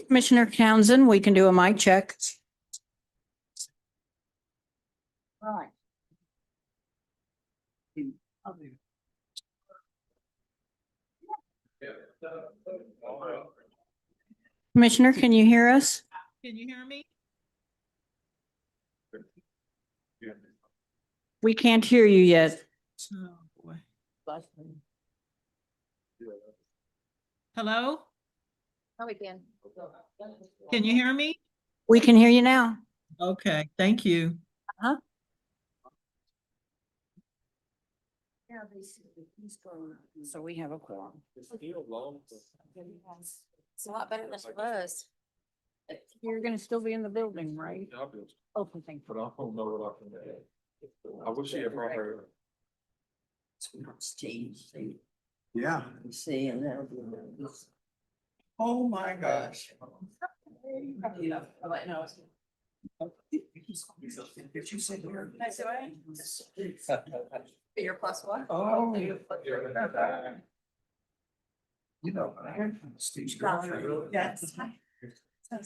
Commissioner Townsend, we can do a mic check. Right. Commissioner, can you hear us? Can you hear me? We can't hear you yet. Oh, boy. Hello? Oh, we can. Can you hear me? We can hear you now. Okay, thank you. So we have a quorum. It's a lot better than it was. You're gonna still be in the building, right? Okay, thank But I don't know what I can do. I wish he had brought her. Yeah. See, and then. Oh, my gosh. Did you say you're? Your plus one? Oh. You know, Steve's girlfriend. Yes. I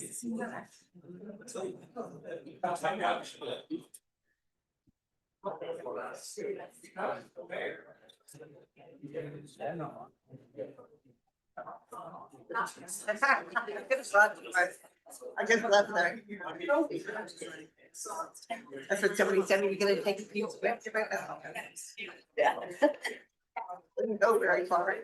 just left there. That's what somebody said, we're gonna take a few. Yeah. Didn't go very far.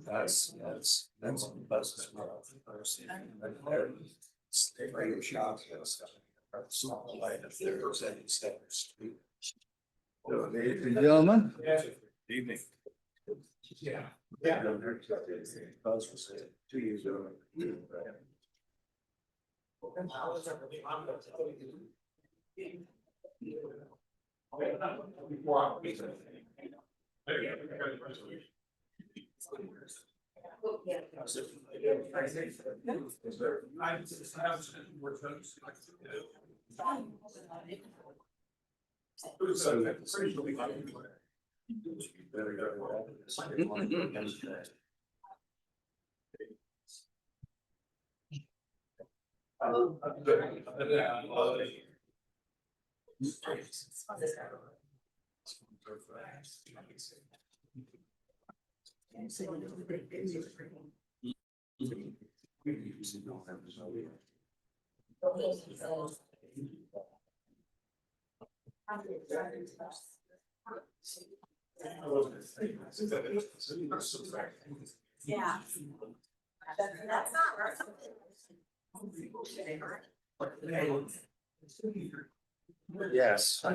That's. Stay right shop. Small light if there's any steps. Ladies and gentlemen. Evening. Yeah. Yeah. Buzz was 2 years ago. Yeah. That's not right. Yes. Yeah.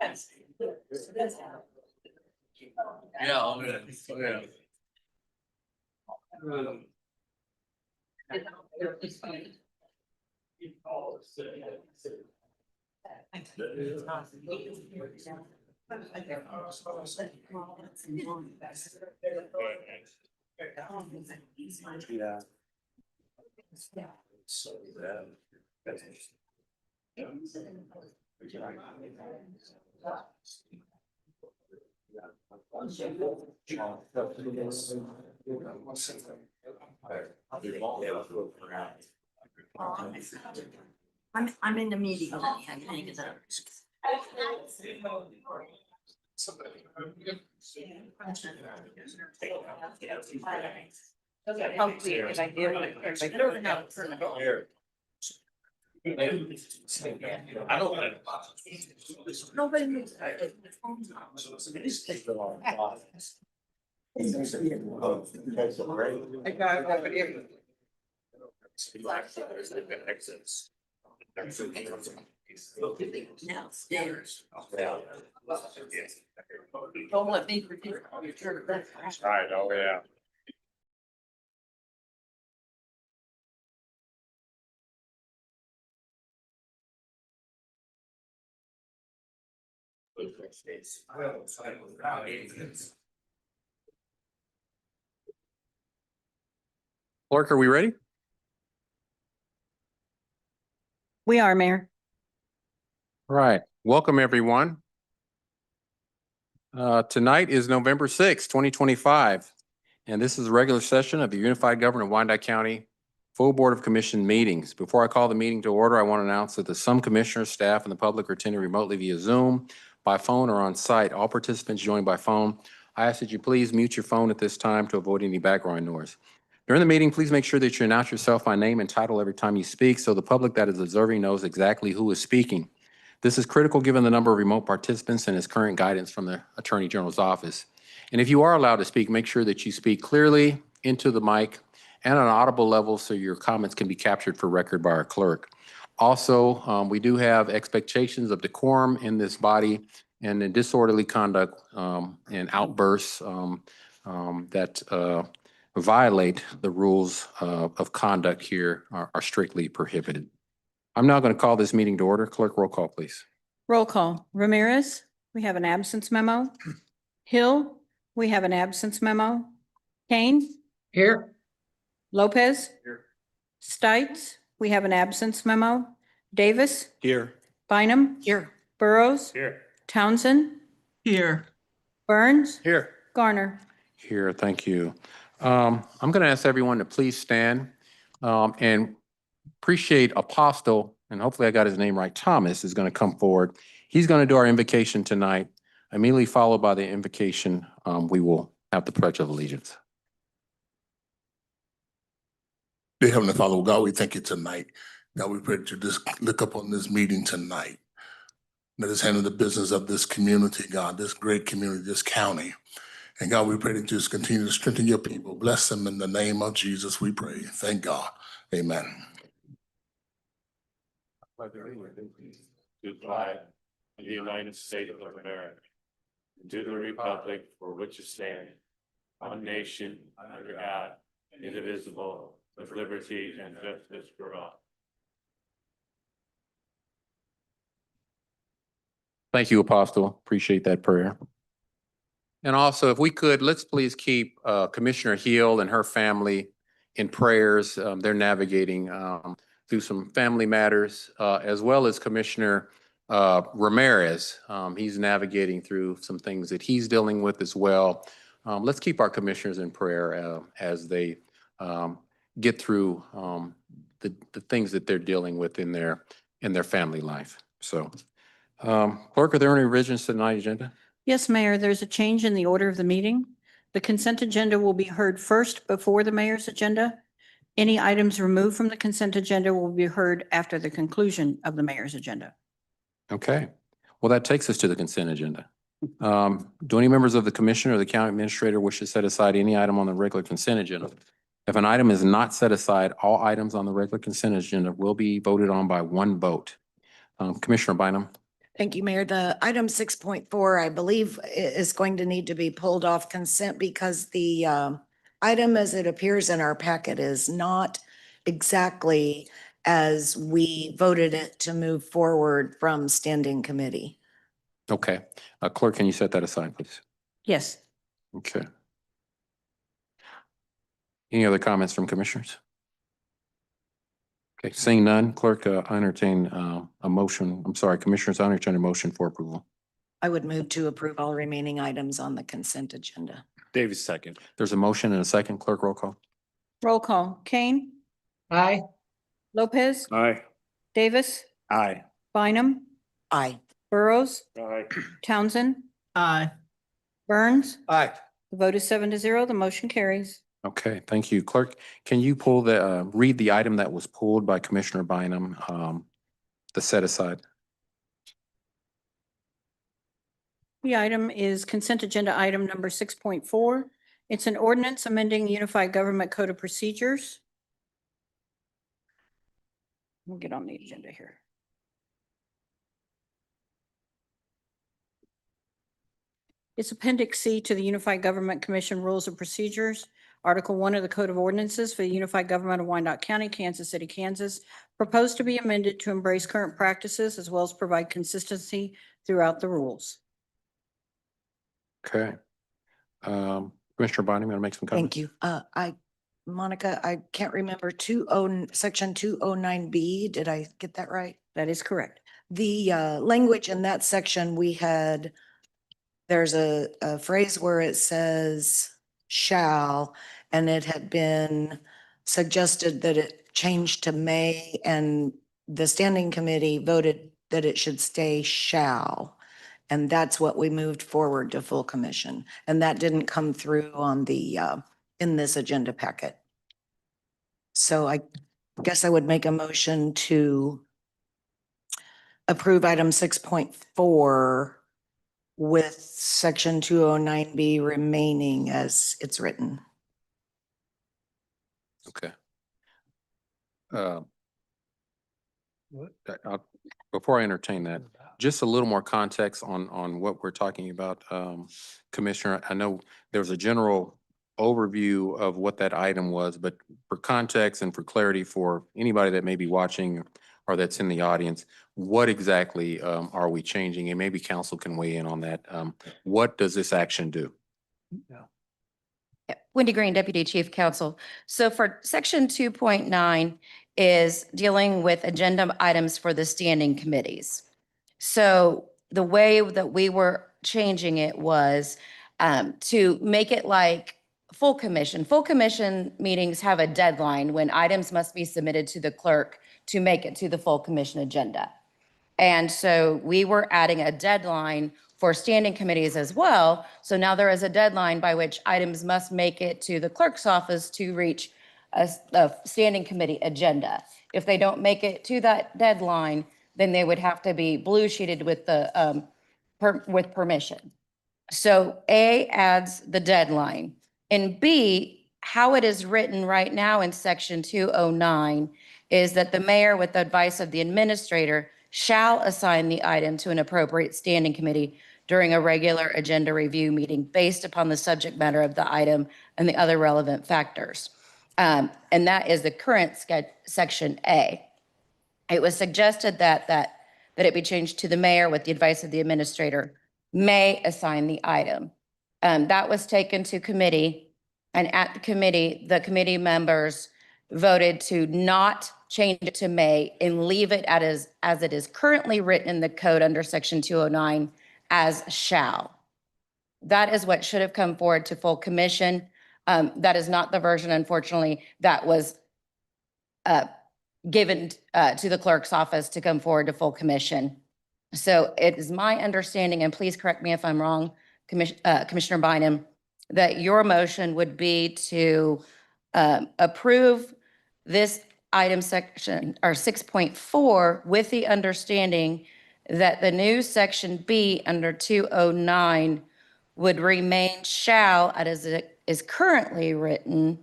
Yes. Yeah, oh, yeah. Yeah. So, I'm in the meeting. I can't get up. Hopefully, if I do, I don't know. I don't. Nobody moves. Exits. Downstairs. Don't let me forget. Right, oh, yeah. Clerk, are we ready? We are, Mayor. All right, welcome everyone. Tonight is November 6th, 2025, and this is a regular session of the Unified Government of Wyandotte County Full Board of Commission meetings. Before I call the meeting to order, I want to announce that some commissioners, staff, and the public are attending remotely via Zoom, by phone, or on site. All participants joined by phone. I ask that you please mute your phone at this time to avoid any background noise. During the meeting, please make sure that you announce yourself by name and title every time you speak so the public that is observing knows exactly who is speaking. This is critical given the number of remote participants and its current guidance from the Attorney General's office. And if you are allowed to speak, make sure that you speak clearly into the mic and on an audible level so your comments can be captured for record by our clerk. Also, we do have expectations of decorum in this body, and in disorderly conduct and outbursts that violate the rules of conduct here are strictly prohibited. I'm now going to call this meeting to order. Clerk, roll call, please. Roll call. Ramirez, we have an absence memo. Hill, we have an absence memo. Kane? Here. Lopez? Here. Stites, we have an absence memo. Davis? Here. Bynum? Here. Burrows? Here. Townsend? Here. Burns? Here. Garner? Here, thank you. I'm going to ask everyone to please stand and appreciate Apostle, and hopefully I got his name right, Thomas is going to come forward. He's going to do our invocation tonight. Immediately followed by the invocation, we will have the Pledge of Allegiance. Dear Heavenly Father, God, we thank you tonight. God, we pray that you just look up on this meeting tonight. Let us handle the business of this community, God, this great community, this county. And God, we pray that you just continue to strengthen your people. Bless them in the name of Jesus, we pray. Thank God. Amen. To the flag of the United States of America, and to the republic for which it stands, one nation, under God, indivisible, with liberty and justice for all. Thank you, Apostle. Appreciate that prayer. And also, if we could, let's please keep Commissioner Hill and her family in prayers. They're navigating through some family matters, as well as Commissioner Ramirez. He's navigating through some things that he's dealing with as well. Let's keep our commissioners in prayer as they get through the things that they're dealing with in their family life. So, Clerk, are there any revisions to tonight's agenda? Yes, Mayor, there's a change in the order of the meeting. The consent agenda will be heard first before the mayor's agenda. Any items removed from the consent agenda will be heard after the conclusion of the mayor's agenda. Okay, well, that takes us to the consent agenda. Do any members of the commission or the county administrator wish to set aside any item on the regular consent agenda? If an item is not set aside, all items on the regular consent agenda will be voted on by one vote. Commissioner Bynum. Thank you, Mayor. The item 6.4, I believe, is going to need to be pulled off consent because the item as it appears in our packet is not exactly as we voted it to move forward from standing committee. Okay, Clerk, can you set that aside, please? Yes. Okay. Any other comments from commissioners? Okay, seeing none, Clerk, I entertain a motion. I'm sorry, Commissioners, I entertain a motion for approval. I would move to approve all remaining items on the consent agenda. Davis, second. There's a motion and a second. Clerk, roll call. Roll call. Kane? Aye. Lopez? Aye. Davis? Aye. Bynum? Aye. Burrows? Aye. Townsend? Aye. Burns? Aye. The vote is 7-0. The motion carries. Okay, thank you. Clerk, can you pull read the item that was pulled by Commissioner Bynum, the set aside? The item is consent agenda item number 6.4. It's an ordinance amending Unified Government Code of Procedures. We'll get on the agenda here. It's Appendix C to the Unified Government Commission Rules and Procedures, Article 1 of the Code of Ordinances for the Unified Government of Wyandotte County, Kansas City, Kansas, proposed to be amended to embrace current practices as well as provide consistency throughout the rules. Okay. Commissioner Bynum, you want to make some comments? Thank you. Monica, I can't remember section 209B. Did I get that right? That is correct. The language in that section, there's a phrase where it says shall, and it had been suggested that it changed to may, and the standing committee voted that it should stay shall. And that's what we moved forward to full commission. And that didn't come through on in this agenda packet. So I guess I would make a motion to approve item 6.4 with section 209B remaining as it's written. Okay. Before I entertain that, just a little more context on what we're talking about, Commissioner. I know there was a general overview of what that item was, but for context and for clarity for anybody that may be watching or that's in the audience, what exactly are we changing? And maybe council can weigh in on that. What does this action do? Wendy Green, Deputy Chief Counsel. So for section 2.9 is dealing with agenda items for the standing committees. So the way that we were changing it was to make it like full commission. Full commission meetings have a deadline when items must be submitted to the clerk to make it to the full commission agenda. And so we were adding a deadline for standing committees as well. So now there is a deadline by which items must make it to the clerk's office to reach a standing committee agenda. If they don't make it to that deadline, then they would have to be blue sheeted with the with permission. So A adds the deadline. And B, how it is written right now in section 209 is that the mayor, with the advice of the administrator, shall assign the item to an appropriate standing committee during a regular agenda review meeting based upon the subject matter of the item and the other relevant factors. And that is the current section A. It was suggested that it be changed to the mayor with the advice of the administrator may assign the item. That was taken to committee, and at the committee members voted to not change it to may and leave it as it is currently written in the code under section 209 as shall. That is what should have come forward to full commission. That is not the version, unfortunately, that was given to the clerk's office to come forward to full commission. So it is my understanding, and please correct me if I'm wrong, Commissioner Bynum, that your motion would be to approve this item section or 6.4 with the understanding that the new section B under 209 would remain shall as it is currently written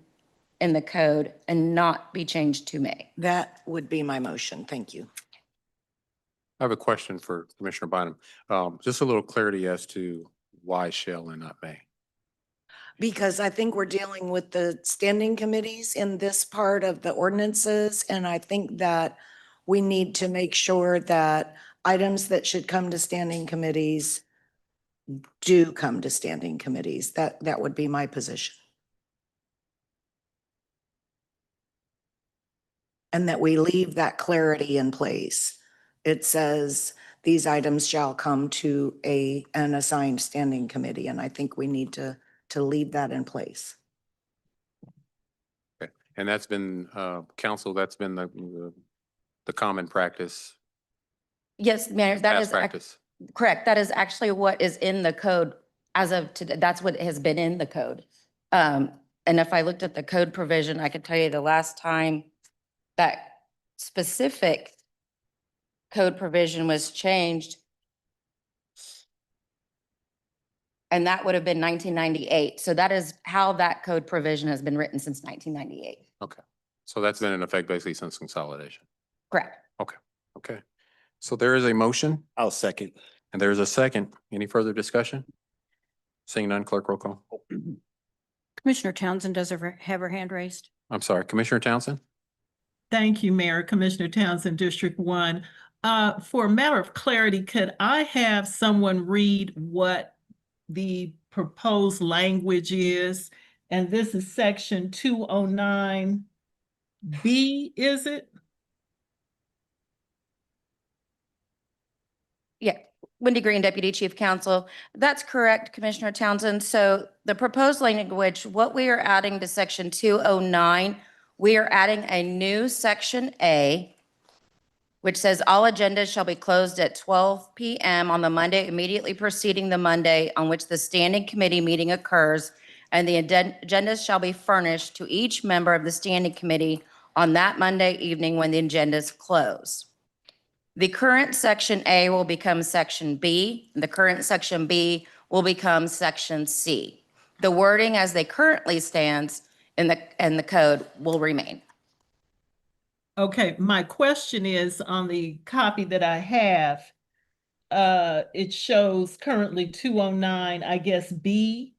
in the code and not be changed to may. That would be my motion. Thank you. I have a question for Commissioner Bynum. Just a little clarity as to why shall and not may. Because I think we're dealing with the standing committees in this part of the ordinances. And I think that we need to make sure that items that should come to standing committees do come to standing committees. That would be my position. And that we leave that clarity in place. It says these items shall come to an assigned standing committee. And I think we need to leave that in place. Okay. And that's been, council, that's been the common practice, Yes, Mayor, that past is practice. correct. That is actually what is in the code as of today. That's what has been in the code. And if I looked at the code provision, I could tell you the last time that specific code provision was changed. And that would have been 1998. So that is how that code provision has been written since 1998. Okay. So that's been in effect basically since consolidation. Correct. Okay. So there is a motion I'll second. and there's a second. Any further discussion? Seeing none, clerk roll call. Commissioner Townsend does have her hand raised. I'm sorry, Commissioner Townsend? Thank you, Mayor. Commissioner Townsend, District 1. For a matter of clarity, could I have someone read what the proposed language is? And this is section 209B, is it? Yeah, Wendy Green, Deputy Chief Counsel. That's correct, Commissioner Townsend. So the proposed language, what we are adding to section 209, we are adding a new section A, which says all agendas shall be closed at 12 p.m. on the Monday immediately preceding the Monday on which the standing committee meeting occurs, and the agendas shall be furnished to each member of the standing committee on that Monday evening when the agendas close. The current section A will become section B, and the current section B will become section C. The wording as they currently stands in the code will remain. Okay, my question is on the copy that I have, it shows currently 209, I guess, B.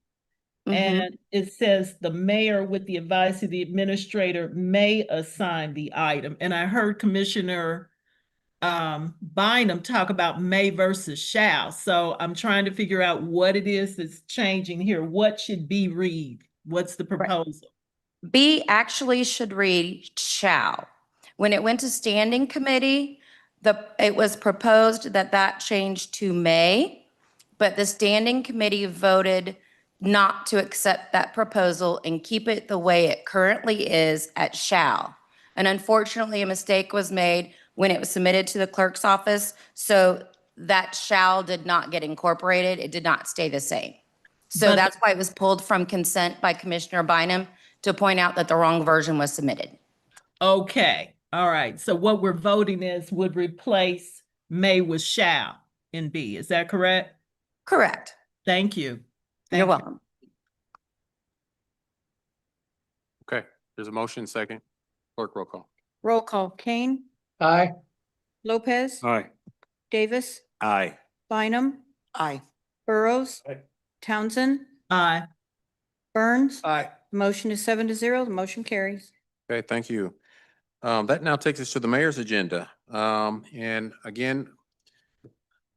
And it says the mayor, with the advice of the administrator, may assign the item. And I heard Commissioner Bynum talk about may versus shall. So I'm trying to figure out what it is that's changing here. What should B read? What's the proposal? B actually should read shall. When it went to standing committee, it was proposed that changed to may, but the standing committee voted not to accept that proposal and keep it the way it currently is at shall. And unfortunately, a mistake was made when it was submitted to the clerk's office, so that shall did not get incorporated. It did not stay the same. So But- that's why it was pulled from consent by Commissioner Bynum to point out that the wrong version was submitted. Okay, all right. So what we're voting is would replace may with shall in B. Is that correct? Correct. Thank you. You're Thank you. welcome. Okay, there's a motion second. Clerk roll call. Roll call. Kane, Aye. Lopez, Aye. Davis, Aye. Bynum, Aye. Burrows, Aye. Townsend, Aye. Burns. Aye. Motion is 7-0. The motion carries. Okay, thank you. That now takes us to the mayor's agenda. And again,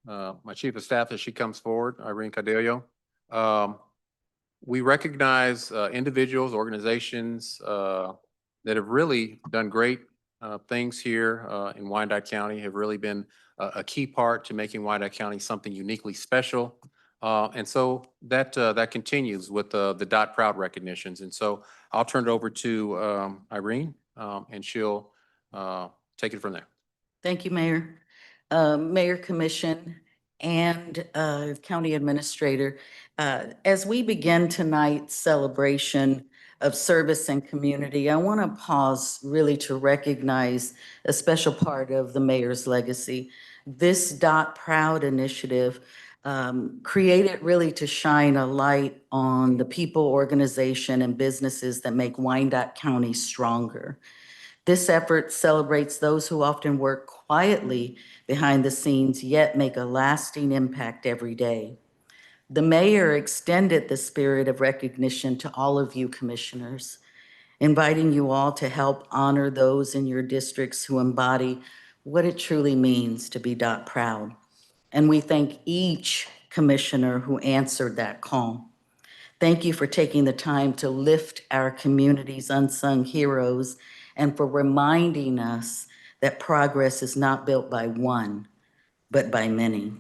my chief of staff, as she comes forward, Irene Cadillo. We recognize individuals, organizations that have really done great things here in Wyandotte County, have really been a key part to making Wyandotte County something uniquely special. And so that continues with the Dot Proud recognitions. And so I'll turn it over to Irene, and she'll take it from there. Thank you, Mayor. Mayor, Commission, and County Administrator. As we begin tonight's celebration of service and community, I want to pause really to recognize a special part of the mayor's legacy. This Dot Proud initiative created really to shine a light on the people, organization, and businesses that make Wyandotte County stronger. This effort celebrates those who often work quietly behind the scenes, yet make a lasting impact every day. The mayor extended the spirit of recognition to all of you commissioners, inviting you all to help honor those in your districts who embody what it truly means to be Dot Proud. And we thank each commissioner who answered that call. Thank you for taking the time to lift our community's unsung heroes and for reminding us that progress is not built by one, but by many.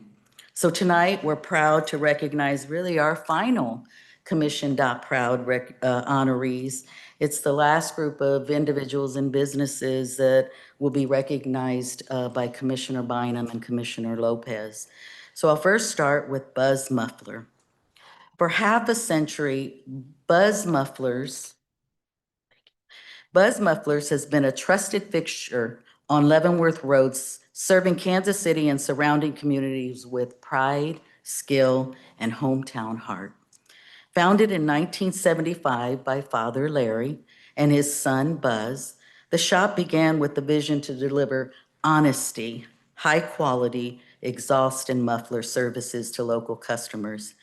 So tonight, we're proud to recognize really our final Commission Dot Proud honorees. It's the last group of individuals and businesses that will be recognized by Commissioner Bynum and Commissioner Lopez. So I'll first start with Buzz Muffler. For half a century, Buzz Mufflers has been a trusted fixture on Leavenworth Road, serving Kansas City and surrounding communities with pride, skill, and hometown heart. Founded in 1975 by Father Larry and his son Buzz, the shop began with the vision to deliver honesty, high quality exhaust and muffler services to local customers.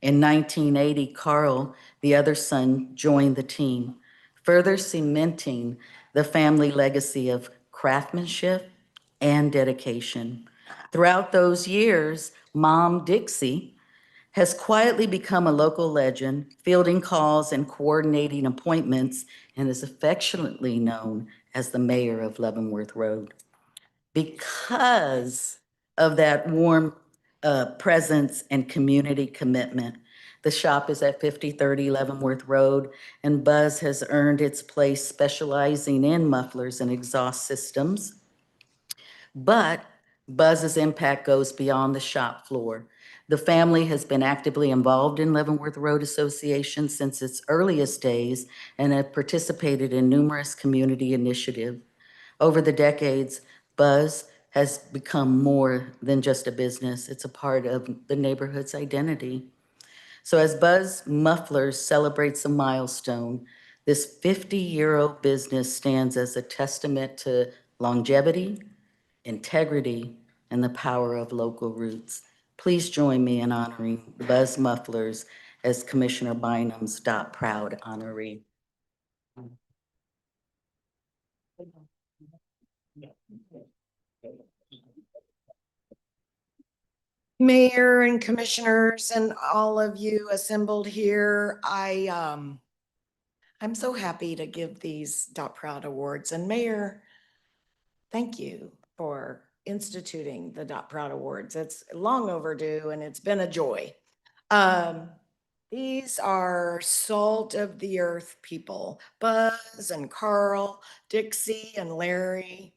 In 1980, Carl, the other son, joined the team, further cementing the family legacy of craftsmanship and dedication. Throughout those years, Mom Dixie has quietly become a local legend, fielding calls and coordinating appointments, and is affectionately known as the mayor of Leavenworth Road. Because of that warm presence and community commitment, the shop is at 5030 Leavenworth Road, and Buzz has earned its place specializing in mufflers and exhaust systems. But Buzz's impact goes beyond the shop floor. The family has been actively involved in Leavenworth Road Association since its earliest days and have participated in numerous community initiatives. Over the decades, Buzz has become more than just a business. It's a part of the neighborhood's identity. So as Buzz Mufflers celebrates a milestone, this 50-year-old business stands as a testament to longevity, integrity, and the power of local roots. Please join me in honoring the Buzz Mufflers as Commissioner Bynum's Proud honoree. Mayor and commissioners and all of you assembled here, I'm so happy to give these Proud Awards. And Mayor, thank you for instituting the Proud Awards. It's long overdue and it's been a joy. These are salt of the earth people, Buzz and Carl, Dixie and Larry,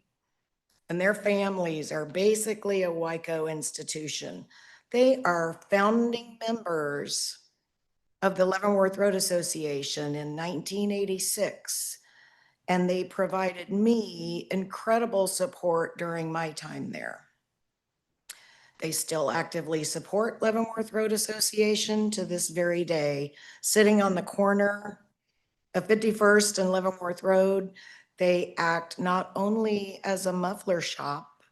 and their families are basically a WICO institution. They are founding members of the Leavenworth Road Association in 1986, and they provided me incredible support during my time there. They still actively support Leavenworth Road Association to this very day, sitting on the corner of 51st and Leavenworth Road. They act not only as a muffler shop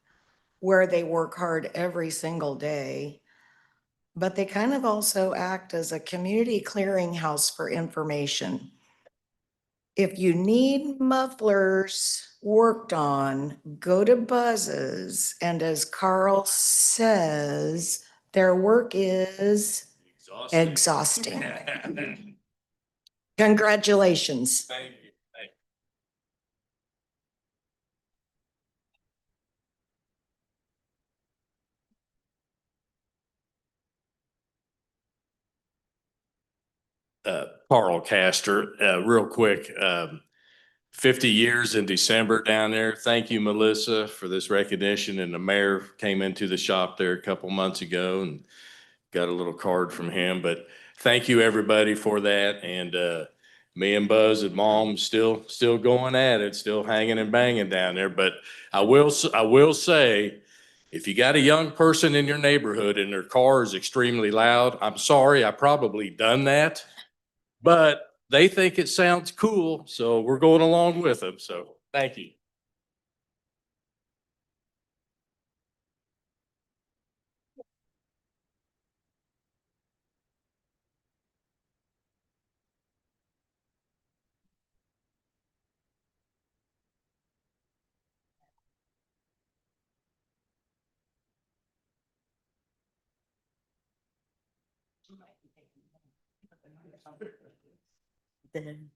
where they work hard every single day, but they kind of also act as a community clearinghouse for information. If you need mufflers worked on, go to Buzz's, and as Carl says, their work is exhausting. Congratulations. Thank you. Carl Castor, real quick, 50 years in December down there. Thank you, Melissa, for this recognition. And the mayor came into the shop there a couple months ago and got a little card from him. But thank you, everybody, for that. And me and Buzz and Mom still going at it, still hanging and banging down there. But I will say, if you got a young person in your neighborhood and their car is extremely loud, I'm sorry, I probably done that. But they think it sounds cool, so we're going along with them. So thank you. Then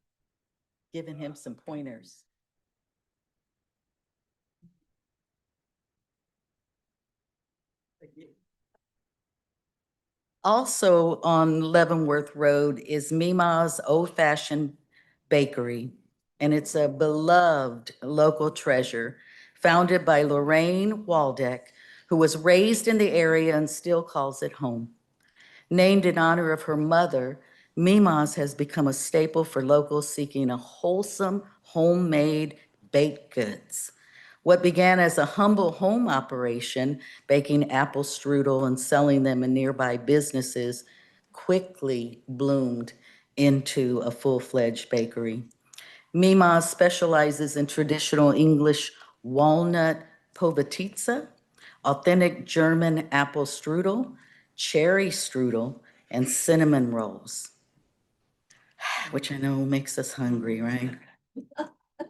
giving him some pointers. Also on Leavenworth Road is Mima's Old Fashioned Bakery, and it's a beloved local treasure founded by Lorraine Waldeck, who was raised in the area and still calls it home. Named in honor of her mother, Mima's has become a staple for locals seeking a wholesome, homemade baked goods. What began as a humble home operation, baking apple strudel and selling them in nearby businesses, quickly bloomed into a full-fledged bakery. Mima's specializes in traditional English walnut povatitsa, authentic German apple strudel, cherry strudel, and cinnamon rolls, which I know makes us hungry, right?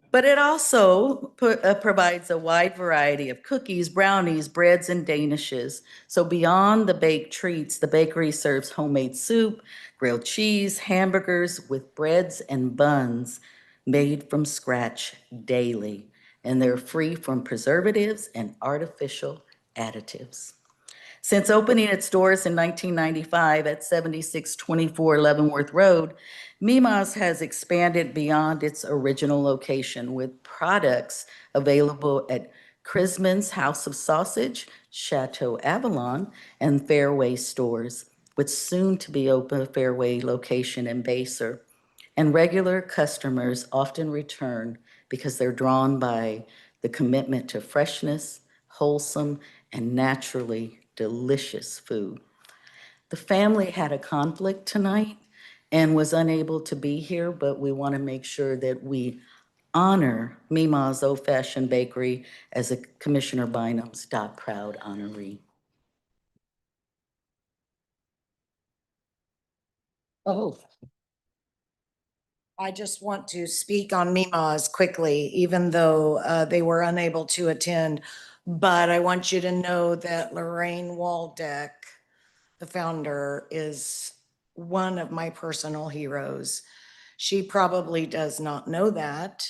But it also provides a wide variety of cookies, brownies, breads, and danishes. So beyond the baked treats, the bakery serves homemade soup, grilled cheese, hamburgers with breads and buns made from scratch daily. And they're free from preservatives and artificial additives. Since opening its doors in 1995 at 7624 Leavenworth Road, Mima's has expanded beyond its original location with products available at Chrisman's House of Sausage, Chateau Avalon, and Fairway stores, with soon to be open Fairway location in Baser. And regular customers often return because they're drawn by the commitment to freshness, wholesome, and naturally delicious food. The family had a conflict tonight and was unable to be here, but we want to make sure that we honor Mima's Old Fashioned Bakery as a Commissioner Bynum's Proud honoree. Oh. I just want to speak on Mima's quickly, even though they were unable to attend. But I want you to know that Lorraine Waldeck, the founder, is one of my personal heroes. She probably does not know that,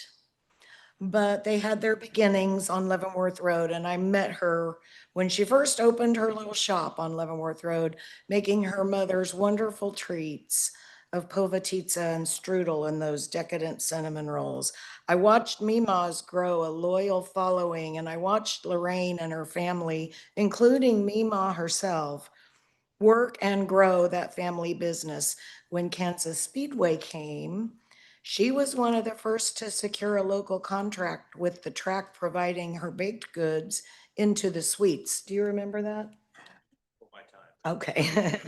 but they had their beginnings on Leavenworth Road, and I met her when she first opened her little shop on Leavenworth Road, making her mother's wonderful treats of povatitsa and strudel and those decadent cinnamon rolls. I watched Mima's grow a loyal following, and I watched Lorraine and her family, including Mima herself, work and grow that family business. When Kansas Speedway came, she was one of the first to secure a local contract with the track providing her baked goods into the suites. Do you remember that? Okay.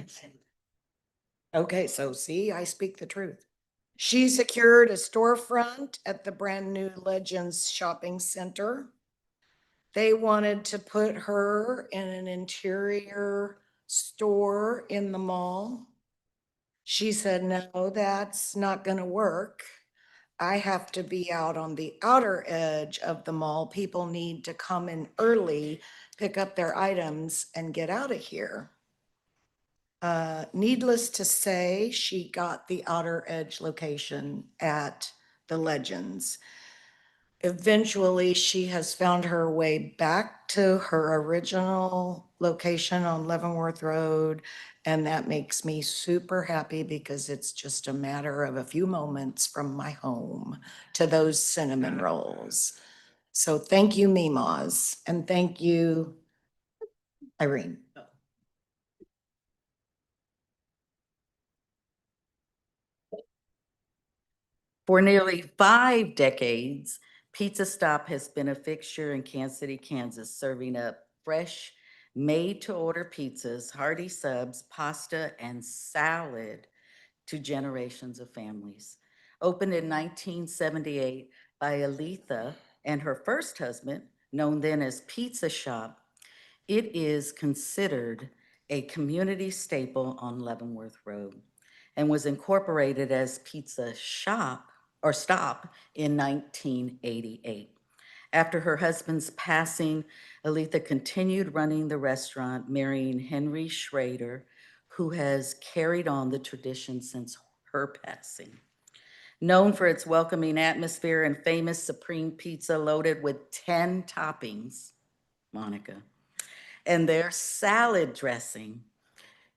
Okay, so see, I speak the truth. She secured a storefront at the brand new Legends Shopping Center. They wanted to put her in an interior store in the mall. She said, no, that's not going to work. I have to be out on the outer edge of the mall. People need to come in early, pick up their items, and get out of here. Needless to say, she got the outer edge location at the Legends. Eventually, she has found her way back to her original location on Leavenworth Road, and that makes me super happy because it's just a matter of a few moments from my home to those cinnamon rolls. So thank you, Mima's, and thank you, Irene. For nearly 5 decades, Pizza Stop has been a fixture in Kansas City, Kansas, serving up fresh, made-to-order pizzas, hearty subs, pasta, and salad to generations of families. Opened in 1978 by Aletha and her first husband, known then as Pizza Shop, it is considered a community staple on Leavenworth Road and was incorporated as Pizza Shop or Stop in 1988. After her husband's passing, Aletha continued running the restaurant, marrying Henry Schrader, who has carried on the tradition since her passing. Known for its welcoming atmosphere and famous supreme pizza loaded with 10 toppings, Monica, and their salad dressing,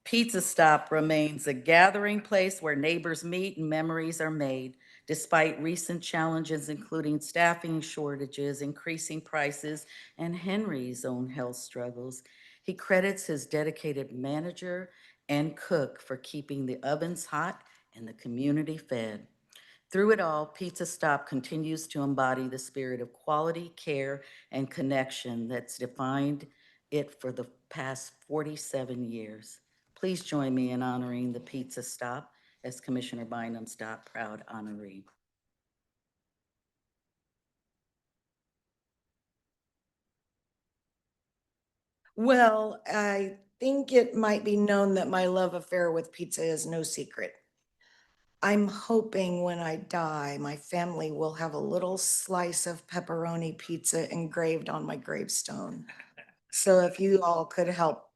Pizza Stop remains a gathering place where neighbors meet and memories are made. Despite recent challenges, including staffing shortages, increasing prices, and Henry's own health struggles, he credits his dedicated manager and cook for keeping the ovens hot and the community fed. Through it all, Pizza Stop continues to embody the spirit of quality, care, and connection that's defined it for the past 47 years. Please join me in honoring the Pizza Stop as Commissioner Bynum's Proud honoree. Well, I think it might be known that my love affair with pizza is no secret. I'm hoping when I die, my family will have a little slice of pepperoni pizza engraved on my gravestone. So if you all could help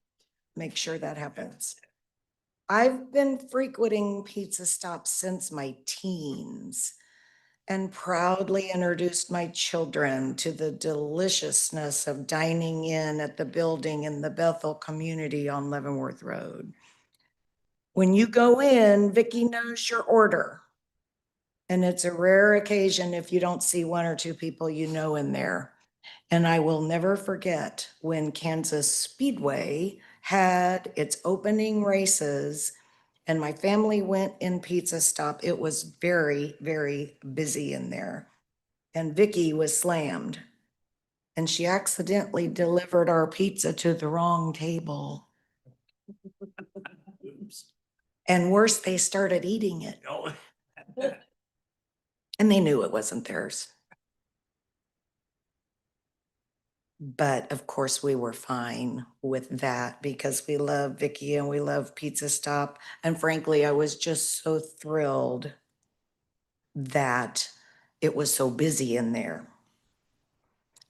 make sure that happens. I've been frequenting pizza stops since my teens and proudly introduced my children to the deliciousness of dining in at the building in the Bethel community on Leavenworth Road. When you go in, Vicky knows your order. And it's a rare occasion if you don't see one or two people you know in there. And I will never forget when Kansas Speedway had its opening races and my family went in Pizza Stop. It was very, very busy in there. And Vicky was slammed. And she accidentally delivered our pizza to the wrong table. And worse, they started eating it. And they knew it wasn't theirs. But of course, we were fine with that because we love Vicky and we love Pizza Stop. And frankly, I was just so thrilled that it was so busy in there.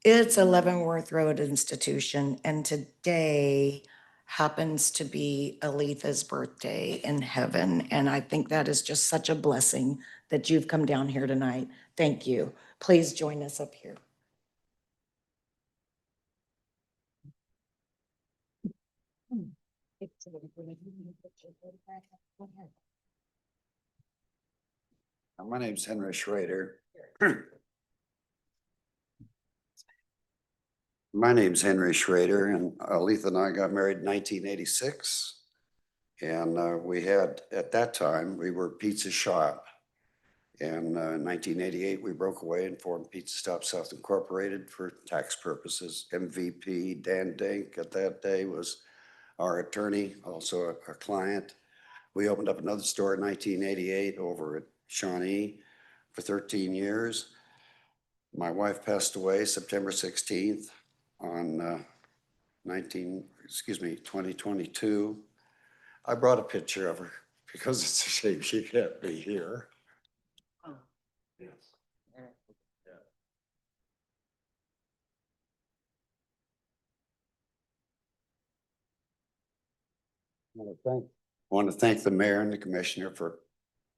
It's a Leavenworth Road institution, and today happens to be Aletha's birthday in heaven. And I think that is just such a blessing that you've come down here tonight. Thank you. Please join us up here. My name's Henry Schrader. My name's Henry Schrader, and Aletha and I got married in 1986. And we had, at that time, we were Pizza Shop. And in 1988, we broke away and formed Pizza Stop South Incorporated for tax purposes. MVP Dan Dink at that day was our attorney, also a client. We opened up another store in 1988 over at Shawnee for 13 years. My wife passed away September 16th on 2022. I brought a picture of her because it's a shame she can't be here. I want to thank the mayor and the commissioner for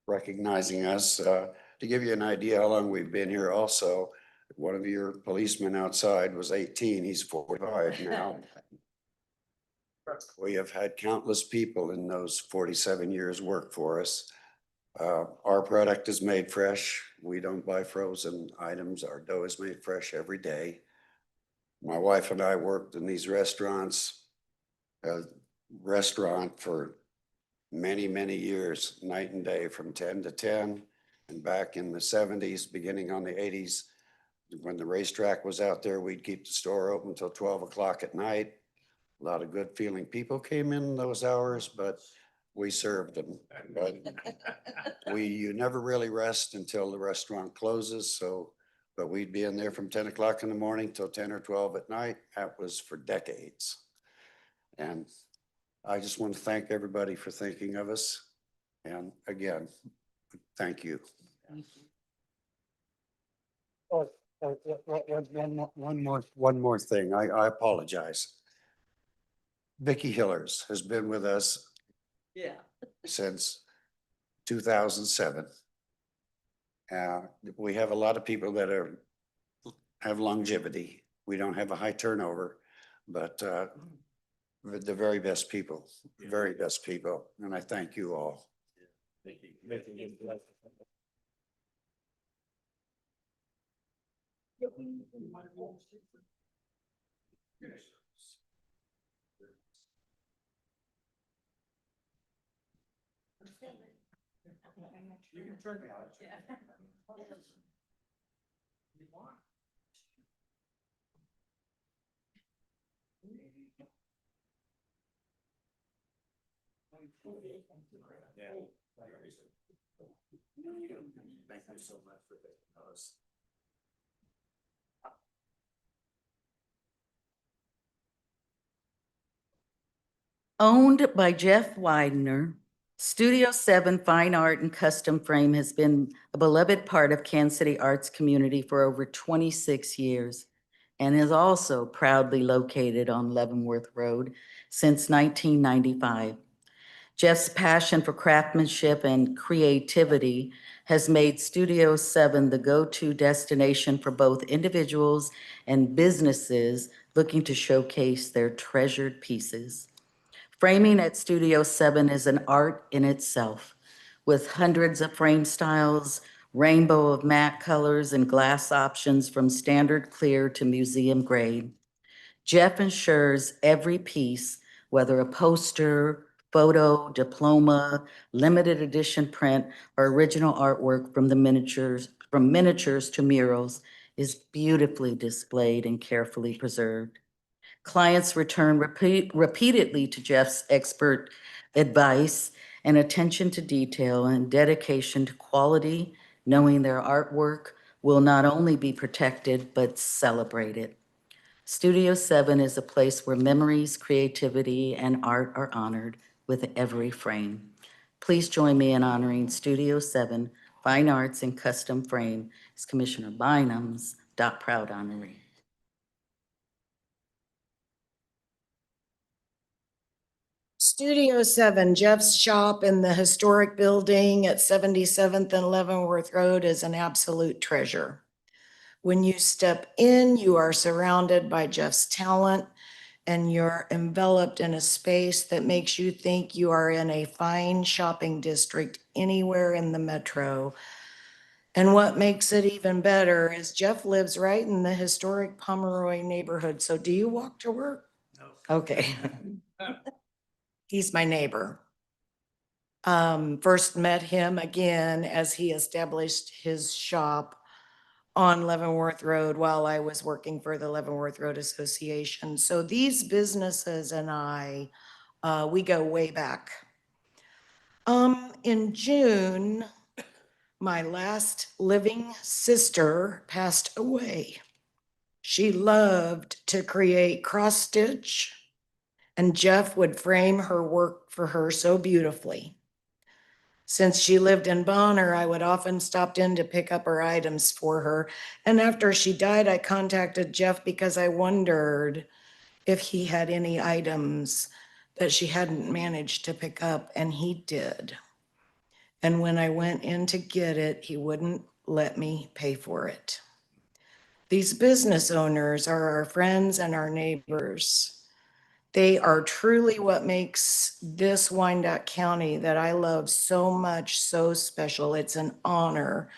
recognizing us. To give you an idea how long we've been here also, one of your policemen outside was 18, he's 45 now. We have had countless people in those 47 years work for us. Our product is made fresh. We don't buy frozen items. Our dough is made fresh every day. My wife and I worked in these restaurants, for many, many years, night and day from 10 to 10. And back in the 70s, beginning on the 80s, when the racetrack was out there, we'd keep the store open until 12 o'clock at night. A lot of good feeling people came in those hours, but we served them. But you never really rest until the restaurant closes. But we'd be in there from 10 o'clock in the morning till 10 or 12 at night. That was for decades. And I just want to thank everybody for thinking of us. And again, thank you. One more thing. I apologize. Vicky Hillers has been with us since 2007. We have a lot of people that have longevity. We don't have a high turnover, but the very best people, and I thank you all. Thank you. You can turn me out. Yeah. Thank you so much for thinking of us. Owned by Jeff Widener, Studio 7 Fine Art and Custom Frame has been a beloved part of Kansas City arts community for over 26 years and is also proudly located on Leavenworth Road since 1995. Jeff's passion for craftsmanship and creativity has made Studio 7 the go-to destination for both individuals and businesses looking to showcase their treasured pieces. Framing at Studio 7 is an art in itself, with hundreds of frame styles, rainbow of matte colors, and glass options from standard clear to museum grade. Jeff ensures every piece, whether a poster, photo, diploma, limited edition print, or original artwork from miniatures to murals, is beautifully displayed and carefully preserved. Clients return repeatedly to Jeff's expert advice and attention to detail and dedication to quality, knowing their artwork will not only be protected, but celebrated. Studio 7 is a place where memories, creativity, and art are honored with every frame. Please join me in honoring Studio 7 Fine Arts and Custom Frame as Commissioner Bynum's proud honoree. Studio 7, Jeff's shop in the historic building at 77th and Leavenworth Road is an absolute treasure. When you step in, you are surrounded by Jeff's talent and you're enveloped in a space that makes you think you are in a fine shopping district anywhere in the metro. And what makes it even better is Jeff lives right in the historic Pomeroy neighborhood. So do you walk to work? No. Okay. He's my neighbor. First met him again as he established his shop on Leavenworth Road while I was working for the Leavenworth Road Association. So these businesses and I, we go way back. In June, my last living sister passed away. She loved to create cross stitch, and Jeff would frame her work for her so beautifully. Since she lived in Bonner, I would often stop in to pick up her items for her. And after she died, I contacted Jeff because I wondered if he had any items that she hadn't managed to pick up, and he did. And when I went in to get it, he wouldn't let me pay for it. These business owners are our friends and our neighbors. They are truly what makes this Wyandotte County that I love so much so special. It's an honor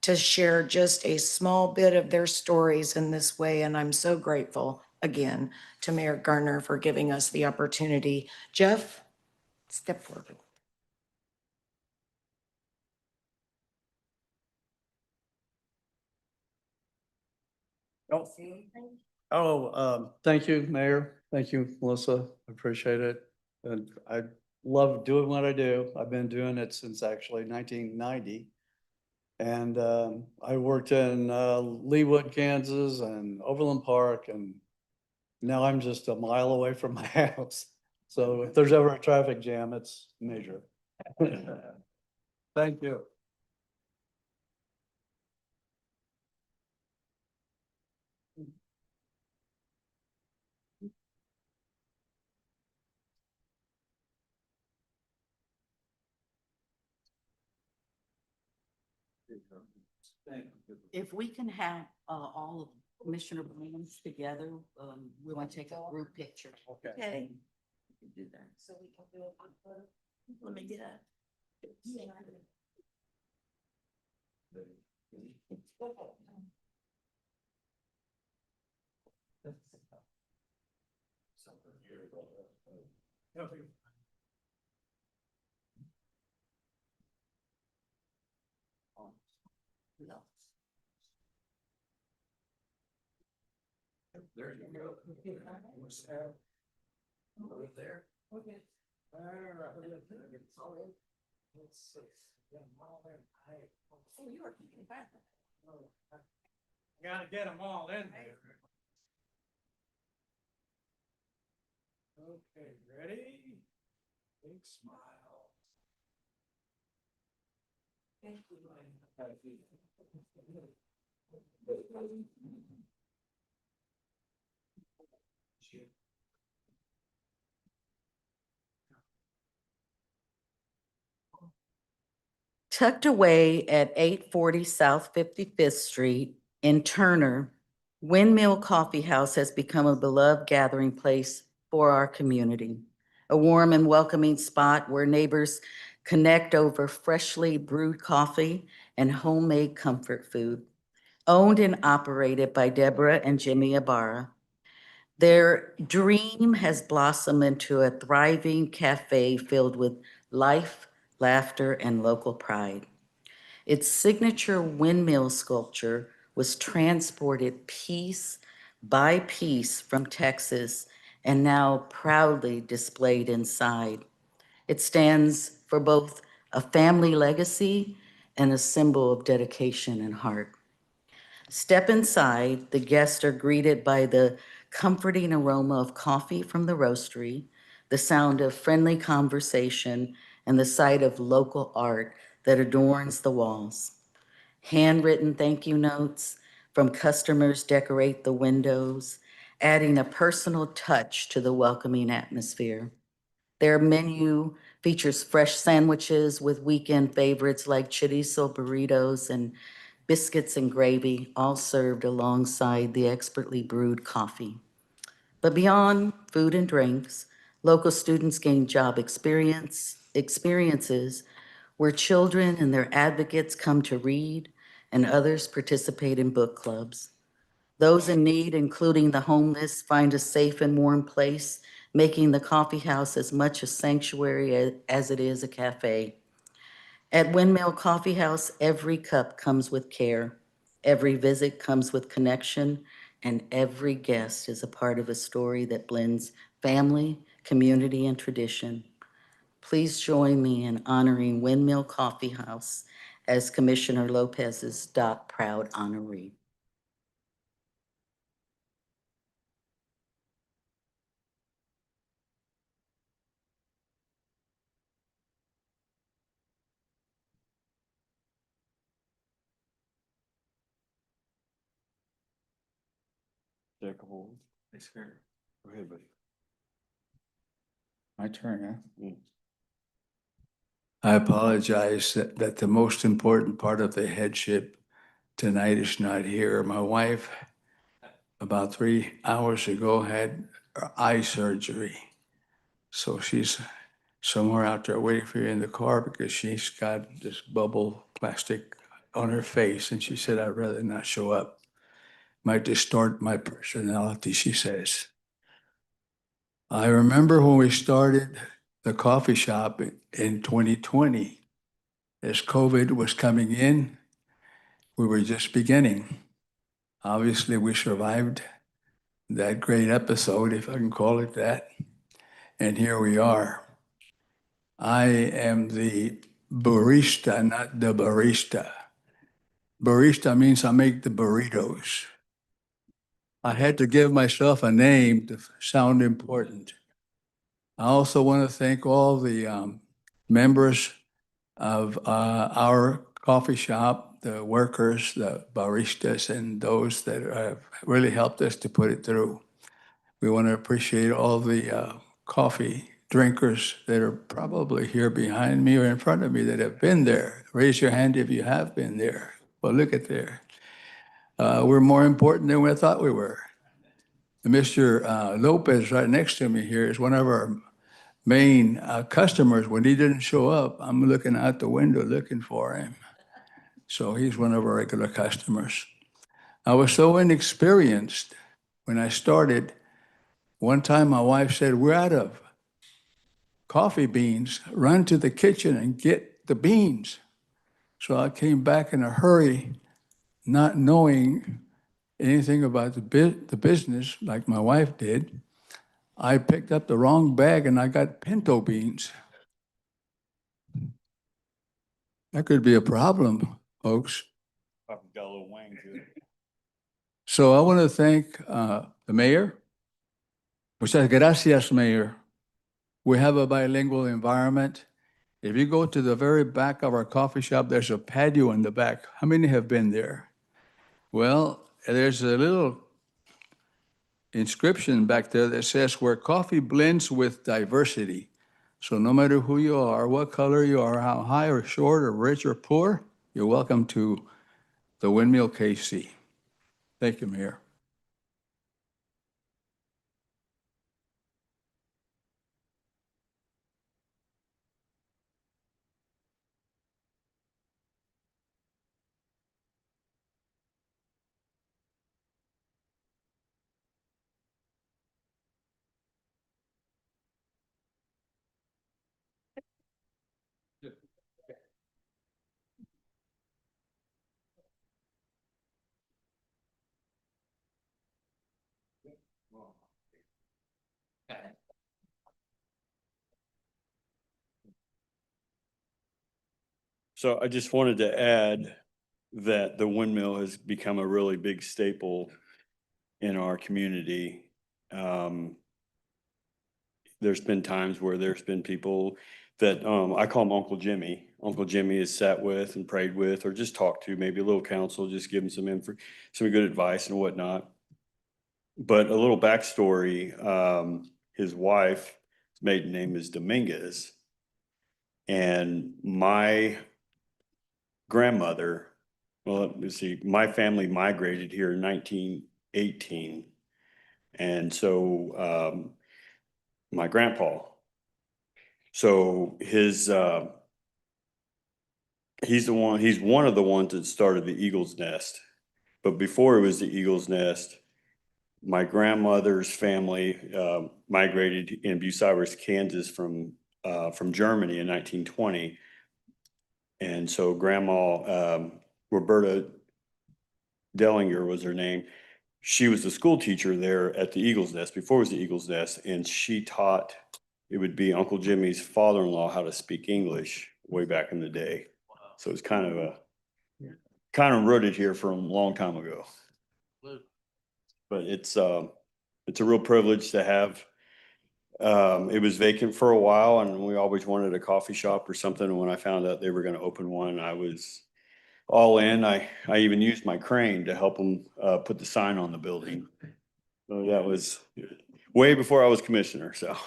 to share just a small bit of their stories in this way. And I'm so grateful again to Mayor Garner for giving us the opportunity. Jeff, step forward. Thank you, Mayor. Thank you, Melissa. I appreciate it. And I love doing what I do. I've been doing it since actually 1990. And I worked in Leawood, Kansas and Overland Park, and now I'm just a mile away from my house. So if there's ever a traffic jam, it's major. Thank you. If we can have all of Commissioner Williams together, we want to take a group picture. Okay. Okay, We can do that. so we can do a good photo. Let me get a. No. There you go. Over there. Okay. All right. Let's see. Oh, you are thinking about that. Gotta get them all in there. Okay, ready? Tucked away at 840 South 55th Street in Turner, Windmill Coffee House has become a beloved gathering place for our community. A warm and welcoming spot where neighbors connect over freshly brewed coffee and homemade comfort food. Owned and operated by Deborah and Jimmy Ibarra, their dream has blossomed into a thriving cafe filled with life, laughter, and local pride. Its signature windmill sculpture was transported piece by piece from Texas and now proudly displayed inside. It stands for both a family legacy and a symbol of dedication and heart. Step inside, the guests are greeted by the comforting aroma of coffee from the roastery, the sound of friendly conversation, and the sight of local art that adorns the walls. Handwritten thank you notes from customers decorate the windows, adding a personal touch to the welcoming atmosphere. Their menu features fresh sandwiches with weekend favorites like chorizo burritos and biscuits and gravy, all served alongside the expertly brewed coffee. But beyond food and drinks, local students gain job experiences where children and their advocates come to read and others participate in book clubs. Those in need, including the homeless, find a safe and warm place, making the coffee house as much a sanctuary as it is a cafe. At Windmill Coffee House, every cup comes with care, every visit comes with connection, and every guest is a part of a story that blends family, community, and tradition. Please join me in honoring Windmill Coffee House as Commissioner Lopez's DOC Proud honoree. Take a hold. Go ahead, buddy. My turn, huh? I apologize that the most important part of the headship tonight is not here. My wife, about 3 hours ago, had eye surgery. So she's somewhere out there waiting for you in the car because she's got this bubble plastic on her face. And she said, I'd rather not show up. Might distort my personality, she says. I remember when we started the coffee shop in 2020, as COVID was coming in, we were just beginning. Obviously, we survived that great episode, if I can call it that. And here we are. I am the barista, not the barista. Barista means I make the burritos. I had to give myself a name to sound important. I also want to thank all the members of our coffee shop, the workers, the baristas, and those that have really helped us to put it through. We want to appreciate all the coffee drinkers that are probably here behind me or in front of me that have been there. Raise your hand if you have been there. Well, look at there. We're more important than we thought we were. Mr. Lopez, right next to me here, is one of our main customers. When he didn't show up, I'm looking out the window looking for him. So he's one of our regular customers. I was so inexperienced when I started. One time my wife said, we're out of coffee beans. Run to the kitchen and get the beans. So I came back in a hurry, not knowing anything about the business like my wife did. I picked up the wrong bag and I got pinto beans. That could be a problem, folks. So I want to thank the mayor. Muchas gracias, Mayor. We have a bilingual environment. If you go to the very back of our coffee shop, there's a patio in the back. How many have been there? Well, there's a little inscription back there that says where coffee blends with diversity. So no matter who you are, what color you are, how high or short or rich or poor, you're welcome to the Windmill KC. Thank you, Mayor. So I just wanted to add that the windmill has become a really big staple in our community. There's been times where there's been people that, I call him Uncle Jimmy. Uncle Jimmy is sat with and prayed with, or just talked to, maybe a little counsel, just give him some good advice and whatnot. But a little backstory, his wife, his maiden name is Dominguez. And my grandmother, well, let me see, my family migrated here in 1918. And so my grandpa, so he's one of the ones that started the Eagle's Nest. But before it was the Eagle's Nest, my grandmother's family migrated in Bucyrus, Kansas from Germany in 1920. And so Grandma Roberta Dellinger was her name. She was the school teacher there at the Eagle's Nest, before it was the Eagle's Nest, and she taught, it would be Uncle Jimmy's father-in-law, how to speak English way back in the day. So it's kind of rooted here from a long time ago. But it's a real privilege to have. It was vacant for a while, and we always wanted a coffee shop or something. And when I found out they were going to open one, I was all in. I even used my crane to help them put the sign on the building. So that was way before I was commissioner. So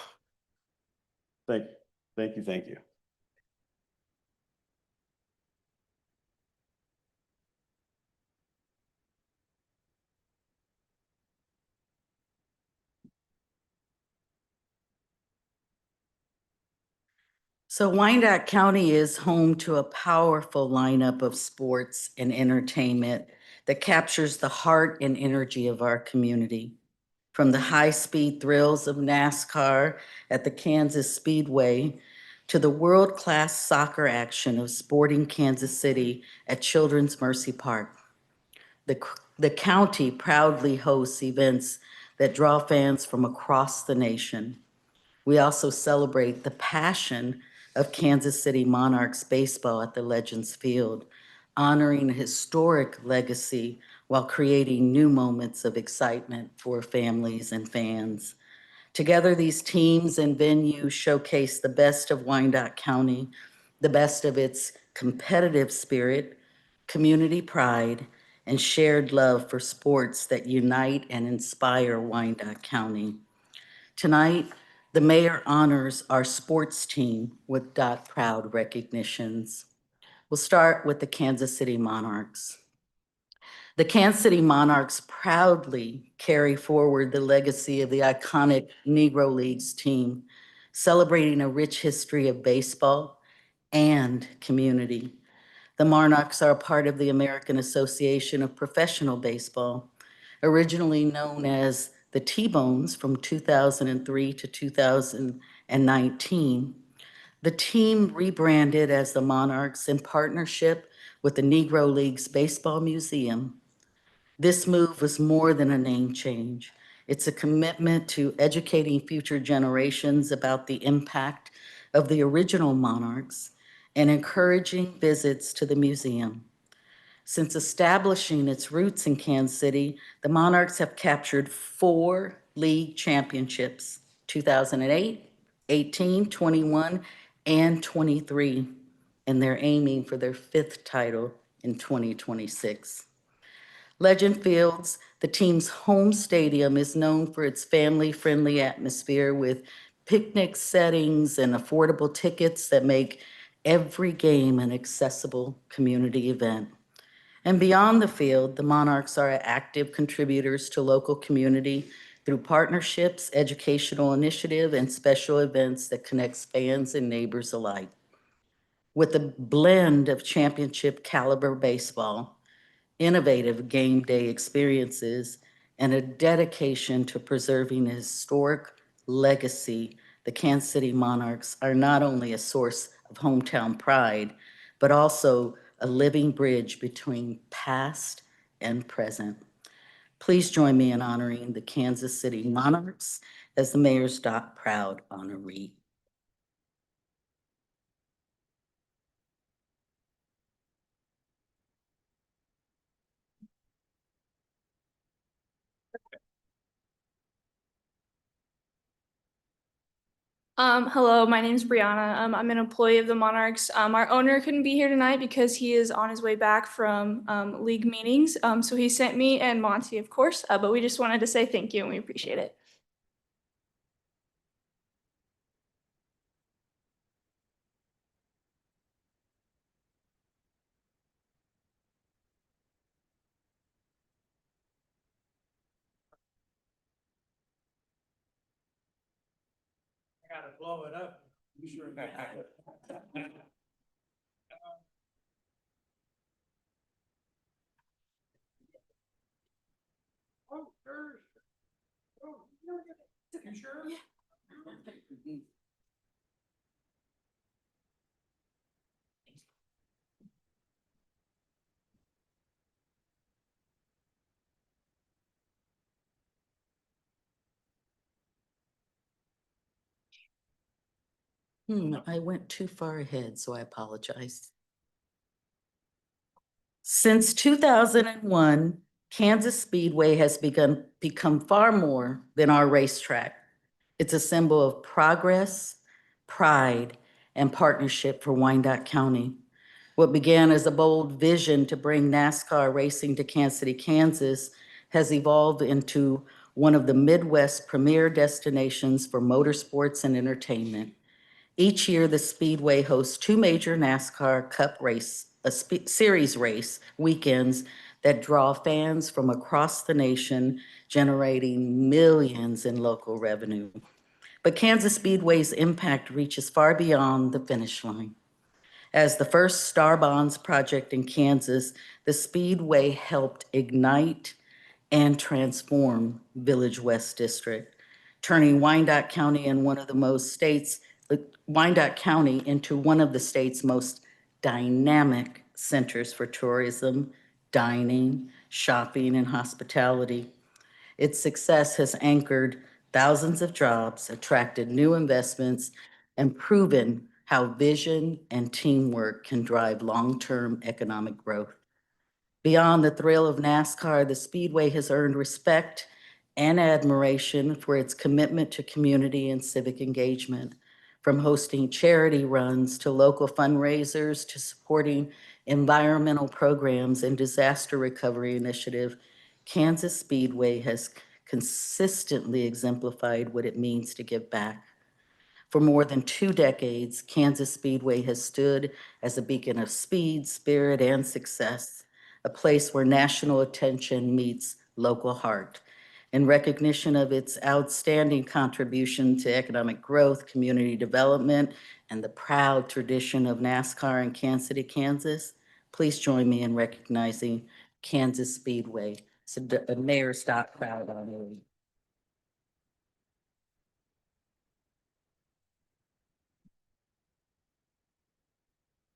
thank you. So Wyandotte County is home to a powerful lineup of sports and entertainment that captures the heart and energy of our community. From the high-speed thrills of NASCAR at the Kansas Speedway to the world-class soccer action of Sporting Kansas City at Children's Mercy Park. The county proudly hosts events that draw fans from across the nation. We also celebrate the passion of Kansas City Monarchs baseball at the Legends Field, honoring a historic legacy while creating new moments of excitement for families and fans. Together, these teams and venues showcase the best of Wyandotte County, the best of its competitive spirit, community pride, and shared love for sports that unite and inspire Wyandotte County. Tonight, the mayor honors our sports team with Dot Proud recognitions. We'll start with the Kansas City Monarchs. The Kansas City Monarchs proudly carry forward the legacy of the iconic Negro Leagues team, celebrating a rich history of baseball and community. The Monarchs are a part of the American Association of Professional Baseball, originally known as the T-Bones from 2003 to 2019. The team rebranded as the Monarchs in partnership with the Negro Leagues Baseball Museum. This move was more than a name change. It's a commitment to educating future generations about the impact of the original Monarchs and encouraging visits to the museum. Since establishing its roots in Kansas City, the Monarchs have captured 4 league championships, 2008, 18, 21, and 23, and they're aiming for their 5th title in 2026. Legend Fields, the team's home stadium, is known for its family-friendly atmosphere with picnic settings and affordable tickets that make every game an accessible community event. And beyond the field, the Monarchs are active contributors to local community through partnerships, educational initiative, and special events that connects fans and neighbors alike. With a blend of championship caliber baseball, innovative game day experiences, and a dedication to preserving a historic legacy, the Kansas City Monarchs are not only a source of hometown pride, but also a living bridge between past and present. Please join me in honoring the Kansas City Monarchs as the Mayor's Proud honoree. Hello, my name is Brianna. I'm an employee of the Monarchs. Our owner couldn't be here tonight because he is on his way back from league meetings. So he sent me and Monty, of course, but we just wanted to say thank you and we appreciate it. I gotta blow it up. I went too far ahead, so I apologize. Since 2001, Kansas Speedway has become far more than our racetrack. It's a symbol of progress, pride, and partnership for Wyandotte County. What began as a bold vision to bring NASCAR racing to Kansas City, Kansas, has evolved into one of the Midwest's premier destinations for motorsports and entertainment. Each year, the Speedway hosts 2 major NASCAR Cup series race weekends that draw fans from across the nation, generating millions in local revenue. But Kansas Speedway's impact reaches far beyond the finish line. As the first Star Bonds project in Kansas, the Speedway helped ignite and transform Village West District, turning Wyandotte County into one of the state's most dynamic centers for tourism, dining, shopping, and hospitality. Its success has anchored thousands of jobs, attracted new investments, and proven how vision and teamwork can drive long-term economic growth. Beyond the thrill of NASCAR, the Speedway has earned respect and admiration for its commitment to community and civic engagement. From hosting charity runs to local fundraisers to supporting environmental programs and disaster recovery initiative, Kansas Speedway has consistently exemplified what it means to give back. For more than 2 decades, Kansas Speedway has stood as a beacon of speed, spirit, and success, a place where national attention meets local heart. In recognition of its outstanding contribution to economic growth, community development, and the proud tradition of NASCAR in Kansas City, Kansas, please join me in recognizing Kansas Speedway. So the Mayor's Proud honoree.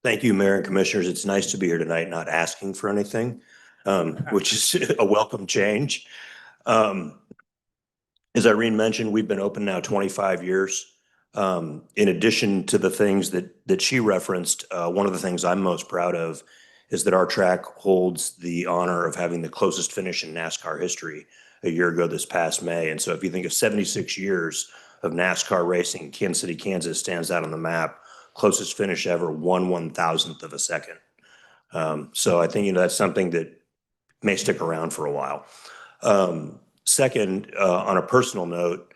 Thank you, Mayor and Commissioners. It's nice to be here tonight, not asking for anything, which is a welcome change. As Irene mentioned, we've been open now 25 years. In addition to the things that she referenced, one of the things I'm most proud of is that our track holds the honor of having the closest finish in NASCAR history a year ago this past May. And so if you think of 76 years of NASCAR racing. Kansas City, Kansas stands out on the map. Closest finish ever, 1/1000th of a second. So I think, that's something that may stick around for a while. Second, on a personal note,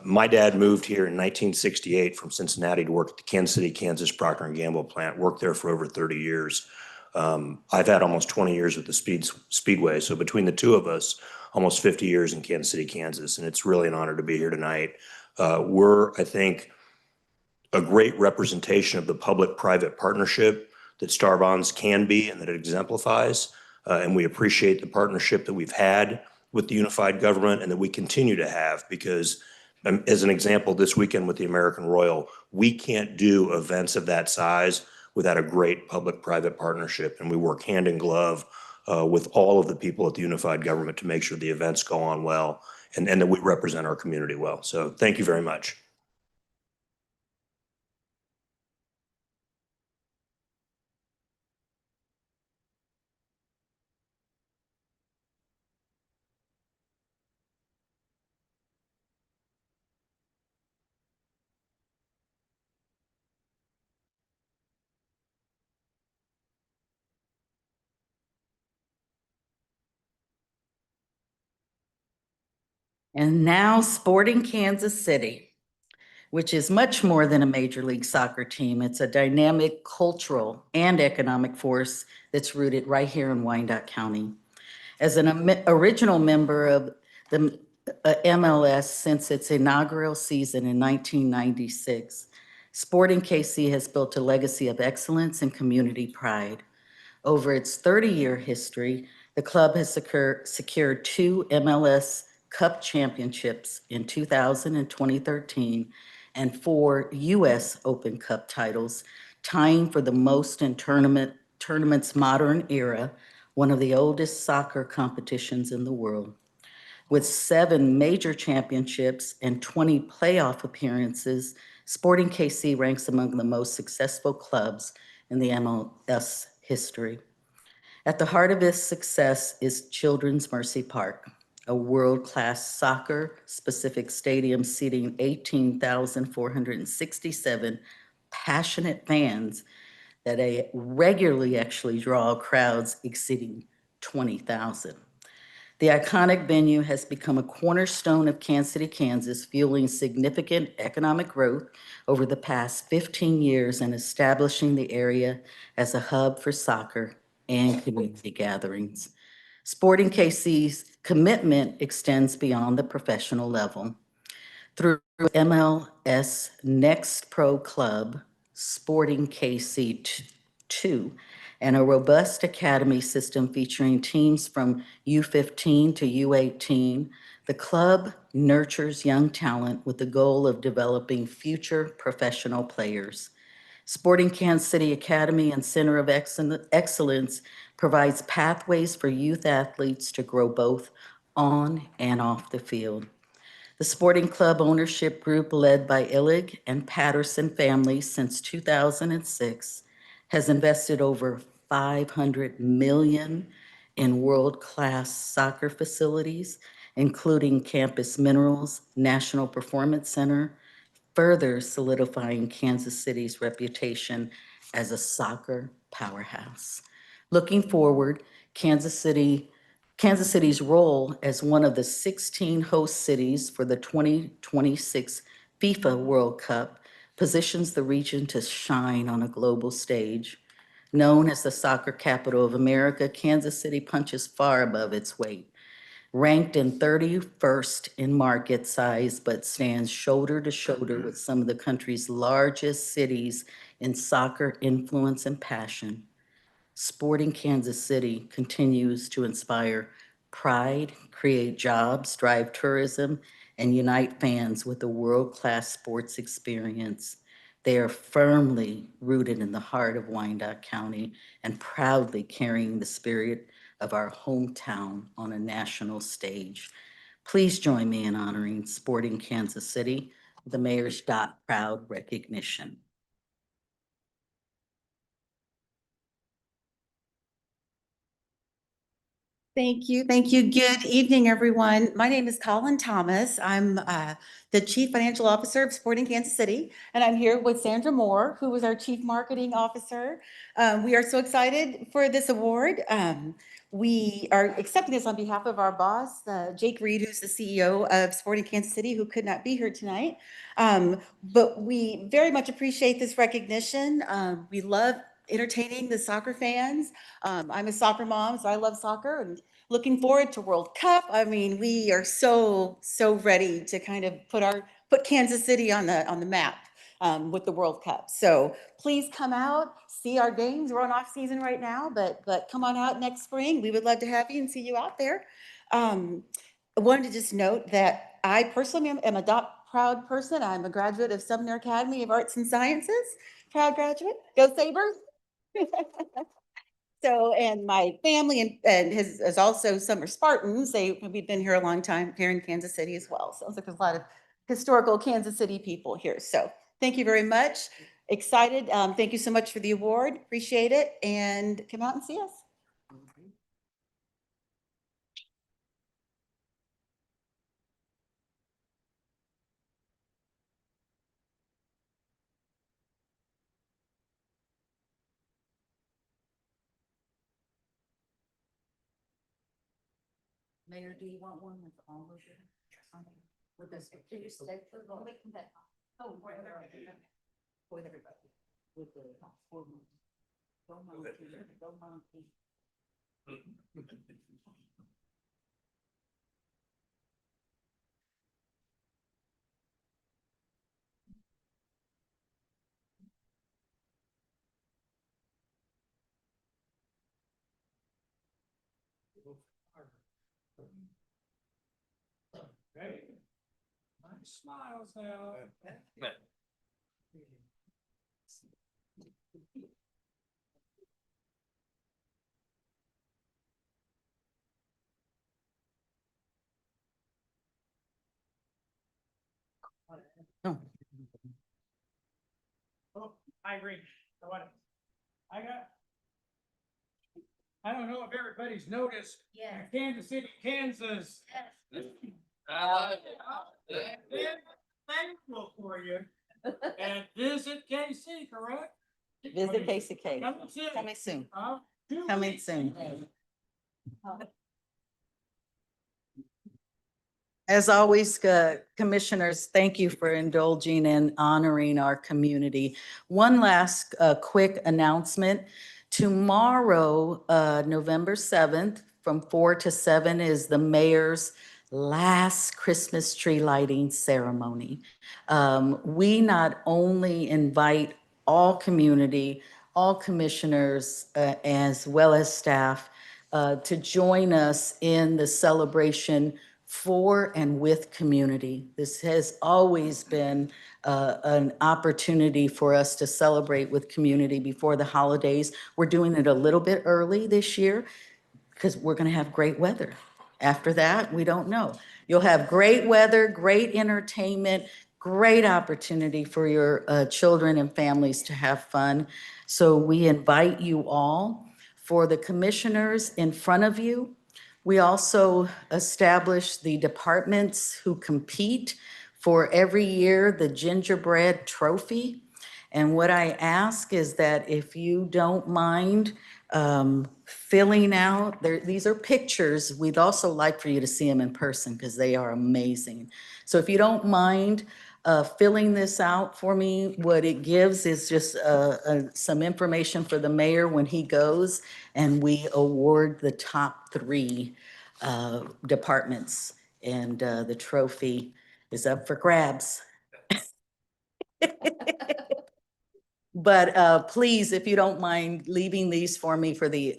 my dad moved here in 1968 from Cincinnati to work at the Kansas City, Kansas Procter & Gamble plant, worked there for over 30 years. I've had almost 20 years with the Speedway, so between the two of us, almost 50 years in Kansas City, Kansas, and it's really an honor to be here tonight. We're, I think, a great representation of the public-private partnership that Star Bonds can be and that it exemplifies. And we appreciate the partnership that we've had with the unified government and that we continue to have, because as an example, this weekend with the American Royal, we can't do events of that size without a great public-private partnership. And we work hand in glove with all of the people at the unified government to make sure the events go on well and that we represent our community well. So thank you very much. And now Sporting Kansas City, which is much more than a Major League Soccer team. It's a dynamic cultural and economic force that's rooted right here in Wyandotte County. As an original member of the MLS since its inaugural season in 1996, Sporting KC has built a legacy of excellence and community pride. Over its 30-year history, the club has secured 2 MLS Cup championships in 2000 and 2013 and 4 U.S. Open Cup titles, tying for the most in tournament's modern era, one of the oldest soccer competitions in the world. With 7 major championships and 20 playoff appearances, Sporting KC ranks among the most successful clubs in the MLS history. At the heart of its success is Children's Mercy Park, a world-class soccer-specific stadium seating 18,467 passionate fans that regularly actually draw crowds exceeding 20,000. The iconic venue has become a cornerstone of Kansas City, Kansas, fueling significant economic growth over the past 15 years and establishing the area as a hub for soccer and community gatherings. Sporting KC's commitment extends beyond the professional level. Through MLS Next Pro Club, Sporting KC 2, and a robust academy system featuring teams from U15 to U18, the club nurtures young talent with the goal of developing future professional players. Sporting Kansas City Academy and Center of Excellence provides pathways for youth athletes to grow both on and off the field. The sporting club ownership group led by Illig and Patterson families since 2006 has invested over $500 million in world-class soccer facilities, including Campus Minerals, National Performance Center, further solidifying Kansas City's reputation as a soccer powerhouse. Looking forward, Kansas City's role as one of the 16 host cities for the 2026 FIFA World Cup positions the region to shine on a global stage. Known as the soccer capital of America, Kansas City punches far above its weight. Ranked in 31st in market size, but stands shoulder to shoulder with some of the country's largest cities in soccer influence and passion. Sporting Kansas City continues to inspire pride, create jobs, drive tourism, and unite fans with a world-class sports experience. They are firmly rooted in the heart of Wyandotte County and proudly carrying the spirit of our hometown on a national stage. Please join me in honoring Sporting Kansas City with the Mayor's Proud recognition. Thank you. Thank you. Good evening, everyone. My name is Colin Thomas. I'm the Chief Financial Officer of Sporting Kansas City, and I'm here with Sandra Moore, who is our Chief Marketing Officer. We are so excited for this award. We are accepting this on behalf of our boss, Jake Reed, who's the CEO of Sporting Kansas City, who could not be here tonight. But we very much appreciate this recognition. We love entertaining the soccer fans. I'm a soccer mom, so I love soccer and looking forward to World Cup. I mean, we are so ready to kind of put Kansas City on the map with the World Cup. So please come out, see our games. We're on off season right now, but come on out next spring. We would love to have you and see you out there. I wanted to just note that I personally am a proud person. I'm a graduate of Sumner Academy of Arts and Sciences. Proud graduate. Go Sabres. So, and my family and is also Summer Spartans. We've been here a long time here in Kansas City as well. Sounds like there's a lot of historical Kansas City people here. So thank you very much. Excited. Thank you so much for the award. Appreciate it. And come out and see us. Mayor, do you want one with all of it? With this, can you stay for the wait, come back. Oh, for everybody. With everybody. With the. Don't monkey. Hey, nice smiles now. Oh. Oh, I agree. I don't know if everybody's noticed. Yeah. Kansas City, Kansas. Thankful for you. And visit KC, correct? Visit KCK. Coming soon. Coming soon. Huh? Coming soon. As always, commissioners, thank you for indulging and honoring our community. One last quick announcement. Tomorrow, November 7th, from 4 to 7 is the mayor's last Christmas tree lighting ceremony. We not only invite all community, all commissioners, as well as staff, to join us in the celebration for and with community. This has always been an opportunity for us to celebrate with community before the holidays. We're doing it a little bit early this year because we're going to have great weather. After that, we don't know. You'll have great weather, great entertainment, great opportunity for your children and families to have fun. So we invite you all. For the commissioners in front of you, we also establish the departments who compete for every year the gingerbread trophy. And what I ask is that if you don't mind filling out, these are pictures. We'd also like for you to see them in person because they are amazing. So if you don't mind filling this out for me, what it gives is just some information for the mayor when he goes, and we award the top 3 departments, and the trophy is up for grabs. But please, if you don't mind leaving these for me for the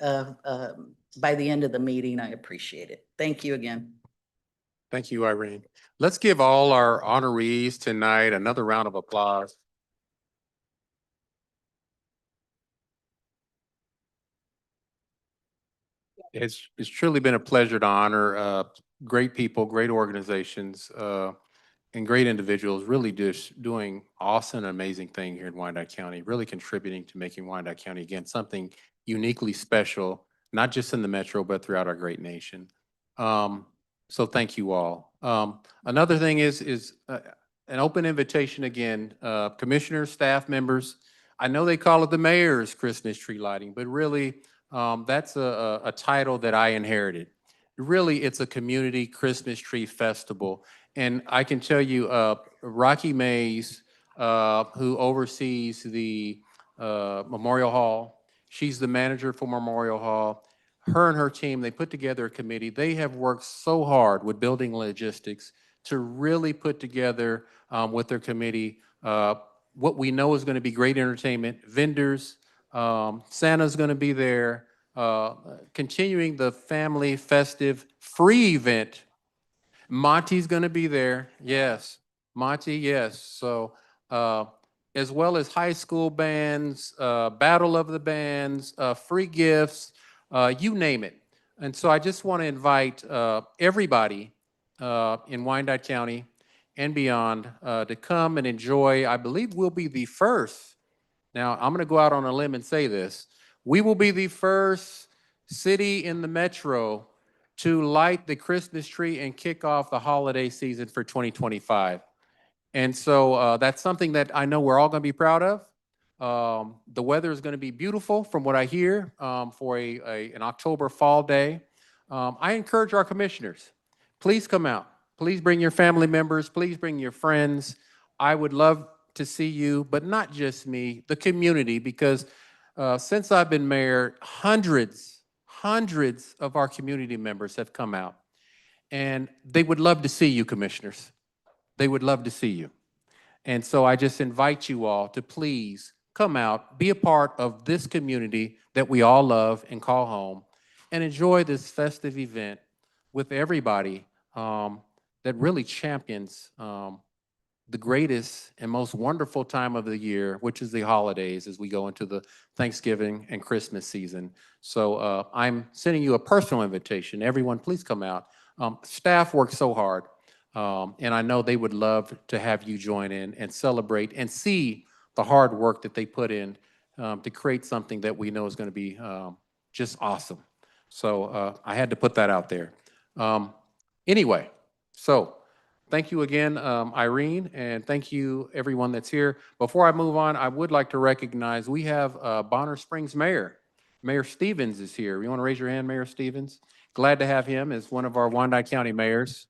by the end of the meeting, I appreciate it. Thank you again. Thank you, Irene. Let's give all our honorees tonight another round of applause. It's truly been a pleasure to honor great people, great organizations, and great individuals really just doing awesome and amazing thing here in Wyandotte County, really contributing to making Wyandotte County, again, something uniquely special, not just in the metro, but throughout our great nation. So thank you all. Another thing is an open invitation again, commissioners, staff members. I know they call it the mayor's Christmas tree lighting, but really that's a title that I inherited. Really, it's a community Christmas tree festival. And I can tell you, Rocky Mays, who oversees the Memorial Hall, she's the manager for Memorial Hall. Her and her team, they put together a committee. They have worked so hard with building logistics to really put together with their committee what we know is going to be great entertainment, vendors, Santa's going to be there, continuing the family festive free event. Monty's going to be there. Yes. Monty, yes. So, as well as high school bands, battle of the bands, free gifts, you name it. And so I just want to invite everybody in Wyandotte County and beyond to come and enjoy. I believe we'll be the first. Now, I'm going to go out on a limb and say this. We will be the first city in the metro to light the Christmas tree and kick off the holiday season for 2025. And so that's something that I know we're all going to be proud of. The weather is going to be beautiful from what I hear for an October fall day. I encourage our commissioners, please come out. Please bring your family members. Please bring your friends. I would love to see you, but not just me, the community, because since I've been mayor, hundreds of our community members have come out. And they would love to see you, commissioners. They would love to see you. And so I just invite you all to please come out, be a part of this community that we all love and call home, and enjoy this festive event with everybody that really champions the greatest and most wonderful time of the year, which is the holidays as we go into the Thanksgiving and Christmas season. So I'm sending you a personal invitation. Everyone, please come out. Staff works so hard, and I know they would love to have you join in and celebrate and see the hard work that they put in to create something that we know is going to be just awesome. So I had to put that out there. Anyway, so thank you again, Irene, and thank you everyone that's here. Before I move on, I would like to recognize we have Bonner Springs Mayor. Mayor Stevens is here. You want to raise your hand, Mayor Stevens? Glad to have him as one of our Wyandotte County mayors.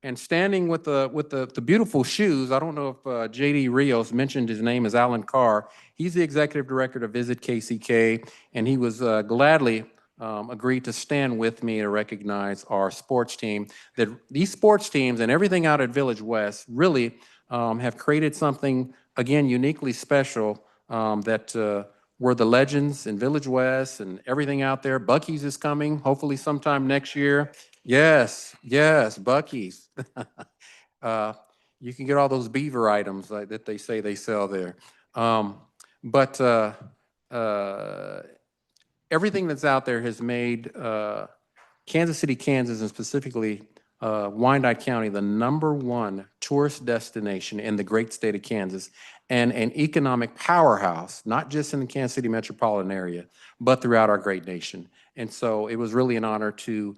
And standing with the beautiful shoes, I don't know if JD Rios mentioned his name is Alan Carr. He's the executive director of Visit KCK, and he was gladly agreed to stand with me to recognize our sports team. That these sports teams and everything out at Village West really have created something, again, uniquely special that we're the legends in Village West and everything out there. Buc-ee's is coming, hopefully sometime next year. Yes, Buc-ee's. You can get all those beaver items that they say they sell there. But everything that's out there has made Kansas City, Kansas, and specifically Wyandotte County, the #1 tourist destination in the great state of Kansas and an economic powerhouse, not just in the Kansas City metropolitan area, but throughout our great nation. And so it was really an honor to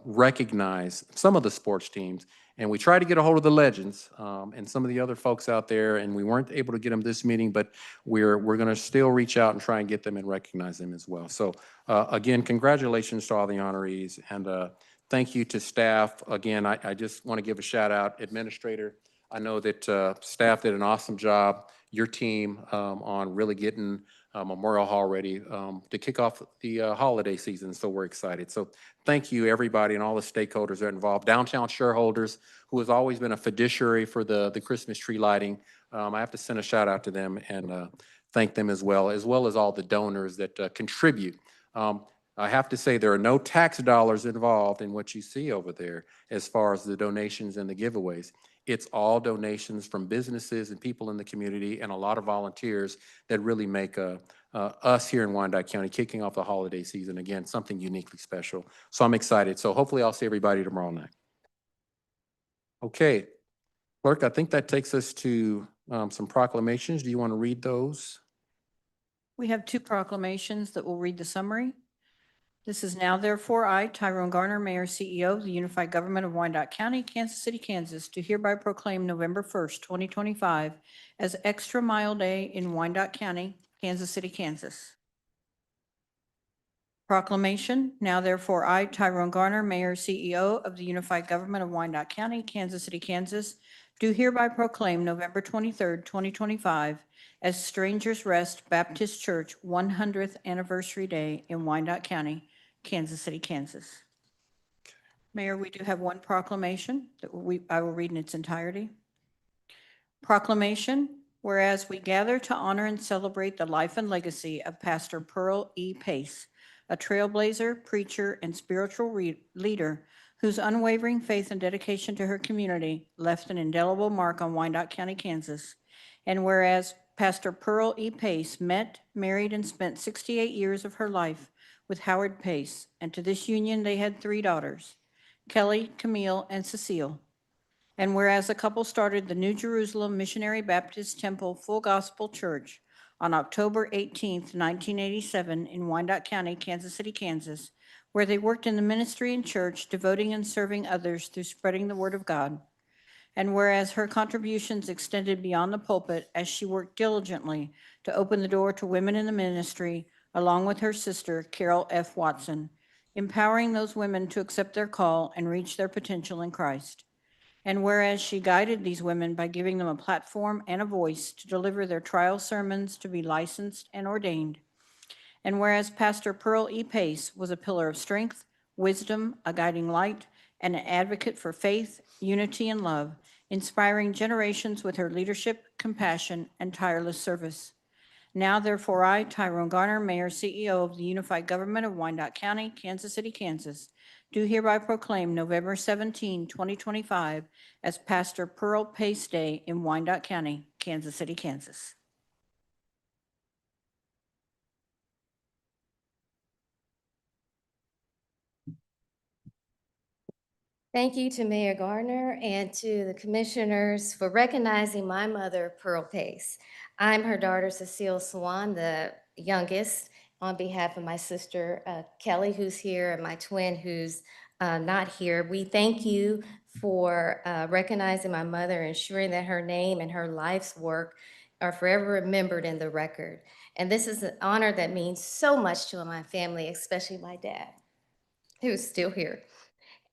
recognize some of the sports teams. And we tried to get a hold of the legends and some of the other folks out there, and we weren't able to get them this meeting, but we're going to still reach out and try and get them and recognize them as well. So again, congratulations to all the honorees, and thank you to staff. Again, I just want to give a shout out, administrator. I know that staff did an awesome job, your team, on really getting Memorial Hall ready to kick off the holiday season. So we're excited. So thank you, everybody, and all the stakeholders that are involved. Downtown Shareholders, who has always been a fiduciary for the Christmas tree lighting. I have to send a shout out to them and thank them as well as all the donors that contribute. I have to say there are no tax dollars involved in what you see over there as far as the donations and the giveaways. It's all donations from businesses and people in the community and a lot of volunteers that really make us here in Wyandotte County kicking off the holiday season, again, something uniquely special. So I'm excited. So hopefully I'll see everybody tomorrow night. Okay, Clerk, I think that takes us to some proclamations. Do you want to read those? We have two proclamations that will read the summary. This is now therefore I, Tyrone Garner, Mayor, CEO of the Unified Government of Wyandotte County, Kansas City, Kansas, do hereby proclaim November 1st, 2025 as Extra Mile Day in Wyandotte County, Kansas City, Kansas. Proclamation, now therefore I, Tyrone Garner, Mayor, CEO of the Unified Government of Wyandotte County, Kansas City, Kansas, do hereby proclaim November 23rd, 2025 as Strangers Rest Baptist Church 100th Anniversary Day in Wyandotte County, Kansas City, Kansas. Mayor, we do have one proclamation that I will read in its entirety. Proclamation, whereas we gather to honor and celebrate the life and legacy of Pastor Pearl E. Pace, a trailblazer, preacher, and spiritual leader whose unwavering faith and dedication to her community left an indelible mark on Wyandotte County, Kansas. And whereas Pastor Pearl E. Pace met, married, and spent 68 years of her life with Howard Pace, and to this union they had 3 daughters, Kelly, Camille, and Cecile. And whereas the couple started the New Jerusalem Missionary Baptist Temple Full Gospel Church on October 18th, 1987 in Wyandotte County, Kansas City, Kansas, where they worked in the ministry and church, devoting and serving others through spreading the word of God. And whereas her contributions extended beyond the pulpit as she worked diligently to open the door to women in the ministry, along with her sister, Carol F. Watson, empowering those women to accept their call and reach their potential in Christ. And whereas she guided these women by giving them a platform and a voice to deliver their trial sermons to be licensed and ordained. And whereas Pastor Pearl E. Pace was a pillar of strength, wisdom, a guiding light, and an advocate for faith, unity, and love, inspiring generations with her leadership, compassion, and tireless service. Now, therefore, I, Tyrone Garner, Mayor, CEO of the Unified Government of Wyandotte County, Kansas City, Kansas, do hereby proclaim November 17, 2025 as Pastor Pearl Pace Day in Wyandotte County, Kansas City, Kansas. Thank you to Mayor Gardner and to the commissioners for recognizing my mother, Pearl Pace. I'm her daughter, Cecile Swan, the youngest, on behalf of my sister, Kelly, who's here, and my twin, who's not here. We thank you for recognizing my mother, ensuring that her name and her life's work are forever remembered in the record. And this is an honor that means so much to my family, especially my dad, who's still here.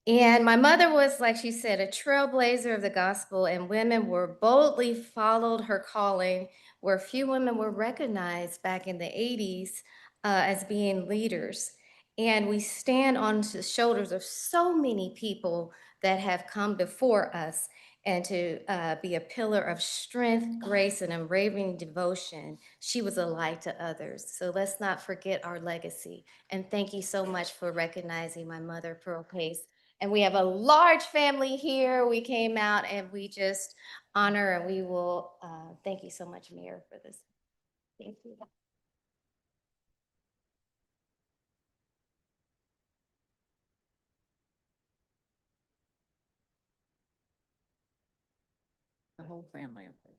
And my mother was, like she said, a trailblazer of the gospel, and women were boldly followed her calling, where few women were recognized back in the 80s as being leaders. And we stand on the shoulders of so many people that have come before us, and to be a pillar of strength, grace, and unwavering devotion. She was a light to others. So let's not forget our legacy. And thank you so much for recognizing my mother, Pearl Pace. And we have a large family here. We came out and we just honor, and we will, thank you so much, Mayor, for this. Thank you. The whole family up there.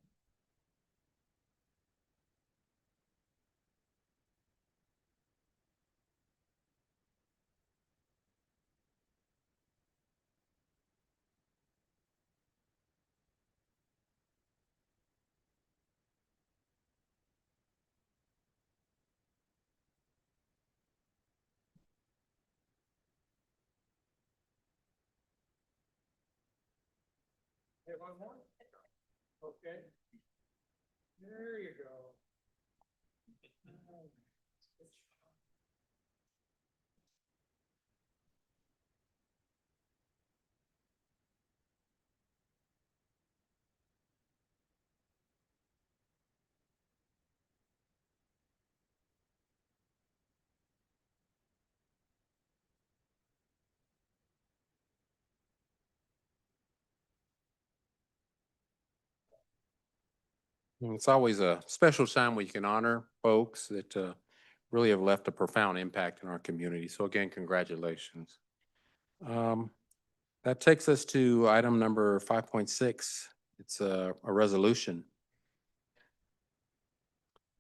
Hey, one more? Okay. There you go. And it's always a special time where you can honor folks that really have left a profound impact in our community. So again, congratulations. That takes us to item number 5.6. It's a resolution.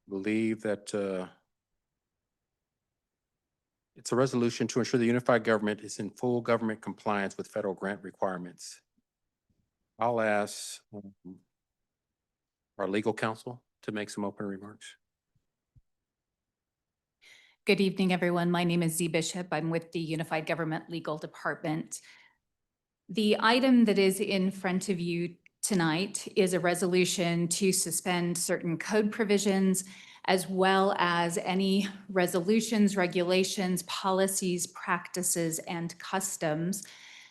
believe that it's a resolution to ensure the unified government is in full government compliance with federal grant requirements. I'll ask our legal counsel to make some opening remarks. Good evening, everyone. My name is Zee Bishop. I'm with the Unified Government Legal Department. The item that is in front of you tonight is a resolution to suspend certain code provisions, as well as any resolutions, regulations, policies, practices, and customs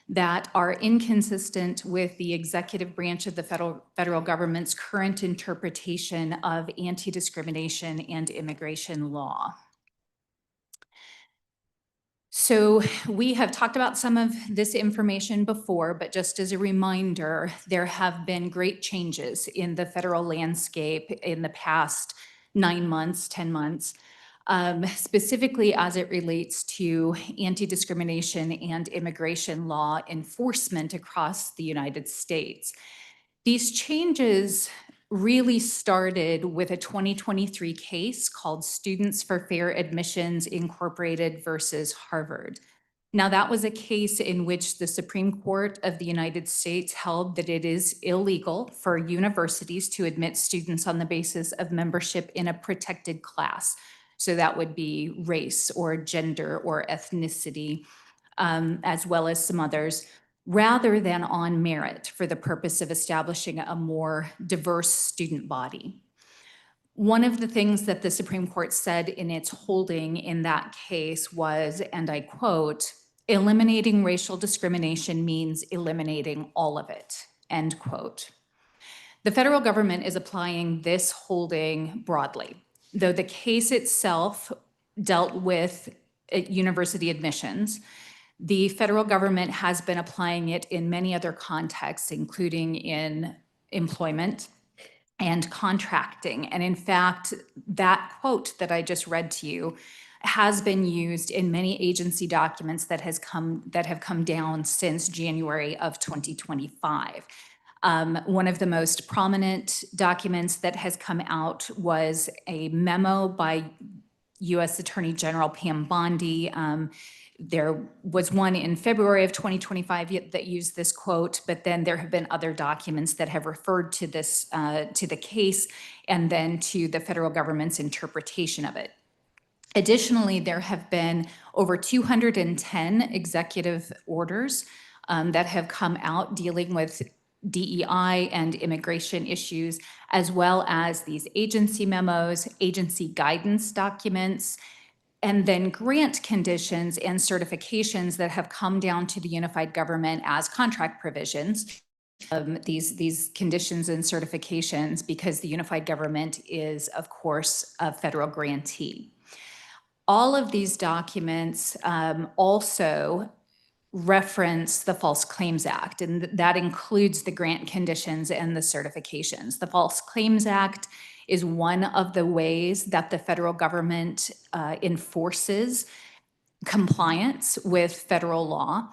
that are inconsistent with the executive branch of the federal government's current interpretation of anti-discrimination and immigration law. So we have talked about some of this information before, but just as a reminder, there have been great changes in the federal landscape in the past 9 months, 10 months, specifically as it relates to anti-discrimination and immigration law enforcement across the United States. These changes really started with a 2023 case called Students for Fair Admissions Incorporated versus Harvard. Now, that was a case in which the Supreme Court of the United States held that it is illegal for universities to admit students on the basis of membership in a protected class. So that would be race or gender or ethnicity, as well as some others, rather than on merit for the purpose of establishing a more diverse student body. One of the things that the Supreme Court said in its holding in that case was, and I quote, "Eliminating racial discrimination means eliminating all of it," end quote. The federal government is applying this holding broadly, though the case itself dealt with university admissions. The federal government has been applying it in many other contexts, including in employment and contracting. And in fact, that quote that I just read to you has been used in many agency documents that have come down since January of 2025. One of the most prominent documents that has come out was a memo by U.S. Attorney General Pam Bondi. There was one in February of 2025 that used this quote, but then there have been other documents that have referred to this, to the case, and then to the federal government's interpretation of it. Additionally, there have been over 210 executive orders that have come out dealing with DEI and immigration issues, as well as these agency memos, agency guidance documents, and then grant conditions and certifications that have come down to the unified government as contract provisions. These conditions and certifications, because the unified government is, of course, a federal grantee. All of these documents also reference the False Claims Act, and that includes the grant conditions and the certifications. The False Claims Act is one of the ways that the federal government enforces compliance with federal law.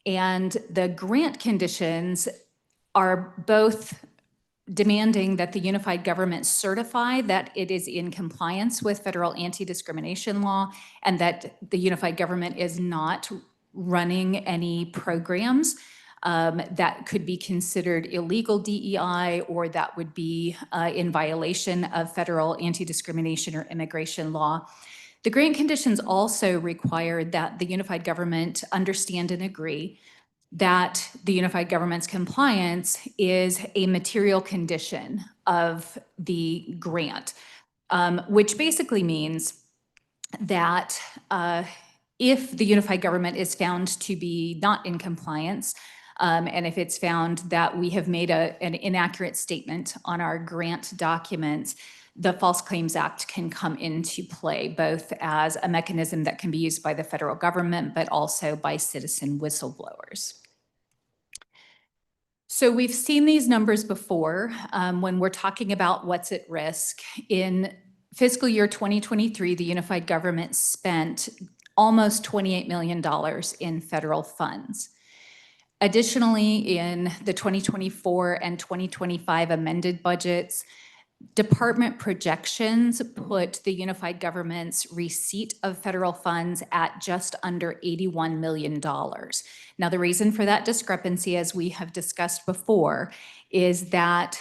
And the grant conditions are both demanding that the unified government certify that it is in compliance with federal anti-discrimination law and that the unified government is not running any programs that could be considered illegal DEI or that would be in violation of federal anti-discrimination or immigration law. The grant conditions also require that the unified government understand and agree that the unified government's compliance is a material condition of the grant, which basically means that if the unified government is found to be not in compliance, and if it's found that we have made an inaccurate statement on our grant documents, the False Claims Act can come into play, both as a mechanism that can be used by the federal government, but also by citizen whistleblowers. So we've seen these numbers before when we're talking about what's at risk. In fiscal year 2023, the unified government spent almost $28 million in federal funds. Additionally, in the 2024 and 2025 amended budgets, department projections put the unified government's receipt of federal funds at just under $81 million. Now, the reason for that discrepancy, as we have discussed before, is that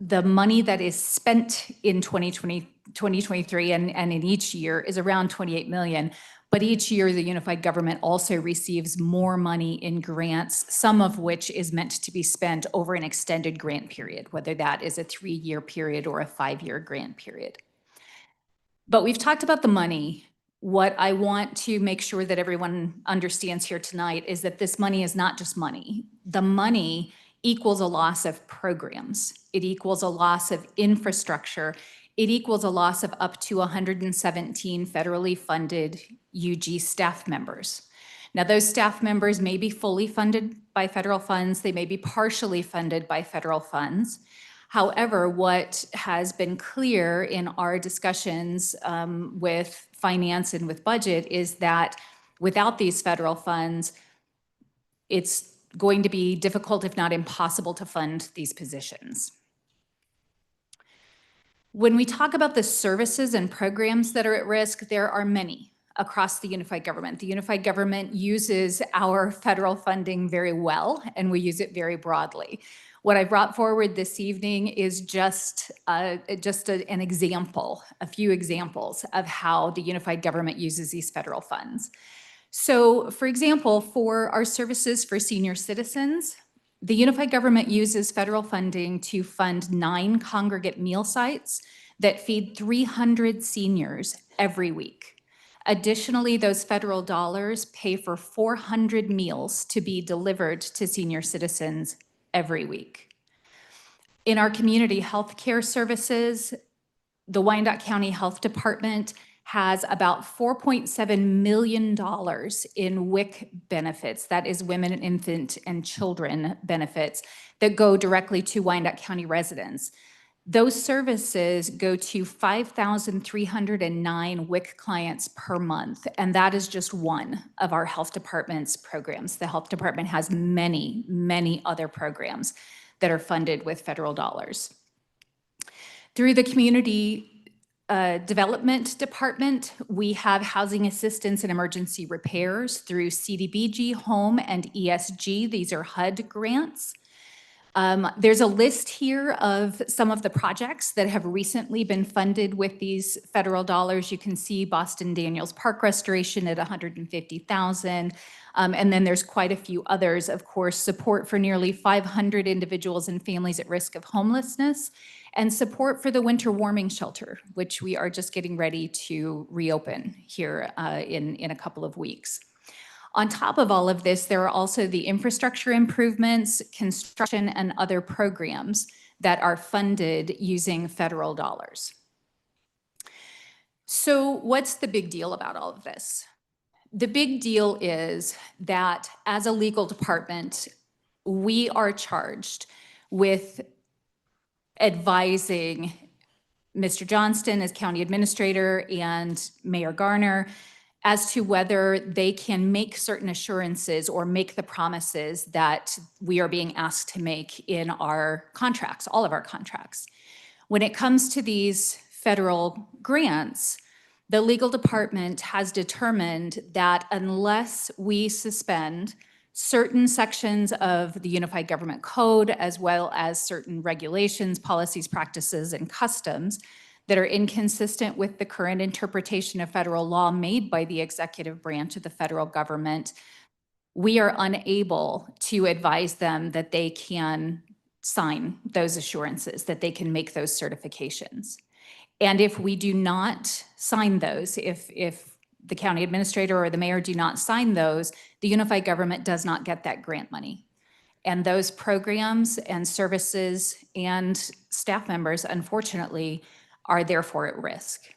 the money that is spent in 2023 and in each year is around 28 million. But each year, the unified government also receives more money in grants, some of which is meant to be spent over an extended grant period, whether that is a 3-year period or a 5-year grant period. But we've talked about the money. What I want to make sure that everyone understands here tonight is that this money is not just money. The money equals a loss of programs. It equals a loss of infrastructure. It equals a loss of up to 117 federally funded UG staff members. Now, those staff members may be fully funded by federal funds. They may be partially funded by federal funds. However, what has been clear in our discussions with finance and with budget is that without these federal funds, it's going to be difficult, if not impossible, to fund these positions. When we talk about the services and programs that are at risk, there are many across the unified government. The unified government uses our federal funding very well, and we use it very broadly. What I brought forward this evening is just an example, a few examples of how the unified government uses these federal funds. So, for example, for our services for senior citizens, the unified government uses federal funding to fund 9 congregate meal sites that feed 300 seniors every week. Additionally, those federal dollars pay for 400 meals to be delivered to senior citizens every week. In our community health care services, the Wyandotte County Health Department has about $4.7 million in WIC benefits, that is women, infant, and children benefits, that go directly to Wyandotte County residents. Those services go to 5,309 WIC clients per month, and that is just one of our health department's programs. The health department has many, many other programs that are funded with federal dollars. Through the community development department, we have housing assistance and emergency repairs through CDBG, Home, and ESG. These are HUD grants. There's a list here of some of the projects that have recently been funded with these federal dollars. You can see Boston Daniels Park restoration at $150,000. And then there's quite a few others. Of course, support for nearly 500 individuals and families at risk of homelessness, and support for the winter warming shelter, which we are just getting ready to reopen here in a couple of weeks. On top of all of this, there are also the infrastructure improvements, construction, and other programs that are funded using federal dollars. So what's the big deal about all of this? The big deal is that as a legal department, we are charged with advising Mr. Johnston as county administrator and Mayor Garner as to whether they can make certain assurances or make the promises that we are being asked to make in our contracts, all of our contracts. When it comes to these federal grants, the legal department has determined that unless we suspend certain sections of the Unified Government Code, as well as certain regulations, policies, practices, and customs that are inconsistent with the current interpretation of federal law made by the executive branch of the federal government, we are unable to advise them that they can sign those assurances, that they can make those certifications. And if we do not sign those, if the county administrator or the mayor do not sign those, the unified government does not get that grant money. And those programs and services and staff members, unfortunately, are therefore at risk.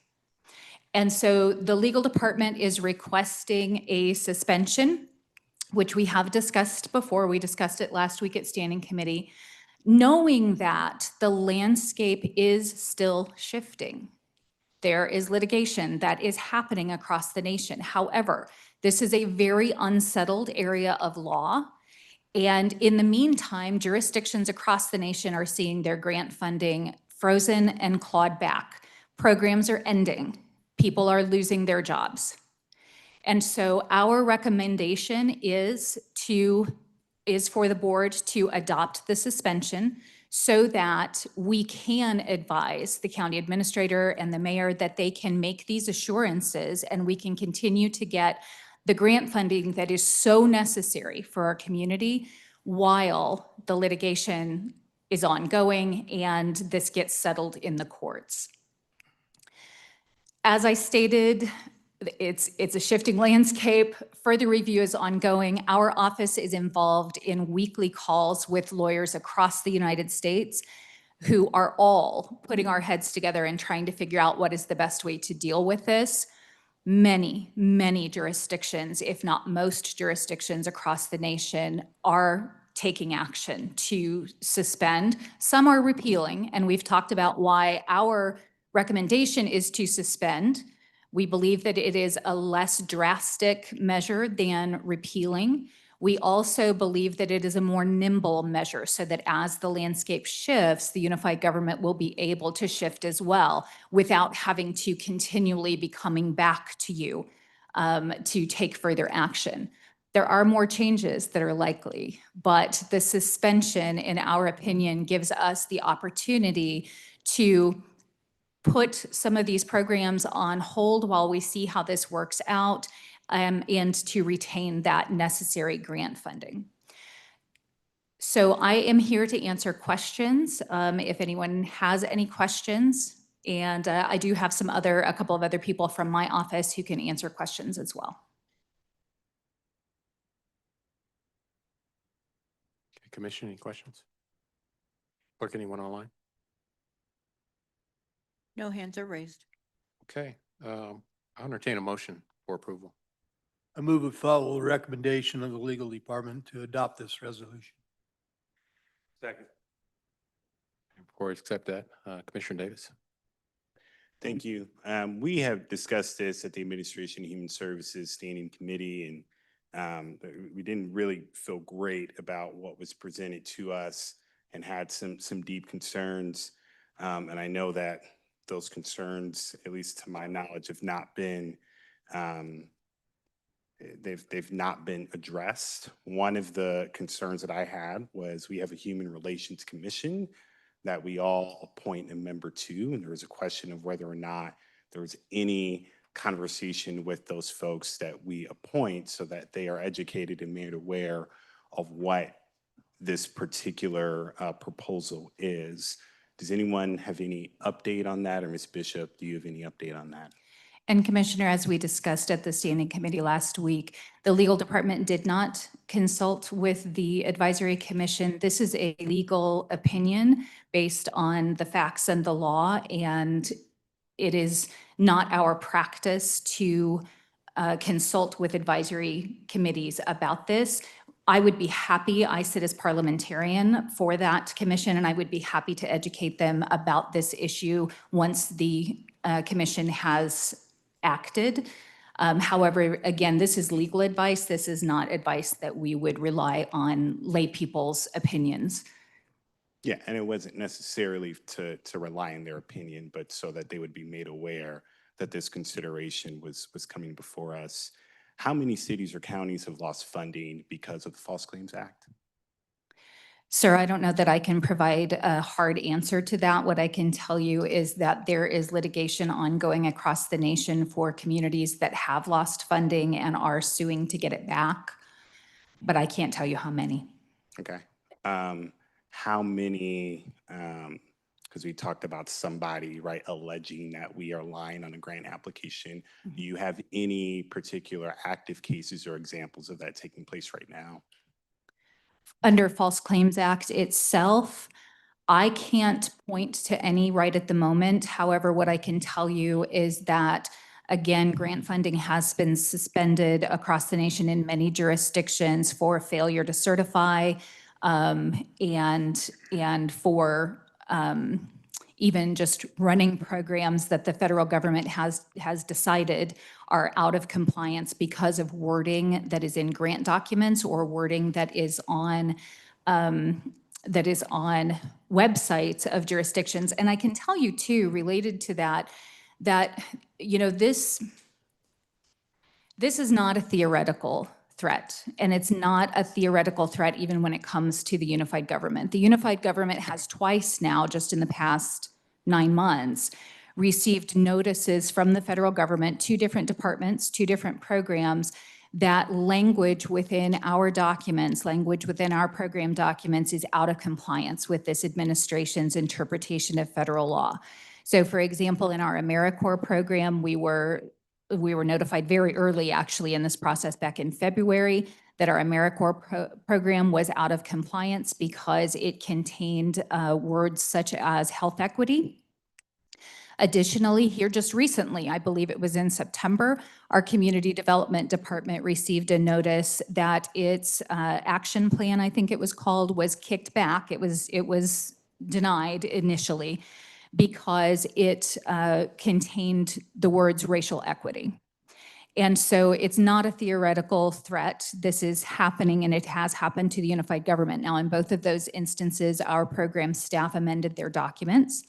And so the legal department is requesting a suspension, which we have discussed before. We discussed it last week at standing committee, knowing that the landscape is still shifting. There is litigation that is happening across the nation. However, this is a very unsettled area of law. And in the meantime, jurisdictions across the nation are seeing their grant funding frozen and clawed back. Programs are ending. People are losing their jobs. And so our recommendation is for the board to adopt the suspension so that we can advise the county administrator and the mayor that they can make these assurances and we can continue to get the grant funding that is so necessary for our community while the litigation is ongoing and this gets settled in the courts. As I stated, it's a shifting landscape. Further review is ongoing. Our office is involved in weekly calls with lawyers across the United States who are all putting our heads together and trying to figure out what is the best way to deal with this. Many, many jurisdictions, if not most jurisdictions across the nation, are taking action to suspend. Some are repealing, and we've talked about why our recommendation is to suspend. We believe that it is a less drastic measure than repealing. We also believe that it is a more nimble measure so that as the landscape shifts, the unified government will be able to shift as well without having to continually be coming back to you to take further action. There are more changes that are likely, but the suspension, in our opinion, gives us the opportunity to put some of these programs on hold while we see how this works out and to retain that necessary grant funding. So I am here to answer questions if anyone has any questions. And I do have a couple of other people from my office who can answer questions as well. Okay, Commission, any questions? Clerk, anyone online? No hands are raised. Okay, I'll entertain a motion for approval. I move we follow the recommendation of the legal department to adopt this resolution. Second. Before I accept that, Commissioner Davis. Thank you. We have discussed this at the Administration and Human Services Standing Committee, and we didn't really feel great about what was presented to us and had some deep concerns. And I know that those concerns, at least to my knowledge, have not been they've not been addressed. One of the concerns that I had was we have a Human Relations Commission that we all appoint a member to, and there was a question of whether or not there was any conversation with those folks that we appoint so that they are educated and made aware of what this particular proposal is. Does anyone have any update on that, or Ms. Bishop, do you have any update on that? And Commissioner, as we discussed at the standing committee last week, the legal department did not consult with the advisory commission. This is a legal opinion based on the facts and the law, and it is not our practice to consult with advisory committees about this. I would be happy, I sit as parliamentarian for that commission, and I would be happy to educate them about this issue once the commission has acted. However, again, this is legal advice. This is not advice that we would rely on lay people's opinions. Yeah, and it wasn't necessarily to rely on their opinion, but so that they would be made aware that this consideration was coming before us. How many cities or counties have lost funding because of the False Claims Act? Sir, I don't know that I can provide a hard answer to that. What I can tell you is that there is litigation ongoing across the nation for communities that have lost funding and are suing to get it back, but I can't tell you how many. Okay. How many, because we talked about somebody, right, alleging that we are lying on a grant application. Do you have any particular active cases or examples of that taking place right now? Under False Claims Act itself, I can't point to any right at the moment. However, what I can tell you is that, again, grant funding has been suspended across the nation in many jurisdictions for failure to certify and for even just running programs that the federal government has decided are out of compliance because of wording that is in grant documents or wording that is on that is on websites of jurisdictions. And I can tell you too, related to that, this is not a theoretical threat, and it's not a theoretical threat even when it comes to the unified government. The unified government has twice now, just in the past 9 months, received notices from the federal government, 2 different departments, 2 different programs, that language within our documents, language within our program documents is out of compliance with this administration's interpretation of federal law. So for example, in our AmeriCorps program, we were notified very early, actually, in this process back in February, that our AmeriCorps program was out of compliance because it contained words such as health equity. Additionally, here just recently, I believe it was in September, our Community Development Department received a notice that its action plan, I think it was called, was kicked back. It was denied initially because it contained the words racial equity. And so it's not a theoretical threat. This is happening, and it has happened to the unified government. Now, in both of those instances, our program staff amended their documents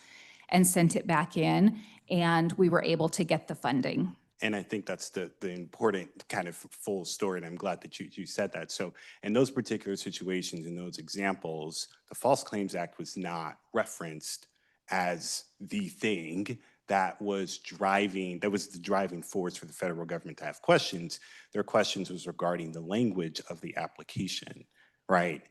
and sent it back in, and we were able to get the funding. And I think that's the important kind of full story, and I'm glad that you said that. So in those particular situations, in those examples, the False Claims Act was not referenced as the thing that was the driving force for the federal government to have questions. Their questions was regarding the language of the application, right?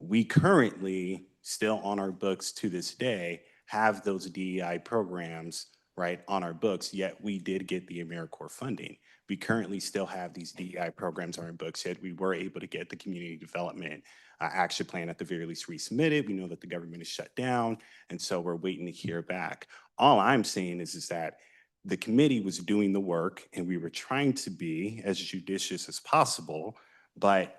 We currently, still on our books to this day, have those DEI programs, right, on our books, yet we did get the AmeriCorps funding. We currently still have these DEI programs on our books, yet we were able to get the community development action plan at the very least resubmitted. We know that the government is shut down, and so we're waiting to hear back. All I'm saying is that the committee was doing the work, and we were trying to be as judicious as possible, but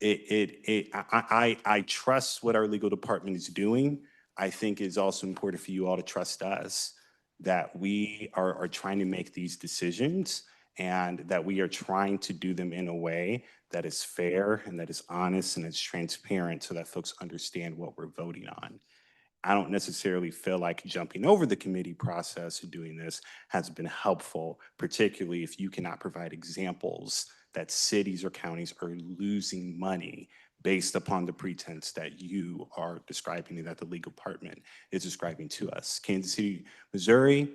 I trust what our legal department is doing. I think it's also important for you all to trust us, that we are trying to make these decisions and that we are trying to do them in a way that is fair and that is honest and is transparent so that folks understand what we're voting on. I don't necessarily feel like jumping over the committee process and doing this has been helpful, particularly if you cannot provide examples that cities or counties are losing money based upon the pretense that you are describing and that the legal department is describing to us. Kansas City, Missouri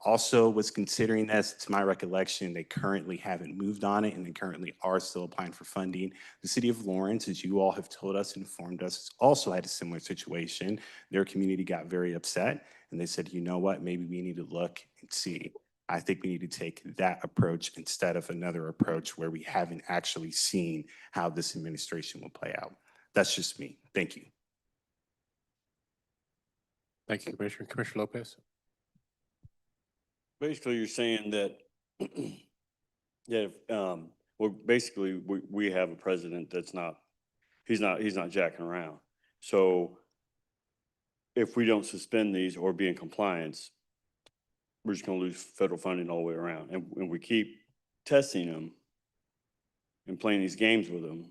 also was considering this. To my recollection, they currently haven't moved on it and they currently are still applying for funding. The city of Lawrence, as you all have told us, informed us, also had a similar situation. Their community got very upset and they said, you know what, maybe we need to look and see. I think we need to take that approach instead of another approach where we haven't actually seen how this administration will play out. That's just me. Thank you. Thank you, Commissioner. Commissioner Lopez. Basically, you're saying that, well, basically, we have a president that's he's not jacking around. So if we don't suspend these or be in compliance, we're just gonna lose federal funding all the way around. And when we keep testing them and playing these games with them,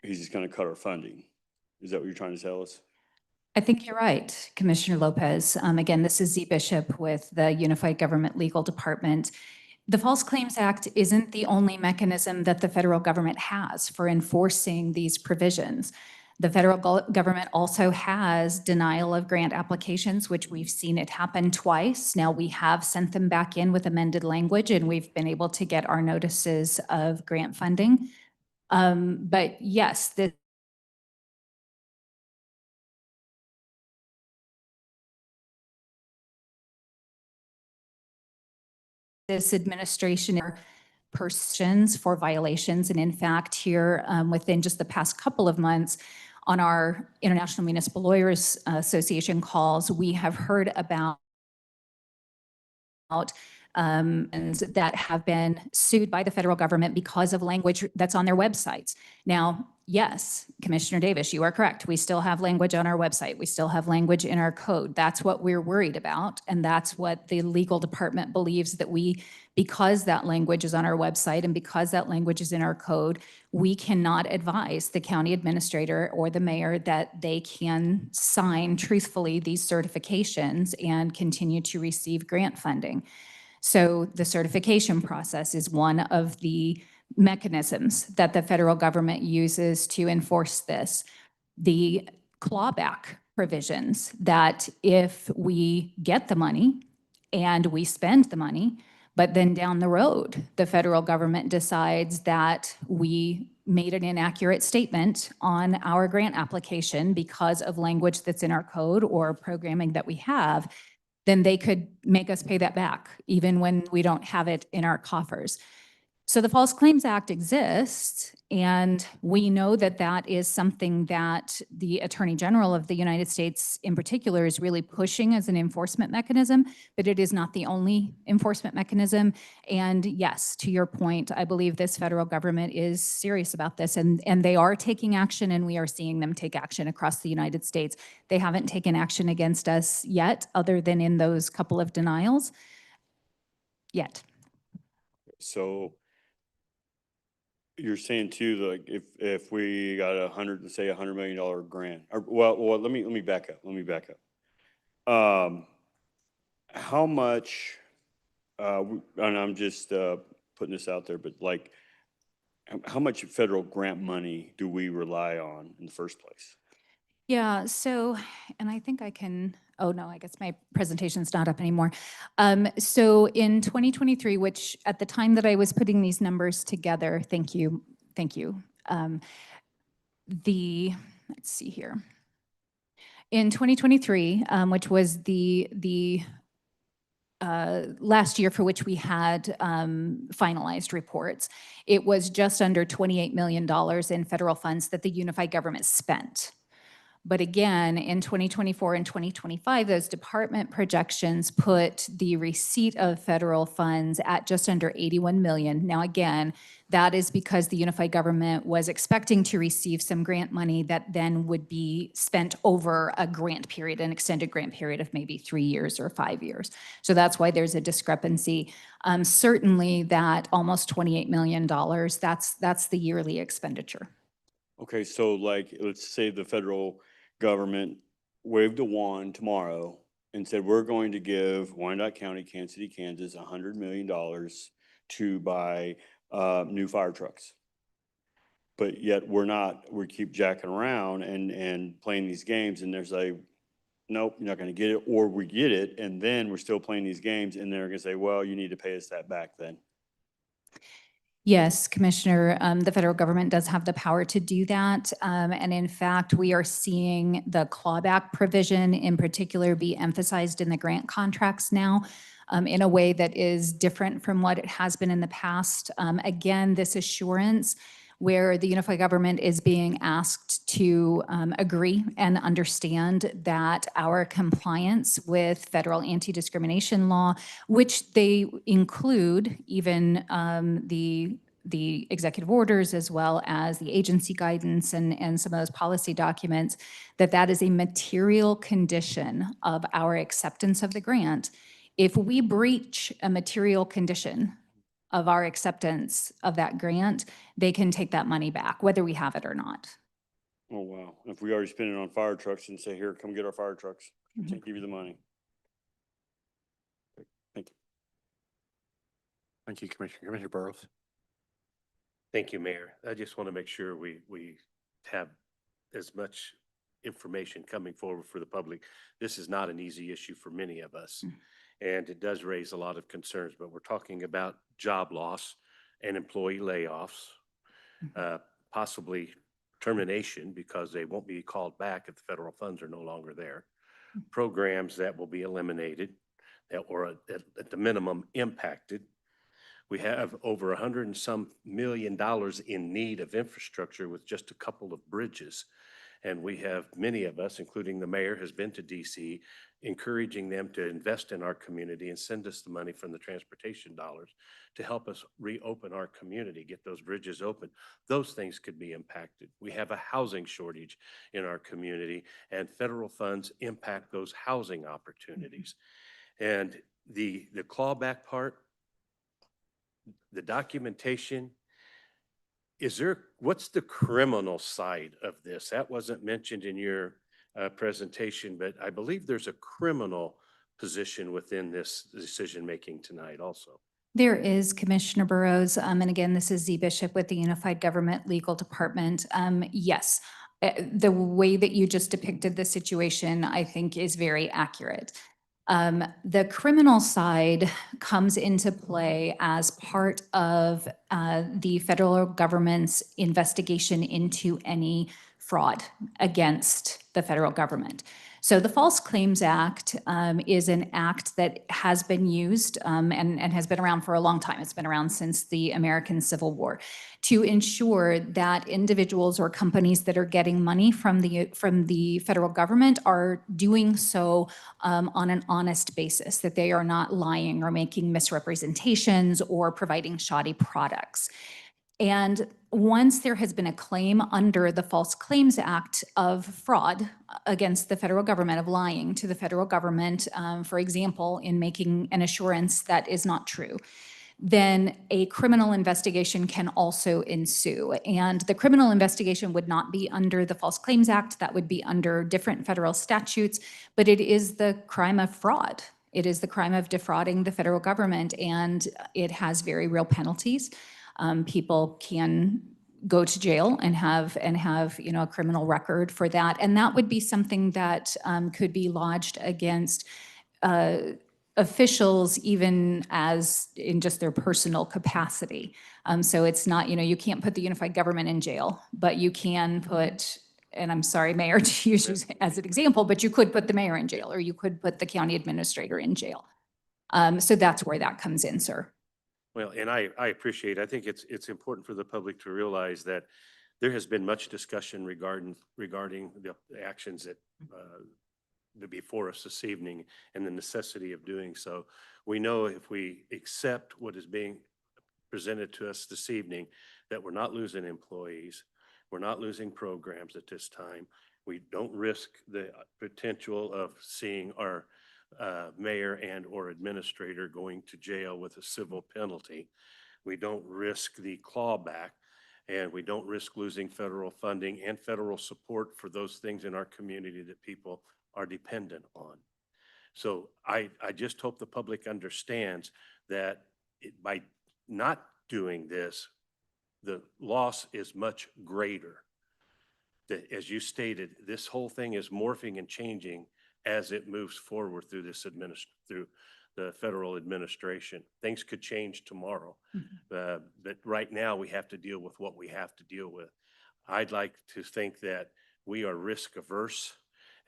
he's just gonna cut our funding. Is that what you're trying to tell us? I think you're right, Commissioner Lopez. Again, this is Z Bishop with the Unified Government Legal Department. The False Claims Act isn't the only mechanism that the federal government has for enforcing these provisions. The federal government also has denial of grant applications, which we've seen it happen twice. Now we have sent them back in with amended language and we've been able to get our notices of grant funding. But yes, this administration persons for violations. And in fact, here within just the past couple of months, on our International Municipal Lawyers Association calls, we have heard about and that have been sued by the federal government because of language that's on their websites. Now, Yes, Commissioner Davis, you are correct. We still have language on our website. We still have language in our code. That's what we're worried about. And that's what the legal department believes that because that language is on our website and because that language is in our code, we cannot advise the county administrator or the mayor that they can sign truthfully these certifications and continue to receive grant funding. So the certification process is one of the mechanisms that the federal government uses to enforce this. The clawback provisions that if we get the money and we spend the money, but then down the road, the federal government decides that we made an inaccurate statement on our grant application because of language that's in our code or programming that we have, then they could make us pay that back, even when we don't have it in our coffers. So the False Claims Act exists, and we know that that is something that the Attorney General of the United States in particular is really pushing as an enforcement mechanism, but it is not the only enforcement mechanism. And yes, to your point, I believe this federal government is serious about this, and they are taking action, and we are seeing them take action across the United States. They haven't taken action against us yet, other than in those couple of denials yet. So you're saying too, like if we got $100 million grant, or well, let me back up. How much, and I'm just putting this out there, but like, how much federal grant money do we rely on in the first place? Yeah, so, and I think I can, oh no, I guess my presentation's not up anymore. So in 2023, which at the time that I was putting these numbers together, thank you. Let's see here. In 2023, which was the last year for which we had finalized reports, it was just under $28 million in federal funds that the unified government spent. But again, in 2024 and 2025, those department projections put the receipt of federal funds at just under 81 million. Now, again, that is because the unified government was expecting to receive some grant money that then would be spent over a grant period, an extended grant period of maybe 3 years or 5 years. So that's why there's a discrepancy. Certainly that almost $28 million, that's the yearly expenditure. Okay, so like, let's say the federal government waved a wand tomorrow and said, we're going to give Wyandotte County, Kansas City, Kansas, $100 million to buy new fire trucks. But yet we keep jacking around and playing these games, and there's like, nope, you're not going to get it, or we get it, and then we're still playing these games, and they're going to say, well, you need to pay us that back then. Yes, Commissioner, the federal government does have the power to do that. And in fact, we are seeing the clawback provision in particular be emphasized in the grant contracts now in a way that is different from what it has been in the past. Again, this assurance where the unified government is being asked to agree and understand that our compliance with federal anti-discrimination law, which they include even the executive orders as well as the agency guidance and some of those policy documents, that is a material condition of our acceptance of the grant. If we breach a material condition of our acceptance of that grant, they can take that money back, whether we have it or not. Oh, wow. If we already spend it on fire trucks and say, here, come get our fire trucks, we can't give you the money. Thank you. Thank you, Commissioner. Commissioner Burrows. Thank you, Mayor. I just want to make sure we have as much information coming forward for the public. This is not an easy issue for many of us. And it does raise a lot of concerns, but we're talking about job loss and employee layoffs, possibly termination because they won't be called back if the federal funds are no longer there, programs that will be eliminated or at the minimum impacted. We have over $100 and some million in need of infrastructure with just a couple of bridges. And we have, many of us, including the mayor, has been to DC, encouraging them to invest in our community and send us the money from the transportation dollars to help us reopen our community, get those bridges open. Those things could be impacted. We have a housing shortage in our community, and federal funds impact those housing opportunities. And the clawback part, the documentation, what's the criminal side of this? That wasn't mentioned in your presentation, but I believe there's a criminal position within this decision-making tonight also. There is, Commissioner Burrows, and again, this is Z Bishop with the Unified Government Legal Department. Yes, the way that you just depicted the situation, I think, is very accurate. The criminal side comes into play as part of the federal government's investigation into any fraud against the federal government. So the False Claims Act is an act that has been used and has been around for a long time. It's been around since the American Civil War to ensure that individuals or companies that are getting money from the federal government are doing so on an honest basis, that they are not lying or making misrepresentations or providing shoddy products. And once there has been a claim under the False Claims Act of fraud against the federal government, of lying to the federal government, for example, in making an assurance that is not true, then a criminal investigation can also ensue. And the criminal investigation would not be under the False Claims Act. That would be under different federal statutes, but it is the crime of fraud. It is the crime of defrauding the federal government, and it has very real penalties. People can go to jail and have a criminal record for that, and that would be something that could be lodged against officials, even as in just their personal capacity. So it's not, you can't put the unified government in jail, but you can put, and I'm sorry, Mayor, to use you as an example, but you could put the mayor in jail, or you could put the county administrator in jail. So that's where that comes in, sir. Well, and I appreciate, I think it's important for the public to realize that there has been much discussion regarding the actions that before us this evening and the necessity of doing so. We know if we accept what is being presented to us this evening, that we're not losing employees, we're not losing programs at this time. We don't risk the potential of seeing our mayor and or administrator going to jail with a civil penalty. We don't risk the clawback, and we don't risk losing federal funding and federal support for those things in our community that people are dependent on. So I just hope the public understands that by not doing this, the loss is much greater. That, as you stated, this whole thing is morphing and changing as it moves forward through this through the federal administration. Things could change tomorrow, but right now we have to deal with what we have to deal with. I'd like to think that we are risk averse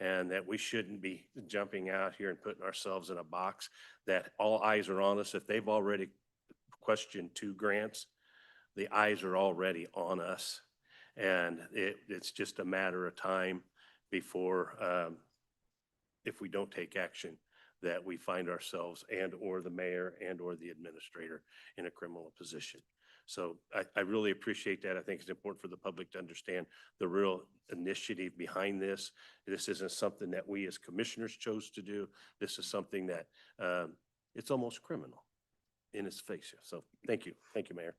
and that we shouldn't be jumping out here and putting ourselves in a box that all eyes are on us. If they've already questioned 2 grants, the eyes are already on us. And it's just a matter of time before, if we don't take action, that we find ourselves and or the mayor and or the administrator in a criminal position. So I really appreciate that. I think it's important for the public to understand the real initiative behind this. This isn't something that we as commissioners chose to do. This is something that it's almost criminal in its face. So thank you. Thank you, Mayor.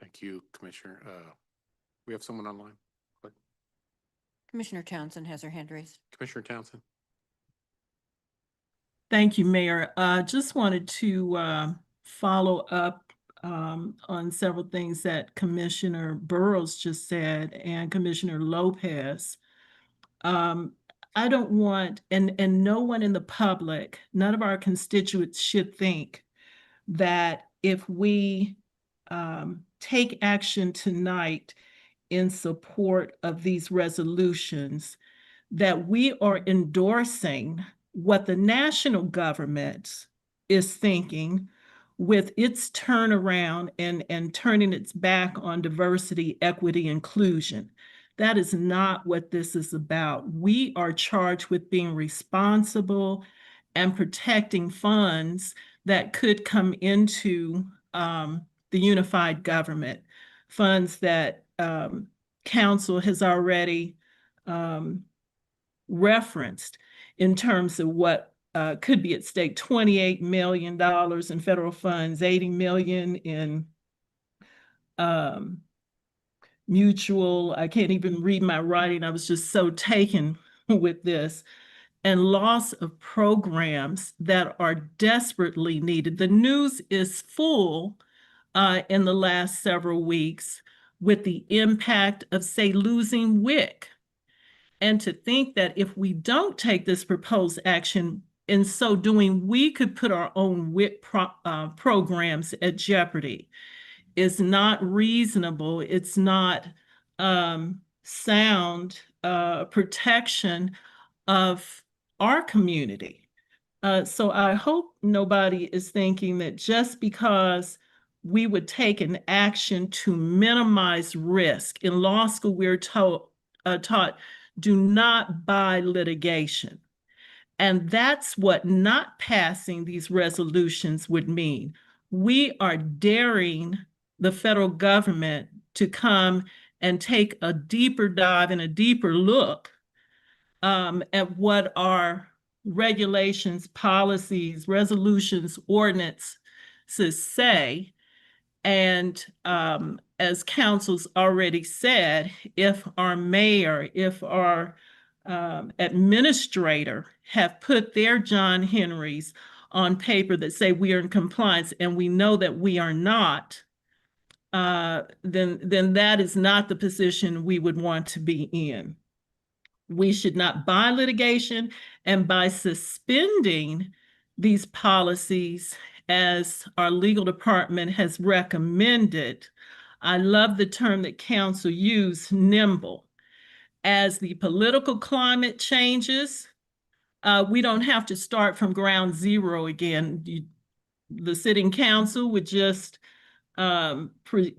Thank you, Commissioner. We have someone online. Commissioner Townsend has her hand raised. Commissioner Townsend. Thank you, Mayor. Just wanted to follow up on several things that Commissioner Burrows just said and Commissioner Lopez. I don't want, and no one in the public, none of our constituents should think that if we take action tonight in support of these resolutions, that we are endorsing what the national government is thinking with its turnaround and turning its back on diversity, equity, inclusion. That is not what this is about. We are charged with being responsible and protecting funds that could come into the unified government, funds that council has already referenced in terms of what could be at stake. $28 million in federal funds, 80 million in mutual, I can't even read my writing. I was just so taken with this, and loss of programs that are desperately needed. The news is full in the last several weeks with the impact of, say, losing WIC. And to think that if we don't take this proposed action, in so doing, we could put our own WIC programs at jeopardy is not reasonable. It's not sound protection of our community. So I hope nobody is thinking that just because we would take an action to minimize risk. In law school, we're taught, do not buy litigation. And that's what not passing these resolutions would mean. We are daring the federal government to come and take a deeper dive and a deeper look at what our regulations, policies, resolutions, ordinances say. And as council's already said, if our mayor, if our administrator have put their John Henrys on paper that say we are in compliance and we know that we are not, then that is not the position we would want to be in. We should not buy litigation, and by suspending these policies as our legal department has recommended, I love the term that council used, nimble. As the political climate changes, we don't have to start from ground zero again. The sitting council would just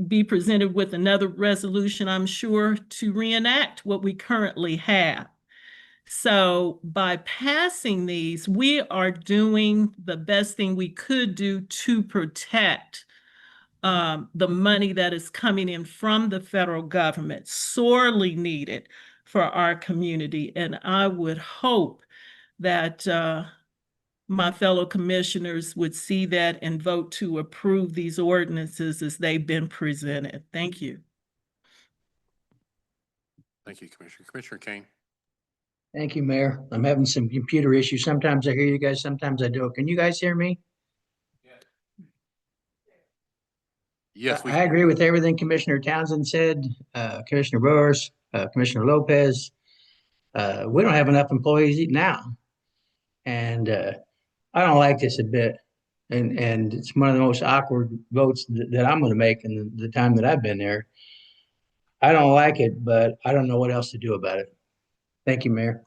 be presented with another resolution, I'm sure, to reenact what we currently have. So by passing these, we are doing the best thing we could do to protect the money that is coming in from the federal government, sorely needed for our community. And I would hope that my fellow commissioners would see that and vote to approve these ordinances as they've been presented. Thank you. Thank you, Commissioner. Commissioner Kane. Thank you, Mayor. I'm having some computer issues. Sometimes I hear you guys, sometimes I don't. Can you guys hear me? Yes, we I agree with everything Commissioner Townsend said, Commissioner Burris, Commissioner Lopez. We don't have enough employees now. And I don't like this a bit. And it's one of the most awkward votes that I'm going to make in the time that I've been there. I don't like it, but I don't know what else to do about it. Thank you, Mayor.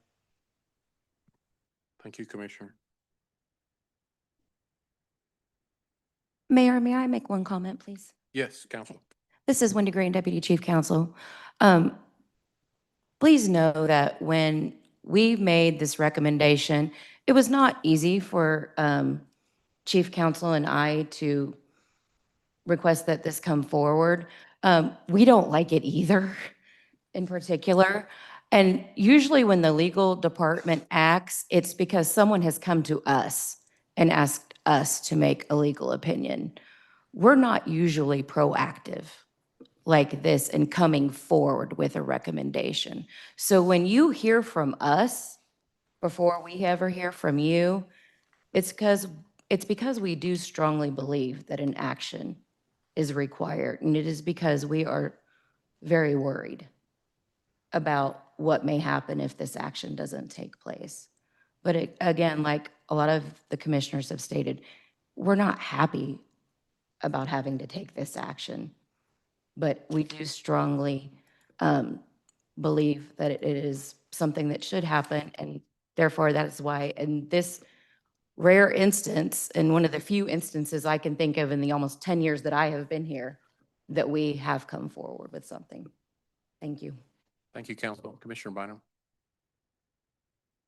Thank you, Commissioner. Mayor, may I make one comment, please? Yes, Council. This is Wendy Green, Deputy Chief Counsel. Please know that when we made this recommendation, it was not easy for Chief Counsel and I to request that this come forward. We don't like it either, in particular. And usually when the legal department acts, it's because someone has come to us and asked us to make a legal opinion. We're not usually proactive like this in coming forward with a recommendation. So when you hear from us before we ever hear from you, it's because we do strongly believe that an action is required. And it is because we are very worried about what may happen if this action doesn't take place. But again, like a lot of the commissioners have stated, we're not happy about having to take this action, but we do strongly believe that it is something that should happen, and therefore that is why in this rare instance, and one of the few instances I can think of in the almost 10 years that I have been here, that we have come forward with something. Thank you. Thank you, Council. Commissioner Bynum.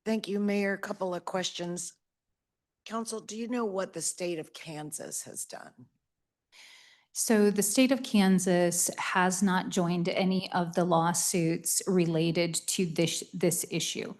Thank you, Mayor. A couple of questions. Council, do you know what the state of Kansas has done? So the state of Kansas has not joined any of the lawsuits related to this issue.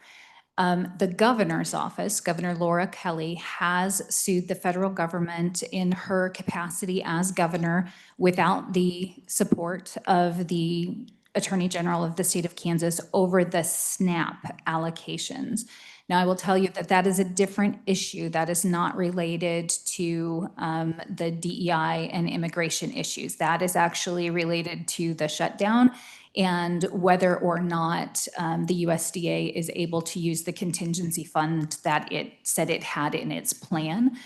The governor's office, Governor Laura Kelly, has sued the federal government in her capacity as governor without the support of the Attorney General of the state of Kansas over the SNAP allocations. Now, I will tell you that that is a different issue. That is not related to the DEI and immigration issues. That is actually related to the shutdown and whether or not the USDA is able to use the contingency fund that it said it had in its plan.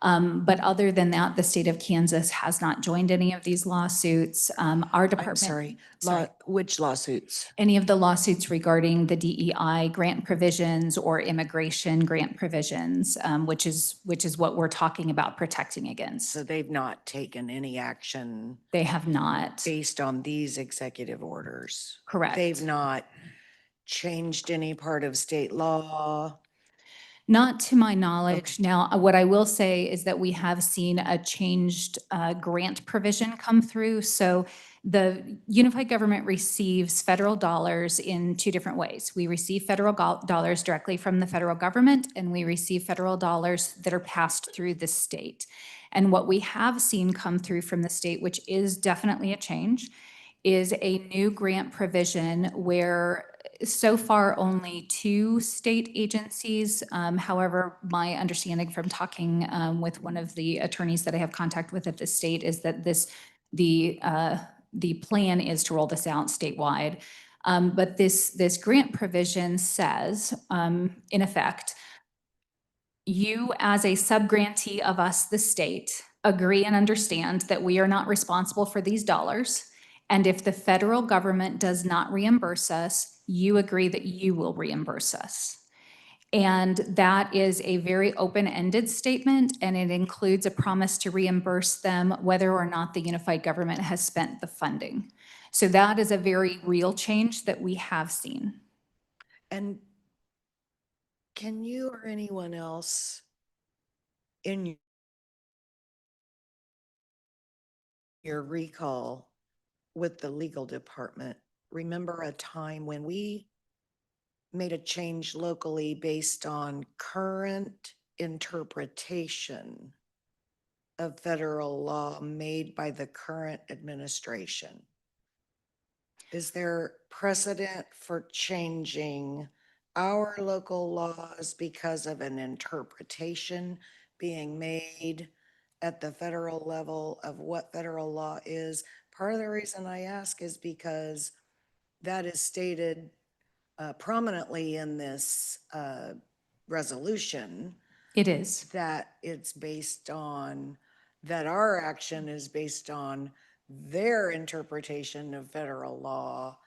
But other than that, the state of Kansas has not joined any of these lawsuits. Our department. I'm sorry, which lawsuits? Any of the lawsuits regarding the DEI grant provisions or immigration grant provisions, which is what we're talking about protecting against. So they've not taken any action They have not. based on these executive orders? Correct. They've not changed any part of state law? Not to my knowledge. Now, what I will say is that we have seen a changed grant provision come through. So the unified government receives federal dollars in two different ways. We receive federal dollars directly from the federal government, and we receive federal dollars that are passed through the state. And what we have seen come through from the state, which is definitely a change, is a new grant provision where so far only 2 state agencies. However, my understanding from talking with one of the attorneys that I have contact with at the state is that the plan is to roll this out statewide. But this grant provision says, in effect, you as a subgrantee of us, the state, agree and understand that we are not responsible for these dollars. And if the federal government does not reimburse us, you agree that you will reimburse us. And that is a very open-ended statement, and it includes a promise to reimburse them whether or not the unified government has spent the funding. So that is a very real change that we have seen. And can you or anyone else in your recall with the legal department remember a time when we made a change locally based on current interpretation of federal law made by the current administration? Is there precedent for changing our local laws because of an interpretation being made at the federal level of what federal law is? Part of the reason I ask is because that is stated prominently in this resolution. It is. That it's based on, that our action is based on their interpretation of federal law.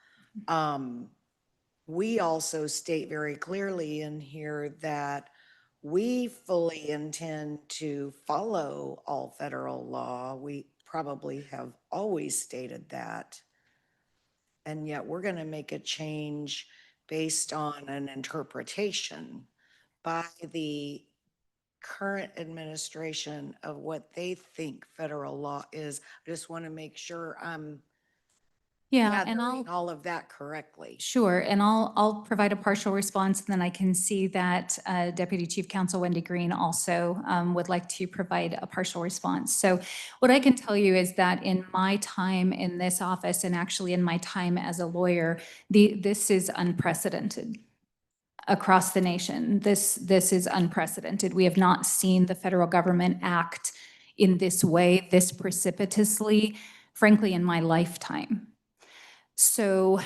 We also state very clearly in here that we fully intend to follow all federal law. We probably have always stated that. And yet we're going to make a change based on an interpretation by the current administration of what they think federal law is. I just want to make sure I'm gathering all of that correctly. Sure, and I'll provide a partial response, and then I can see that Deputy Chief Counsel Wendy Green also would like to provide a partial response. So what I can tell you is that in my time in this office, and actually in my time as a lawyer, this is unprecedented across the nation. This is unprecedented. We have not seen the federal government act in this way, this precipitously, frankly, in my lifetime. So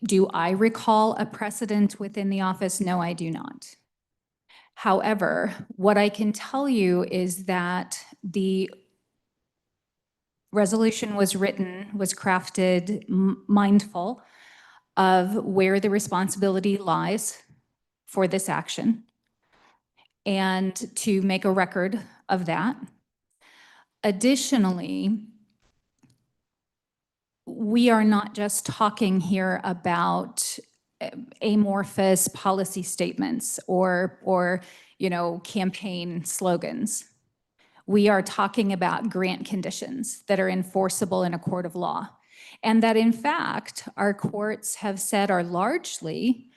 do I recall a precedent within the office? No, I do not. However, what I can tell you is that the resolution was written, was crafted mindful of where the responsibility lies for this action and to make a record of that. Additionally, we are not just talking here about amorphous policy statements or, campaign slogans. We are talking about grant conditions that are enforceable in a court of law. And that in fact, our courts have said are largely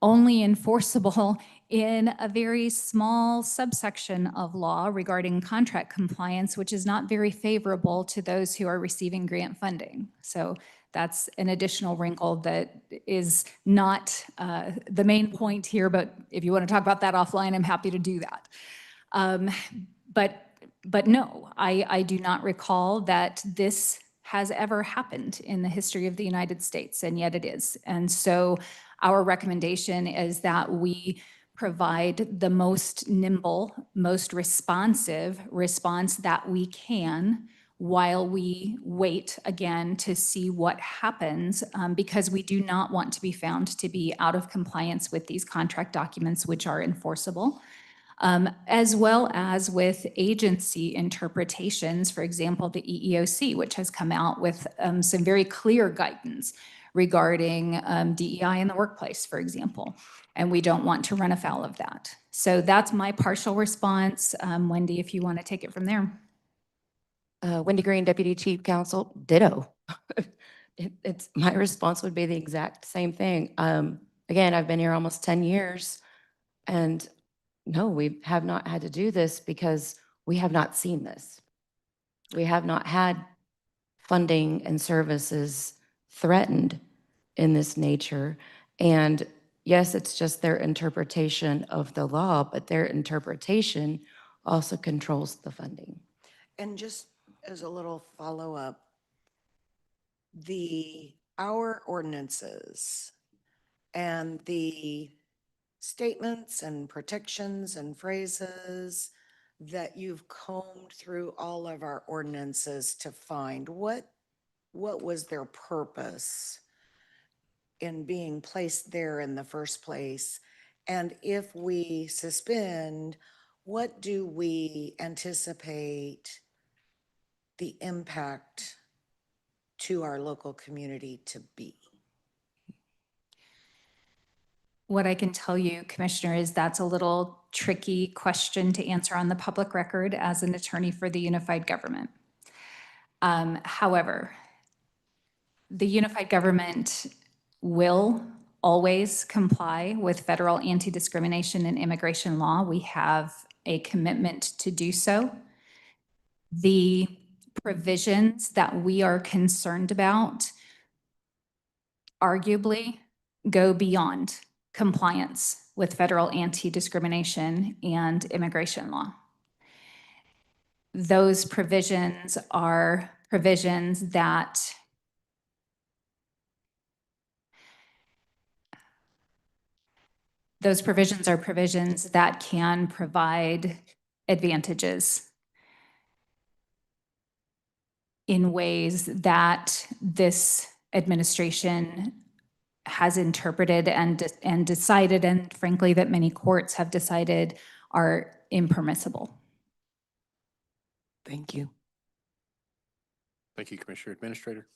only enforceable in a very small subsection of law regarding contract compliance, which is not very favorable to those who are receiving grant funding. So that's an additional wrinkle that is not the main point here, but if you want to talk about that offline, I'm happy to do that. But no, I do not recall that this has ever happened in the history of the United States, and yet it is. And so our recommendation is that we provide the most nimble, most responsive response that we can while we wait again to see what happens, because we do not want to be found to be out of compliance with these contract documents, which are enforceable. As well as with agency interpretations, for example, the EEOC, which has come out with some very clear guidance regarding DEI in the workplace, for example, and we don't want to run afoul of that. So that's my partial response. Wendy, if you want to take it from there. Wendy Green, Deputy Chief Counsel, ditto. It's my response would be the exact same thing. Again, I've been here almost 10 years, and no, we have not had to do this because we have not seen this. We have not had funding and services threatened in this nature. And yes, it's just their interpretation of the law, but their interpretation also controls the funding. And just as a little follow-up, our ordinances and the statements and protections and phrases that you've combed through all of our ordinances to find, what was their purpose in being placed there in the first place? And if we suspend, what do we anticipate the impact to our local community to be? What I can tell you, Commissioner, is that's a little tricky question to answer on the public record as an attorney for the unified government. However, the unified government will always comply with federal anti-discrimination and immigration law. We have a commitment to do so. The provisions that we are concerned about arguably go beyond compliance with federal anti-discrimination and immigration law. Those provisions are provisions that can provide advantages in ways that this administration has interpreted and decided, and frankly, that many courts have decided are impermissible. Thank you. Thank you, Commissioner. Administrator.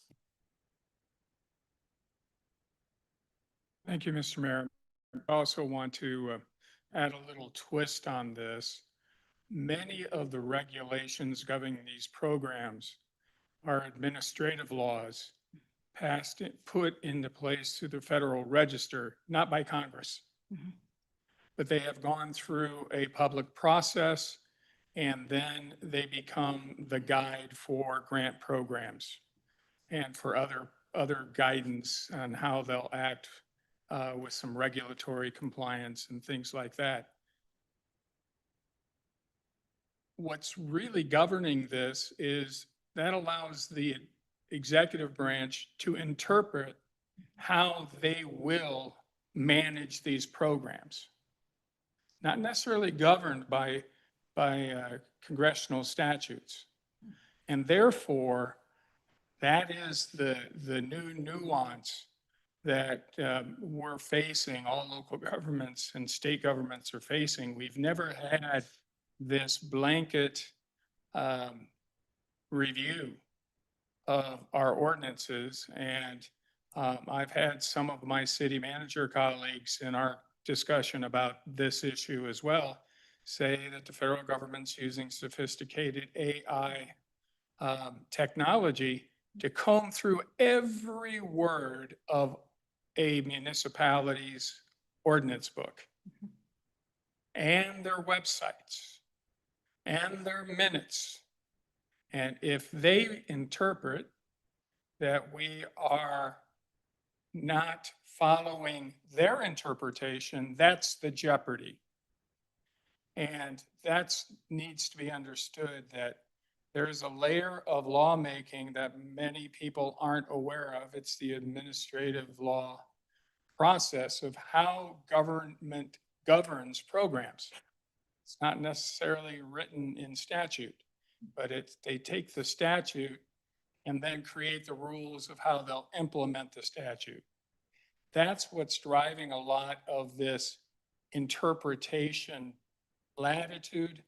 Thank you, Mr. Mayor. I also want to add a little twist on this. Many of the regulations governing these programs are administrative laws put into place through the Federal Register, not by Congress. But they have gone through a public process, and then they become the guide for grant programs and for other guidance on how they'll act with some regulatory compliance and things like that. What's really governing this is that allows the executive branch to interpret how they will manage these programs. Not necessarily governed by congressional statutes. And therefore, that is the new nuance that we're facing, all local governments and state governments are facing. We've never had this blanket review of our ordinances. And I've had some of my city manager colleagues in our discussion about this issue as well say that the federal government's using sophisticated AI technology to comb through every word of a municipality's ordinance book and their websites and their minutes. And if they interpret that we are not following their interpretation, that's the jeopardy. And that needs to be understood, that there is a layer of lawmaking that many people aren't aware of. It's the administrative law process of how government governs programs. It's not necessarily written in statute, but they take the statute and then create the rules of how they'll implement the statute. That's what's driving a lot of this interpretation latitude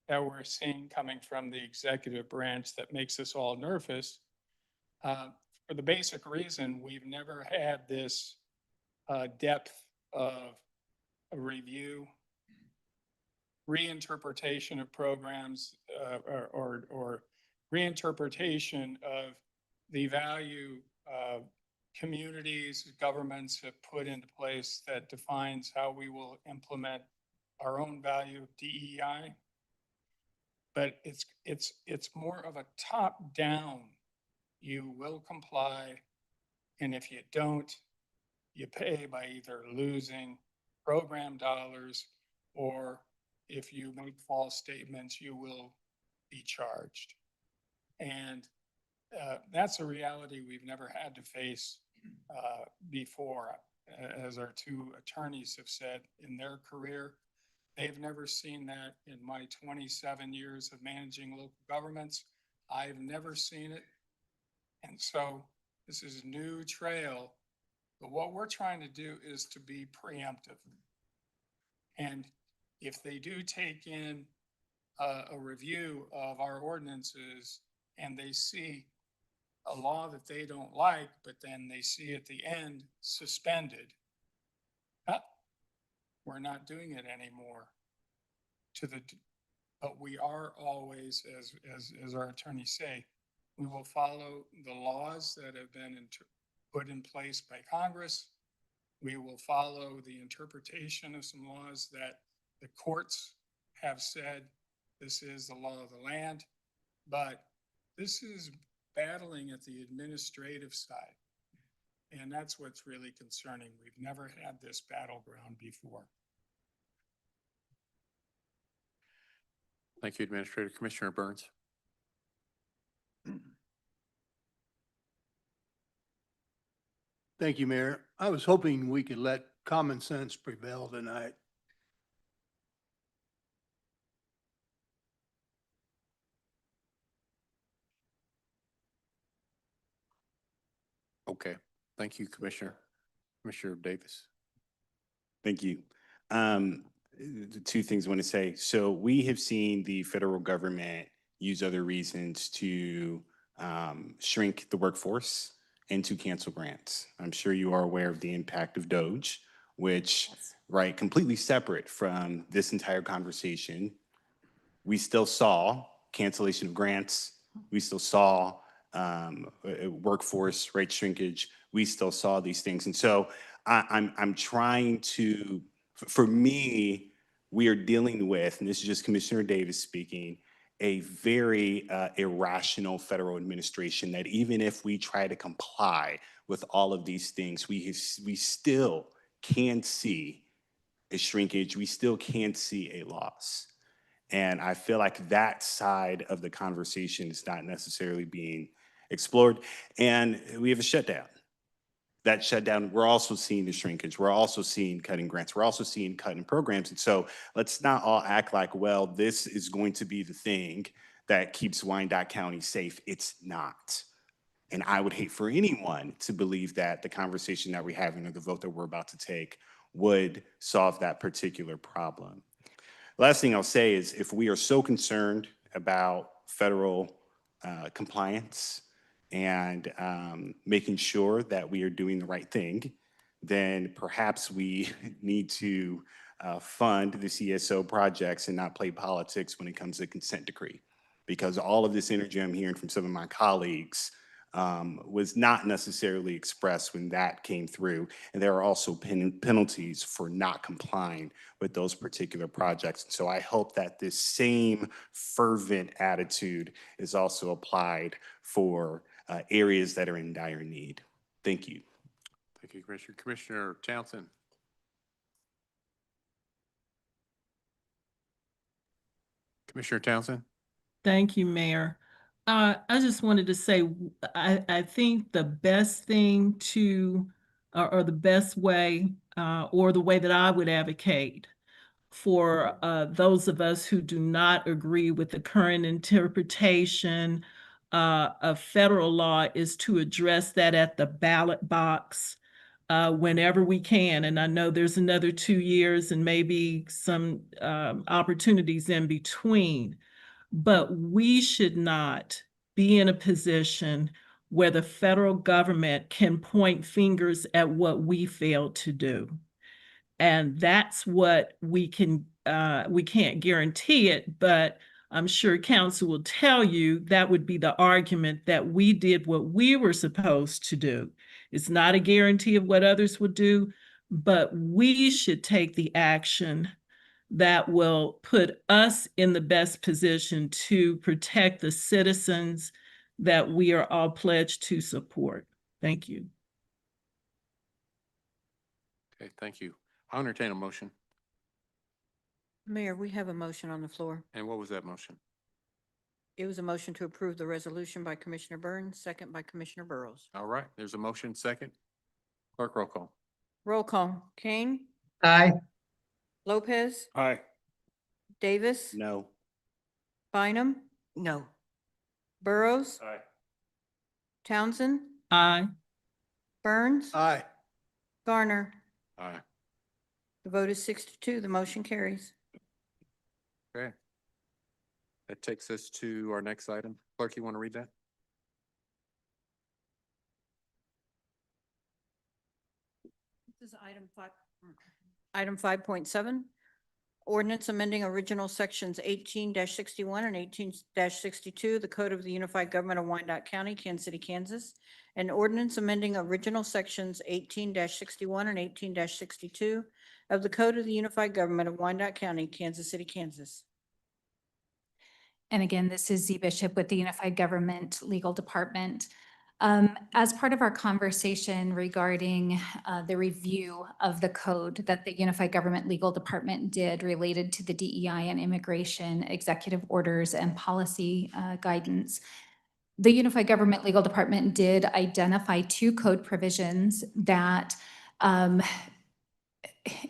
that we're seeing coming from the executive branch that makes us all nervous. For the basic reason, we've never had this depth of a review, reinterpretation of programs, or reinterpretation of the value communities, governments have put into place that defines how we will implement our own value of DEI. But it's more of a top down. You will comply, and if you don't, you pay by either losing program dollars, or if you make false statements, you will be charged. And that's a reality we've never had to face before. As our two attorneys have said in their career, they've never seen that in my 27 years of managing local governments. I've never seen it. And so this is a new trail. But what we're trying to do is to be preemptive. And if they do take in a review of our ordinances and they see a law that they don't like, but then they see at the end suspended, we're not doing it anymore. But we are always, as our attorneys say, we will follow the laws that have been put in place by Congress. We will follow the interpretation of some laws that the courts have said this is the law of the land. But this is battling at the administrative side. And that's what's really concerning. We've never had this battleground before. Thank you, Administrator. Commissioner Burns. Thank you, Mayor. I was hoping we could let common sense prevail tonight. Okay. Thank you, Commissioner. Commissioner Davis. Thank you. The two things I want to say. So we have seen the federal government use other reasons to shrink the workforce and to cancel grants. I'm sure you are aware of the impact of DOGE, which, right, completely separate from this entire conversation. We still saw cancellation of grants. We still saw workforce rate shrinkage. We still saw these things. And so I'm trying to, for me, we are dealing with, and this is just Commissioner Davis speaking, a very irrational federal administration that even if we try to comply with all of these things, we still can see a shrinkage. We still can see a loss. And I feel like that side of the conversation is not necessarily being explored. And we have a shutdown. That shutdown, we're also seeing the shrinkage. We're also seeing cutting grants. We're also seeing cutting programs. And so let's not all act like, well, this is going to be the thing that keeps Wyandotte County safe. It's not. And I would hate for anyone to believe that the conversation that we're having or the vote that we're about to take would solve that particular problem. Last thing I'll say is if we are so concerned about federal compliance, and making sure that we are doing the right thing, then perhaps we need to fund the CSO projects and not play politics when it comes to consent decree. Because all of this energy I'm hearing from some of my colleagues was not necessarily expressed when that came through. And there are also penalties for not complying with those particular projects. And so I hope that this same fervent attitude is also applied for areas that are in dire need. Thank you. Thank you, Commissioner. Commissioner Townsend. Commissioner Townsend? Thank you, Mayor. I just wanted to say, I think the best thing to, or the best way, or the way that I would advocate for those of us who do not agree with the current interpretation of federal law is to address that at the ballot box whenever we can. And I know there's another 2 years and maybe some opportunities in between. But we should not be in a position where the federal government can point fingers at what we failed to do. And that's what we can't guarantee it, but I'm sure council will tell you that would be the argument that we did what we were supposed to do. It's not a guarantee of what others would do, but we should take the action that will put us in the best position to protect the citizens that we are all pledged to support. Thank you. Okay, thank you. I'll entertain a motion. Mayor, we have a motion on the floor. And what was that motion? It was a motion to approve the resolution by Commissioner Burns, second by Commissioner Burrows. All right, there's a motion, second. Clerk, roll call. Roll call. Kane, Aye. Lopez, Aye. Davis, No. Bynum, No. Burrows, Aye. Townsend, Aye. Burns, Aye. Garner. Aye. The vote is 6-2. The motion carries. Okay. That takes us to our next item. Clerk, you want to read that? This is item 5.7. Ordinance amending original sections 18-61 and 18-62, the Code of the Unified Government of Wyandotte County, Kansas City, Kansas. And ordinance amending original sections 18-61 and 18-62 of the Code of the Unified Government of Wyandotte County, Kansas City, Kansas. And again, this is Z Bishop with the Unified Government Legal Department. As part of our conversation regarding the review of the code that the Unified Government Legal Department did related to the DEI and immigration executive orders and policy guidance, the Unified Government Legal Department did identify 2 code provisions that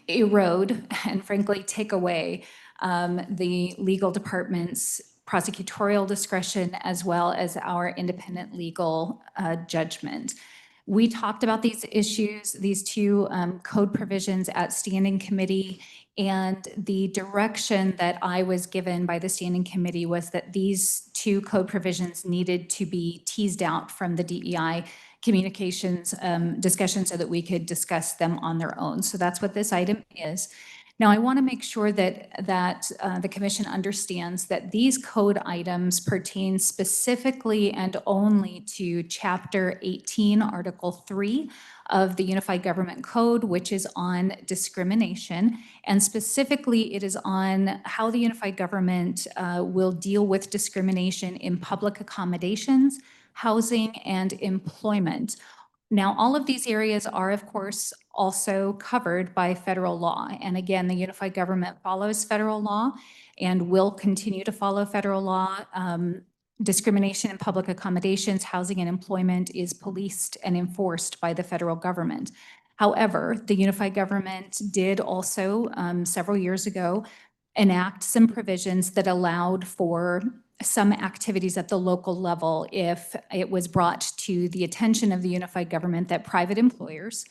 erode and frankly take away the legal department's prosecutorial discretion as well as our independent legal judgment. We talked about these issues, these 2 code provisions at standing committee, and the direction that I was given by the standing committee was that these 2 code provisions needed to be teased out from the DEI communications discussion so that we could discuss them on their own. So that's what this item is. Now, I want to make sure that the commission understands that these code items pertain specifically and only to Chapter 18, Article 3 of the Unified Government Code, which is on discrimination. And specifically, it is on how the Unified Government will deal with discrimination in public accommodations, housing, and employment. Now, all of these areas are, of course, also covered by federal law. And again, the Unified Government follows federal law and will continue to follow federal law. Discrimination in public accommodations, housing, and employment is policed and enforced by the federal government. However, the Unified Government did also, several years ago, enact some provisions that allowed for some activities at the local level if it was brought to the attention of the Unified Government that private employers,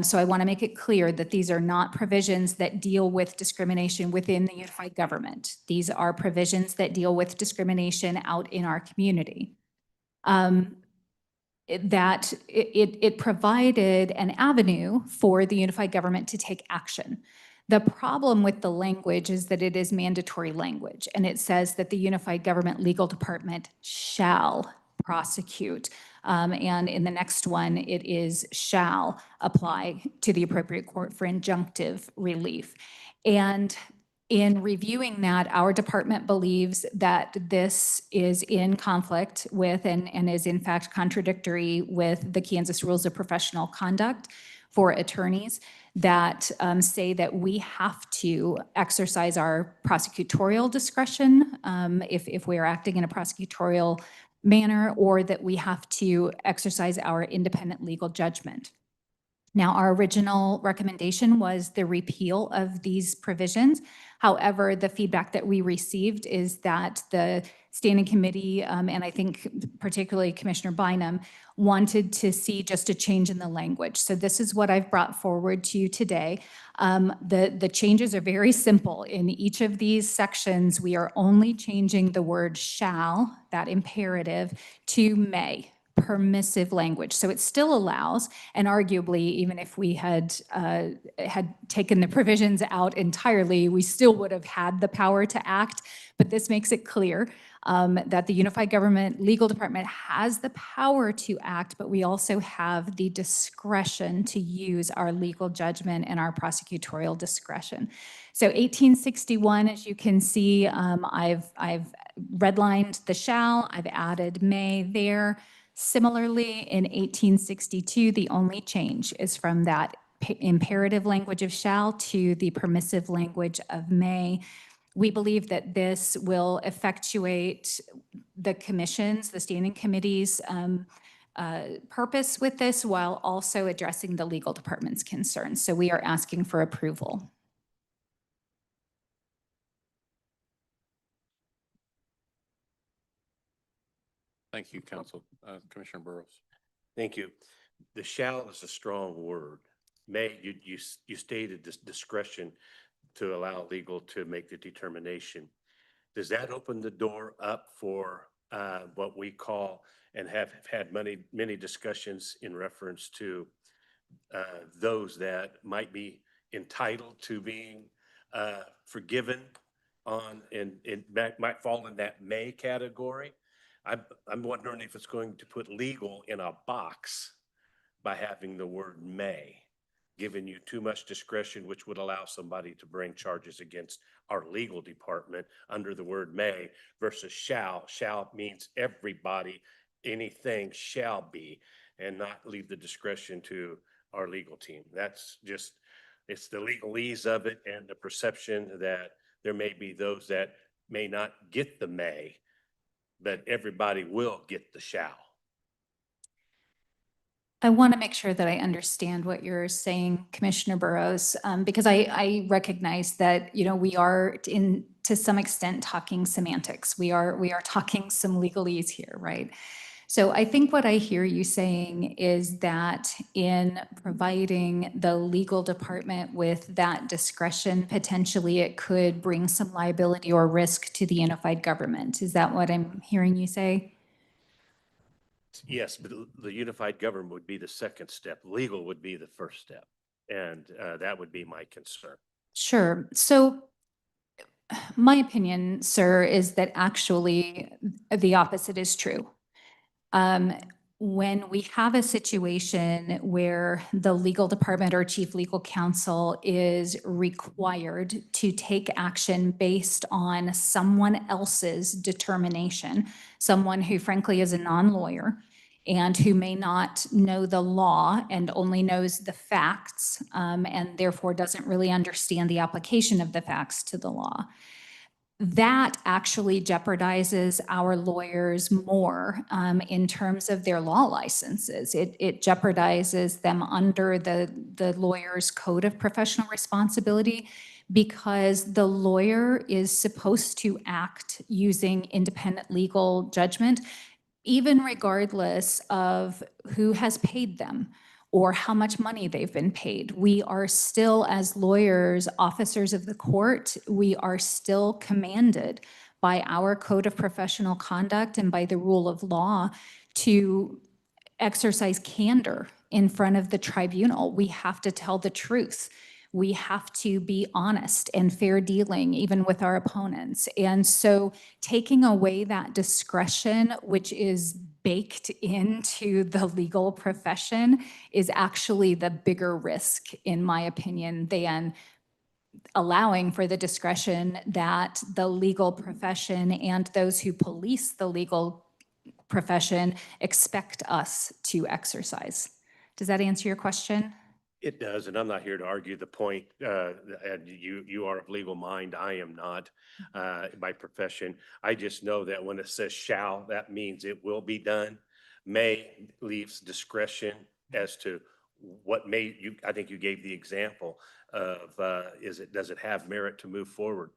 so I want to make it clear that these are not provisions that deal with discrimination within the Unified Government. These are provisions that deal with discrimination out in our community. it provided an avenue for the unified government to take action. The problem with the language is that it is mandatory language, and it says that the unified government legal department shall prosecute. And in the next one, it is shall apply to the appropriate court for injunctive relief. And in reviewing that, our department believes that this is in conflict with and is in fact contradictory with the Kansas Rules of Professional Conduct for attorneys that say that we have to exercise our prosecutorial discretion if we are acting in a prosecutorial manner, or that we have to exercise our independent legal judgment. Now, our original recommendation was the repeal of these provisions. However, the feedback that we received is that the standing committee, and I think particularly Commissioner Bynum, wanted to see just a change in the language. So this is what I've brought forward to you today. The changes are very simple. In each of these sections, we are only changing the word shall, that imperative, to may. Permissive language. So it still allows, and arguably, even if we had taken the provisions out entirely, we still would have had the power to act. But this makes it clear that the unified government legal department has the power to act, but we also have the discretion to use our legal judgment and our prosecutorial discretion. So 1861, as you can see, I've redlined the shall, I've added may there. Similarly, in 1862, the only change is from that imperative language of shall to the permissive language of may. We believe that this will effectuate the commission's, the standing committee's purpose with this, while also addressing the legal department's concerns. So we are asking for approval. Thank you, Council. Commissioner Burrows. Thank you. The shall is a strong word. May, you stated this discretion to allow legal to make the determination. Does that open the door up for what we call, and have had many discussions in reference to those that might be entitled to being forgiven on, and it might fall in that may category? I'm wondering if it's going to put legal in a box by having the word may, giving you too much discretion, which would allow somebody to bring charges against our legal department under the word may, versus shall. Shall means everybody, anything shall be, and not leave the discretion to our legal team. That's just, it's the legalese of it and the perception that there may be those that may not get the may, but everybody will get the shall. I want to make sure that I understand what you're saying, Commissioner Burrows, because I recognize that, you know, we are to some extent talking semantics. We are talking some legalese here, right? So I think what I hear you saying is that in providing the legal department with that discretion, potentially it could bring some liability or risk to the unified government. Is that what I'm hearing you say? Yes, but the unified government would be the second step. Legal would be the first step. And that would be my concern. Sure. So my opinion, sir, is that actually the opposite is true. When we have a situation where the legal department or chief legal counsel is required to take action based on someone else's determination, someone who frankly is a non-lawyer and who may not know the law and only knows the facts, and therefore doesn't really understand the application of the facts to the law, that actually jeopardizes our lawyers more in terms of their law licenses. It jeopardizes them under the lawyer's code of professional responsibility, because the lawyer is supposed to act using independent legal judgment, even regardless of who has paid them or how much money they've been paid. We are still, as lawyers, officers of the court, we are still commanded by our code of professional conduct and by the rule of law to exercise candor in front of the tribunal. We have to tell the truth. We have to be honest and fair dealing, even with our opponents. And so taking away that discretion, which is baked into the legal profession, is actually the bigger risk, in my opinion, than allowing for the discretion that the legal profession and those who police the legal profession expect us to exercise. Does that answer your question? It does, and I'm not here to argue the point. And you are of legal mind. I am not by profession. I just know that when it says shall, that means it will be done. May leaves discretion as to what may. I think you gave the example of does it have merit to move forward?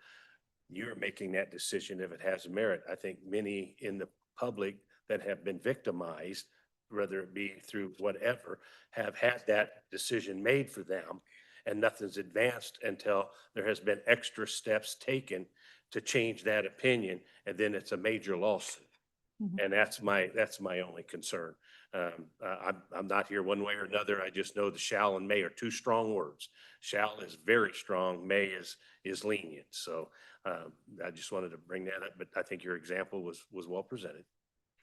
You're making that decision if it has merit. I think many in the public that have been victimized, whether it be through whatever, have had that decision made for them, and nothing's advanced until there has been extra steps taken to change that opinion, and then it's a major lawsuit. And that's my only concern. I'm not here one way or another. I just know the shall and may are two strong words. Shall is very strong. May is lenient. So I just wanted to bring that up, but I think your example was well presented.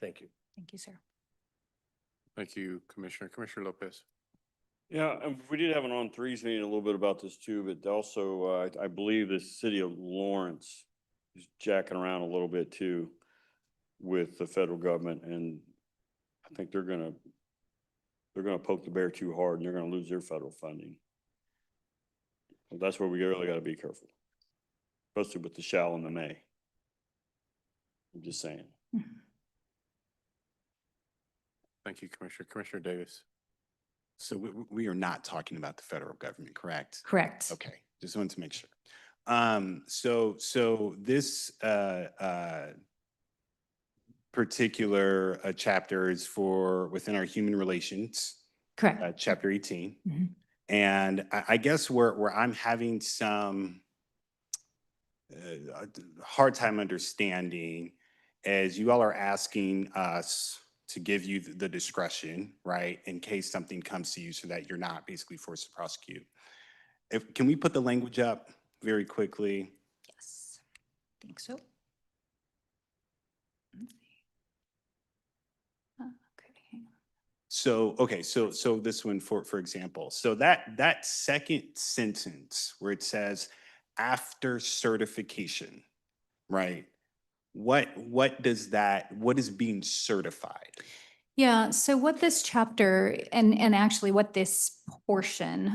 Thank you. Thank you, sir. Thank you, Commissioner. Commissioner Lopez. Yeah, we did have an on threes meeting a little bit about this too, but also I believe the city of Lawrence is jacking around a little bit too with the federal government, and I think they're gonna poke the bear too hard, and they're gonna lose their federal funding. So that's where we really got to be careful, especially with the shall and the may. I'm just saying. Thank you, Commissioner. Commissioner Davis. So we are not talking about the federal government, correct? Correct. Okay, just wanted to make sure. So this particular chapter is for within our human relations. Correct. Chapter 18. Mhm. And I guess where I'm having some hard time understanding is you all are asking us to give you the discretion, right, in case something comes to you so that you're not basically forced to prosecute. Can we put the language up very quickly? Yes, I think so. Okay, hang on. So, okay, so this one, for example, so that second sentence where it says after certification, right? What is being certified? Yeah, so what this chapter and actually what this portion,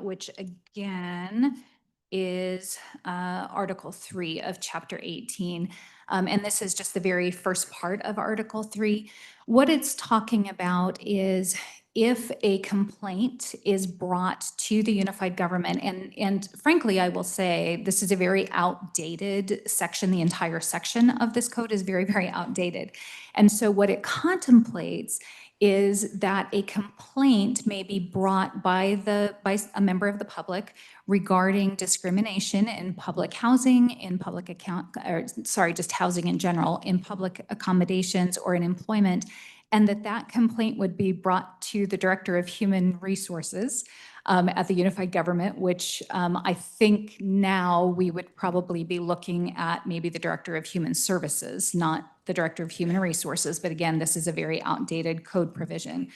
which again is Article 3 of Chapter 18, and this is just the very first part of Article 3. What it's talking about is if a complaint is brought to the unified government, and frankly, I will say this is a very outdated section. The entire section of this code is very, very outdated. And so what it contemplates is that a complaint may be brought by a member of the public regarding discrimination in public housing, in just housing in general, in public accommodations or in employment, and that complaint would be brought to the Director of Human Resources at the unified government, which I think now we would probably be looking at maybe the Director of Human Services, not the Director of Human Resources. But again, this is a very outdated code provision.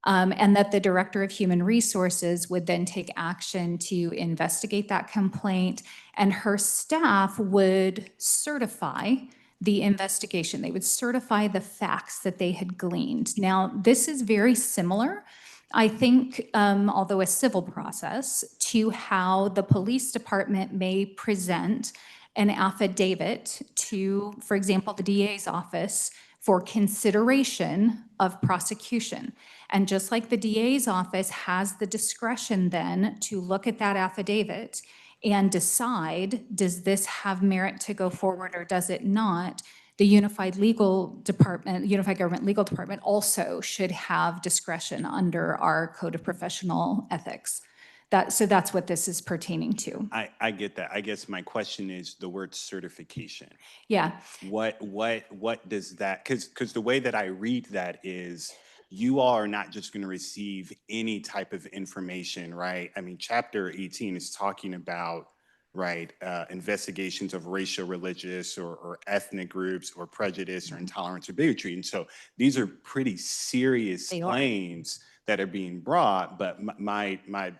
And that the Director of Human Resources would then take action to investigate that complaint, and her staff would certify the investigation. They would certify the facts that they had gleaned. Now, this is very similar, I think, although a civil process, to how the police department may present an affidavit to, for example, the DA's office for consideration of prosecution. And just like the DA's office has the discretion then to look at that affidavit and decide, does this have merit to go forward or does it not? The Unified Government Legal Department also should have discretion under our Code of Professional Ethics. So that's what this is pertaining to. I get that. I guess my question is the word certification. Yeah. What does that, because the way that I read that is you all are not just going to receive any type of information, right? I mean, Chapter 18 is talking about, right, investigations of racial, religious, or ethnic groups, or prejudice, or intolerance, or bigotry. And so these are pretty serious They are. claims that are being brought. But my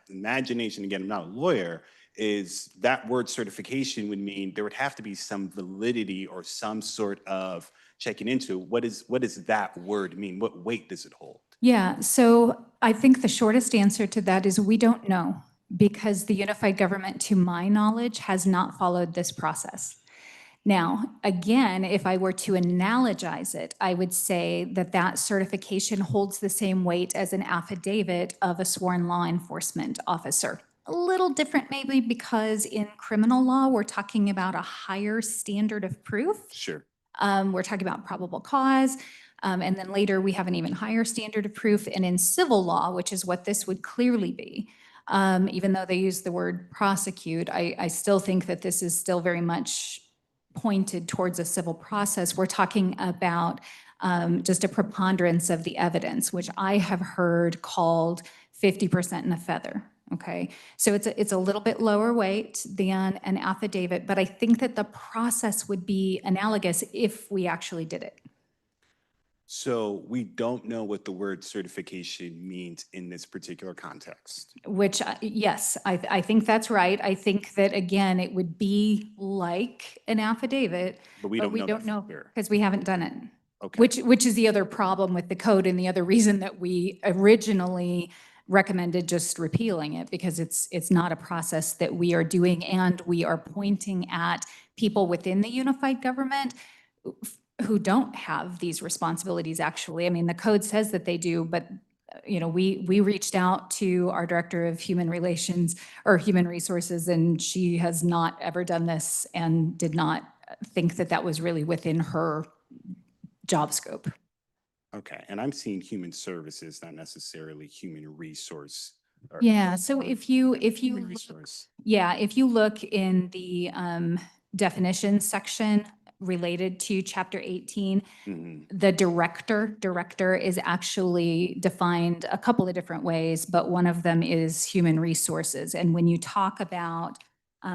imagination, again, I'm not a lawyer, is that word certification would mean there would have to be some validity or some sort of checking into what does that word mean? What weight does it hold? Yeah, so I think the shortest answer to that is we don't know, because the unified government, to my knowledge, has not followed this process. Now, again, if I were to analogize it, I would say that that certification holds the same weight as an affidavit of a sworn law enforcement officer. A little different maybe because in criminal law, we're talking about a higher standard of proof. Sure. We're talking about probable cause. And then later we have an even higher standard of proof. And in civil law, which is what this would clearly be, even though they use the word prosecute, I still think that this is still very much pointed towards a civil process. We're talking about just a preponderance of the evidence, which I have heard called 50% in a feather. Okay, so it's a little bit lower weight than an affidavit, but I think that the process would be analogous if we actually did it. So we don't know what the word certification means in this particular context. Which, yes, I think that's right. I think that, again, it would be like an affidavit, But we don't know that for sure. because we haven't done it. Okay. Which is the other problem with the code, and the other reason that we originally recommended just repealing it, because it's not a process that we are doing, and we are pointing at people within the unified government who don't have these responsibilities, actually. I mean, the code says that they do, but we reached out to our director of human relations or human resources, and she has not ever done this and did not think that that was really within her job scope. Okay, and I'm seeing human services, not necessarily human resource. Yeah, so if you Human resource. yeah, if you look in the definition section related to Chapter 18, the director is actually defined a couple of different ways, but one of them is human resources. And when you talk about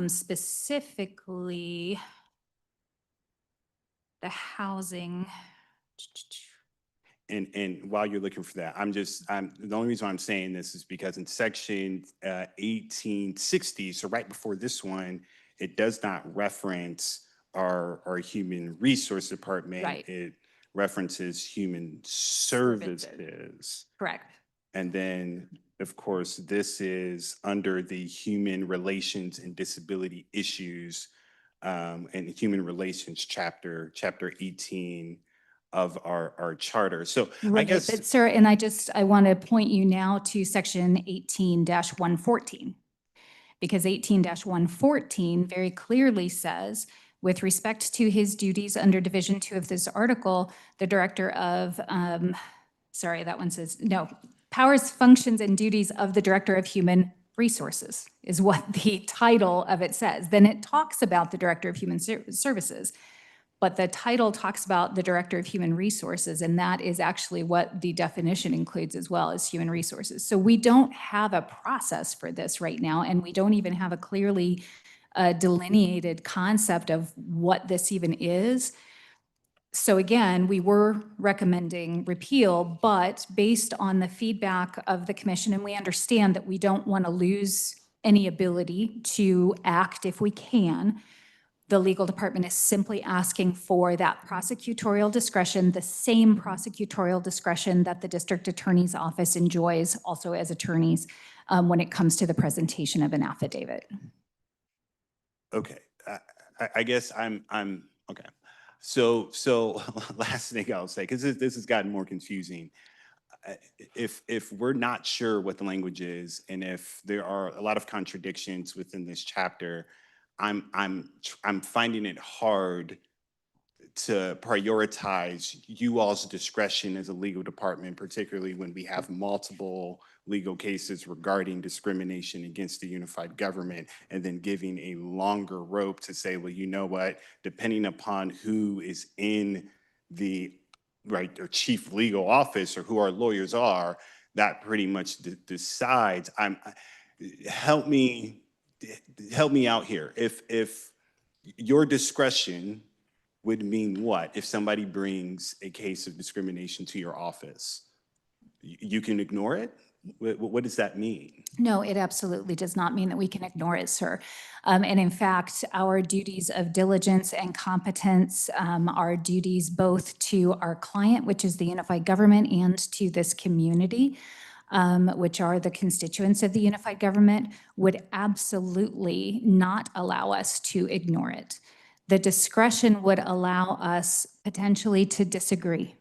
specifically the housing, And while you're looking for that, the only reason I'm saying this is because in section 1860, so right before this one, it does not reference our human resource department. Right. It references human services. correct. And then, of course, this is under the human relations and disability issues and human relations chapter 18 of our charter. So I Right, guess, but sir, and I want to point you now to section 18-114. Because 18-114 very clearly says, with respect to his duties under Division 2 of this article, the director of, sorry, that one says, no, powers, functions, and duties of the Director of Human Resources is what the title of it says. Then it talks about the Director of Human Services, but the title talks about the Director of Human Resources, and that is actually what the definition includes as well as human resources. So we don't have a process for this right now, and we don't even have a clearly delineated concept of what this even is. So again, we were recommending repeal, but based on the feedback of the commission, and we understand that we don't want to lose any ability to act if we can, the legal department is simply asking for that prosecutorial discretion, the same prosecutorial discretion that the district attorney's office enjoys also as attorneys when it comes to the presentation of an affidavit. okay, I guess I'm okay. So last thing I'll say, because this has gotten more confusing. If we're not sure what the language is, and if there are a lot of contradictions within this chapter, I'm finding it hard to prioritize you all's discretion as a legal department, particularly when we have multiple legal cases regarding discrimination against the unified government, and then giving a longer rope to say, well, you know what, depending upon who is in the right, or chief legal officer, who our lawyers are, that pretty much decides. Help me, help me out here. If your discretion would mean what? If somebody brings a case of discrimination to your office, you can ignore it? What does that mean? No, it absolutely does not mean that we can ignore it, sir. And in fact, our duties of diligence and competence are duties both to our client, which is the unified government, and to this community, which are the constituents of the unified government, would absolutely not allow us to ignore it. The discretion would allow us potentially to disagree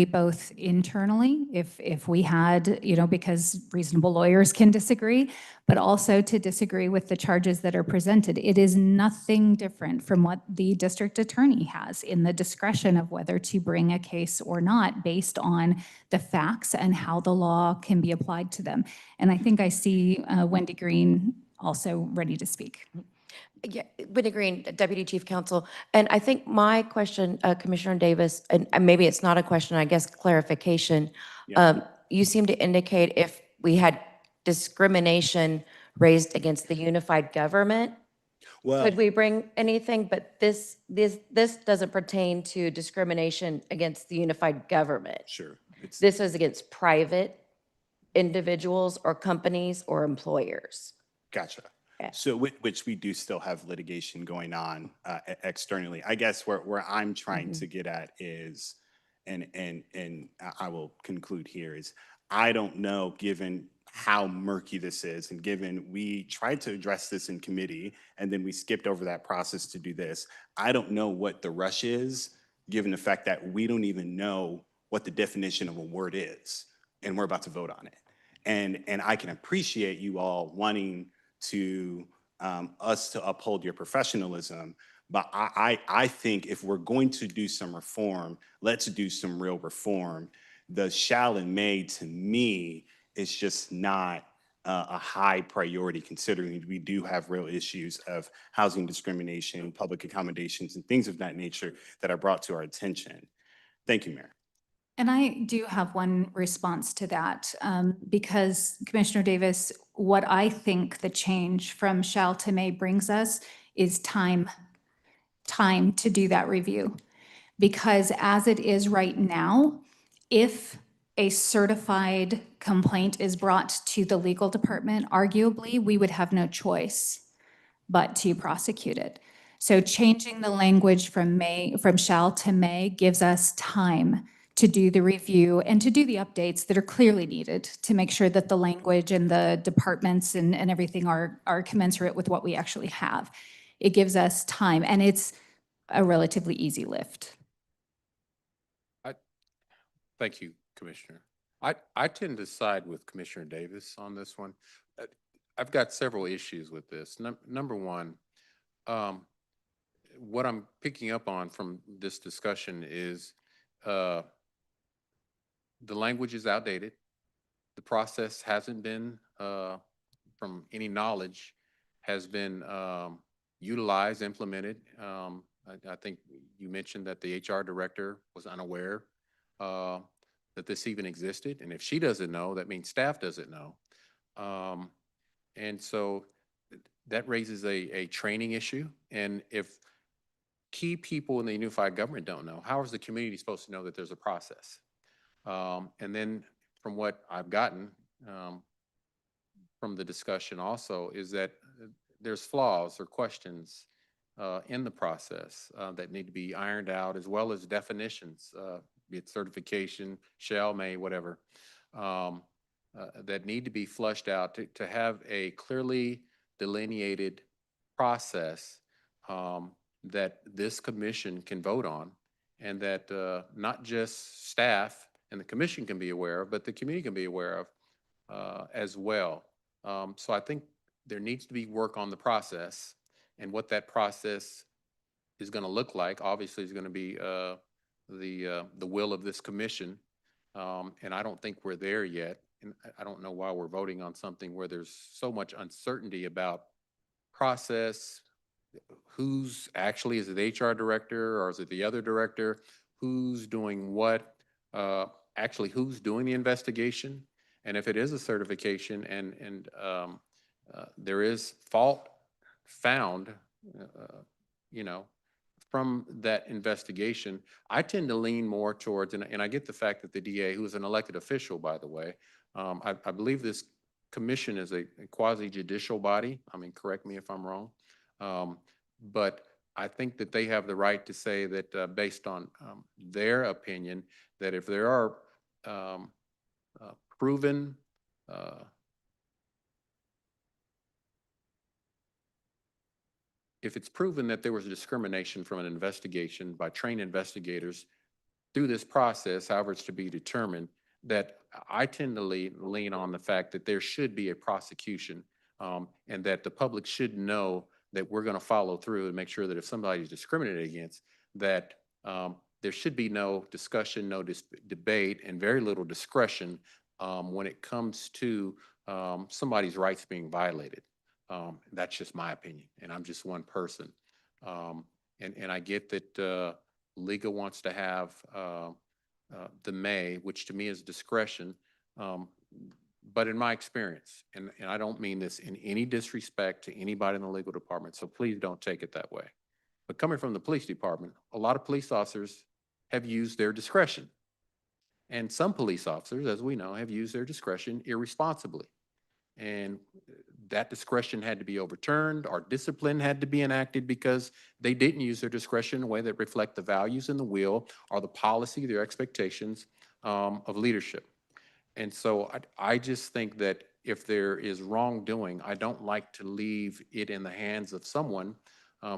both internally, if we had, because reasonable lawyers can disagree, but also to disagree with the charges that are presented. It is nothing different from what the district attorney has in the discretion of whether to bring a case or not based on the facts and how the law can be applied to them. And I think I see Wendy Green also ready to speak. Yeah, Whitney Green, Deputy Chief Counsel. And I think my question, Commissioner Davis, and maybe it's not a question, I guess clarification. You seem to indicate if we had discrimination raised against the unified government, could we bring anything? But this doesn't pertain to discrimination against the unified government. Sure. This is against private individuals or companies or employers. Gotcha. Yeah. So which we do still have litigation going on externally. I guess where I'm trying to get at is, and I will conclude here, is I don't know, given how murky this is, and given we tried to address this in committee and then we skipped over that process to do this, I don't know what the rush is, given the fact that we don't even know what the definition of a word is, and we're about to vote on it. And I can appreciate you all wanting to us to uphold your professionalism, but I think if we're going to do some reform, let's do some real reform. The shall and may, to me, is just not a high priority, considering we do have real issues of housing discrimination, public accommodations, and things of that nature that are brought to our attention. Thank you, Mayor. And I do have one response to that, because Commissioner Davis, what I think the change from shall to may brings us is time to do that review. Because as it is right now, if a certified complaint is brought to the legal department, arguably, we would have no choice but to prosecute it. So changing the language from shall to may gives us time to do the review and to do the updates that are clearly needed to make sure that the language and the departments and everything are commensurate with what we actually have. It gives us time, and it's a relatively easy lift. Thank you, Commissioner. I tend to side with Commissioner Davis on this one. I've got several issues with this. Number one, what I'm picking up on from this discussion is the language is outdated. The process hasn't been, from any knowledge, has been utilized, implemented. I think you mentioned that the HR director was unaware that this even existed. And if she doesn't know, that means staff doesn't know. And so that raises a training issue. And if key people in the unified government don't know, how is the community supposed to know that there's a process? And then from what I've gotten from the discussion also is that there's flaws or questions in the process that need to be ironed out, as well as definitions, be it certification, shall, may, whatever, that need to be flushed out to have a clearly delineated process that this commission can vote on, and that not just staff and the commission can be aware of, but the community can be aware of as well. So I think there needs to be work on the process, and what that process is going to look like. Obviously, is going to be the will of this commission, and I don't think we're there yet. And I don't know why we're voting on something where there's so much uncertainty about process. Who's actually, is it the HR director or is it the other director? who's doing what, actually who's doing the investigation. And if it is a certification and there is fault found, you know, from that investigation, I tend to lean more towards, and I get the fact that the DA, who is an elected official, by the way, I believe this commission is a quasi judicial body. I mean, correct me if I'm wrong. But I think that they have the right to say that based on their opinion, that if there are proven if it's proven that there was a discrimination from an investigation by trained investigators through this process, however it's to be determined, that I tend to lean on the fact that there should be a prosecution and that the public should know that we're going to follow through and make sure that if somebody is discriminated against, that there should be no discussion, no debate, and very little discretion when it comes to somebody's rights being violated. That's just my opinion, and I'm just one person. And I get that Liga wants to have the may, which to me is discretion. But in my experience, and I don't mean this in any disrespect to anybody in the legal department, so please don't take it that way. But coming from the police department, a lot of police officers have used their discretion. And some police officers, as we know, have used their discretion irresponsibly. And that discretion had to be overturned, or discipline had to be enacted because they didn't use their discretion in a way that reflect the values and the will or the policy, their expectations of leadership. And so I just think that if there is wrongdoing, I don't like to leave it in the hands of someone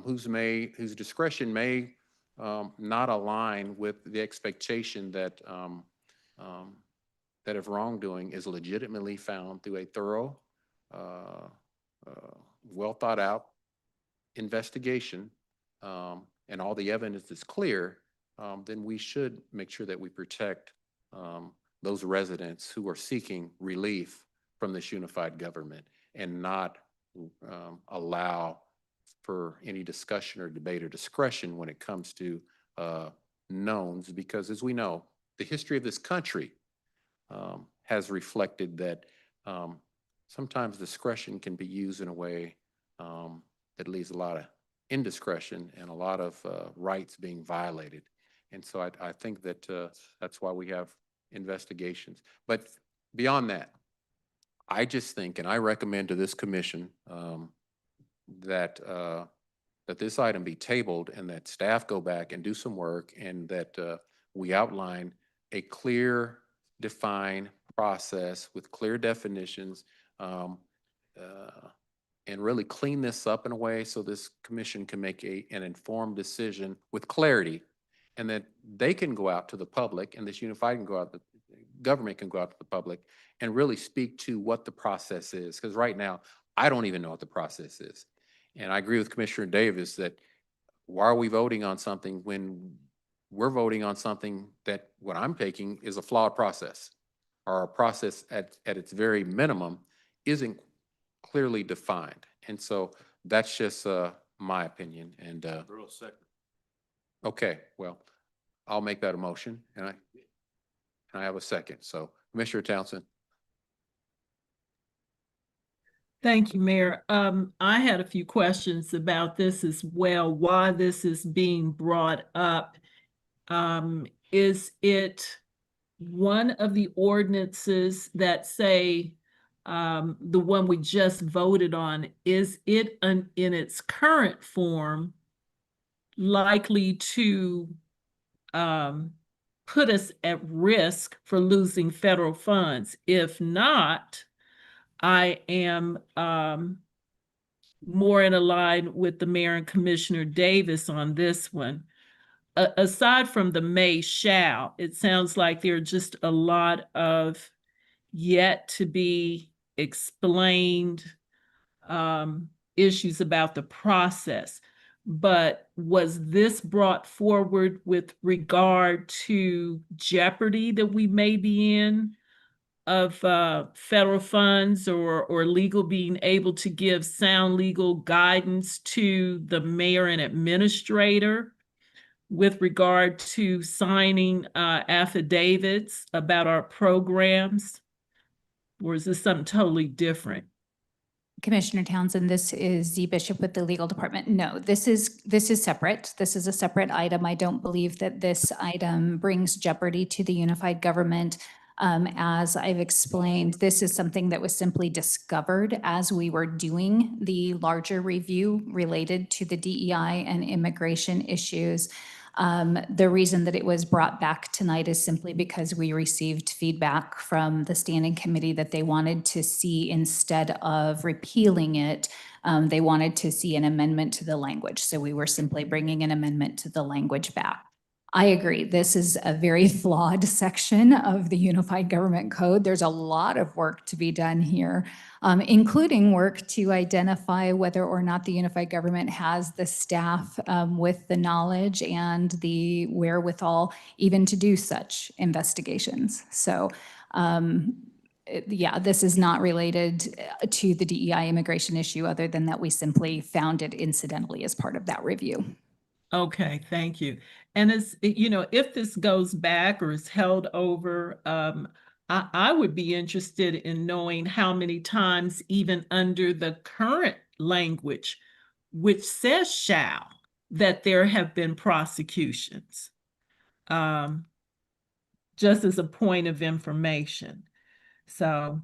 whose discretion may not align with the expectation that that if wrongdoing is legitimately found through a thorough, well thought out investigation, and all the evidence is clear, then we should make sure that we protect those residents who are seeking relief from this unified government and not allow for any discussion or debate or discretion when it comes to knowns, because as we know, the history of this country has reflected that sometimes discretion can be used in a way that leaves a lot of indiscretion and a lot of rights being violated. And so I think that that's why we have investigations. But beyond that, I just think, and I recommend to this commission that that this item be tabled and that staff go back and do some work, and that we outline a clear, defined process with clear definitions, and really clean this up in a way so this commission can make an informed decision with clarity, and that they can go out to the public, and this unified can go out, the government can go out to the public and really speak to what the process is. Because right now, I don't even know what the process is. And I agree with Commissioner Davis that why are we voting on something when we're voting on something that what I'm taking is a flawed process, or a process at its very minimum isn't clearly defined. And so that's just my opinion. And okay, well, I'll make that a motion, and I have a second. So Commissioner Townsend. Thank you, Mayor. I had a few questions about this as well, why this is being brought up. Is it one of the ordinances that say, the one we just voted on, is it in its current form likely to put us at risk for losing federal funds? If not, I am more in line with the Mayor and Commissioner Davis on this one. Aside from the may shall, it sounds like there are just a lot of yet to be explained issues about the process. But was this brought forward with regard to jeopardy that we may be in of federal funds, or legal being able to give sound legal guidance to the mayor and administrator with regard to signing affidavits about our programs? Or is this something totally different? Commissioner Townsend, this is Z Bishop with the legal department. No, this is separate. This is a separate item. I don't believe that this item brings jeopardy to the unified government. As I've explained, this is something that was simply discovered as we were doing the larger review related to the DEI and immigration issues. The reason that it was brought back tonight is simply because we received feedback from the standing committee that they wanted to see, instead of repealing it, they wanted to see an amendment to the language. So we were simply bringing an amendment to the language back. I agree. This is a very flawed section of the Unified Government Code. There's a lot of work to be done here, including work to identify whether or not the unified government has the staff with the knowledge and the wherewithal even to do such investigations. So yeah, this is not related to the DEI immigration issue, other than that we simply found it incidentally as part of that review. Okay, thank you. And if this goes back or is held over, I would be interested in knowing how many times, even under the current language, which says shall, that there have been prosecutions. Just as a point of information. So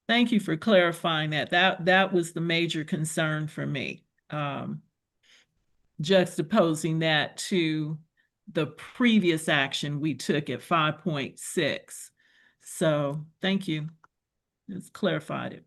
thank you for clarifying that. That was the major concern for me. Juxtaposing that to the previous action we took at 5.6. So thank you. It's clarified it.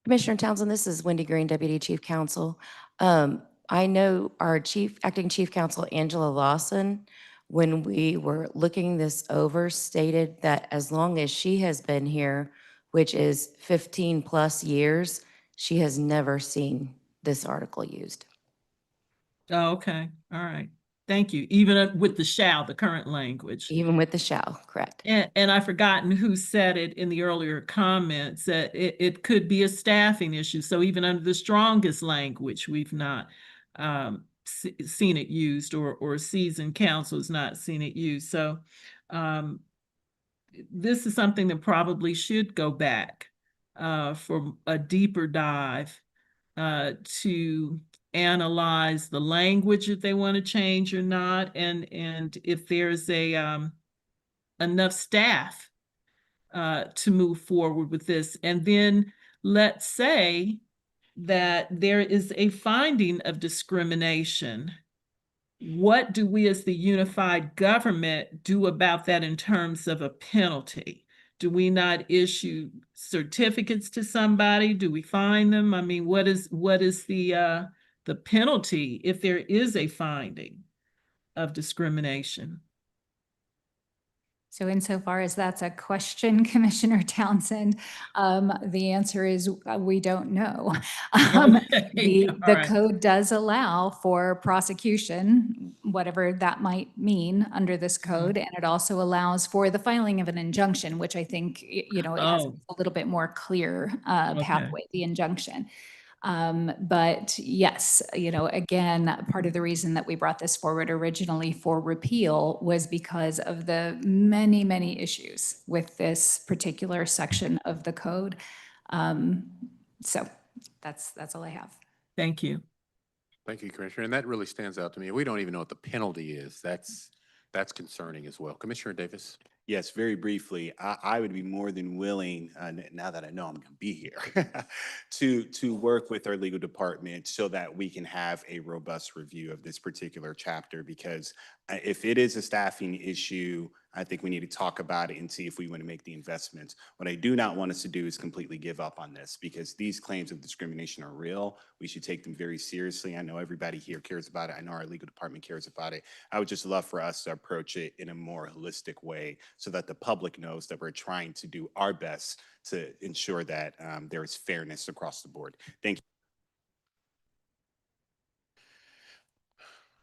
Commissioner Townsend, this is Wendy Green, Deputy Chief Counsel. I know our acting Chief Counsel, Angela Lawson, when we were looking this over, stated that as long as she has been here, which is 15 plus years, she has never seen this article used. Oh, okay. All right. Thank you. Even with the shall, the current language. Even with the shall, correct. And I've forgotten who said it in the earlier comments, that it could be a staffing issue. So even under the strongest language, we've not seen it used, or seasoned counsel has not seen it used. So this is something that probably should go back for a deeper dive to analyze the language if they want to change or not, and if there's enough staff to move forward with this. And then let's say that there is a finding of discrimination. What do we as the unified government do about that in terms of a penalty? Do we not issue certificates to somebody? Do we fine them? I mean, what is the penalty if there is a finding of discrimination? So insofar as that's a question, Commissioner Townsend, the answer is we don't know. The right. code does allow for prosecution, whatever that might mean under this code, and it also allows for the filing of an injunction, which I think, it has a little bit more clear pathway, the injunction. But yes, again, part of the reason that we brought this forward originally for repeal was because of the many, many issues with this particular section of the code. So that's all I have. Thank you. Thank you, Commissioner. And that really stands out to me. We don't even know what the penalty is. That's concerning as well. Commissioner Davis. Yes, very briefly, I would be more than willing, now that I know I'm going to be here, to work with our legal department so that we can have a robust review of this particular chapter. Because if it is a staffing issue, I think we need to talk about it and see if we want to make the investments. What I do not want us to do is completely give up on this, because these claims of discrimination are real. We should take them very seriously. I know everybody here cares about it. I know our legal department cares about it. I would just love for us to approach it in a more holistic way so that the public knows that we're trying to do our best to ensure that there is fairness across the board. Thank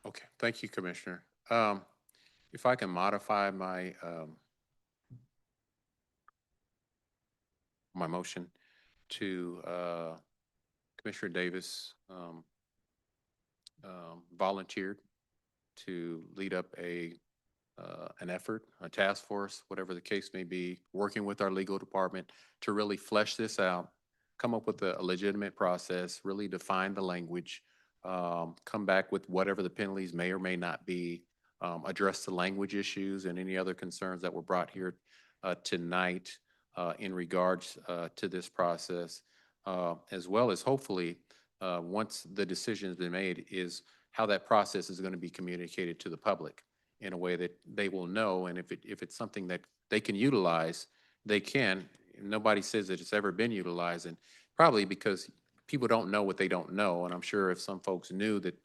you. Okay, thank you, Commissioner. If I can modify my my motion to Commissioner Davis volunteered to lead up an effort, a task force, whatever the case may be, working with our legal department to really flesh this out, come up with a legitimate process, really define the language, come back with whatever the penalties may or may not be, address the language issues and any other concerns that were brought here tonight in regards to this process, as well as hopefully, once the decision has been made, is how that process is going to be communicated to the public in a way that they will know. And if it's something that they can utilize, they can. Nobody says that it's ever been utilized, and probably because people don't know what they don't know. And I'm sure if some folks knew that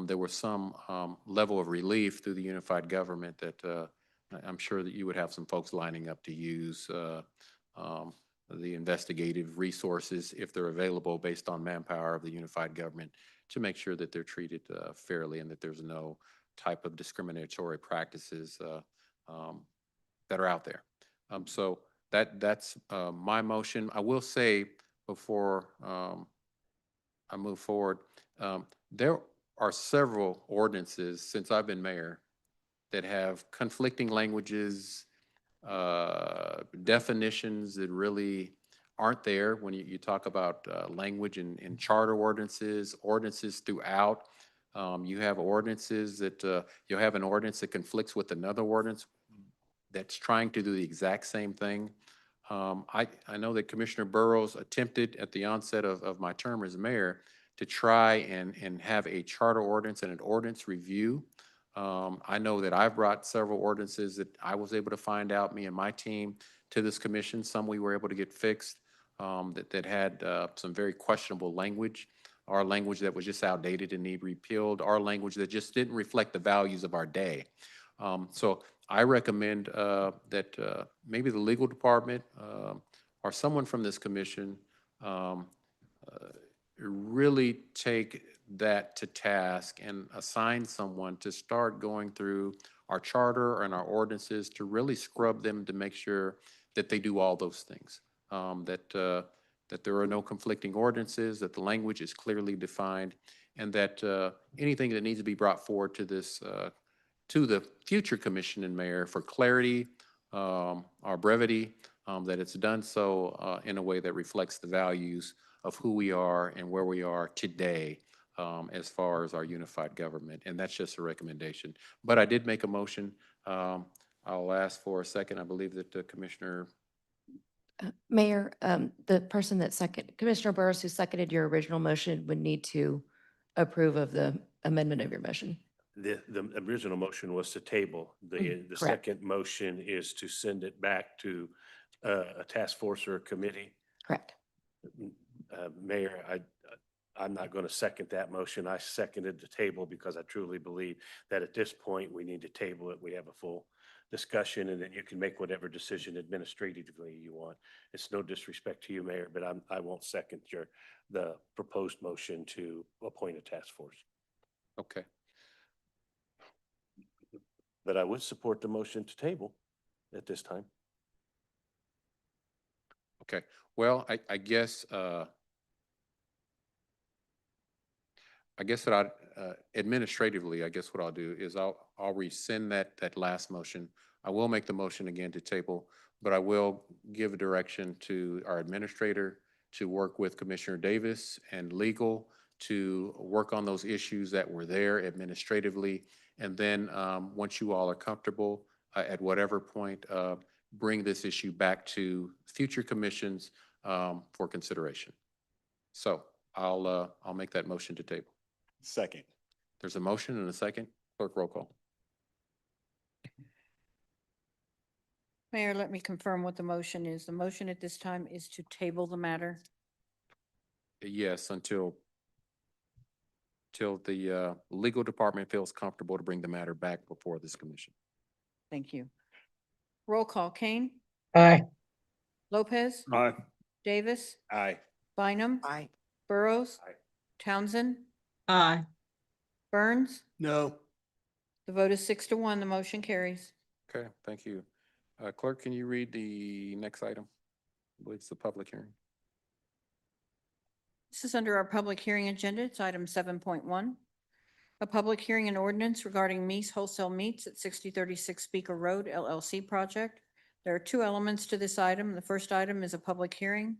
there was some level of relief through the unified government, that I'm sure that you would have some folks lining up to use the investigative resources, if they're available based on manpower of the unified government, to make sure that they're treated fairly and that there's no type of discriminatory practices that are out there. So that's my motion. I will say before I move forward, there are several ordinances since I've been mayor that have conflicting languages, definitions that really aren't there when you talk about language in charter ordinances throughout. You have ordinances that you'll have an ordinance that conflicts with another ordinance that's trying to do the exact same thing. I know that Commissioner Burrows attempted at the onset of my term as mayor to try and have a charter ordinance and an ordinance review. I know that I've brought several ordinances that I was able to find out, me and my team, to this commission. Some we were able to get fixed that had some very questionable language, our language that was just outdated and need repealed, our language that just didn't reflect the values of our day. So I recommend that maybe the legal department or someone from this commission really take that to task and assign someone to start going through our charter and our ordinances to really scrub them to make sure that they do all those things, that there are no conflicting ordinances, that the language is clearly defined, and that anything that needs to be brought forward to this to the future commission and mayor for clarity or brevity, that it's done so in a way that reflects the values of who we are and where we are today as far as our unified government. And that's just a recommendation. But I did make a motion. I'll ask for a second. I believe that the Commissioner. Mayor, the person that Commissioner Burris, who seconded your original motion, would need to approve of the amendment of your motion. The original motion was to table. The correct. second motion is to send it back to a task force or a committee. Correct. Mayor, I'm not going to second that motion. I seconded the table because I truly believe that at this point, we need to table it. We have a full discussion, and then you can make whatever decision administratively you want. It's no disrespect to you, Mayor, but I won't second the proposed motion to appoint a task force. Okay. But I would support the motion to table at this time. Okay. Well, I guess that administratively, I guess what I'll do is I'll rescind that last motion. I will make the motion again to table, but I will give a direction to our administrator to work with Commissioner Davis and legal to work on those issues that were there administratively. And then once you all are comfortable at whatever point, bring this issue back to future commissions for consideration. So I'll make that motion to table. Second. There's a motion and a second. Clerk, roll call. Mayor, let me confirm what the motion is. The motion at this time is to table the matter. Yes, until the legal department feels comfortable to bring the matter back before this commission. Thank you. Roll call. Kane? Aye. Lopez? Aye. Davis? Aye. Bynum? Aye. Burrows? Aye. Townsend? Aye. Burns? No. The vote is 6-1. The motion carries. Okay, thank you. Clerk, can you read the next item? I believe it's the public hearing. This is under our public hearing agenda. It's item 7.1. A public hearing and ordinance regarding Meese Wholesale Meats at 6036 Speaker Road LLC project. There are two elements to this item. The first item is a public hearing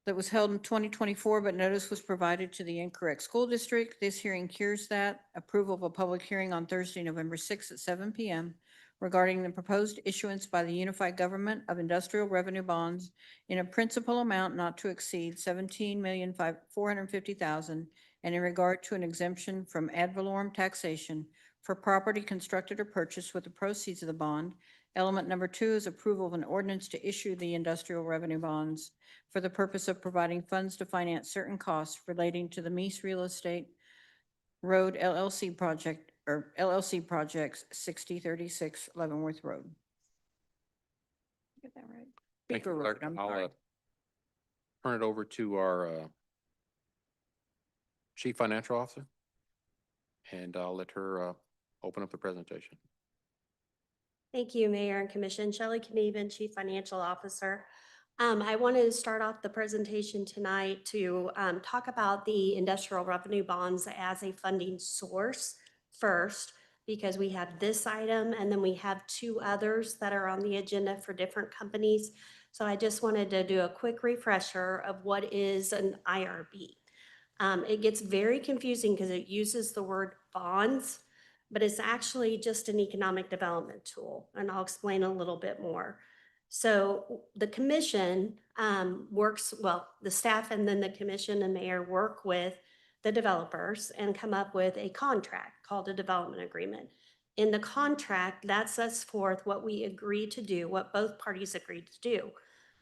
that was held in 2024, but notice was provided to the incorrect school district. This hearing cures that. Approval of a public hearing on Thursday, November 6th at 7 p.m. regarding the proposed issuance by the Unified Government of Industrial Revenue Bonds in a principal amount not to exceed $17,450,000 and in regard to an exemption from ad valorem taxation for property constructed or purchased with the proceeds of the bond. Element number 2 is approval of an ordinance to issue the industrial revenue bonds for the purpose of providing funds to finance certain costs relating to the Meese Real Estate Road LLC project or LLC projects 6036 Leavenworth Road. Get that right? Thank you, Speaker Clerk. Road, I'm I'll sorry. turn it over to our Chief Financial Officer, and I'll let her open up the presentation. Thank you, Mayor and Commission. Shelley Knieven, Chief Financial Officer. I wanted to start off the presentation tonight to talk about the industrial revenue bonds as a funding source first, because we have this item and then we have two others that are on the agenda for different companies. So I just wanted to do a quick refresher of what is an IRB. It gets very confusing because it uses the word bonds, but it's actually just an economic development tool, and I'll explain a little bit more. So the commission works, well, the staff and then the commission and mayor work with the developers and come up with a contract called a development agreement. In the contract, that sets forth what we agreed to do, what both parties agreed to do.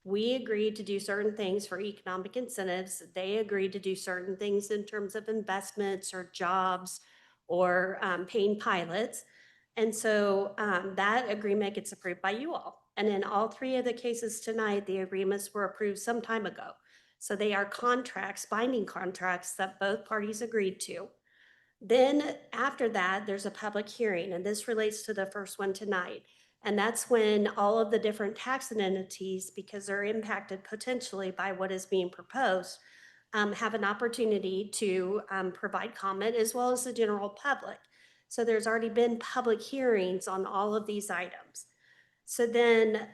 We agreed to do certain things for economic incentives. They agreed to do certain things in terms of investments or jobs or paying pilots. And so that agreement gets approved by you all. And in all three of the cases tonight, the agreements were approved some time ago. So they are contracts, binding contracts that both parties agreed to. Then after that, there's a public hearing, and this relates to the first one tonight. And that's when all of the different tax entities, because they're impacted potentially by what is being proposed, have an opportunity to provide comment as well as the general public. So there's already been public hearings on all of these items. So then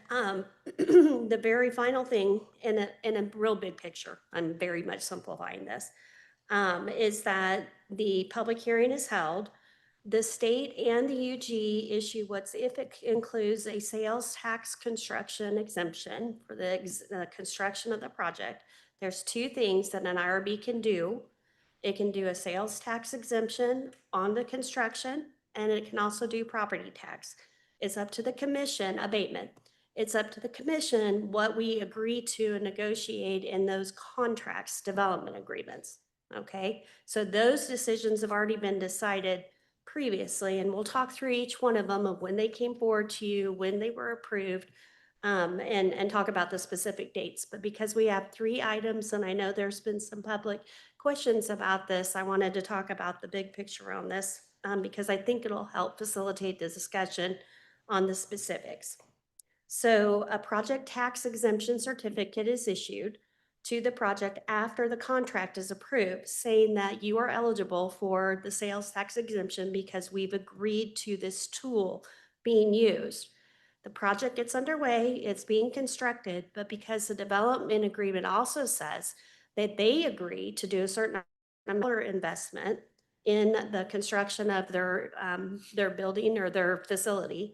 the very final thing in a real big picture, I'm very much simplifying this, is that the public hearing is held. The state and the UG issue what's if it includes a sales tax construction exemption for the construction of the project. There's two things that an IRB can do. It can do a sales tax exemption on the construction, and it can also do property tax. It's up to the commission, abatement. It's up to the commission what we agree to and negotiate in those contracts, development agreements. Okay, so those decisions have already been decided previously, and we'll talk through each one of them of when they came forward to you, when they were approved, and talk about the specific dates. But because we have three items, and I know there's been some public questions about this, I wanted to talk about the big picture on this because I think it'll help facilitate the discussion on the specifics. So a project tax exemption certificate is issued to the project after the contract is approved, saying that you are eligible for the sales tax exemption because we've agreed to this tool being used. The project gets underway, it's being constructed, but because the development agreement also says that they agree to do a certain investment in the construction of their building or their facility,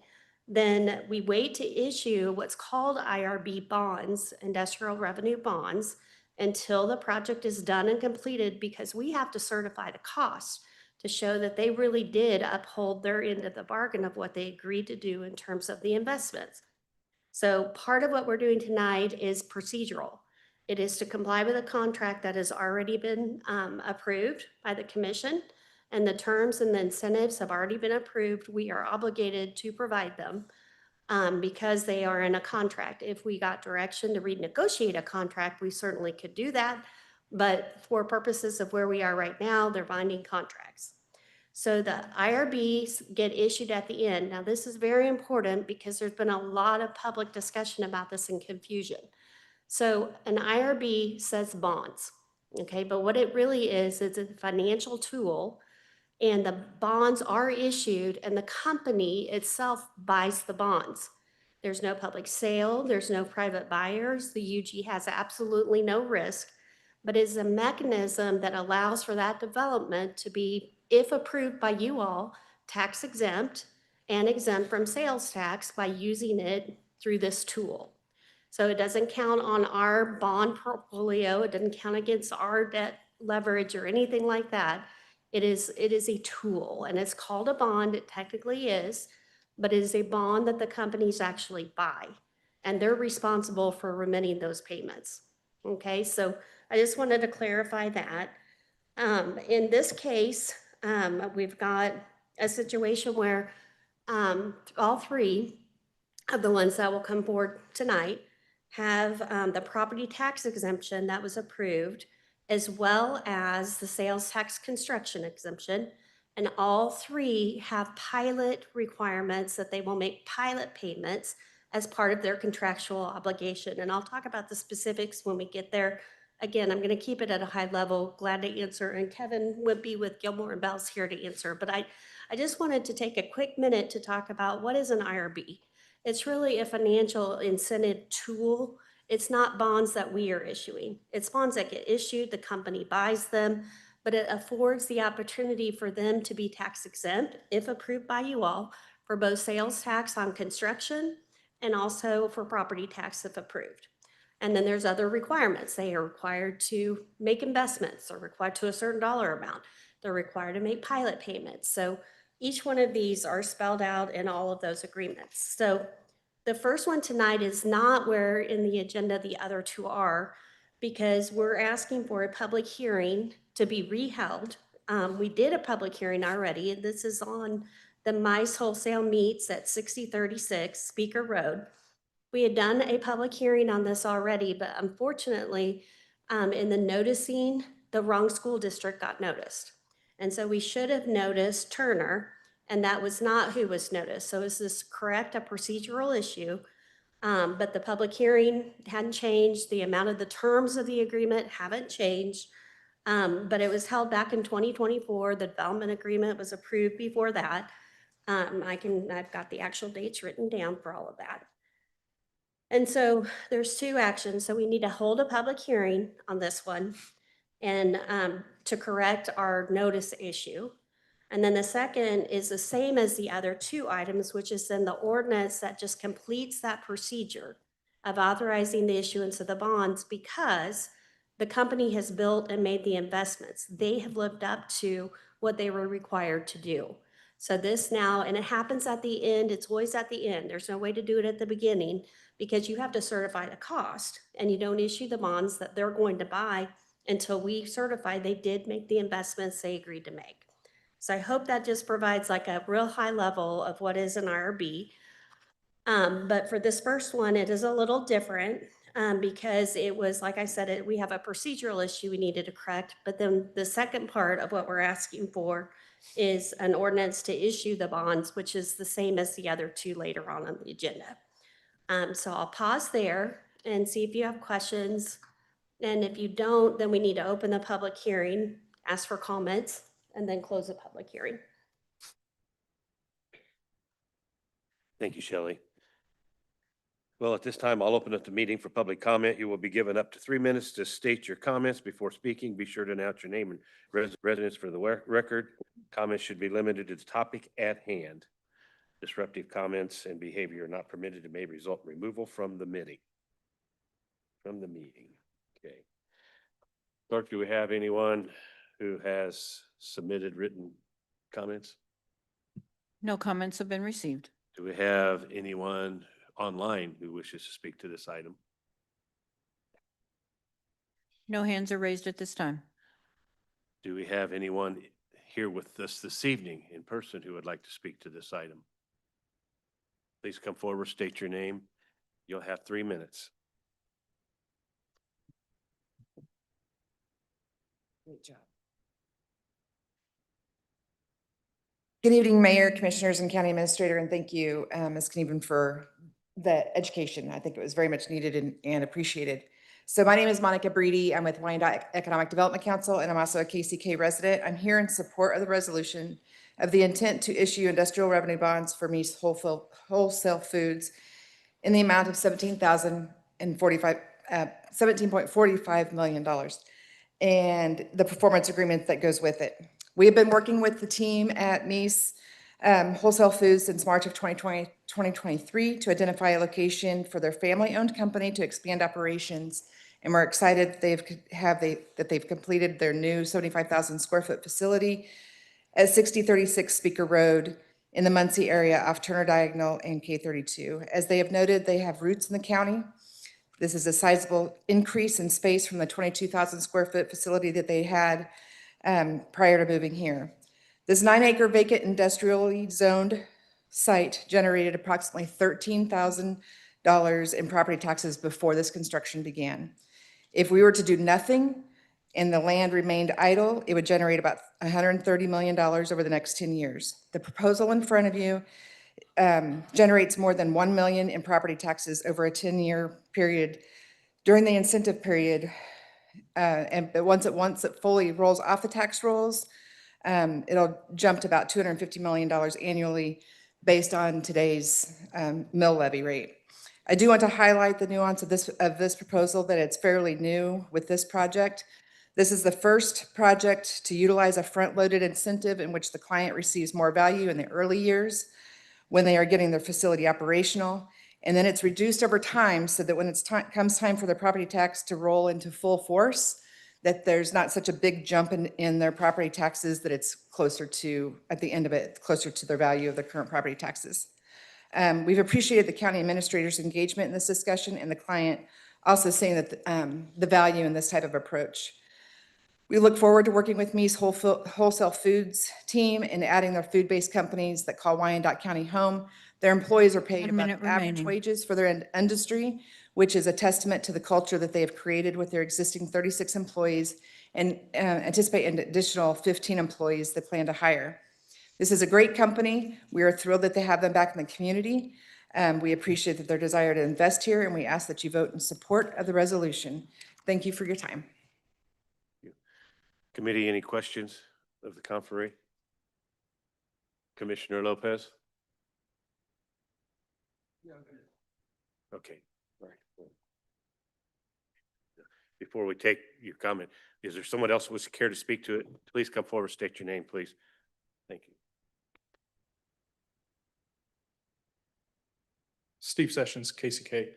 then we wait to issue what's called IRB bonds, industrial revenue bonds, until the project is done and completed, because we have to certify the cost to show that they really did uphold their end of the bargain of what they agreed to do in terms of the investments. So part of what we're doing tonight is procedural. It is to comply with a contract that has already been approved by the commission, and the terms and the incentives have already been approved. We are obligated to provide them because they are in a contract. If we got direction to renegotiate a contract, we certainly could do that. But for purposes of where we are right now, they're binding contracts. So the IRBs get issued at the end. Now, this is very important because there's been a lot of public discussion about this and confusion. So an IRB says bonds, okay? But what it really is, it's a financial tool and the bonds are issued and the company itself buys the bonds. There's no public sale, there's no private buyers. The UG has absolutely no risk, but is a mechanism that allows for that development to be, if approved by you all, tax exempt and exempt from sales tax by using it through this tool. So it doesn't count on our bond portfolio. It doesn't count against our debt leverage or anything like that. It is a tool, and it's called a bond. It technically is, but it is a bond that the companies actually buy, and they're responsible for remitting those payments. Okay, so I just wanted to clarify that. In this case, we've got a situation where all three of the ones that will come forward tonight have the property tax exemption that was approved, as well as the sales tax construction exemption. And all three have pilot requirements that they will make pilot payments as part of their contractual obligation. And I'll talk about the specifics when we get there. Again, I'm going to keep it at a high level, glad to answer. And Kevin would be with Gilmore and Bell's here to answer. But I just wanted to take a quick minute to talk about what is an IRB. It's really a financial incentive tool. It's not bonds that we are issuing. It's bonds that get issued, the company buys them, but it affords the opportunity for them to be tax exempt, if approved by you all, for both sales tax on construction and also for property tax if approved. And then there's other requirements. They are required to make investments. They're required to a certain dollar amount. They're required to make pilot payments. So each one of these are spelled out in all of those agreements. So the first one tonight is not where in the agenda the other two are, because we're asking for a public hearing to be reheld. We did a public hearing already, and this is on the Mice Wholesale Meats at 6036 Speaker Road. We had done a public hearing on this already, but unfortunately, in the noticing, the wrong school district got noticed. And so we should have noticed Turner, and that was not who was noticed. So is this correct, a procedural issue? But the public hearing hadn't changed. The amount of the terms of the agreement haven't changed. But it was held back in 2024. The development agreement was approved before that. I've got the actual dates written down for all of that. And so there's two actions. So we need to hold a public hearing on this one and to correct our notice issue. And then the second is the same as the other two items, which is then the ordinance that just completes that procedure of authorizing the issuance of the bonds, because the company has built and made the investments. They have lived up to what they were required to do. So this now, and it happens at the end, it's always at the end. There's no way to do it at the beginning, because you have to certify the cost, and you don't issue the bonds that they're going to buy until we certify they did make the investments they agreed to make. So I hope that just provides like a real high level of what is an IRB. But for this first one, it is a little different because it was, like I said, we have a procedural issue we needed to correct. But then the second part of what we're asking for is an ordinance to issue the bonds, which is the same as the other two later on the agenda. So I'll pause there and see if you have questions. And if you don't, then we need to open the public hearing, ask for comments, and then close the public hearing. Thank you, Shelley. Well, at this time, I'll open up the meeting for public comment. You will be given up to 3 minutes to state your comments before speaking. Be sure to announce your name and residence for the record. Comments should be limited to the topic at hand. Disruptive comments and behavior are not permitted and may result in removal from the meeting. Okay. Clerk, do we have anyone who has submitted written comments? No comments have been received. Do we have anyone online who wishes to speak to this item? No hands are raised at this time. Do we have anyone here with us this evening in person who would like to speak to this item? Please come forward, state your name. You'll have 3 minutes. Great job. Good evening, Mayor, Commissioners, and County Administrator, and thank you, Ms. Knieven, for the education. I think it was very much needed and appreciated. So my name is Monica Breedy. I'm with Wyandotte Economic Development Council, and I'm also a KCK resident. I'm here in support of the resolution of the intent to issue industrial revenue bonds for Meese Wholesale Foods in the amount of $17.45 million, and the performance agreement that goes with it. We have been working with the team at Meese Wholesale Foods since March of 2023 to identify a location for their family-owned company to expand operations. And we're excited that they've completed their new 75,000 square foot facility at 6036 Speaker Road in the Muncie area off Turner Diagonal and K32. As they have noted, they have roots in the county. This is a sizable increase in space from the 22,000 square foot facility that they had prior to moving here. This 9-acre vacant industrially zoned site generated approximately $13,000 in property taxes before this construction began. If we were to do nothing and the land remained idle, it would generate about $130 million over the next 10 years. The proposal in front of you generates more than $1 million in property taxes over a 10-year period during the incentive period. But once it fully rolls off the tax rolls, it'll jump to about $250 million annually based on today's mill levy rate. I do want to highlight the nuance of this proposal, that it's fairly new with this project. This is the first project to utilize a front-loaded incentive in which the client receives more value in the early years when they are getting their facility operational. And then it's reduced over time so that when comes time for their property tax to roll into full force, that there's not such a big jump in their property taxes, that it's closer to, at the end of it, closer to their value of their current property taxes. We've appreciated the county administrator's engagement in this discussion, and the client also saying that the value in this type of approach. We look forward to working with Meese Wholesale Foods team and adding their food-based companies that call Wyandotte County home. Their employees are paid above average wages for their industry, which is a testament to the culture that they have created with their existing 36 employees, and anticipate an additional 15 employees they plan to hire. This is a great company. We are thrilled that they have them back in the community. We appreciate their desire to invest here, and we ask that you vote in support of the resolution. Thank you for your time. Committee, any questions of the conferee? Commissioner Lopez? Okay, all right. Before we take your comment, is there someone else who would care to speak to it? Please come forward, state your name, please. Thank you. Steve Sessions, KCK.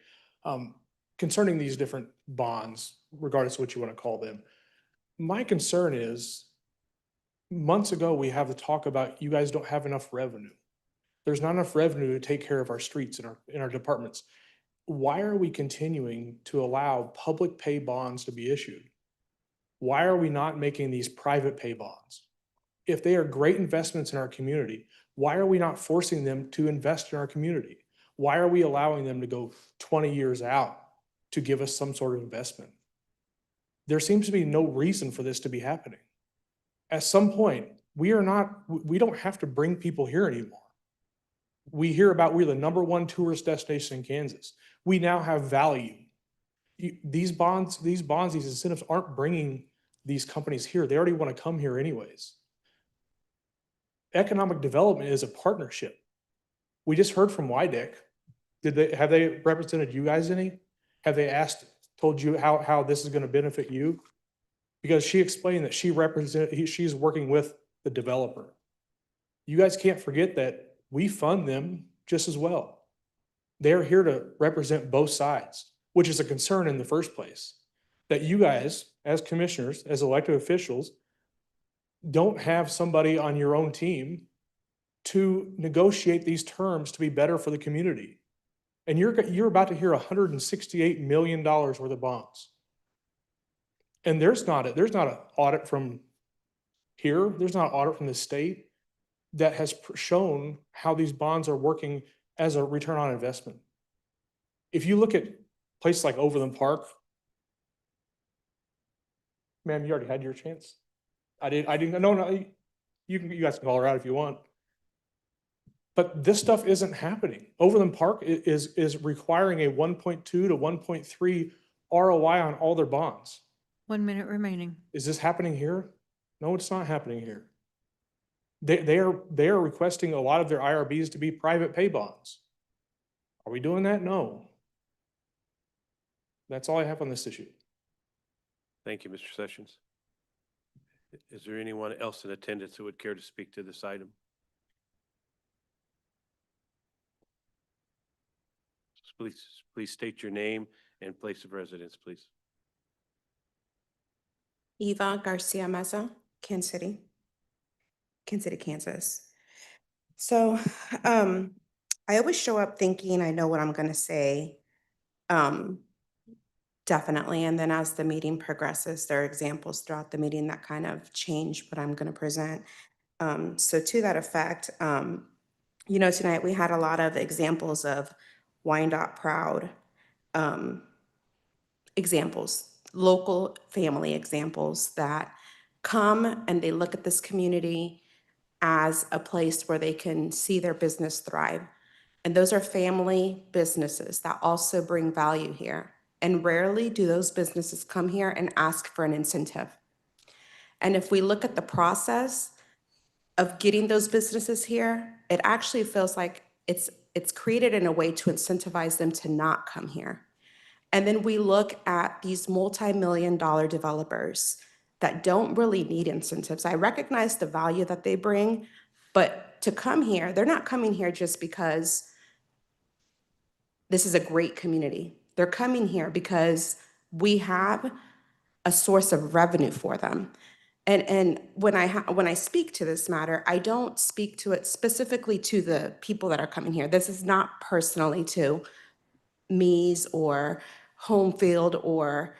Concerning these different bonds, regardless of what you want to call them, my concern is, months ago, we have the talk about you guys don't have enough revenue. There's not enough revenue to take care of our streets in our departments. Why are we continuing to allow public pay bonds to be issued? Why are we not making these private pay bonds? If they are great investments in our community, why are we not forcing them to invest in our community? Why are we allowing them to go 20 years out to give us some sort of investment? There seems to be no reason for this to be happening. At some point, we don't have to bring people here anymore. We hear about we're the #1 tourist destination in Kansas. We now have value. These bonds, these incentives aren't bringing these companies here. They already want to come here anyways. Economic development is a partnership. We just heard from Wyandotte. Have they represented you guys any? Have they told you how this is going to benefit you? Because she explained that she's working with the developer. You guys can't forget that we fund them just as well. They're here to represent both sides, which is a concern in the first place. That you guys, as commissioners, as elected officials, don't have somebody on your own team to negotiate these terms to be better for the community. And you're about to hear $168 million worth of bonds. And there's not an audit from here. There's not an audit from the state that has shown how these bonds are working as a return on investment. If you look at places like Overland Park, ma'am, you already had your chance. No, you guys can call her out if you want. But this stuff isn't happening. Overland Park is requiring a 1.2 to 1.3 ROI on all their bonds. 1 minute remaining. Is this happening here? No, it's not happening here. They are requesting a lot of their IRBs to be private pay bonds. Are we doing that? No. That's all I have on this issue. Thank you, Mr. Sessions. Is there anyone else in attendance who would care to speak to this item? Please state your name and place of residence, please. Eva Garcia Meza, Kansas City, Kansas. So I always show up thinking I know what I'm going to say. Definitely. And then as the meeting progresses, there are examples throughout the meeting that kind of change what I'm going to present. So to that effect, tonight we had a lot of examples of Wyandotte proud examples, local family examples that come and they look at this community as a place where they can see their business thrive. And those are family businesses that also bring value here. And rarely do those businesses come here and ask for an incentive. And if we look at the process of getting those businesses here, it actually feels like it's created in a way to incentivize them to not come here. And then we look at these multi-million-dollar developers that don't really need incentives. I recognize the value that they bring, but to come here, they're not coming here just because this is a great community. They're coming here because we have a source of revenue for them. And when I speak to this matter, I don't speak to it specifically to the people that are coming here. This is not personally to Me's or Homefield or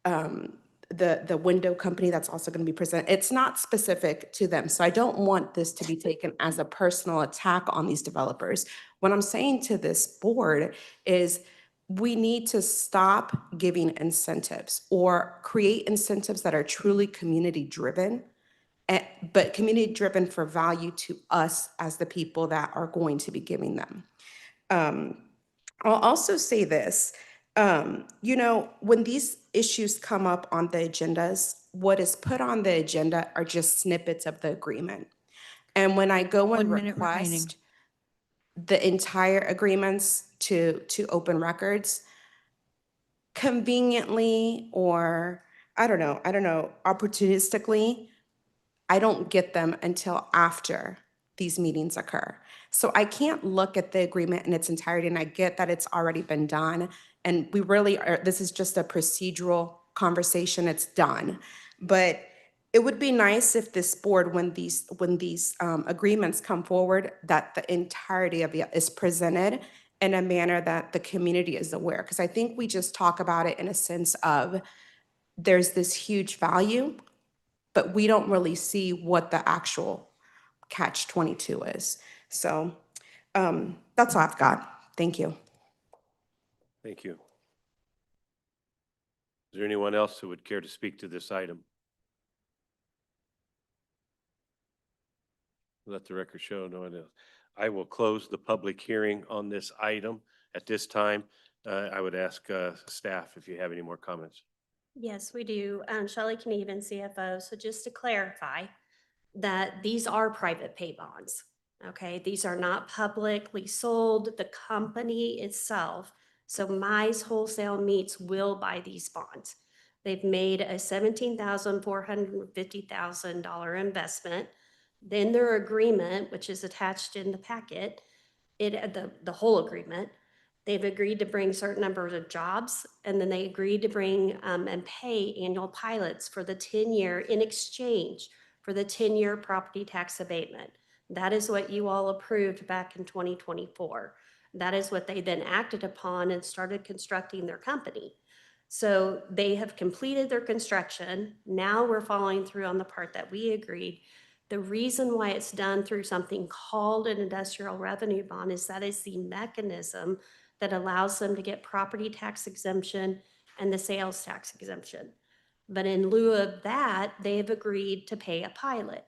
the window company that's also going to be presented. It's not specific to them. So I don't want this to be taken as a personal attack on these developers. What I'm saying to this board is we need to stop giving incentives or create incentives that are truly community driven, but community driven for value to us as the people that are going to be giving them. I'll also say this, when these issues come up on the agendas, what is put on the agenda are just snippets of the agreement. And when I go and 1 minute remaining. request the entire agreements to open records, conveniently or I don't know, opportunistically, I don't get them until after these meetings occur. So I can't look at the agreement in its entirety, and I get that it's already been done. And we really are, this is just a procedural conversation, it's done. But it would be nice if this board, when these agreements come forward, that the entirety of it is presented in a manner that the community is aware. Because I think we just talk about it in a sense of there's this huge value, but we don't really see what the actual catch-22 is. So that's all I've got. Thank you. Thank you. Is there anyone else who would care to speak to this item? Let the record show no one else. I will close the public hearing on this item at this time. I would ask staff if you have any more comments. Yes, we do. Shelley Knieven, CFO. So just to clarify that these are private pay bonds. Okay, these are not publicly sold. The company itself, so Mize Wholesale Meats, will buy these bonds. They've made a $17,450,000 investment. Then their agreement, which is attached in the packet, the whole agreement, they've agreed to bring certain numbers of jobs, and then they agreed to bring and pay annual pilots for the 10-year in exchange for the 10-year property tax abatement. That is what you all approved back in 2024. That is what they then acted upon and started constructing their company. So they have completed their construction. Now we're following through on the part that we agreed. The reason why it's done through something called an industrial revenue bond is that is the mechanism that allows them to get property tax exemption and the sales tax exemption. But in lieu of that, they have agreed to pay a pilot.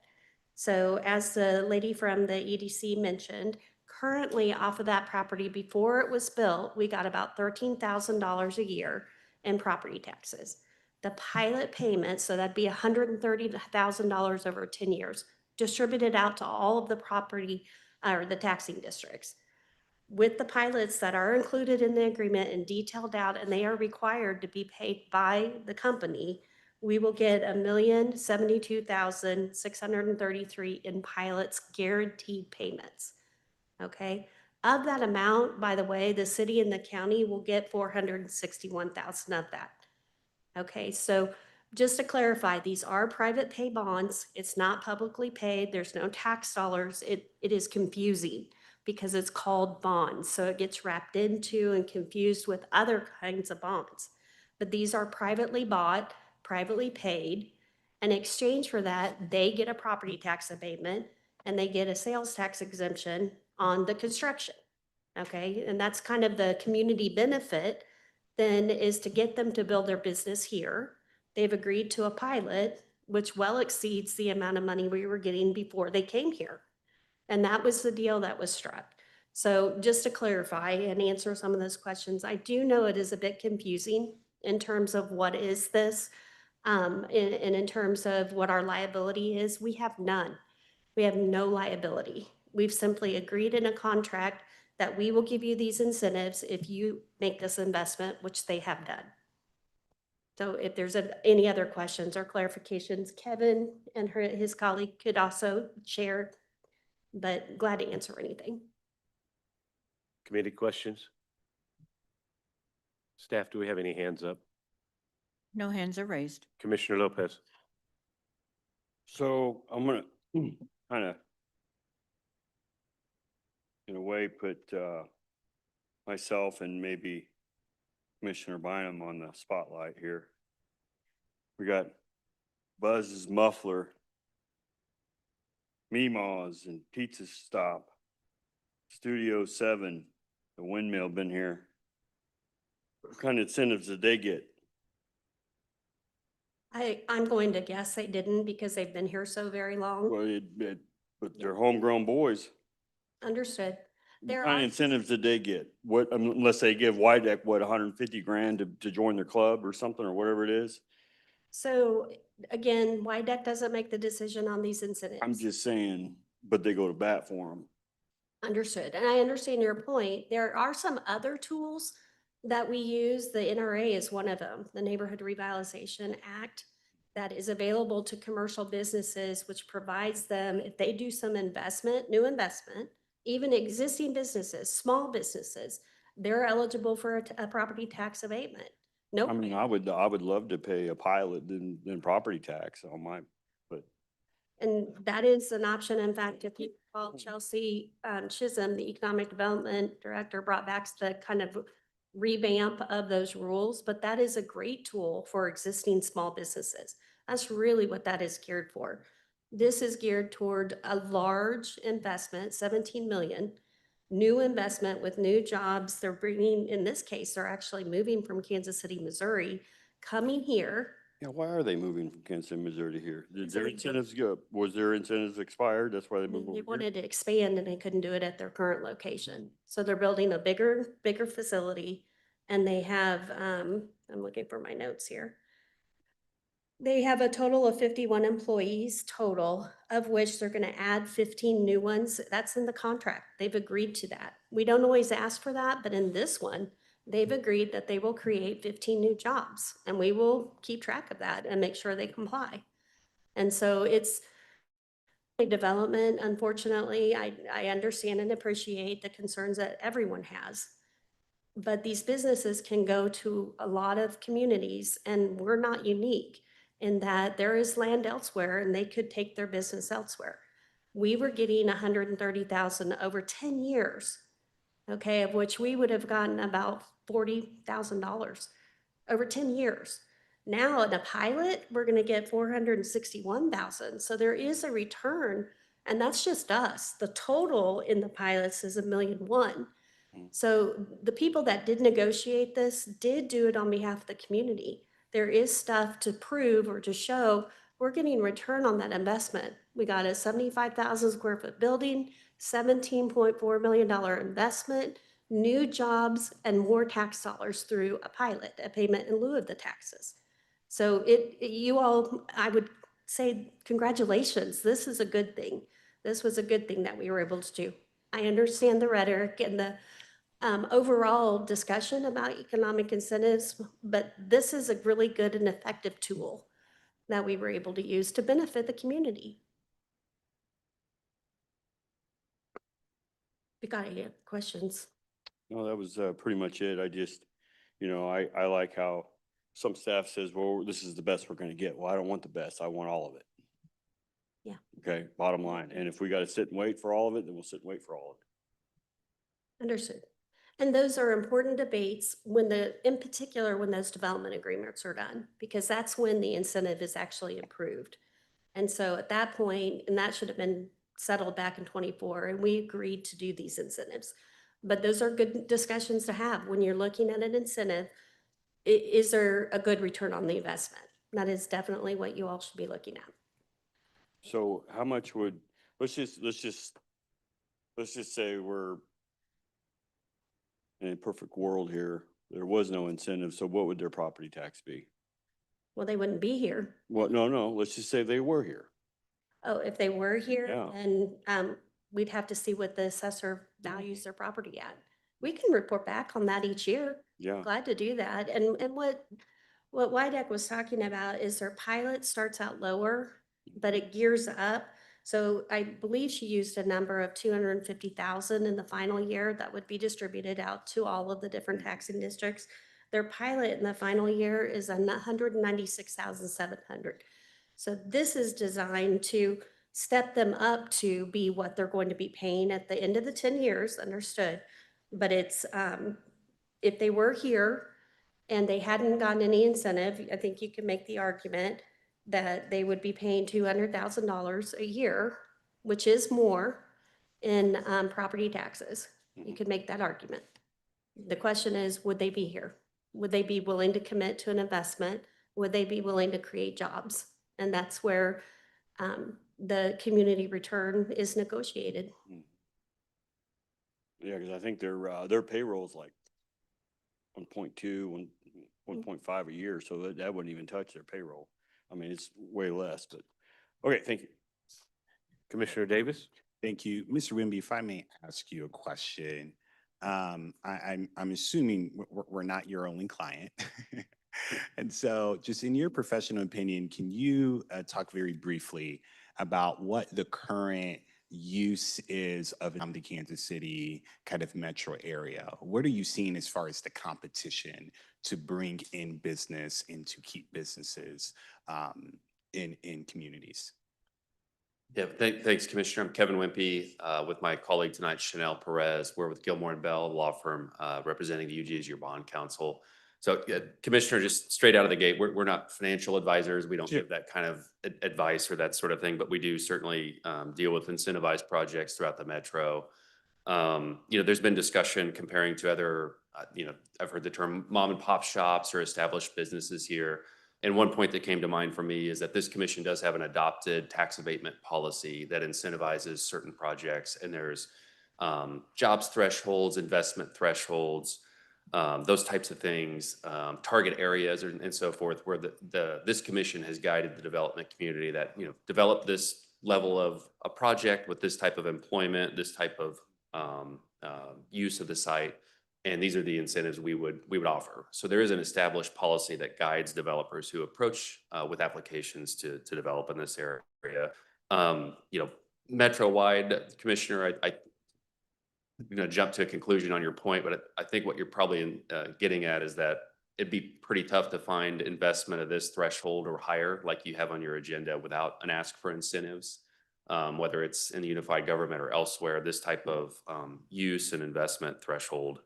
So as the lady from the EDC mentioned, currently off of that property before it was built, we got about $13,000 a year. and property taxes. The pilot payment, so that'd be $130,000 over 10 years, distributed out to all of the property or the taxing districts. With the pilots that are included in the agreement and detailed out, and they are required to be paid by the company, we will get $1,072,633 in pilots guaranteed payments. Okay. Of that amount, by the way, the city and the county will get 461,000 of that. Okay, so just to clarify, these are private pay bonds. It's not publicly paid. There's no tax dollars. It is confusing because it's called bonds. So it gets wrapped into and confused with other kinds of bonds. But these are privately bought, privately paid. In exchange for that, they get a property tax abatement and they get a sales tax exemption on the construction. Okay, and that's kind of the community benefit then is to get them to build their business here. They've agreed to a pilot, which well exceeds the amount of money we were getting before they came here. And that was the deal that was struck. So just to clarify and answer some of those questions, I do know it is a bit confusing in terms of what is this, and in terms of what our liability is. We have none. We have no liability. We've simply agreed in a contract that we will give you these incentives if you make this investment, which they have done. So if there's any other questions or clarifications, Kevin and his colleague could also share, but glad to answer anything. Committee questions? Staff, do we have any hands up? No hands are raised. Commissioner Lopez? So I'm gonna kind of, in a way, put myself and maybe Commissioner Bynum on the spotlight here. We got Buzz's Muffler, Meemaw's and Pizza Stop, Studio 7, the windmill been here. What kind of incentives did they get? I'm going to guess they didn't because they've been here so very long. Well, but they're homegrown boys. Understood. What There kind of are, incentives did they get? What, unless they give Wyandotte, what, 150 grand to join their club or something, or whatever it is? so again, Wyandotte doesn't make the decision on these incentives. I'm just saying, but they go to bat for them. Understood. And I understand your point. There are some other tools that we use. The NRA is one of them, the Neighborhood Revitalization Act, that is available to commercial businesses, which provides them, if they do some investment, new investment, even existing businesses, small businesses, they're eligible for a property tax abatement. Nope. I mean, I would love to pay a pilot than property tax on my, but And that is an option. In fact, if you call Chelsea Chisholm, the Economic Development Director, brought back the kind of revamp of those rules, but that is a great tool for existing small businesses. That's really what that is geared for. This is geared toward a large investment, 17 million, new investment with new jobs. They're bringing, in this case, they're actually moving from Kansas City, Missouri, coming here. yeah, why are they moving from Kansas City, Missouri to here? Did So their they could- incentives go, was their incentives expired? That's why they moved They over here? wanted to expand and they couldn't do it at their current location. So they're building a bigger facility. And they have, I'm looking for my notes here. They have a total of 51 employees total, of which they're gonna add 15 new ones. That's in the contract. They've agreed to that. We don't always ask for that, but in this one, they've agreed that they will create 15 new jobs. And we will keep track of that and make sure they comply. And so it's development. Unfortunately, I understand and appreciate the concerns that everyone has. But these businesses can go to a lot of communities, and we're not unique in that there is land elsewhere and they could take their business elsewhere. We were getting 130,000 over 10 years, okay, of which we would have gotten about $40,000 over 10 years. Now in a pilot, we're gonna get 461,000. So there is a return, and that's just us. The total in the pilots is $1.1 million. So the people that did negotiate this did do it on behalf of the community. There is stuff to prove or to show we're getting return on that investment. We got a 75,000 square foot building, $17.4 million investment. new jobs and more tax dollars through a pilot, a payment in lieu of the taxes. So you all, I would say congratulations. This is a good thing. This was a good thing that we were able to do. I understand the rhetoric and the overall discussion about economic incentives, but this is a really good and effective tool that we were able to use to benefit the community. We got any questions? No, that was pretty much it. I just, I like how some staff says, well, this is the best we're going to get. Well, I don't want the best. I want all of it. Yeah. Okay, bottom line. And if we got to sit and wait for all of it, then we'll sit and wait for all of it. Understood. And those are important debates in particular, when those development agreements are done, because that's when the incentive is actually improved. And so at that point, and that should have been settled back in 24, and we agreed to do these incentives. But those are good discussions to have when you're looking at an incentive. Is there a good return on the investment? That is definitely what you all should be looking at. So how much would, let's just say we're in a perfect world here. There was no incentive. So what would their property tax be? Well, they wouldn't be here. Well, no, let's just say they were here. Oh, if they were here, Yeah. then we'd have to see what the assessor values their property at. We can report back on that each year. Yeah. Glad to do that. And what Wyandotte was talking about is their pilot starts out lower, but it gears up. So I believe she used a number of 250,000 in the final year that would be distributed out to all of the different taxing districts. Their pilot in the final year is 196,700. So this is designed to step them up to be what they're going to be paying at the end of the 10 years, understood. But it's, if they were here and they hadn't gotten any incentive, I think you can make the argument that they would be paying $200,000 a year, which is more in property taxes. You could make that argument. The question is, would they be here? Would they be willing to commit to an investment? Would they be willing to create jobs? And that's where the community return is negotiated. Yeah, because I think their payroll is like 1.2, 1.5 a year. So that wouldn't even touch their payroll. I mean, it's way less, but okay, thank you. Commissioner Davis? Thank you. Mr. Wimby, if I may ask you a question. I'm assuming we're not your only client. And so just in your professional opinion, can you talk very briefly about what the current use is of the Kansas City kind of metro area? What are you seeing as far as the competition to bring in business and to keep businesses in communities? Yeah, thanks, Commissioner. I'm Kevin Wimpy with my colleague tonight, Chanel Perez. We're with Gilmore and Bell, law firm representing the UG as your bond counsel. So, Commissioner, just straight out of the gate, we're not financial advisors. We don't give that kind of advice or that sort of thing, but we do certainly deal with incentivized projects throughout the metro. There's been discussion comparing to other, I've heard the term mom and pop shops or established businesses here. And one point that came to mind for me is that this commission does have an adopted tax abatement policy that incentivizes certain projects, and there's jobs thresholds, investment thresholds, those types of things, target areas and so forth, where this commission has guided the development community that, develop this level of a project with this type of employment, this type of use of the site. And these are the incentives we would offer. So there is an established policy that guides developers who approach with applications to develop in this area. Metro-wide, Commissioner, I'm going to jump to a conclusion on your point, but I think what you're probably getting at is that it'd be pretty tough to find investment of this threshold or higher, like you have on your agenda, without an ask for incentives. Whether it's in the unified government or elsewhere, this type of use and investment threshold,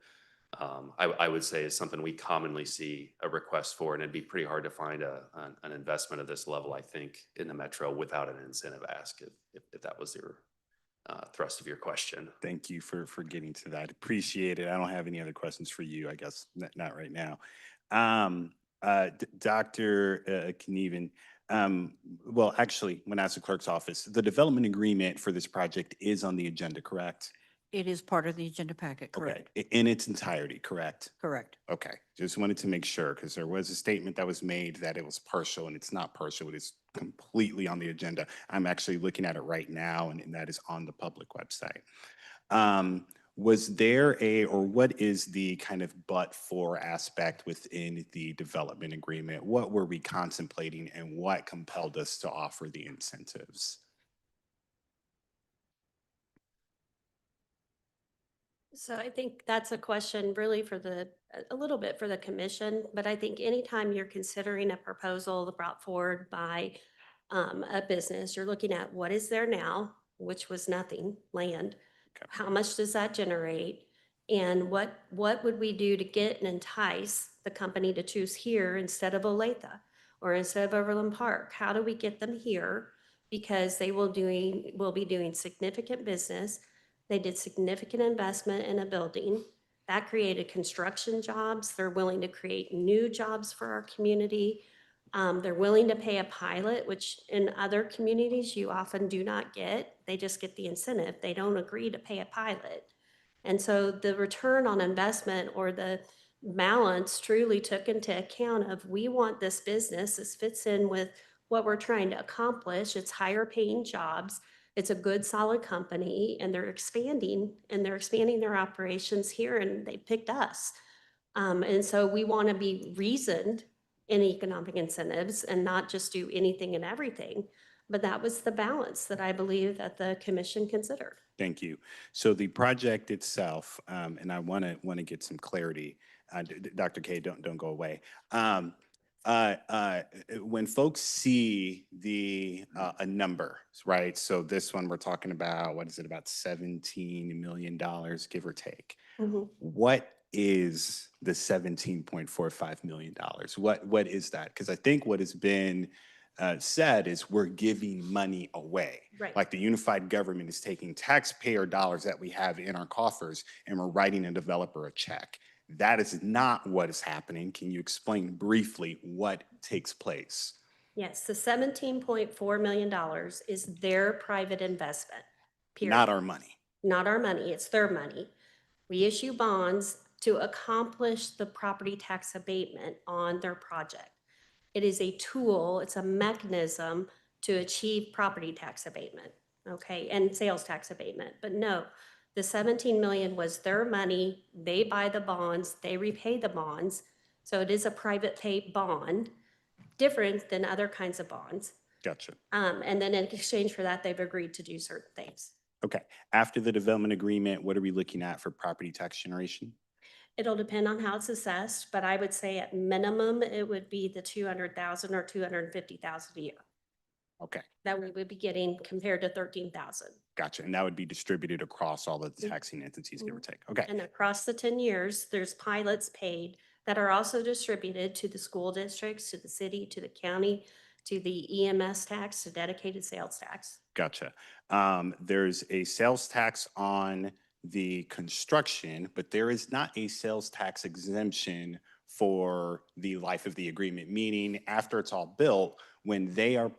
I would say, is something we commonly see a request for, and it'd be pretty hard to find an investment of this level, I think, in the metro without an incentive ask, if that was your thrust of your question. Thank you for getting to that. Appreciate it. I don't have any other questions for you, I guess, not right now. Dr. Knieven, well, actually, when I asked the clerk's office, the development agreement for this project is on the agenda, correct? It is part of the agenda packet, Okay, correct? in its entirety, correct? Correct. Okay, just wanted to make sure, because there was a statement that was made that it was partial, and it's not partial, it is completely on the agenda. I'm actually looking at it right now, and that is on the public website. Was there or what is the kind of but-for aspect within the development agreement? What were we contemplating, and what compelled us to offer the incentives? So I think that's a question really for a little bit for the commission, but I think anytime you're considering a proposal brought forward by a business, you're looking at what is there now, which was nothing, land. How much does that generate? And what would we do to get and entice the company to choose here instead of Olathe or instead of Overland Park? How do we get them here? Because they will be doing significant business. They did significant investment in a building. That created construction jobs. They're willing to create new jobs for our community. They're willing to pay a pilot, which in other communities you often do not get. They just get the incentive. They don't agree to pay a pilot. And so the return on investment or the balance truly took into account of we want this business. This fits in with what we're trying to accomplish. It's higher paying jobs. It's a good, solid company, and they're expanding their operations here, and they picked us. And so we want to be reasoned in economic incentives and not just do anything and everything. But that was the balance that I believe that the commission considered. Thank you. So the project itself, and I want to get some clarity. Dr. K, don't go away. When folks see the a number, right? So this one we're talking about, what is it, about $17 million, give or take. Mhm. What is the $17.45 million? What is that? Because I think what has been said is we're giving money away. Right. Like the unified government is taking taxpayer dollars that we have in our coffers and we're writing a developer a check. That is not what is happening. Can you explain briefly what takes place? Yes, the $17.4 million is their private investment, period. Not our money. Not our money, it's their money. We issue bonds to accomplish the property tax abatement on their project. It is a tool, it's a mechanism to achieve property tax abatement, okay, and sales tax abatement. But no, the 17 million was their money. They buy the bonds, they repay the bonds. So it is a private pay bond, different than other kinds of bonds. Gotcha. And then in exchange for that, they've agreed to do certain things. Okay. After the development agreement, what are we looking at for property tax generation? It'll depend on how it's assessed, but I would say at minimum, it would be the 200,000 or 250,000 a year Okay. that we would be getting compared to 13,000. Gotcha. And that would be distributed across all of the taxing entities, give or take. Okay. And across the 10 years, there's pilots paid that are also distributed to the school districts, to the city, to the county, to the EMS tax, to dedicated sales tax. Gotcha. There's a sales tax on the construction, but there is not a sales tax exemption for the life of the agreement, meaning after it's all built, when they are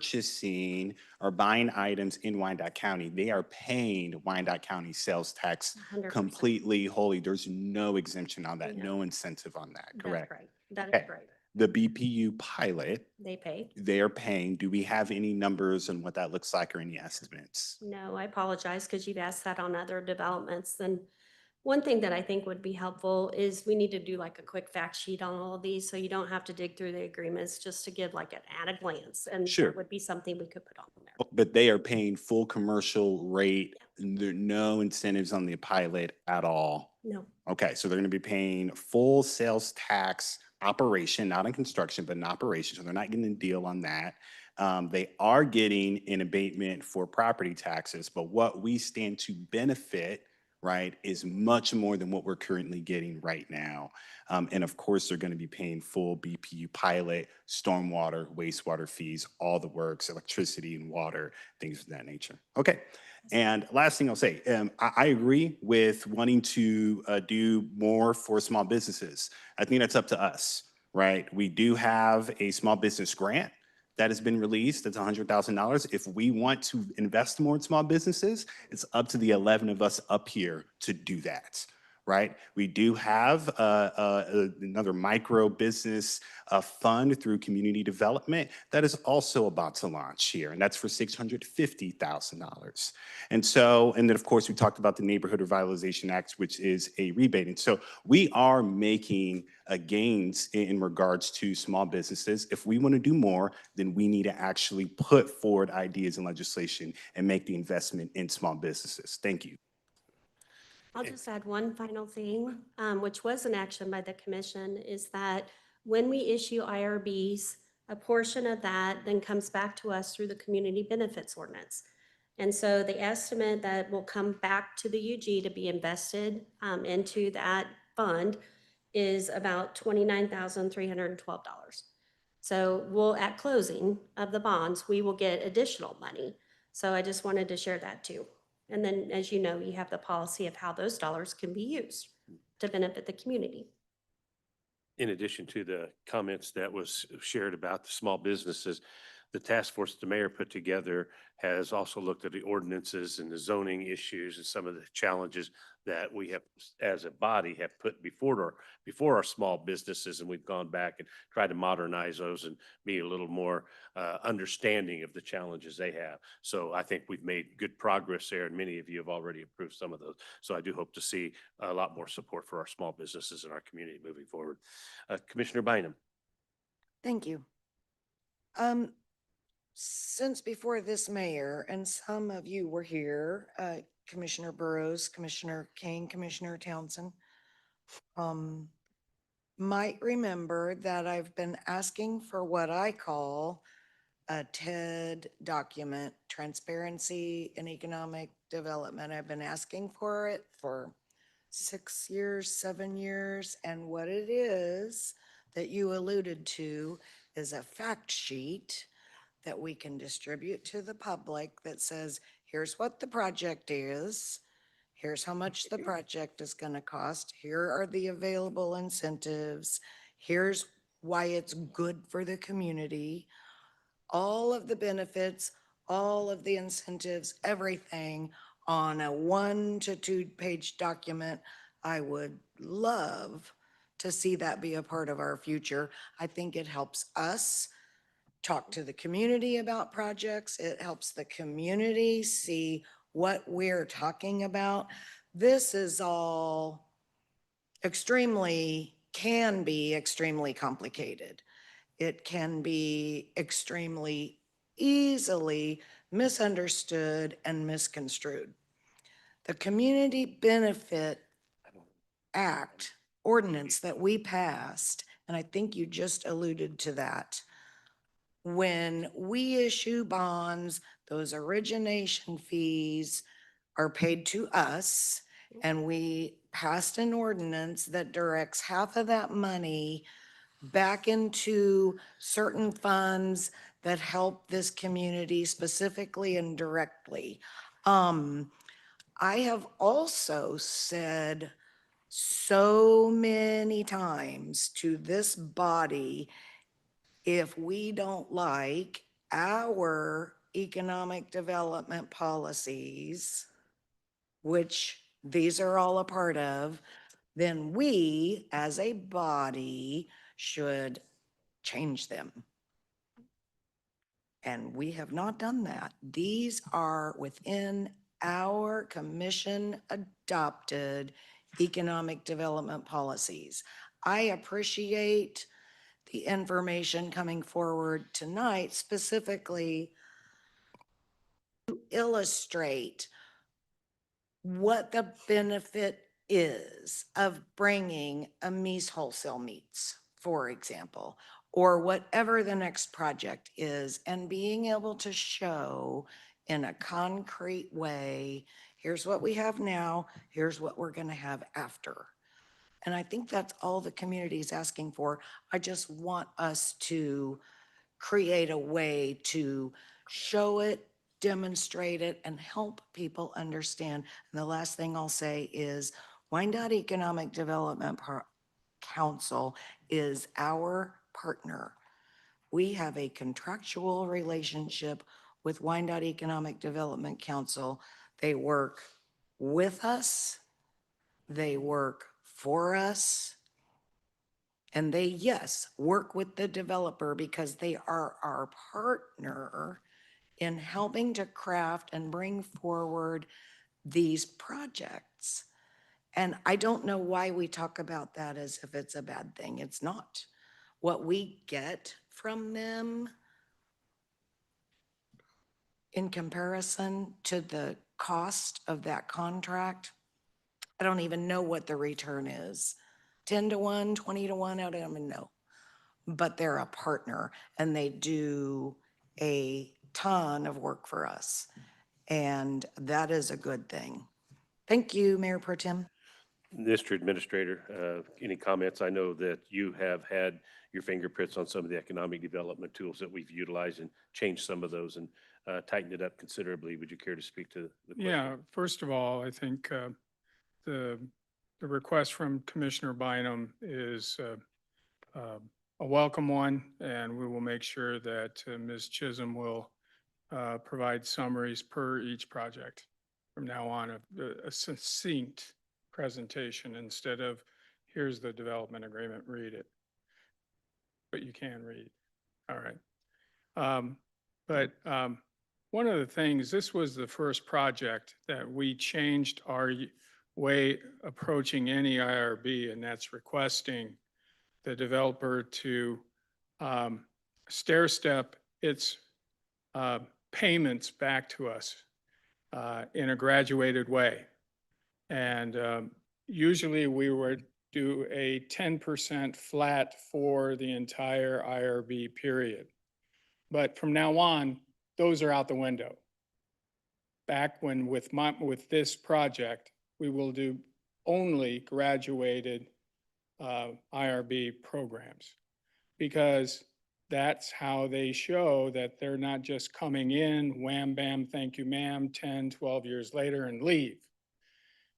purchasing or buying items in Wyandotte County, they are paying Wyandotte County sales tax 100%. completely wholly. There's no exemption on that, No. no incentive on that, That's correct? right. That Okay. is right. The BPU pilot, They pay. they are paying. Do we have any numbers on what that looks like or any estimates? No, I apologize because you've asked that on other developments. Then one thing that I think would be helpful is we need to do like a quick fact sheet on all of these, so you don't have to dig through the agreements, just to give like an at a glance. And Sure. that would be something we could put on there. But they are paying full commercial rate, and there are no incentives on the pilot at all. No, Okay, so they're gonna be paying full sales tax operation, not on construction, but in operation, so they're not getting a deal on that. They are getting an abatement for property taxes, but what we stand to benefit, right, is much more than what we're currently getting right now. And of course, they're gonna be paying full BPU pilot, stormwater, wastewater fees, all the works, electricity and water, things of that nature. Okay. And last thing I'll say, I agree with wanting to do more for small businesses. I think that's up to us, right? We do have a small business grant that has been released. That's $100,000. If we want to invest more in small businesses, it's up to the 11 of us up here to do that, right? We do have another micro business fund through community development that is also about to launch here, and that's for $650,000. And so, and then of course, we talked about the Neighborhood Revitalization Act, which is a rebate. And so we are making gains in regards to small businesses. If we want to do more, then we need to actually put forward ideas and legislation and make the investment in small businesses. Thank you. I'll just add one final thing, which was an action by the commission, is that when we issue IRBs, a portion of that then comes back to us through the community benefits ordinance. And so the estimate that will come back to the UG to be invested into that fund is about $29,312. So we'll, at closing of the bonds, we will get additional money. So I just wanted to share that too. And then, as you know, you have the policy of how those dollars can be used to benefit the community. In addition to the comments that was shared about the small businesses, the task force the mayor put together has also looked at the ordinances and the zoning issues and some of the challenges that we have, as a body, have put before our small businesses. And we've gone back and tried to modernize those and be a little more understanding of the challenges they have. So I think we've made good progress there, and many of you have already approved some of those. So I do hope to see a lot more support for our small businesses in our community moving forward. Commissioner Bynum. Thank you. Since before this mayor, and some of you were here, Commissioner Burrows, Commissioner King, Commissioner Townsend, might remember that I've been asking for what I call a TED document, Transparency in Economic Development. I've been asking for it for 6 years, 7 years, and what it is that you alluded to is a fact sheet that we can distribute to the public that says, here's what the project is, here's how much the project is going to cost, here are the available incentives, here's why it's good for the community, all of the benefits, all of the incentives, everything on a 1 to 2 page document. I would love to see that be a part of our future. I think it helps us talk to the community about projects. It helps the community see what we're talking about. This is all can be extremely complicated. It can be extremely easily misunderstood and misconstrued. The Community Benefit Act ordinance that we passed, and I think you just alluded to that, when we issue bonds, those origination fees are paid to us, and we passed an ordinance that directs half of that money back into certain funds that help this community specifically and directly. I have also said so many times to this body, if we don't like our economic development policies, which these are all a part of, then we as a body should change them. And we have not done that. These are within our commission adopted economic development policies. I appreciate the information coming forward tonight, specifically to illustrate what the benefit is of bringing a Mies Wholesale Meats, for example, or whatever the next project is, and being able to show in a concrete way, here's what we have now, here's what we're going to have after. And I think that's all the community is asking for. I just want us to create a way to show it, demonstrate it, and help people understand. And the last thing I'll say is Wyandotte Economic Development Council is our partner. We have a contractual relationship with Wyandotte Economic Development Council. They work with us. They work for us. And they, yes, work with the developer because they are our partner in helping to craft and bring forward these projects. And I don't know why we talk about that as if it's a bad thing. It's not. What we get from them in comparison to the cost of that contract, I don't even know what the return is. 10 to 1, 20 to 1, I don't even know. But they're a partner and they do a ton of work for us. And that is a good thing. Thank you, Mayor Pro Tem. Mr. Administrator, any comments? I know that you have had your fingerprints on some of the economic development tools that we've utilized and changed some of those and tightened it up considerably. Would you care to speak to the question? Yeah, first of all, I think the request from Commissioner Bynum is a welcome one, and we will make sure that Ms. Chisholm will provide summaries per each project from now on, a succinct presentation instead of, here's the development agreement, read it. But you can read. All right. One of the things, this was the first project that we changed our way approaching any IRB, and that's requesting the developer to stair step its payments back to us in a graduated way. And usually we would do a 10% flat for the entire IRB period. But from now on, those are out the window. Back when with this project, we will do only graduated IRB programs, because that's how they show that they're not just coming in, wham, bam, thank you, ma'am, 10, 12 years later and leave.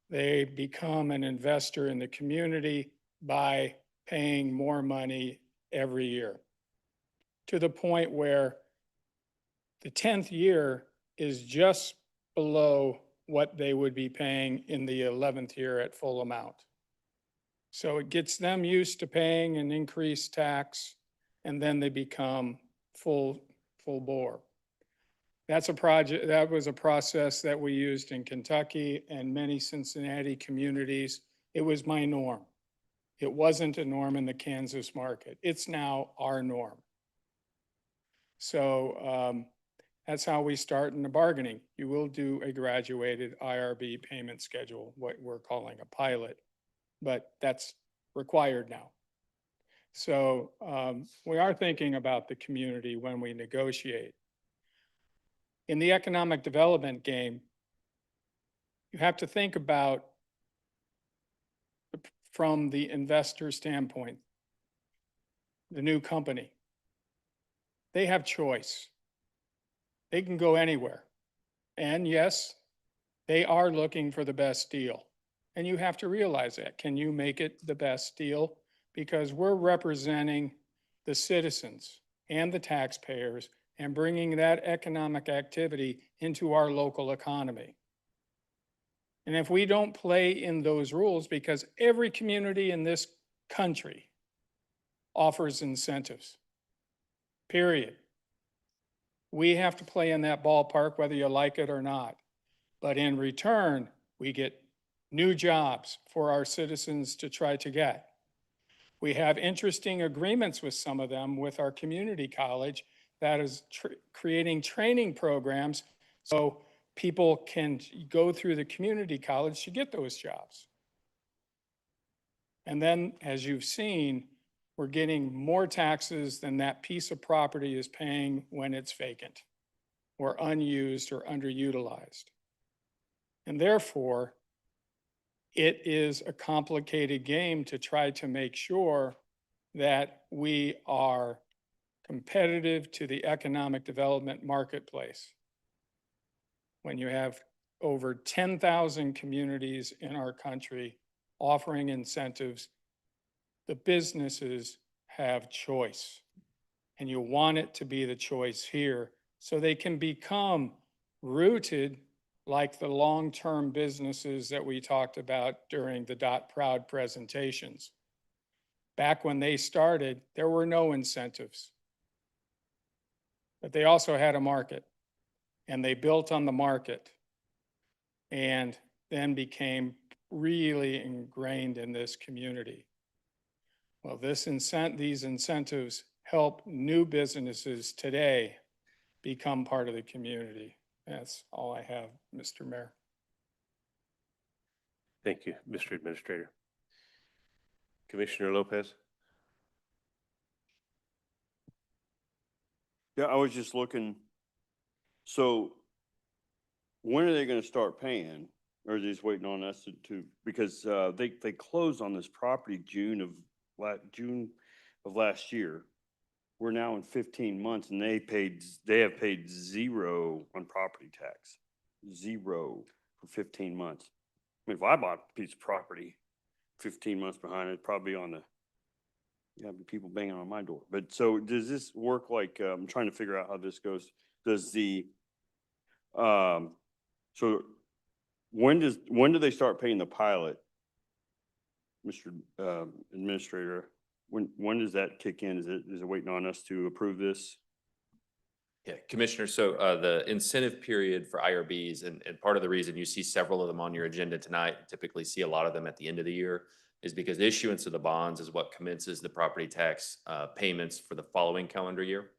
They become an investor in the community by paying more money every year, to the point where the 10th year is just below what they would be paying in the 11th year at full amount. So it gets them used to paying an increased tax, and then they become full bore. That's a project, that was a process that we used in Kentucky and many Cincinnati communities. It was my norm. It wasn't a norm in the Kansas market. It's now our norm. So that's how we start in the bargaining. You will do a graduated IRB payment schedule, what we're calling a pilot, but that's required now. So we are thinking about the community when we negotiate. In the economic development game, you have to think about from the investor standpoint, the new company. They have choice. They can go anywhere. And yes, they are looking for the best deal. And you have to realize that. Can you make it the best deal? Because we're representing the citizens and the taxpayers and bringing that economic activity into our local economy. And if we don't play in those rules, because every community in this country offers incentives, period. We have to play in that ballpark whether you like it or not. But in return, we get new jobs for our citizens to try to get. We have interesting agreements with some of them with our community college that is creating training programs so people can go through the community college to get those jobs. And then, as you've seen, we're getting more taxes than that piece of property is paying when it's vacant or unused or underutilized. And therefore, it is a complicated game to try to make sure that we are competitive to the economic development marketplace. When you have over 10,000 communities in our country offering incentives, the businesses have choice. And you want it to be the choice here so they can become rooted like the long-term businesses that we talked about during the Dot Proud presentations. Back when they started, there were no incentives. But they also had a market, and they built on the market and then became really ingrained in this community. Well, these incentives help new businesses today become part of the community. That's all I have, Mr. Mayor. Thank you, Mr. Administrator. Commissioner Lopez? Yeah, I was just looking, so when are they gonna start paying? Or are they just waiting on us because they closed on this property June of last year. We're now in 15 months and they have paid zero on property tax. Zero for 15 months. I mean, if I bought a piece of property 15 months behind, it'd probably be on the, be people banging on my door. But so does this work like, I'm trying to figure out how this goes. Does the, so when do they start paying the pilot, Mr. Administrator? When does that kick in? Is it waiting on us to approve this? Yeah, Commissioner, so the incentive period for IRBs, and part of the reason you see several of them on your agenda tonight, typically see a lot of them at the end of the year, is because the issuance of the bonds is what commences the property tax payments for the following calendar year.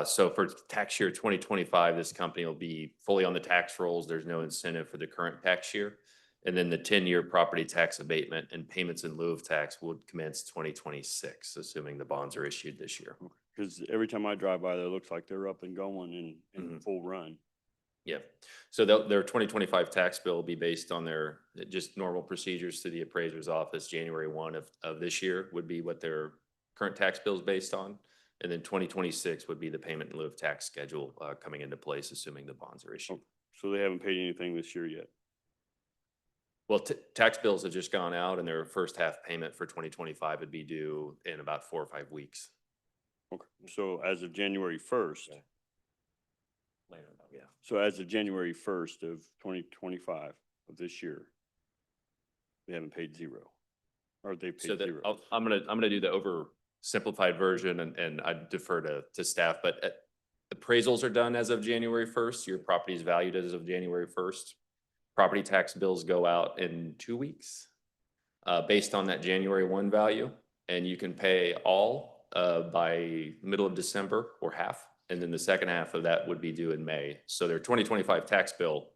So for tax year 2025, this company will be fully on the tax rolls. There's no incentive for the current tax year. And then the 10-year property tax abatement and payments in lieu of tax would commence 2026, assuming the bonds are issued this year. Because every time I drive by there, it looks like they're up and going in full run. Yeah. So their 2025 tax bill will be based on their just normal procedures through the appraiser's office. January 1 of this year would be what their current tax bill is based on. And then 2026 would be the payment in lieu of tax schedule coming into place, assuming the bonds are issued. So they haven't paid anything this year yet? Well, tax bills have just gone out and their first half payment for 2025 would be due in about 4 or 5 weeks. Okay. So as of January 1st. Later, yeah. So as of January 1st of 2025 of this year, they haven't paid zero, or they paid zero. I'm gonna do the oversimplified version and I defer to staff, but appraisals are done as of January 1st. Your property is valued as of January 1st. Property tax bills go out in 2 weeks based on that January 1 value, and you can pay all by middle of December or half. And then the second half of that would be due in May. So their 2025 tax bill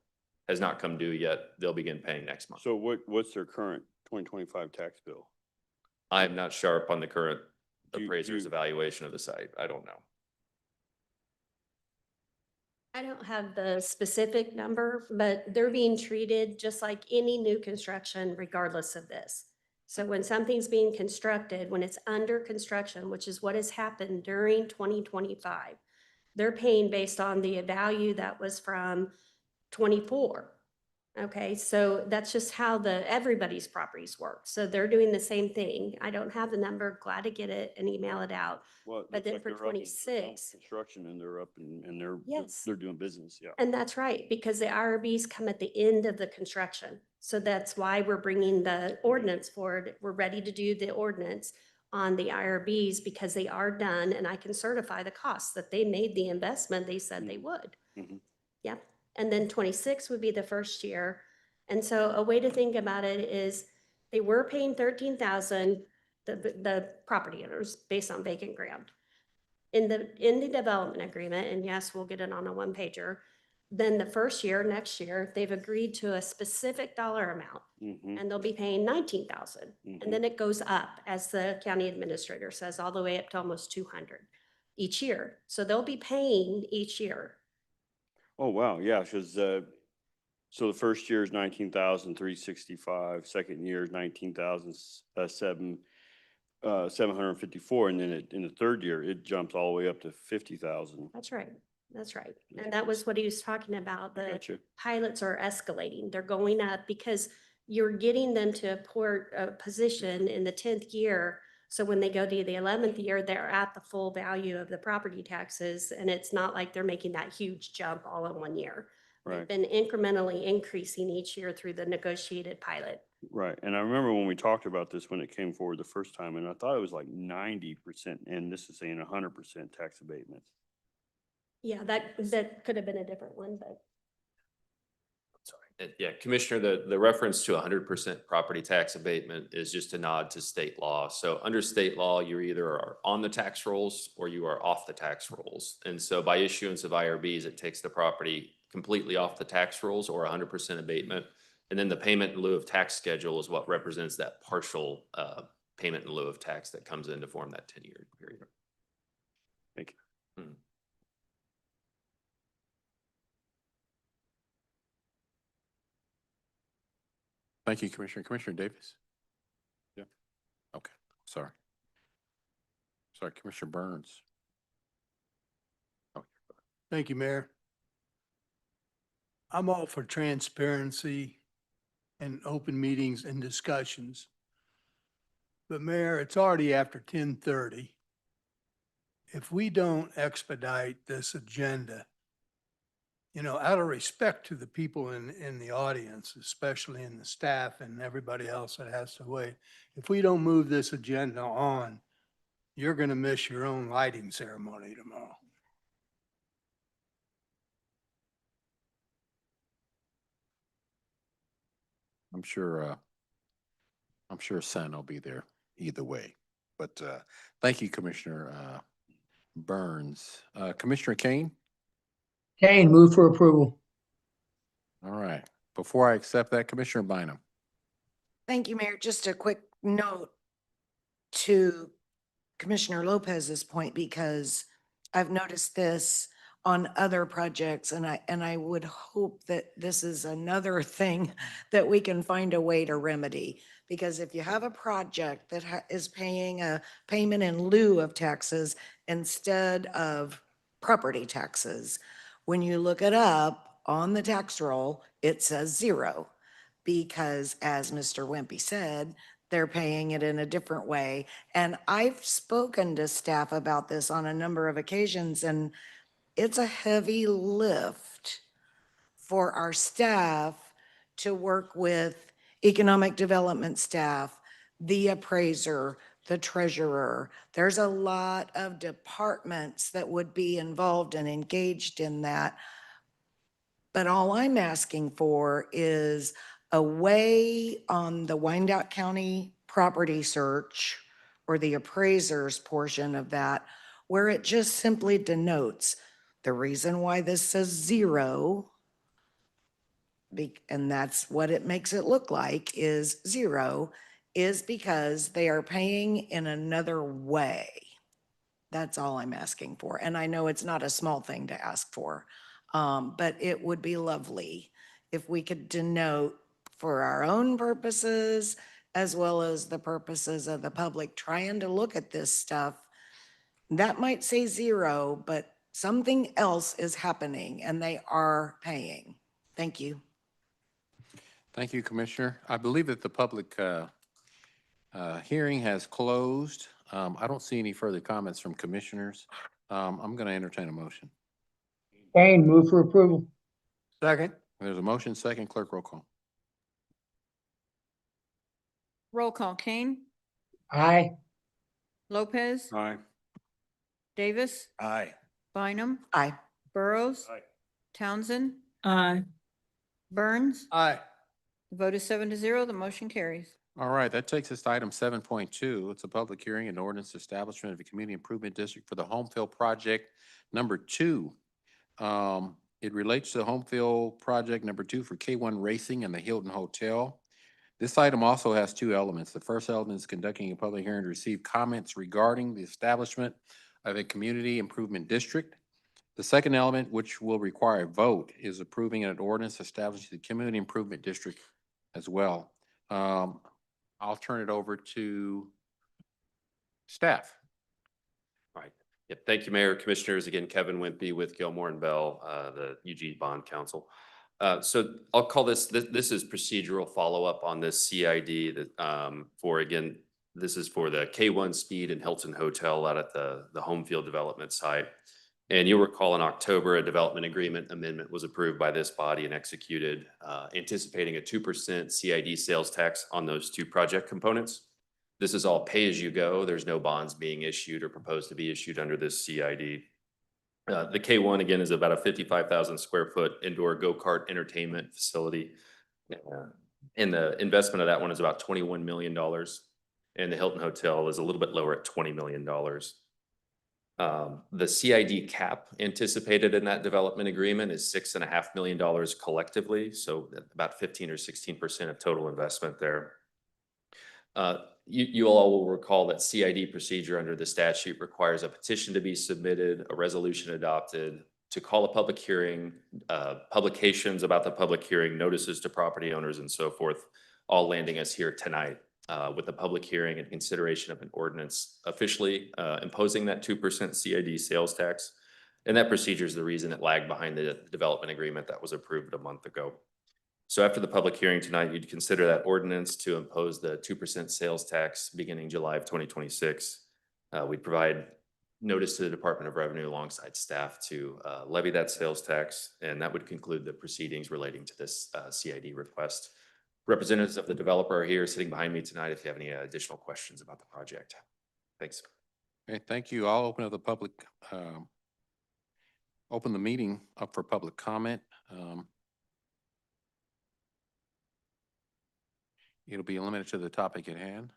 has not come due yet. They'll begin paying next month. So what's their current 2025 tax bill? I'm not sharp on the current appraiser's evaluation of the site. I don't know. I don't have the specific number, but they're being treated just like any new construction regardless of this. So when something's being constructed, when it's under construction, which is what has happened during 2025, they're paying based on the value that was from 24. Okay, so that's just how everybody's properties work. So they're doing the same thing. I don't have the number, glad to get it and email it out. Well, But then for they're up in 26. construction and they're up and Yes. they're doing business, yeah. And that's right, because the IRBs come at the end of the construction. So that's why we're bringing the ordinance forward. We're ready to do the ordinance on the IRBs because they are done and I can certify the costs that they made the investment they said they would. Mhm. Yeah. And then 26 would be the first year. And so a way to think about it is they were paying 13,000, the property owners based on vacant ground. In the development agreement, and yes, we'll get it on a one pager, then the first year, next year, they've agreed to a specific dollar amount and they'll be paying 19,000. And then it goes up, as the county administrator says, all the way up to almost 200 each year. So they'll be paying each year. Oh, wow, yeah, because, so the first year is 19,365, second year is 19,754, and then in the third year, it jumps all the way up to 50,000. That's right. That's right. And that was what he was talking about. The Gotcha. pilots are escalating. They're going up because you're getting them to a position in the 10th year So when they go to the 11th year, they're at the full value of the property taxes, and it's not like they're making that huge jump all in one year. They've Right, been incrementally increasing each year through the negotiated pilot. right. And I remember when we talked about this, when it came forward the first time, and I thought it was like 90%, and this is saying 100% tax abatement. Yeah, that could have been a different one, but Yeah, Commissioner, the reference to 100% property tax abatement is just a nod to state law. So under state law, you either are on the tax rolls or you are off the tax rolls. And so by issuance of IRBs, it takes the property completely off the tax rolls or 100% abatement. And then the payment in lieu of tax schedule is what represents that partial payment in lieu of tax that comes in to form that 10-year period. Thank you. Mhm. Thank you, Commissioner. Commissioner Davis? Yeah. Okay, sorry. Sorry, Commissioner Burns. Oh, Thank you, Mayor. I'm all for transparency and open meetings and discussions. But Mayor, it's already after 10:30. If we don't expedite this agenda, out of respect to the people in the audience, especially in the staff and everybody else that has to wait, if we don't move this agenda on, you're going to miss your own lighting ceremony tomorrow. I'm sure Sen will be there either way. But thank you, Commissioner Burns. Commissioner Kane? Kane, move for approval. All right. Before I accept that, Commissioner Bynum. Thank you, Mayor. Just a quick note to Commissioner Lopez's point, because I've noticed this on other projects, and I would hope that this is another thing that we can find a way to remedy. Because if you have a project that is paying a payment in lieu of taxes instead of property taxes, when you look it up on the tax roll, it says zero. Because as Mr. Wimpy said, they're paying it in a different way. And I've spoken to staff about this on a number of occasions, and it's a heavy lift for our staff to work with economic development staff, the appraiser, the treasurer. There's a lot of departments that would be involved and engaged in that. But all I'm asking for is a way on the Wyandotte County property search or the appraiser's portion of that, where it just simply denotes the reason why this says zero, and that's what it makes it look like, is zero, is because they are paying in another way. That's all I'm asking for. And I know it's not a small thing to ask for, but it would be lovely if we could denote for our own purposes, as well as the purposes of the public trying to look at this stuff. That might say zero, but something else is happening and they are paying. Thank you. Thank you, Commissioner. I believe that the public hearing has closed. I don't see any further comments from commissioners. I'm going to entertain a motion. Kane, move for approval. Second. There's a motion, second. Clerk, roll call. Roll call. Kane? Aye. Lopez? Aye. Davis? Aye. Bynum? Aye. Burrows? Aye. Townsend? Aye. Burns? Aye. The vote is 7-0. The motion carries. All right, that takes us to item 7.2. It's a public hearing and ordinance establishment of a community improvement district for the Homefield Project number 2. It relates to the Homefield Project number 2 for K1 Racing and the Hilton Hotel. This item also has two elements. The first element is conducting a public hearing to receive comments regarding the establishment of a community improvement district. The second element, which will require a vote, is approving an ordinance establishing the community improvement district as well. I'll turn it over to staff. All right. Yep. Thank you, Mayor, Commissioners. Again, Kevin Wimpy with Gilmore and Bell, the UG Bond Council. So I'll call this is procedural follow-up on this CID that for, again, This is for the K1 Speed and Hilton Hotel out at the home field development site. And you'll recall in October, a development agreement amendment was approved by this body and executed, anticipating a 2% CID sales tax on those two project components. This is all pay-as-you-go. There's no bonds being issued or proposed to be issued under this CID. The K1, again, is about a 55,000 square foot indoor go-kart entertainment facility. And the investment of that one is about $21 million. And the Hilton Hotel is a little bit lower at $20 million. The CID cap anticipated in that development agreement is $6.5 million collectively, so about 15 or 16% of total investment there. You all will recall that CID procedure under the statute requires a petition to be submitted, a resolution adopted, to call a public hearing, publications about the public hearing, notices to property owners and so forth, all landing us here tonight. With the public hearing and consideration of an ordinance officially imposing that 2% CID sales tax. And that procedure is the reason it lagged behind the development agreement that was approved a month ago. So after the public hearing tonight, you'd consider that ordinance to impose the 2% sales tax beginning July of 2026. We'd provide notice to the Department of Revenue alongside staff to levy that sales tax, and that would conclude the proceedings relating to this CID request. Representatives of the developer are here sitting behind me tonight if you have any additional questions about the project. Thanks. Okay, thank you. I'll open up the public, open the meeting up for public comment. It'll be limited to the topic at hand.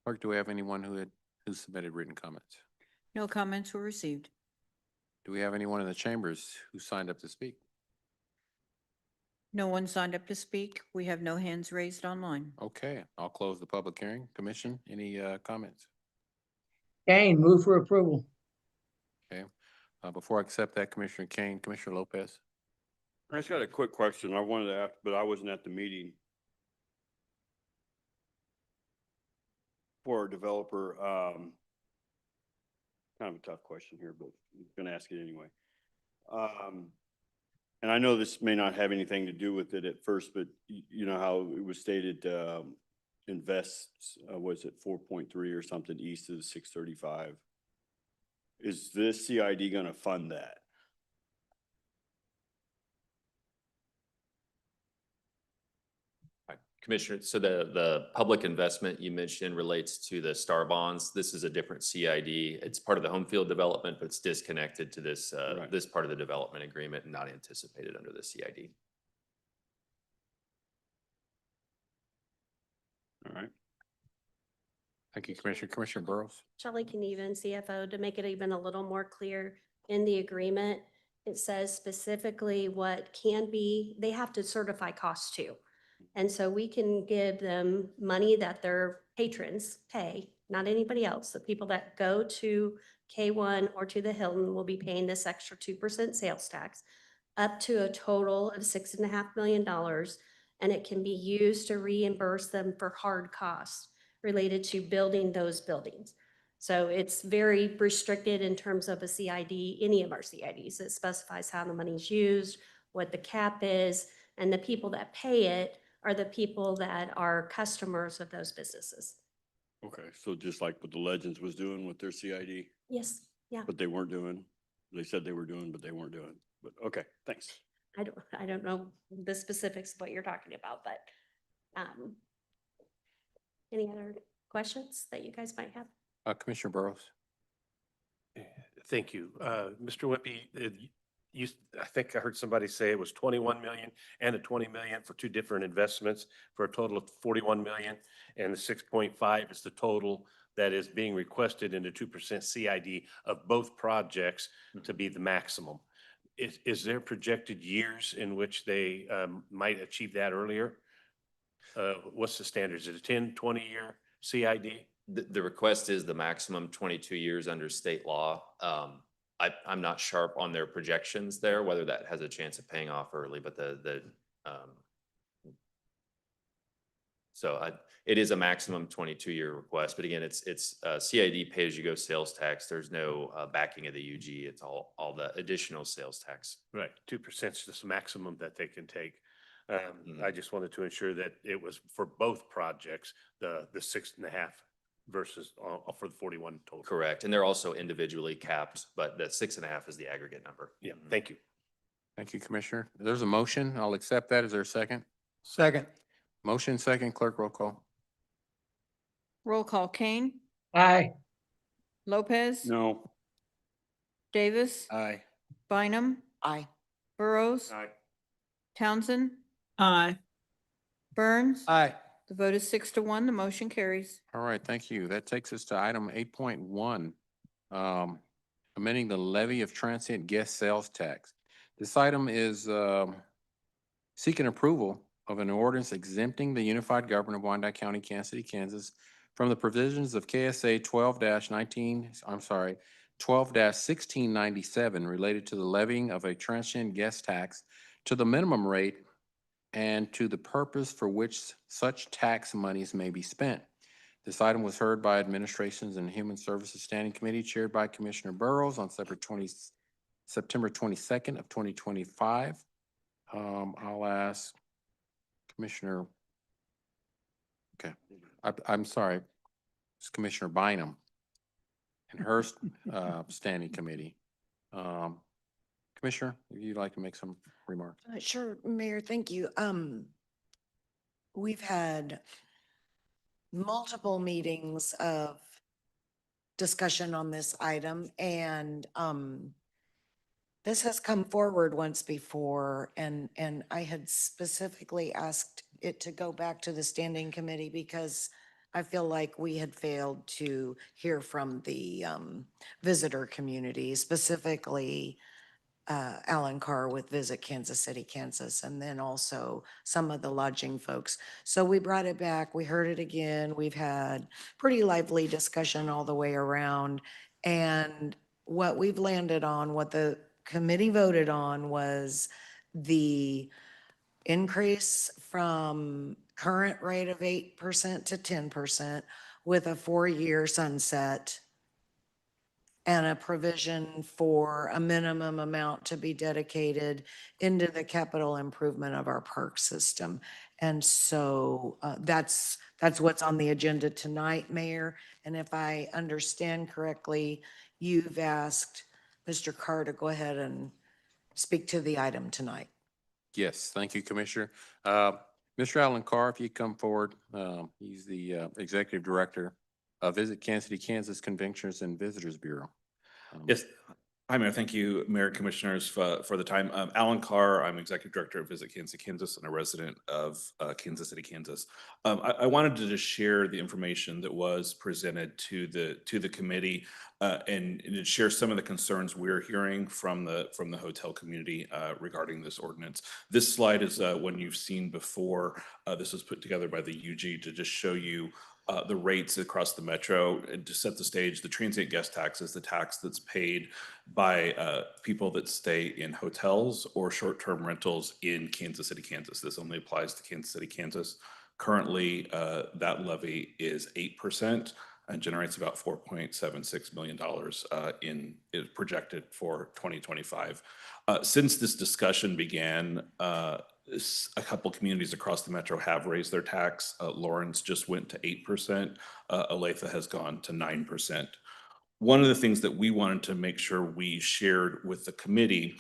Clerk, do we have anyone who submitted written comments? No comments were received. Do we have anyone in the chambers who signed up to speak? No one signed up to speak. We have no hands raised online. Okay, I'll close the public hearing. Commission, any comments? Kane, move for approval. Okay, before I accept that, Commissioner Kane, Commissioner Lopez. I just got a quick question I wanted to ask, but I wasn't at the meeting. For a developer, kind of a tough question here, but I'm gonna ask it anyway. And I know this may not have anything to do with it at first, but you know how it was stated, invests, was it 4.3 or something east of the 635? Is this CID gonna fund that? Commissioner, so the public investment you mentioned relates to the STAR bonds. This is a different CID. It's part of the home field development, but it's disconnected to this, Right. this part of the development agreement and not anticipated under the CID. All right. Thank you, Commissioner. Commissioner Burrows. Shelley Knieven, CFO, to make it even a little more clear in the agreement, it says specifically what can be, they have to certify costs too. And so we can give them money that their patrons pay, not anybody else. The people that go to K1 or to the Hilton will be paying this extra 2% sales tax up to a total of $6.5 million. And it can be used to reimburse them for hard costs related to building those buildings. So it's very restricted in terms of a CID, any of our CIDs. It specifies how the money's used, what the cap is, and the people that pay it are the people that are customers of those businesses. Okay, so just like what the Legends was doing with their CID, Yes, yeah. but they weren't doing, they said they were doing, but they weren't doing. But okay, thanks. I don't know the specifics of what you're talking about, but any other questions that you guys might have? Commissioner Burrows. Thank you. Mr. Whippy, I think I heard somebody say it was 21 million and a 20 million for two different investments for a total of 41 million. And the 6.5 is the total that is being requested in the 2% CID of both projects to be the maximum. Is there projected years in which they might achieve that earlier? What's the standard? Is it a 10, 20-year CID? The request is the maximum 22 years under state law. I'm not sharp on their projections there, whether that has a chance of paying off early, but it is a maximum 22-year request. But again, it's CID pay-as-you-go sales tax. There's no backing of the UG. It's all the additional sales tax. Right, 2% is the maximum that they can take. I just wanted to ensure that it was for both projects, the 6.5 versus for the 41 total. Correct. And they're also individually capped, but the 6.5 is the aggregate number. Yeah, thank you. Thank you, Commissioner. There's a motion. I'll accept that. Is there a second? Second. Motion second, clerk roll call. Roll call, Kane, Aye. Lopez, No. Davis, Aye. Bynum, Aye. Burrows, Aye. Townsend, Aye. Burns. Aye. The vote is 6-1. The motion carries. All right, thank you. That takes us to item 8.1, amending the levy of transient guest sales tax. This item is seeking approval of an ordinance exempting the unified government of Wyandotte County, Kansas City, Kansas from the provisions of KSA 12-1697 related to the levying of a transient guest tax to the minimum rate and to the purpose for which such tax monies may be spent. This item was heard by Administrations and Human Services Standing Committee chaired by Commissioner Burrows on September 22nd of 2025. I'll ask Commissioner, okay, I'm sorry, it's Commissioner Bynum and her standing committee. Commissioner, if you'd like to make some remarks. Sure, Mayor, thank you. We've had multiple meetings of discussion on this item, and this has come forward once before, and I had specifically asked it to go back to the standing committee because I feel like we had failed to hear from the visitor community, specifically Alan Carr with Visit Kansas City, Kansas, and then also some of the lodging folks. So we brought it back, we heard it again, we've had pretty lively discussion all the way around. And what we've landed on, what the committee voted on was the increase from current rate of 8% to 10% with a 4-year sunset and a provision for a minimum amount to be dedicated into the capital improvement of our park system. And so that's what's on the agenda tonight, Mayor. And if I understand correctly, you've asked Mr. Carr to go ahead and speak to the item tonight. Yes, thank you, Commissioner. Mr. Alan Carr, if you come forward, he's the Executive Director of Visit Kansas City, Kansas Conventions and Visitors Bureau. Yes. Hi, Mayor. Thank you, Mayor, Commissioners, for the time. Alan Carr, I'm Executive Director of Visit Kansas City, Kansas, and a resident of Kansas City, Kansas. I wanted to just share the information that was presented to the committee and to share some of the concerns we're hearing from the hotel community regarding this ordinance. This slide is one you've seen before. This was put together by the UG to just show you the rates across the metro. And to set the stage, the transient guest tax is the tax that's paid by people that stay in hotels or short-term rentals in Kansas City, Kansas. This only applies to Kansas City, Kansas. Currently, that levy is 8% and generates about $4.76 million is projected for 2025. Since this discussion began, a couple communities across the metro have raised their tax. Lawrence just went to 8%. Olathe has gone to 9%. One of the things that we wanted to make sure we shared with the committee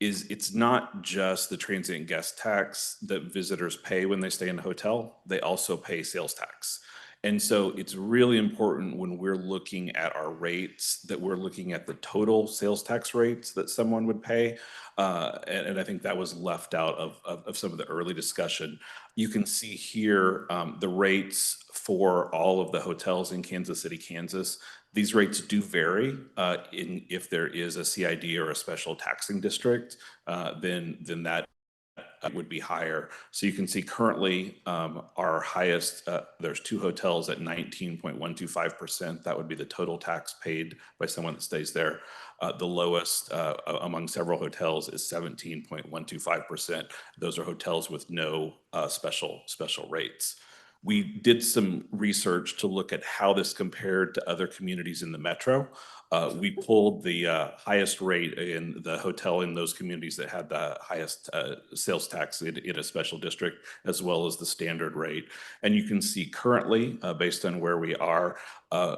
is it's not just the transient guest tax that visitors pay when they stay in a hotel. They also pay sales tax. And so it's really important when we're looking at our rates that we're looking at the total sales tax rates that someone would pay. And I think that was left out of some of the early discussion. You can see here the rates for all of the hotels in Kansas City, Kansas. These rates do vary if there is a CID or a special taxing district, then that would be higher. So you can see currently our highest, there's 2 hotels at 19.125%. That would be the total tax paid by someone that stays there. The lowest among several hotels is 17.125%. Those are hotels with no special rates. We did some research to look at how this compared to other communities in the metro. We pulled the highest rate in the hotel in those communities that had the highest sales tax in a special district, as well as the standard rate. And you can see currently, based on where we are,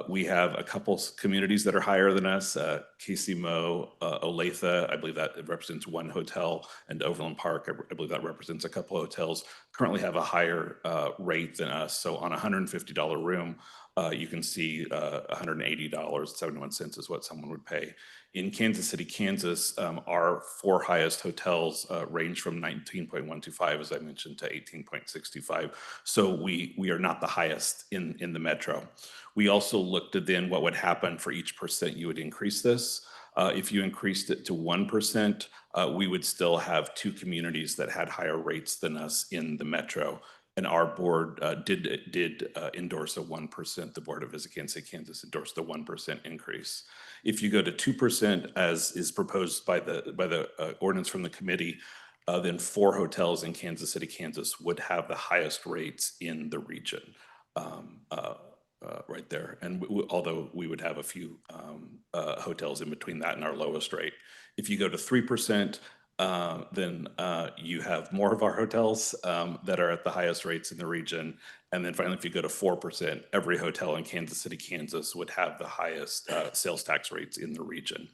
we have a couple communities that are higher than us. Casey Mo, Olathe, I believe that represents one hotel, and Overland Park, I believe that represents a couple hotels, currently have a higher rate than us. So on a $150 room, you can see $180.71 is what someone would pay. In Kansas City, Kansas, our four highest hotels range from 19.125, as I mentioned, to 18.65. So we are not the highest in the metro. We also looked at then what would happen for each percent you would increase this. If you increased it to 1%, we would still have two communities that had higher rates than us in the metro. And our board did endorse a 1%. The Board of Visit Kansas City, Kansas endorsed the 1% increase. If you go to 2%, as is proposed by the ordinance from the committee, then four hotels in Kansas City, Kansas would have the highest rates in the region. Right there. And although we would have a few hotels in between that and our lowest rate. If you go to 3%, then you have more of our hotels that are at the highest rates in the region. And then finally, if you go to 4%, every hotel in Kansas City, Kansas would have the highest sales tax rates in the region.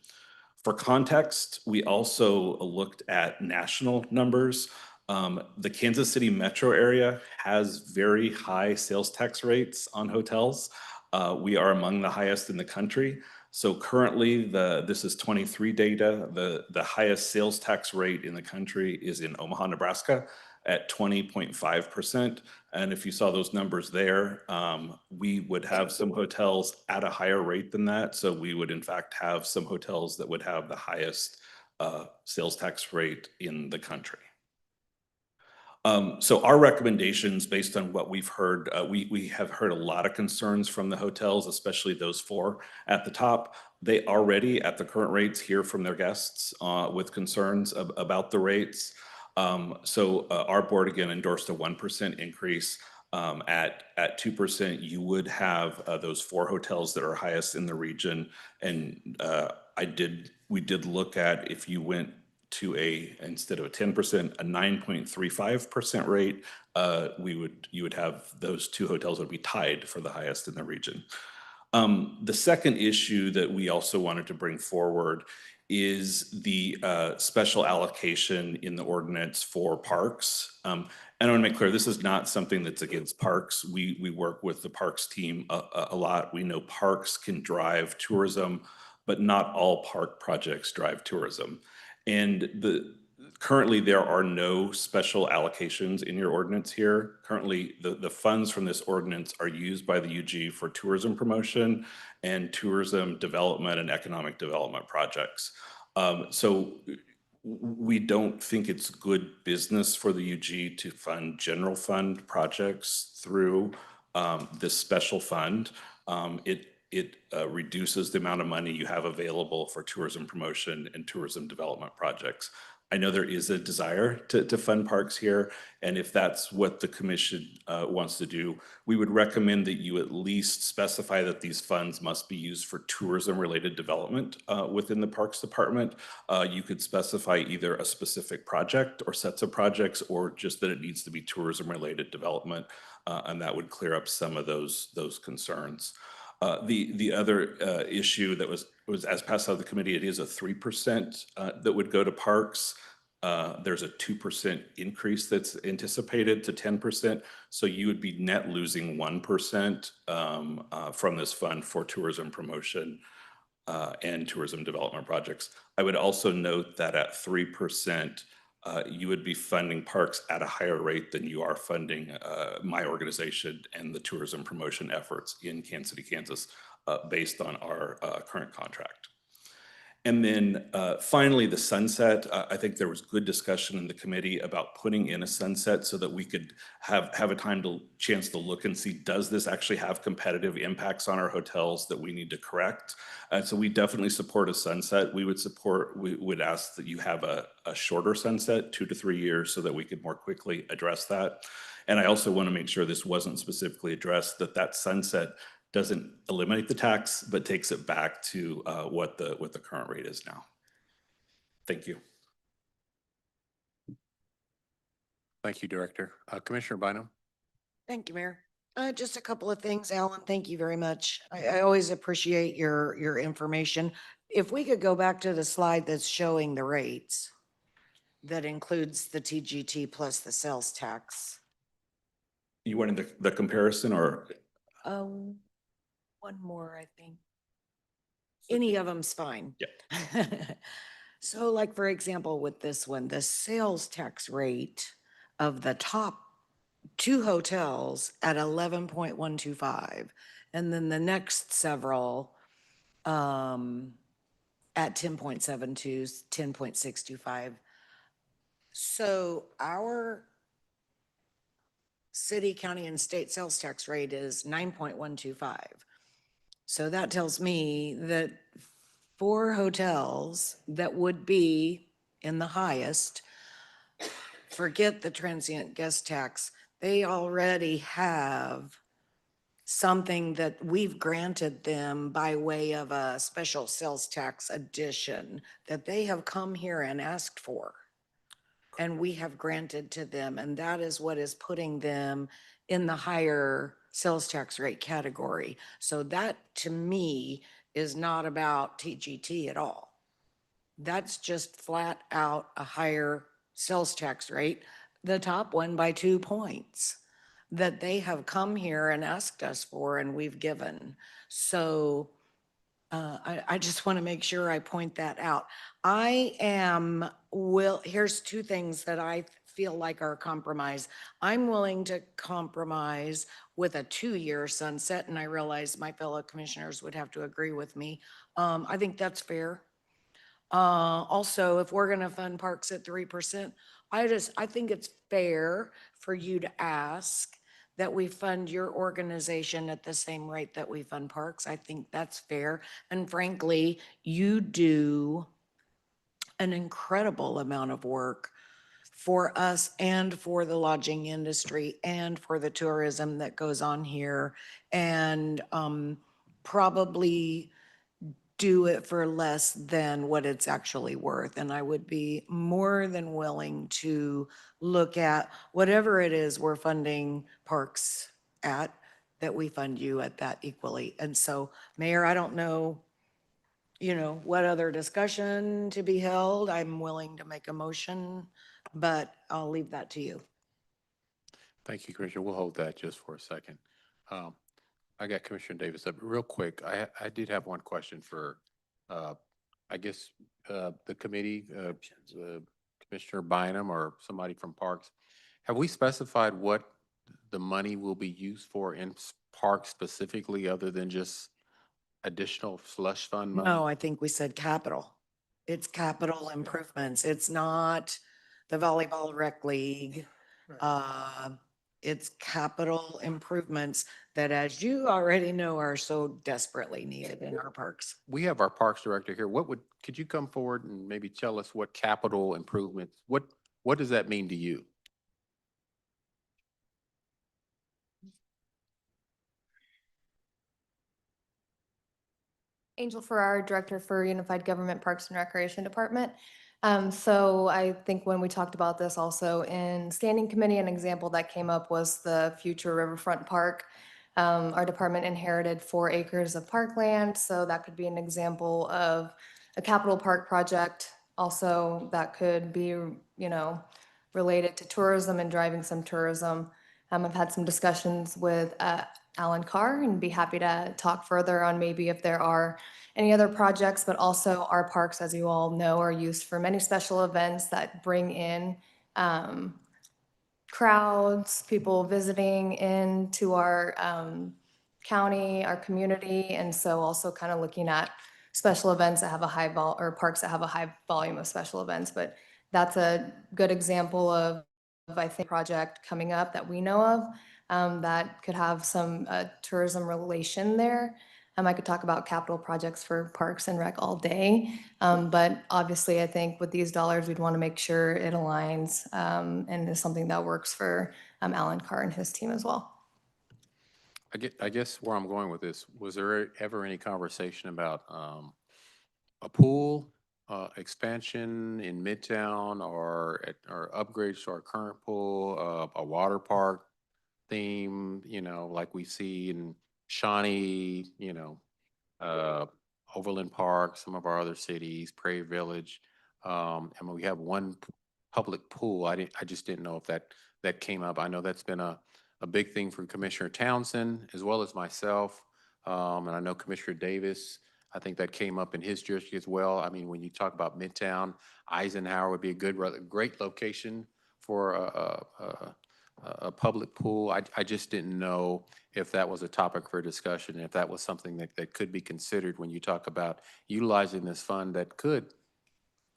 For context, we also looked at national numbers. The Kansas City metro area has very high sales tax rates on hotels. We are among the highest in the country. So currently, this is 23 data. The highest sales tax rate in the country is in Omaha, Nebraska at 20.5%. And if you saw those numbers there, we would have some hotels at a higher rate than that. So we would in fact have some hotels that would have the highest sales tax rate in the country. So our recommendations, based on what we've heard, we have heard a lot of concerns from the hotels, especially those four at the top. They already, at the current rates, hear from their guests with concerns about the rates. So our board again endorsed a 1% increase. At 2%, you would have those four hotels that are highest in the region. And we did look at, if you went to instead of a 10%, a 9.35% rate, you would have those two hotels would be tied for the highest in the region. The second issue that we also wanted to bring forward is the special allocation in the ordinance for parks. And I want to make clear, this is not something that's against parks. We work with the parks team a lot. We know parks can drive tourism, but not all park projects drive tourism. And currently there are no special allocations in your ordinance here. Currently, the funds from this ordinance are used by the UG for tourism promotion and tourism development and economic development projects. So we don't think it's good business for the UG to fund general fund projects through this special fund. It reduces the amount of money you have available for tourism promotion and tourism development projects. I know there is a desire to fund parks here, and if that's what the commission wants to do, we would recommend that you at least specify that these funds must be used for tourism-related development within the Parks Department. You could specify either a specific project or sets of projects, or just that it needs to be tourism-related development, and that would clear up some of those concerns. The other issue that was as passed out of the committee, it is a 3% that would go to parks. There's a 2% increase that's anticipated to 10%. So you would be net losing 1% from this fund for tourism promotion and tourism development projects. I would also note that at 3%, you would be funding parks at a higher rate than you are funding my organization and the tourism promotion efforts in Kansas City, Kansas, based on our current contract. And then finally, the sunset. I think there was good discussion in the committee about putting in a sunset so that we could have a chance to look and see, does this actually have competitive impacts on our hotels that we need to correct? So we definitely support a sunset. We would ask that you have a shorter sunset, 2 to 3 years, so that we could more quickly address that. And I also want to make sure this wasn't specifically addressed, that sunset doesn't eliminate the tax, but takes it back to what the current rate is now. Thank you. Thank you, Director. Commissioner Bynum? Thank you, Mayor. Just a couple of things, Alan. Thank you very much. I always appreciate your information. If we could go back to the slide that's showing the rates, that includes the TGT plus the sales tax. You wanted the comparison or? One more, I think. Any of them's fine. Yeah. So like, for example, with this one, the sales tax rate of the top two hotels at 11.125, and then the next several at 10.72, 10.625. So our city, county, and state sales tax rate is 9.125. So that tells me that 4 hotels that would be in the highest, forget the transient guest tax, they already have something that we've granted them by way of a special sales tax addition that they have come here and asked for. And we have granted to them, and that is what is putting them in the higher sales tax rate category. So that, to me, is not about TGT at all. That's just flat out a higher sales tax rate, the top one by 2 points, that they have come here and asked us for and we've given. So I just want to make sure I point that out. Here's 2 things that I feel like are a compromise. I'm willing to compromise with a 2-year sunset, and I realize my fellow commissioners would have to agree with me. I think that's fair. Also, if we're gonna fund parks at 3%, I think it's fair for you to ask that we fund your organization at the same rate that we fund parks. I think that's fair. And frankly, you do an incredible amount of work for us and for the lodging industry and for the tourism that goes on here. And probably do it for less than what it's actually worth. And I would be more than willing to look at whatever it is we're funding parks at, that we fund you at that equally. And so, Mayor, I don't know, what other discussion to be held. I'm willing to make a motion, but I'll leave that to you. Thank you, Commissioner. We'll hold that just for a second. I got Commissioner Davis up real quick. I did have one question for, I guess, the committee, Commissioner Bynum or somebody from Parks. Have we specified what the money will be used for in Parks specifically, other than just additional slush fund money? No, I think we said capital. It's capital improvements. It's not the volleyball rec league. It's capital improvements that, as you already know, are so desperately needed in our parks. We have our Parks Director here. Could you come forward and maybe tell us what capital improvements, what does that mean to you? Angel Farrar, Director for Unified Government Parks and Recreation Department. So I think when we talked about this also in standing committee, an example that came up was the future Riverfront Park. Our department inherited 4 acres of parkland, so that could be an example of a capital park project. Also, that could be, related to tourism and driving some tourism. I've had some discussions with Alan Carr and be happy to talk further on maybe if there are any other projects, but also our parks, as you all know, are used for many special events that bring in crowds, people visiting into our county, our community. And so also kind of looking at special events that have a or parks that have a high volume of special events. But that's a good example of I think, project coming up that we know of that could have some tourism relation there. I could talk about capital projects for parks and rec all day, but obviously I think with these dollars, we'd want to make sure it aligns and is something that works for Alan Carr and his team as well. I guess where I'm going with this, was there ever any conversation about a pool expansion in Midtown or upgrades to our current pool, a water park theme, like we see in Shawnee, uh, Overland Park, some of our other cities, Prairie Village. I mean, we have one public pool. I just didn't know if that came up. I know that's been a big thing for Commissioner Townsend as well as myself. And I know Commissioner Davis, I think that came up in his jurisdiction as well. I mean, when you talk about Midtown, Eisenhower would be a great location for a public pool. I just didn't know if that was a topic for discussion, if that was something that could be considered when you talk about utilizing this fund that could,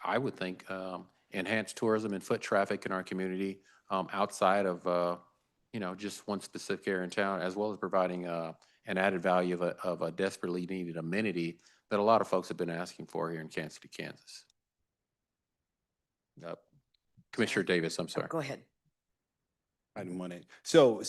I would think, enhance tourism and foot traffic in our community outside of, just one specific area in town, as well as providing an added value of a desperately needed amenity that a lot of folks have been asking for here in Kansas City, Kansas. Commissioner Davis, I'm sorry. Go ahead. I didn't want it. So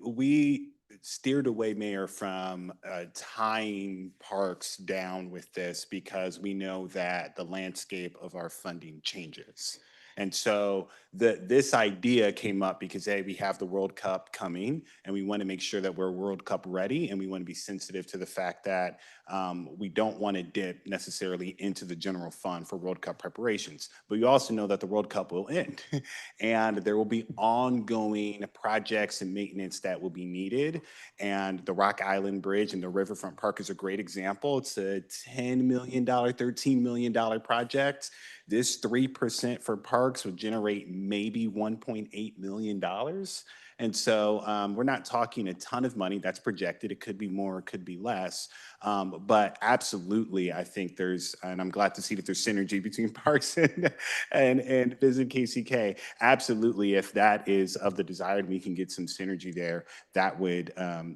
we steered away, Mayor, from tying parks down with this because we know that the landscape of our funding changes. And so this idea came up because, A, we have the World Cup coming, and we want to make sure that we're World Cup ready, and we want to be sensitive to the fact that we don't want to dip necessarily into the general fund for World Cup preparations. But we also know that the World Cup will end, and there will be ongoing projects and maintenance that will be needed. And the Rock Island Bridge and the Riverfront Park is a great example. It's a $10 million, $13 million project. This 3% for parks would generate maybe $1.8 million. And so we're not talking a ton of money. That's projected. It could be more, it could be less. But absolutely, I think and I'm glad to see that there's synergy between parks and Visit KCK. Absolutely, if that is of the desire and we can get some synergy there, that would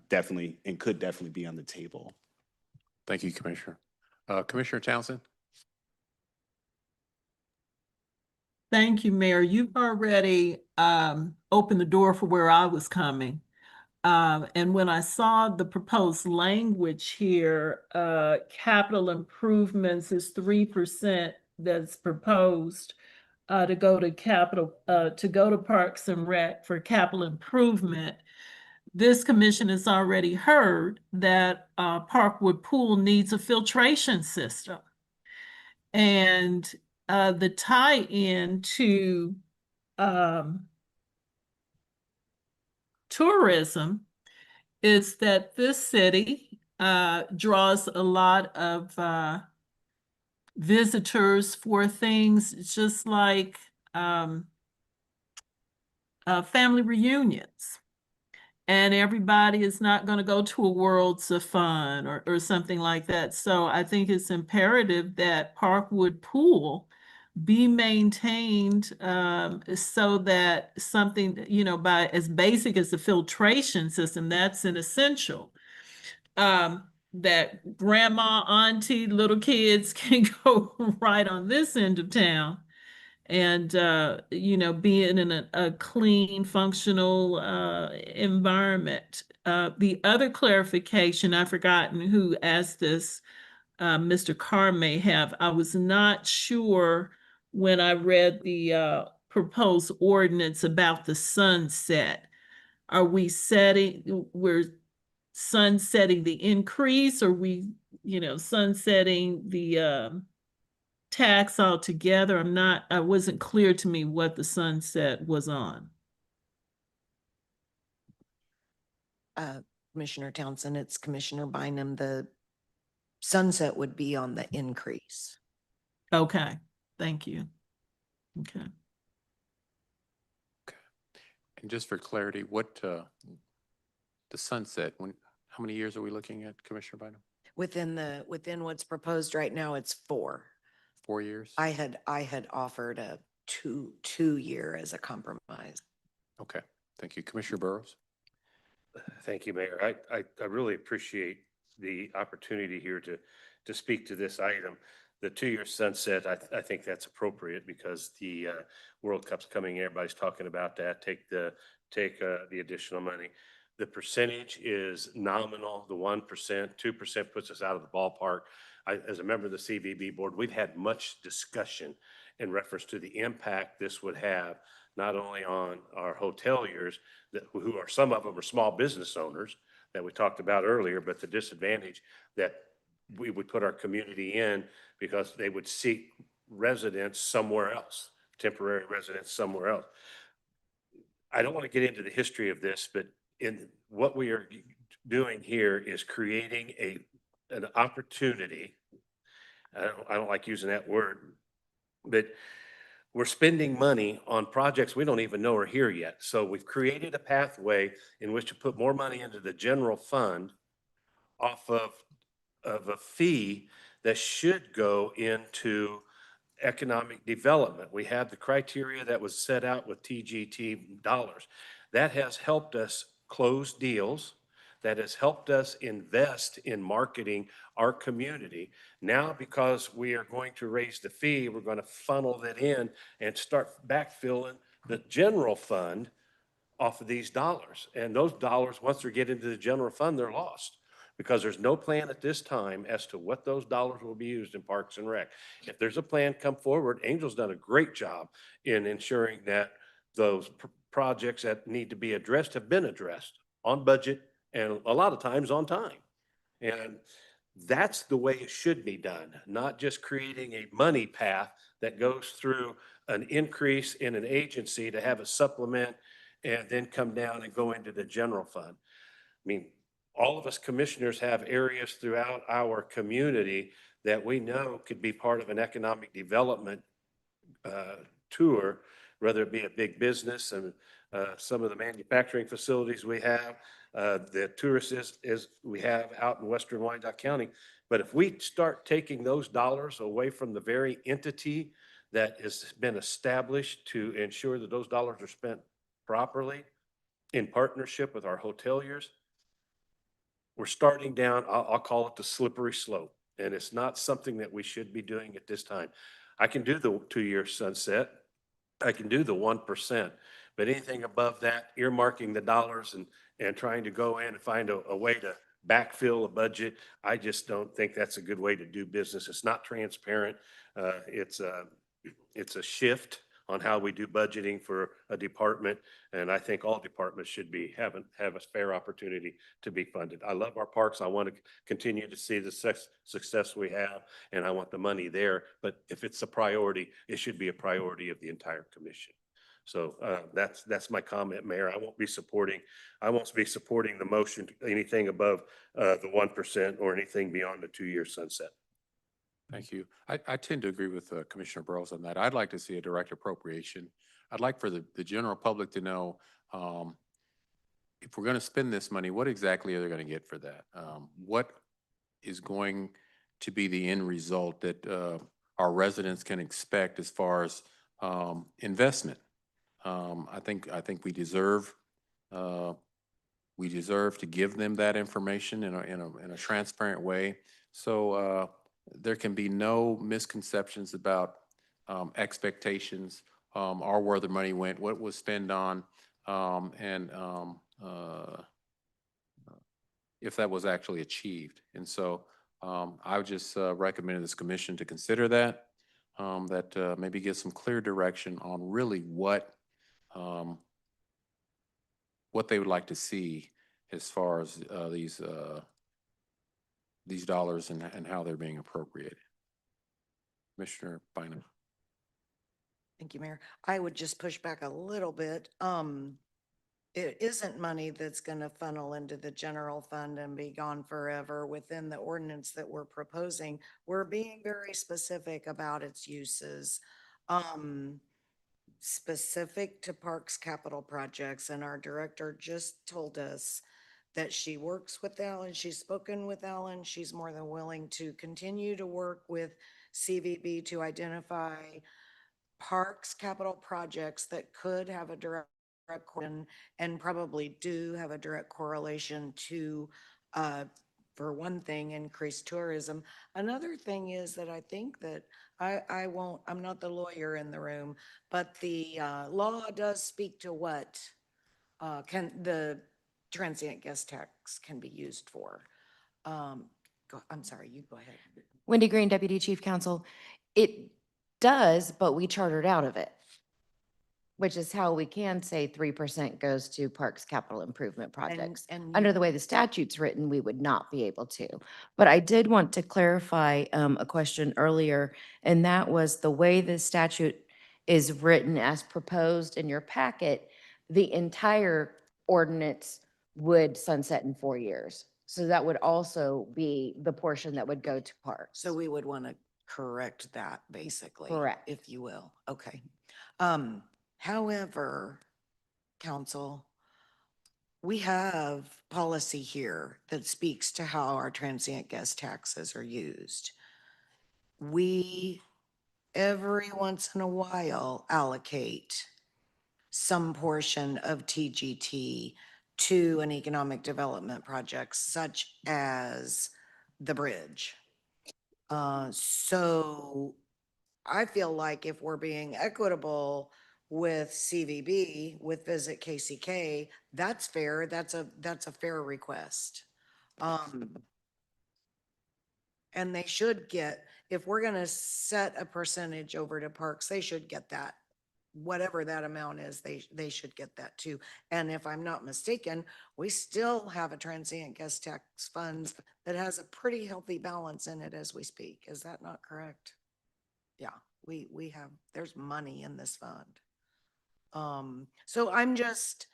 definitely and could definitely be on the table. Thank you, Commissioner. Commissioner Townsend? Thank you, Mayor. You've already opened the door for where I was coming. And when I saw the proposed language here, capital improvements is 3% that's proposed to go to Parks and Rec for capital improvement. This commission has already heard that Parkwood Pool needs a filtration system. And the tie-in to tourism is that this city draws a lot of visitors for things just like family reunions. And everybody is not going to go to a Worlds of Fun or something like that. So I think it's imperative that Parkwood Pool be maintained so that something, by as basic as the filtration system, that's an essential. That grandma, auntie, little kids can go right on this end of town and being in a clean, functional environment. The other clarification, I've forgotten who asked this, Mr. Carr may have. I was not sure when I read the proposed ordinance about the sunset. Are we're sunsetting the increase, or sunsetting the tax altogether? I wasn't clear to me what the sunset was on. Commissioner Townsend, it's Commissioner Bynum. The sunset would be on the increase. Okay, thank you. Okay. And just for clarity, what the sunset, how many years are we looking at, Commissioner Bynum? Within what's proposed right now, it's 4. 4 years? I had offered a two year as a compromise. Okay, thank you. Commissioner Burrows? Thank you, Mayor. I really appreciate the opportunity here to speak to this item. The 2-year sunset, I think that's appropriate because the World Cup's coming. Everybody's talking about that. Take the additional money. The percentage is nominal. The 1%, 2% puts us out of the ballpark. As a member of the CVB board, we've had much discussion in reference to the impact this would have, not only on our hoteliers, who are, some of them are small business owners that we talked about earlier, but the disadvantage that we would put our community in because they would seek residents somewhere else, temporary residents somewhere else. I don't want to get into the history of this, but in what we are doing here is creating an opportunity. I don't like using that word, but we're spending money on projects we don't even know are here yet. So we've created a pathway in which to put more money into the general fund off of a fee that should go into economic development. We have the criteria that was set out with TGT dollars. That has helped us close deals. That has helped us invest in marketing our community. Now, because we are going to raise the fee, we're going to funnel that in and start backfilling the general fund off of these dollars. And those dollars, once they get into the general fund, they're lost, because there's no plan at this time as to what those dollars will be used in Parks and Rec. If there's a plan, come forward. Angel's done a great job in ensuring that those projects that need to be addressed have been addressed on budget and a lot of times on time. And that's the way it should be done, not just creating a money path that goes through an increase in an agency to have a supplement and then come down and go into the general fund. I mean, all of us commissioners have areas throughout our community that we know could be part of an economic development tour, whether it be a big business and some of the manufacturing facilities we have, the tourists is we have out in Western Wyandotte County. But if we start taking those dollars away from the very entity that has been established to ensure that those dollars are spent properly in partnership with our hoteliers, we're starting down, I'll call it the slippery slope. And it's not something that we should be doing at this time. I can do the 2-year sunset. I can do the 1%, but anything above that, earmarking the dollars and trying to go in and find a way to backfill a budget, I just don't think that's a good way to do business. It's not transparent. It's a shift on how we do budgeting for a department. And I think all departments should have a fair opportunity to be funded. I love our parks. I want to continue to see the success we have, and I want the money there. But if it's a priority, it should be a priority of the entire commission. So that's my comment, Mayor. I won't be supporting the motion, anything above the 1% or anything beyond the 2-year sunset. Thank you. I tend to agree with Commissioner Burrows on that. I'd like to see a direct appropriation. I'd like for the general public to know if we're going to spend this money, what exactly are they going to get for that? What is going to be the end result that our residents can expect as far as investment? I think we deserve to give them that information in a transparent way. So there can be no misconceptions about expectations or where the money went, what was spent on, and if that was actually achieved. And so I would just recommend this commission to consider that, maybe get some clear direction on really what they would like to see as far as these dollars and how they're being appropriated. Commissioner Bynum. Thank you, Mayor. I would just push back a little bit. It isn't money that's going to funnel into the general fund and be gone forever. Within the ordinance that we're proposing, we're being very specific about its uses. Specific to parks capital projects, and our director just told us that she works with Alan. She's spoken with Alan. She's more than willing to continue to work with CVB to identify parks capital projects that could have a direct and probably do have a direct correlation to, for one thing, increased tourism. Another thing is that I think that I'm not the lawyer in the room, but the law does speak to what can the transient guest tax can be used for. I'm sorry, you go ahead. Wendy Green, Deputy Chief Counsel. It does, but we chartered out of it, which is how we can say 3% goes to parks capital improvement projects. and Under you- the way the statute's written, we would not be able to. But I did want to clarify a question earlier, and that was the way the statute is written as proposed in your packet, the entire ordinance would sunset in 4 years. So that would also be the portion that would go to parks. So we would want to correct that, basically. Correct. If you will. Okay. However, council, we have policy here that speaks to how our transient guest taxes are used. We, every once in a while, allocate some portion of TGT to an economic development project such as the bridge. So I feel like if we're being equitable with CVB, with Visit KCK, that's fair. That's a fair request. And they should get, if we're gonna set a percentage over to parks, they should get that. Whatever that amount is, they should get that too. And if I'm not mistaken, we still have a transient guest tax funds that has a pretty healthy balance in it as we speak. Is that not correct? Yeah, we have, there's money in this fund. So I'm just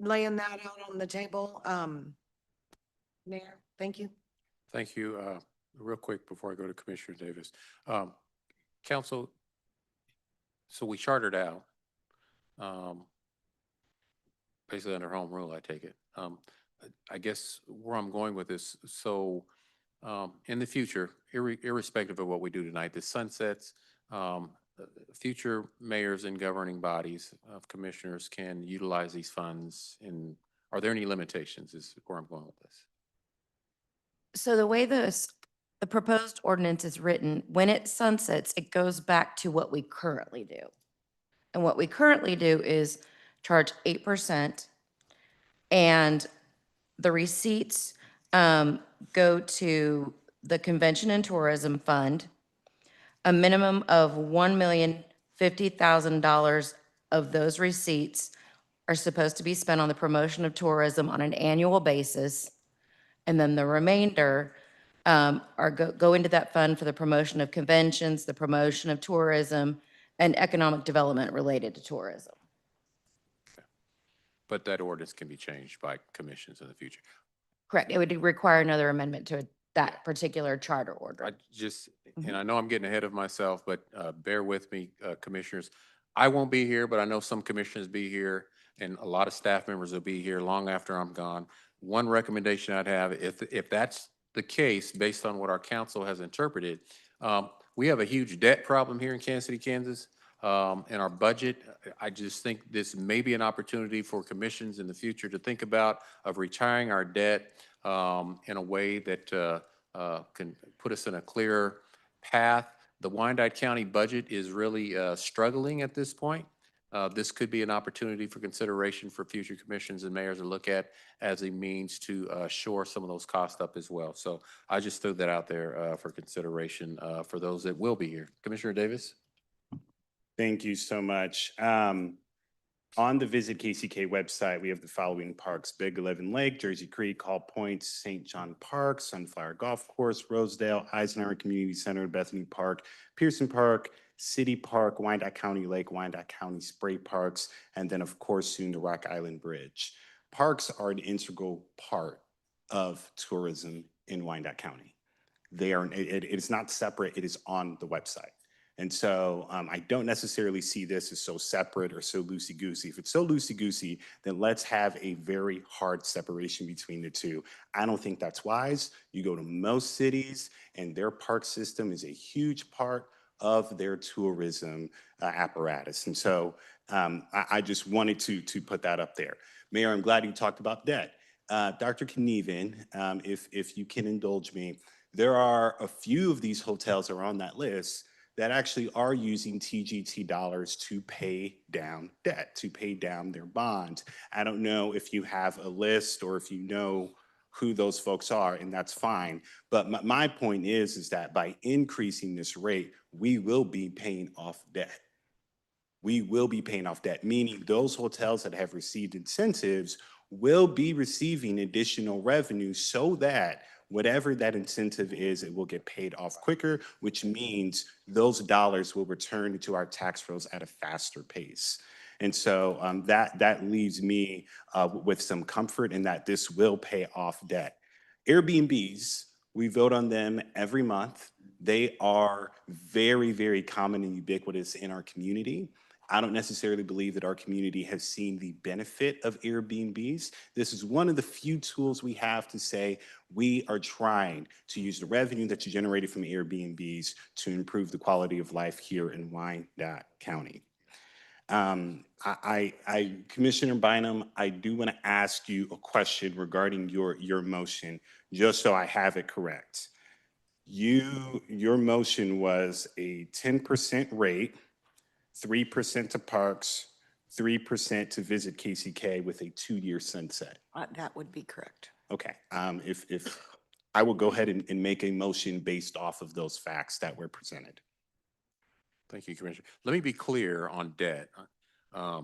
laying that out on the table. Mayor, thank you. Thank you. Real quick before I go to Commissioner Davis. Council, so we chartered out, basically under home rule, I take it. I guess where I'm going with this, so in the future, irrespective of what we do tonight, the sunsets, future mayors and governing bodies of commissioners can utilize these funds in, are there any limitations is where I'm going with this? So the way the proposed ordinance is written, when it sunsets, it goes back to what we currently do. And what we currently do is charge 8%, and the receipts go to the Convention and Tourism Fund. A minimum of $1,050,000 of those receipts are supposed to be spent on the promotion of tourism on an annual basis. And then the remainder go into that fund for the promotion of conventions, the promotion of tourism, and economic development related to tourism. But that ordinance can be changed by commissions in the future. Correct. It would require another amendment to that particular charter order. I just, and I know I'm getting ahead of myself, but bear with me, commissioners. I won't be here, but I know some commissioners be here, and a lot of staff members will be here long after I'm gone. One recommendation I'd have, if that's the case, based on what our council has interpreted, we have a huge debt problem here in Kansas City, Kansas. And our budget, I just think this may be an opportunity for commissions in the future to think about of retiring our debt in a way that can put us in a clearer path. The Wyandotte County budget is really struggling at this point. This could be an opportunity for consideration for future commissions and mayors to look at as a means to shore some of those costs up as well. So I just threw that out there for consideration for those that will be here. Commissioner Davis? Thank you so much. On the Visit KCK website, we have the following parks: Big 11 Lake, Jersey Creek, Hall Point, St. John Park, Sunflower Golf Course, Rosedale, Eisenhower Community Center, Bethany Park, Pearson Park, City Park, Wyandotte County Lake, Wyandotte County Spray Parks, and then of course soon the Rock Island Bridge. Parks are an integral part of tourism in Wyandotte County. They are, it is not separate, it is on the website. And so I don't necessarily see this as so separate or so loosey-goosey. If it's so loosey-goosey, then let's have a very hard separation between the two. I don't think that's wise. You go to most cities and their park system is a huge part of their tourism apparatus. And so I just wanted to put that up there. Mayor, I'm glad you talked about debt. Dr. Knieven, if you can indulge me, there are a few of these hotels that are on that list that actually are using TGT dollars to pay down debt, to pay down their bonds. I don't know if you have a list or if you know who those folks are, and that's fine. But my point is that by increasing this rate, we will be paying off debt. We will be paying off debt, meaning those hotels that have received incentives will be receiving additional revenue so that whatever that incentive is, it will get paid off quicker, which means those dollars will return into our tax rolls at a faster pace. And so that leaves me with some comfort in that this will pay off debt. Airbnbs, we vote on them every month. They are very, very common and ubiquitous in our community. I don't necessarily believe that our community has seen the benefit of Airbnbs. This is one of the few tools we have to say we are trying to use the revenue that's generated from Airbnbs to improve the quality of life here in Wyandotte County. Commissioner Bynum, I do want to ask you a question regarding your motion, just so I have it correct. Your motion was a 10% rate, 3% to parks, 3% to visit KCK with a 2-year sunset. That would be correct. Okay, if I will go ahead and make a motion based off of those facts that were presented. Thank you, Commissioner. Let me be clear on debt. I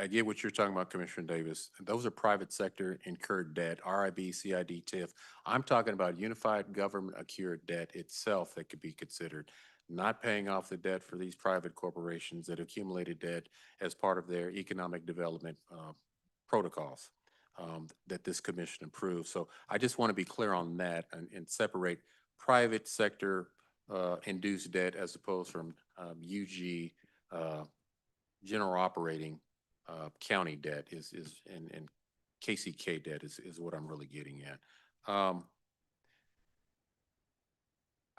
get what you're talking about, Commissioner Davis. Those are private sector incurred debt, RIB, CID, TIF. I'm talking about unified government accrued debt itself that could be considered, not paying off the debt for these private corporations that accumulated debt as part of their economic development protocols that this commission approved. So I just want to be clear on that and separate private sector induced debt as opposed from UG general operating county debt and KCK debt is what I'm really getting at.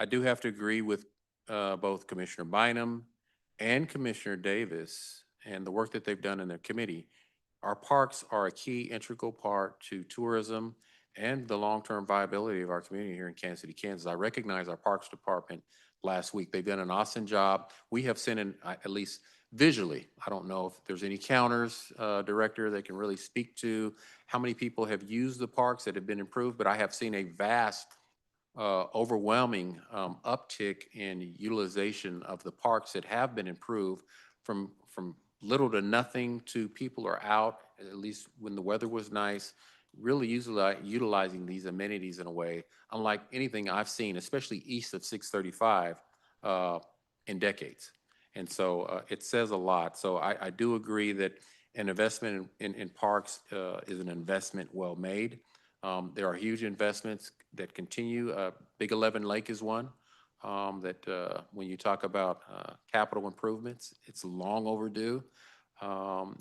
I do have to agree with both Commissioner Bynum and Commissioner Davis and the work that they've done in their committee. Our parks are a key integral part to tourism and the long-term viability of our community here in Kansas City, Kansas. I recognize our Parks Department last week. They've done an awesome job. We have sent in, at least visually, I don't know if there's any counters, Director, that can really speak to how many people have used the parks that have been improved, but I have seen a vast, overwhelming uptick in utilization of the parks that have been improved from little to nothing to people are out, at least when the weather was nice, really utilizing these amenities in a way unlike anything I've seen, especially east of 635 in decades. And so it says a lot. So I do agree that an investment in parks is an investment well made. There are huge investments that continue. Big 11 Lake is one that when you talk about capital improvements, it's long overdue. And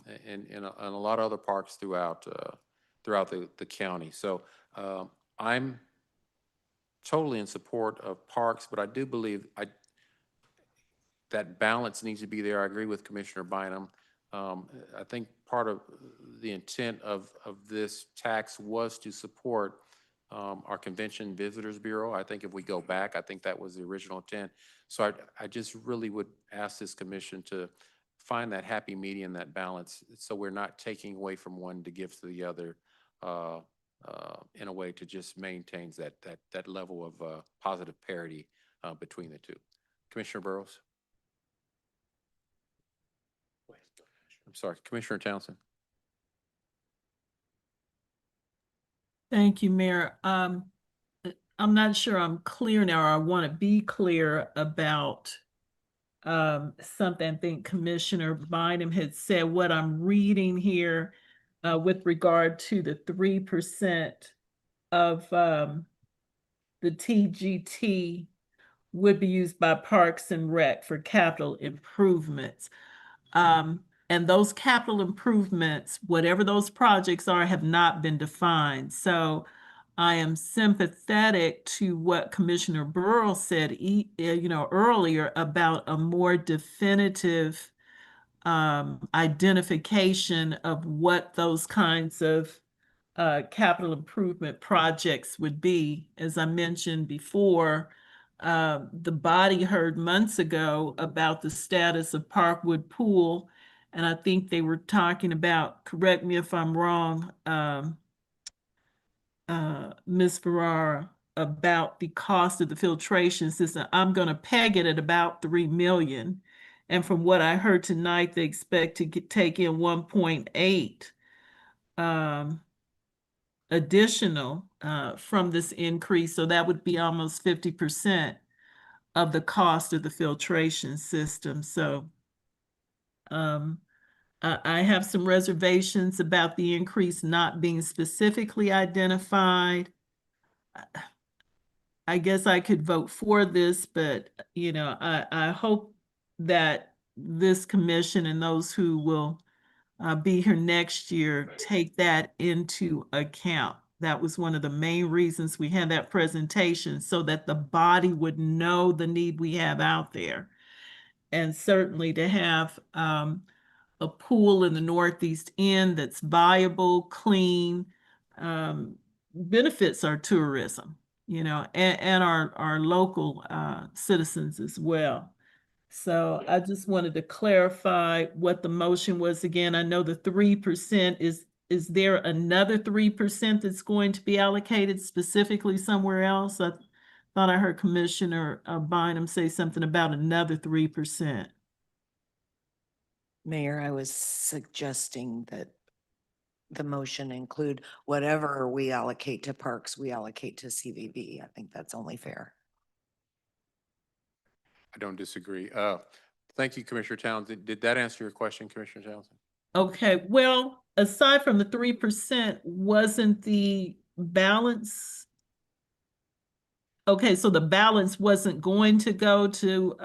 a lot of other parks throughout the county. So I'm totally in support of parks, but I do believe that balance needs to be there. I agree with Commissioner Bynum. I think part of the intent of this tax was to support our Convention Visitors Bureau. I think if we go back, I think that was the original intent. So I just really would ask this commission to find that happy medium, that balance, so we're not taking away from one to give to the other in a way to just maintain that level of positive parity between the two. Commissioner Burrows? I'm sorry, Commissioner Townsend. Thank you, Mayor. I'm not sure I'm clear now, or I want to be clear about something I think Commissioner Bynum had said. What I'm reading here with regard to the 3% of the TGT would be used by Parks and Rec for capital improvements. And those capital improvements, whatever those projects are, have not been defined. So I am sympathetic to what Commissioner Burrow said, earlier about a more definitive identification of what those kinds of capital improvement projects would be. As I mentioned before, the body heard months ago about the status of Parkwood Pool. And I think they were talking about, correct me if I'm wrong, Ms. Ferrara, about the cost of the filtration system. I'm gonna peg it at about 3 million. And from what I heard tonight, they expect to take in 1.8 additional from this increase. So that would be almost 50% of the cost of the filtration system. So I have some reservations about the increase not being specifically identified. I guess I could vote for this, but I hope that this commission and those who will be here next year take that into account. That was one of the main reasons we had that presentation, so that the body would know the need we have out there. And certainly to have a pool in the Northeast End that's viable, clean, benefits our tourism, and our local citizens as well. So I just wanted to clarify what the motion was again. I know the 3% is there another 3% that's going to be allocated specifically somewhere else? I thought I heard Commissioner Bynum say something about another 3%. Mayor, I was suggesting that the motion include whatever we allocate to parks, we allocate to CVB. I think that's only fair. I don't disagree. Thank you, Commissioner Townsend. Did that answer your question, Commissioner Townsend? Okay, well, aside from the 3%, wasn't the balance? Okay, so the balance wasn't going to go to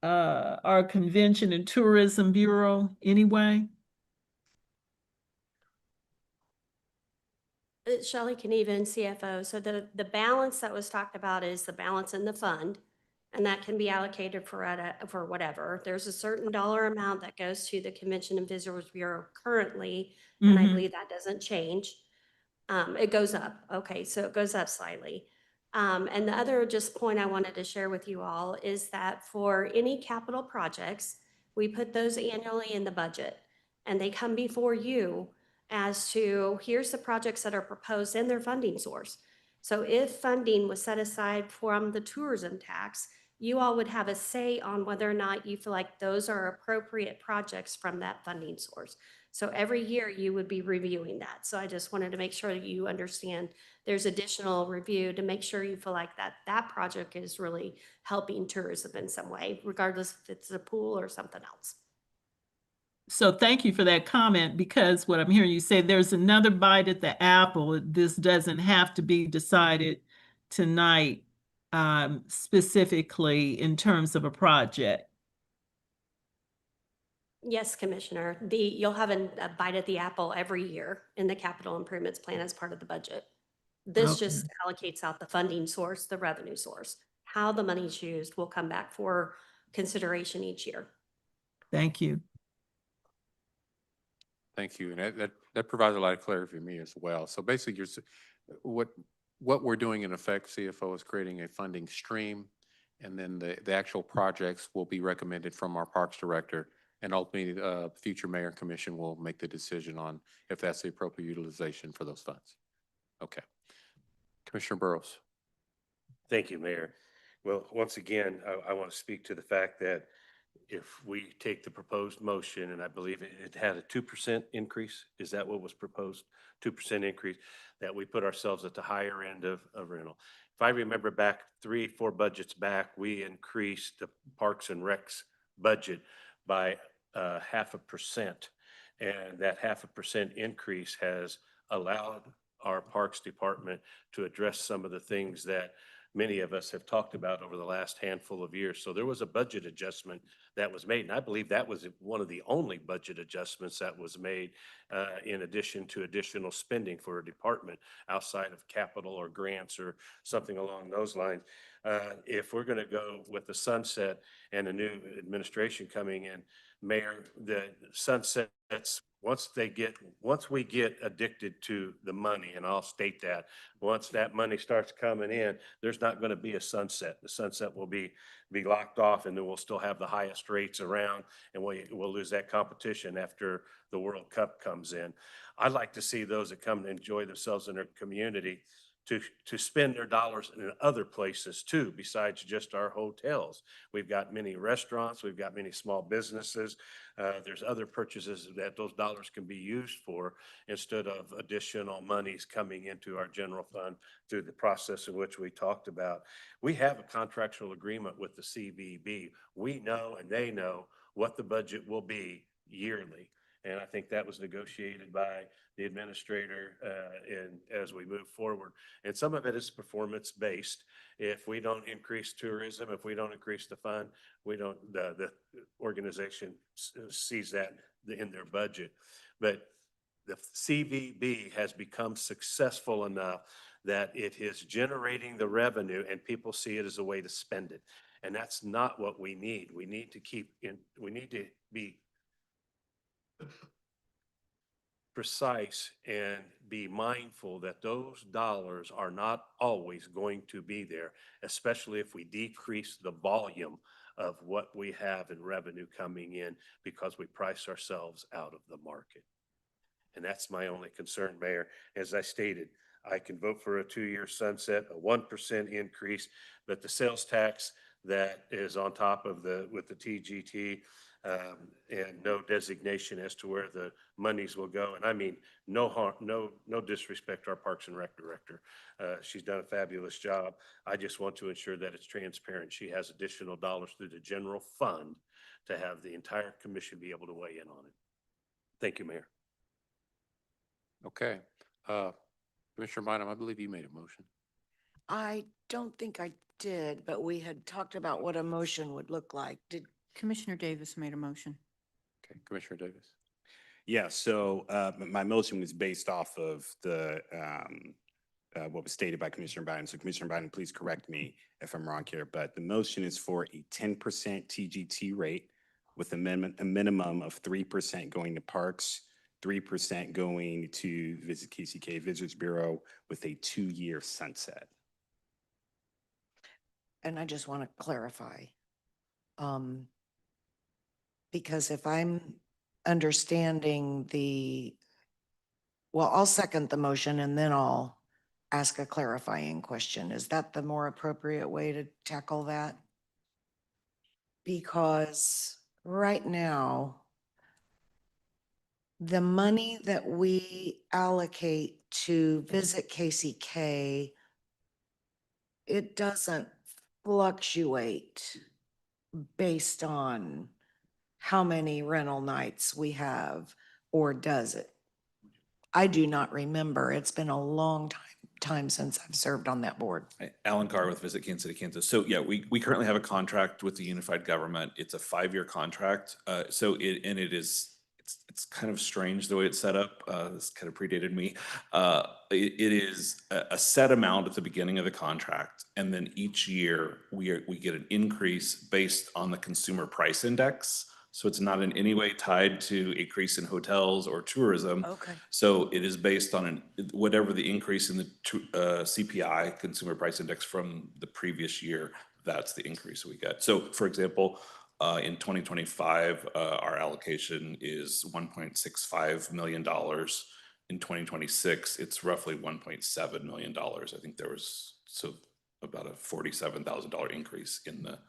our Convention and Tourism Bureau anyway? Shelley Kneven, CFO. So the balance that was talked about is the balance in the fund, and that can be allocated for whatever. There's a certain dollar amount that goes to the Convention and Visitors Bureau currently, and I believe that doesn't change. It goes up. Okay, so it goes up slightly. And the other just point I wanted to share with you all is that for any capital projects, we put those annually in the budget, and they come before you as to, here's the projects that are proposed and their funding source. So if funding was set aside from the tourism tax, you all would have a say on whether or not you feel like those are appropriate projects from that funding source. So every year you would be reviewing that. So I just wanted to make sure that you understand there's additional review to make sure you feel like that project is really helping tourism in some way, regardless if it's a pool or something else. So thank you for that comment, because what I'm hearing you say, there's another bite at the apple. This doesn't have to be decided tonight, specifically in terms of a project. Yes, Commissioner. You'll have a bite at the apple every year in the capital improvements plan as part of the budget. This just allocates out the funding source, the revenue source. How the money's used will come back for consideration each year. Thank you. Thank you. And that provides a lot of clarity for me as well. So basically, what we're doing in effect, CFO, is creating a funding stream, and then the actual projects will be recommended from our Parks Director, and ultimately, future Mayor and Commission will make the decision on if that's the appropriate utilization for those funds. Okay. Commissioner Burrows. Thank you, Mayor. Well, once again, I want to speak to the fact that if we take the proposed motion, and I believe it had a 2% increase, is that what was proposed? 2% increase, that we put ourselves at the higher end of rental. If I remember back 3-4 budgets back, we increased the Parks and Recs budget by 0.5%. And that 0.5% increase has allowed our Parks Department to address some of the things that many of us have talked about over the last handful of years. So there was a budget adjustment that was made, and I believe that was one of the only budget adjustments that was made in addition to additional spending for a department outside of capital or grants or something along those lines. If we're going to go with the sunset and a new administration coming in, Mayor, the sunsets once we get addicted to the money, and I'll state that, once that money starts coming in, there's not going to be a sunset. The sunset will be locked off, and then we'll still have the highest rates around, and we'll lose that competition after the World Cup comes in. I'd like to see those that come and enjoy themselves in their community to spend their dollars in other places too, besides just our hotels. We've got many restaurants, we've got many small businesses. There's other purchases that those dollars can be used for instead of additional monies coming into our general fund through the process in which we talked about. We have a contractual agreement with the CVB. We know and they know what the budget will be yearly. And I think that was negotiated by the administrator and as we move forward. And some of it is performance based. If we don't increase tourism, if we don't increase the fund, the organization sees that in their budget. But the CVB has become successful enough that it is generating the revenue and people see it as a way to spend it. And that's not what we need. We need to be precise and be mindful that those dollars are not always going to be there, especially if we decrease the volume of what we have in revenue coming in because we price ourselves out of the market. And that's my only concern, Mayor. As I stated, I can vote for a 2-year sunset, a 1% increase, but the sales tax that is on top of with the TGT, and no designation as to where the monies will go. And I mean, no harm, no disrespect to our Parks and Rec director. She's done a fabulous job. I just want to ensure that it's transparent. She has additional dollars through the general fund to have the entire commission be able to weigh in on it. Thank you, Mayor. Okay. Commissioner Bynum, I believe you made a motion. I don't think I did, but we had talked about what a motion would look like. Did Commissioner Davis made a motion. Okay, Commissioner Davis. Yeah, so my motion was based off of the what was stated by Commissioner Biden. So Commissioner Biden, please correct me if I'm wrong here, but the motion is for a 10% TGT rate with a minimum of 3% going to parks, 3% going to Visit KCK Visitors Bureau with a 2-year sunset. And I just want to clarify. Because if I'm understanding well, I'll second the motion and then I'll ask a clarifying question. Is that the more appropriate way to tackle that? Because right now, the money that we allocate to Visit KCK, it doesn't fluctuate based on how many rental nights we have, or does it? I do not remember. It's been a long time since I've served on that board. Alan Carr with Visit Kansas City, Kansas. So yeah, we currently have a contract with the unified government. It's a 5-year contract. It's kind of strange the way it's set up. This kind of predated me. It is a set amount at the beginning of the contract, and then each year we get an increase based on the consumer price index. So it's not in any way tied to increase in hotels or tourism. Okay. So it is based on whatever the increase in the CPI, consumer price index, from the previous year. That's the increase we get. So for example, in 2025, our allocation is $1.65 million. In 2026, it's roughly $1.7 million. I think there was about a $47,000 increase in the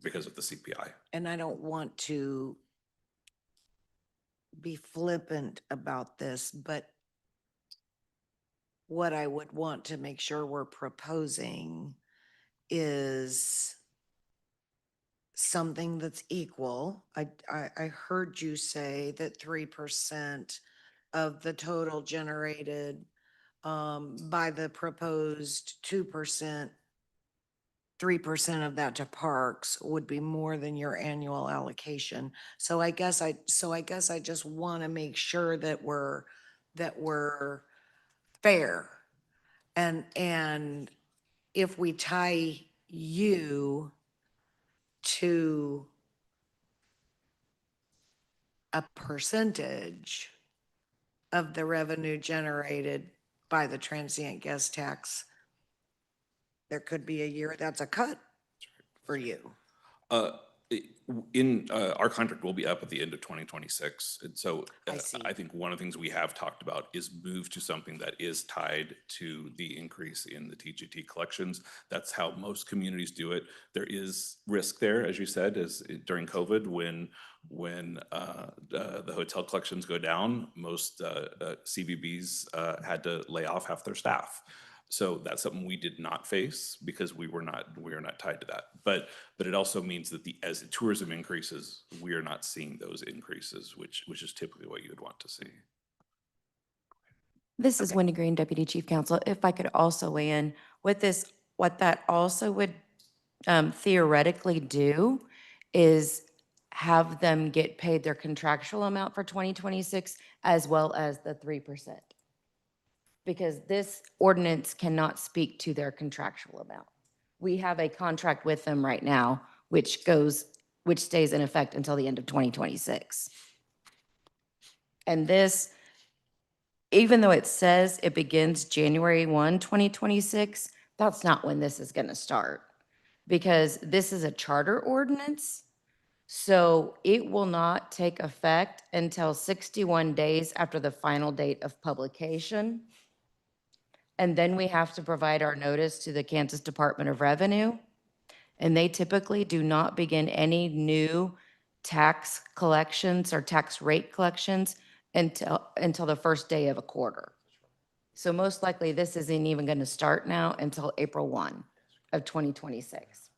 because of the CPI. And I don't want to be flippant about this, but what I would want to make sure we're proposing is something that's equal. I heard you say that 3% of the total generated by the proposed 2%, 3% of that to parks would be more than your annual allocation. So I guess I just want to make sure that we're fair. And if we tie you to a percentage of the revenue generated by the transient guest tax, there could be a year that's a cut for you. Our contract will be up at the end of 2026. And so I see. I think one of the things we have talked about is move to something that is tied to the increase in the TGT collections. That's how most communities do it. There is risk there, as you said, as during COVID, when the hotel collections go down, most CVBs had to lay off half their staff. So that's something we did not face because we are not tied to that. But it also means that as the tourism increases, we are not seeing those increases, which is typically what you would want to see. This is Wendy Green, Deputy Chief Counsel. If I could also weigh in with this, what that also would theoretically do is have them get paid their contractual amount for 2026 as well as the 3%. Because this ordinance cannot speak to their contractual amount. We have a contract with them right now, which stays in effect until the end of 2026. And this, even though it says it begins January 1, 2026, that's not when this is going to start. Because this is a charter ordinance, so it will not take effect until 61 days after the final date of publication. And then we have to provide our notice to the Kansas Department of Revenue. And they typically do not begin any new tax collections or tax rate collections until the first day of a quarter. So most likely this isn't even going to start now until April 1 of 2026.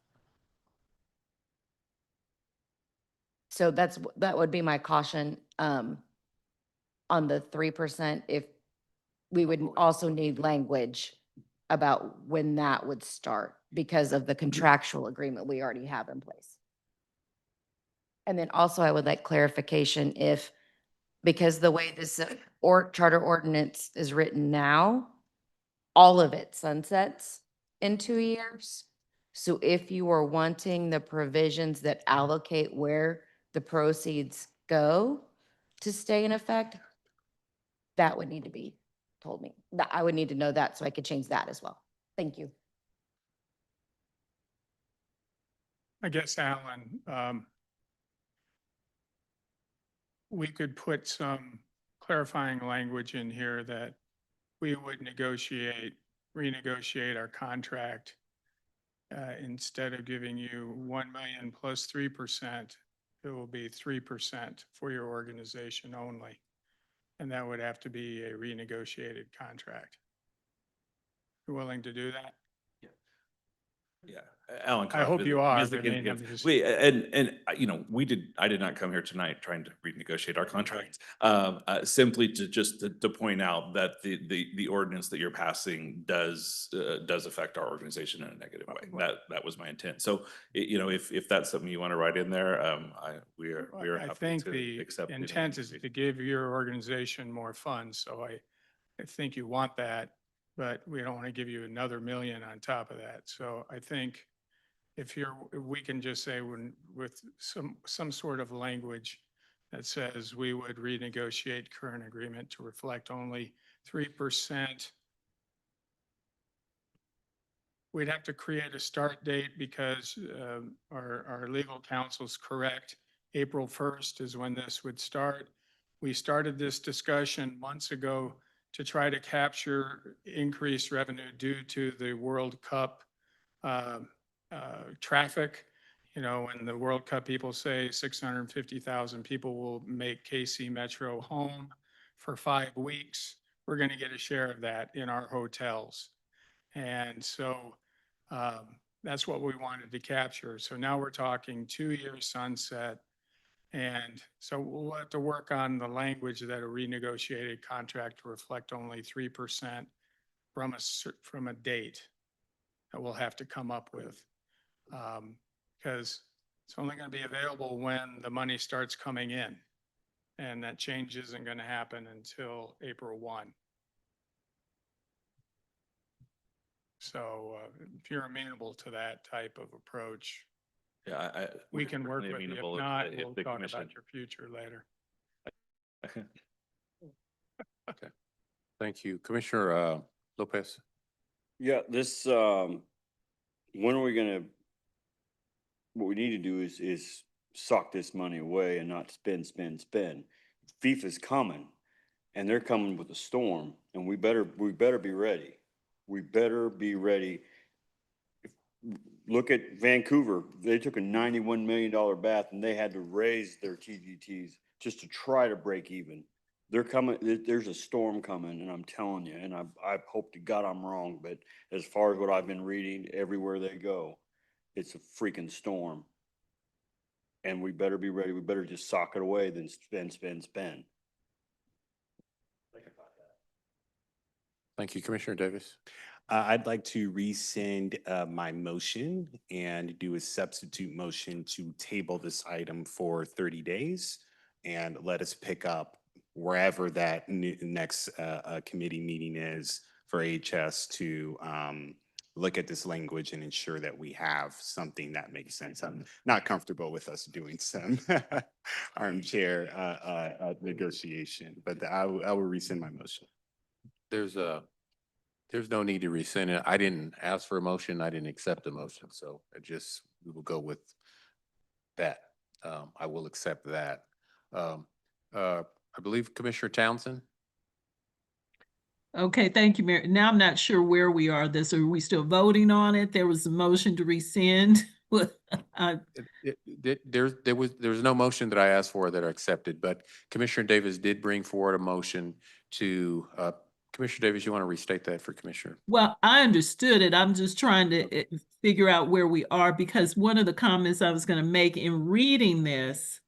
So that would be my caution on the 3%. If we would also need language about when that would start because of the contractual agreement we already have in place. And then also I would like clarification because the way this charter ordinance is written now, all of it sunsets in 2 years. So if you are wanting the provisions that allocate where the proceeds go to stay in effect, that would need to be told me. That I would need to know that so I could change that as well. Thank you. I guess, Alan, we could put some clarifying language in here that we would renegotiate our contract. Instead of giving you 1 million plus 3%, it will be 3% for your organization only. And that would have to be a renegotiated contract. You willing to do that? Yeah, Alan. I hope you are. I did not come here tonight trying to renegotiate our contract. Simply to point out that the ordinance that you're passing does affect our organization in a negative way. That was my intent. So, if that's something you want to write in there, we are I happy think to the accept. intent is to give your organization more funds, so I think you want that, but we don't want to give you another million on top of that. So I think if we can just say with some sort of language that says we would renegotiate current agreement to reflect only 3%. We'd have to create a start date because our legal counsel's correct. April 1st is when this would start. We started this discussion months ago to try to capture increased revenue due to the World Cup traffic. When the World Cup people say 650,000 people will make KC Metro home for 5 weeks, we're going to get a share of that in our hotels. And so that's what we wanted to capture. So now we're talking 2-year sunset. And so we'll have to work on the language that a renegotiated contract to reflect only 3% from a date that we'll have to come up with. Because it's only going to be available when the money starts coming in. And that change isn't going to happen until April 1. So if you're amenable to that type of approach, Yeah, we can work certainly with you. If amenable not, if we'll the talk commission- about your future later. Thank you. Commissioner Lopez. Yeah, this, when are we gonna, what we need to do is sock this money away and not spend. FIFA's coming, and they're coming with a storm, and we better be ready. We better be ready. Look at Vancouver. They took a $91 million bath and they had to raise their TGTs just to try to break even. They're coming, there's a storm coming, and I'm telling you, and I hope to God I'm wrong, but as far as what I've been reading, everywhere they go, it's a freaking storm. And we better be ready. We better just sock it away than spend. Thank you, Commissioner Davis. I'd like to rescind my motion and do a substitute motion to table this item for 30 days and let us pick up wherever that next committee meeting is for HS to look at this language and ensure that we have something that makes sense. I'm not comfortable with us doing some armchair negotiation, but I will rescind my motion. There's no need to rescind it. I didn't ask for a motion. I didn't accept the motion. So we will go with that. I will accept that. I believe Commissioner Townsend. Okay, thank you, Mayor. Now I'm not sure where we are. Are we still voting on it? There was a motion to rescind. There's no motion that I asked for that are accepted, but Commissioner Davis did bring forward a motion to, Commissioner Davis, you want to restate that for Commissioner? Well, I understood it. I'm just trying to figure out where we are, because one of the comments I was going to make in reading this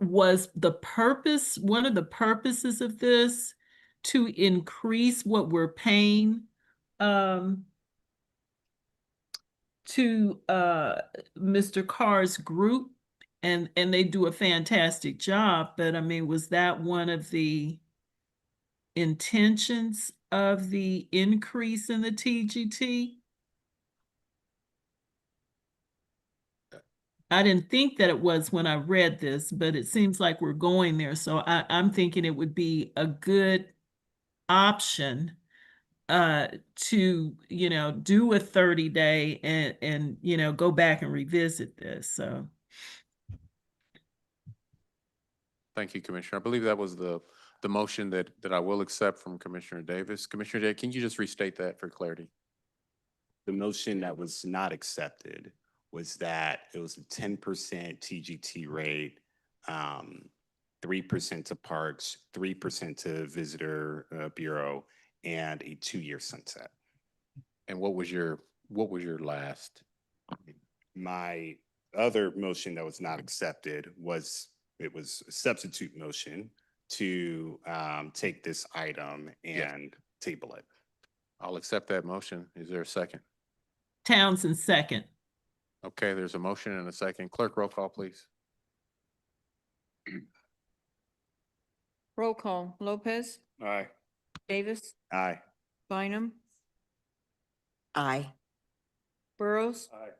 was one of the purposes of this to increase what we're paying to Mr. Carr's group, and they do a fantastic job. But I mean, was that one of the intentions of the increase in the TGT? I didn't think that it was when I read this, but it seems like we're going there. So I'm thinking it would be a good option to, do a 30-day and go back and revisit this. So. Thank you, Commissioner. I believe that was the motion that I will accept from Commissioner Davis. Commissioner Davis, can you just restate that for clarity? The motion that was not accepted was that it was a 10% TGT rate, 3% to parks, 3% to visitor bureau, and a 2-year sunset. And what was your last? My other motion that was not accepted was a substitute motion to take this item and table it. I'll accept that motion. Is there a second? Townsend, second. Okay, there's a motion and a second. Clerk, roll call, please. Roll call. Lopez, Aye. Davis, Aye. Bynum, Aye. Burrows, Aye.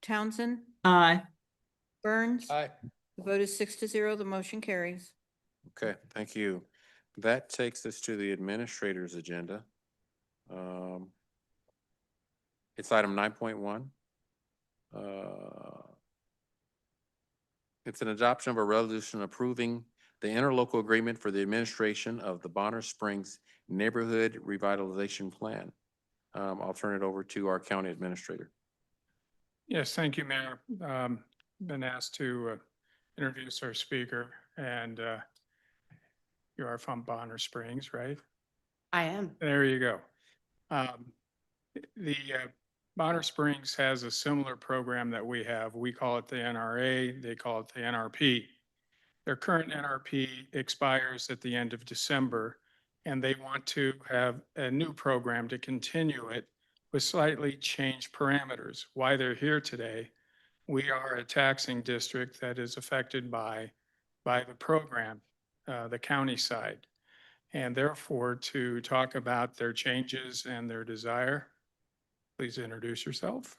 Townsend, Aye. Burns. Aye. The vote is 6-0. The motion carries. Okay, thank you. That takes us to the administrator's agenda. It's item 9.1. It's an adoption of a resolution approving the interlocal agreement for the administration of the Bonner Springs Neighborhood Revitalization Plan. I'll turn it over to our county administrator. Yes, thank you, Mayor. Been asked to introduce our speaker, and you are from Bonner Springs, right? I am. There you go. The Bonner Springs has a similar program that we have. We call it the NRA. They call it the NRP. Their current NRP expires at the end of December, and they want to have a new program to continue it with slightly changed parameters. Why they're here today, we are a taxing district that is affected by the program, the county side. And therefore, to talk about their changes and their desire, please introduce yourself,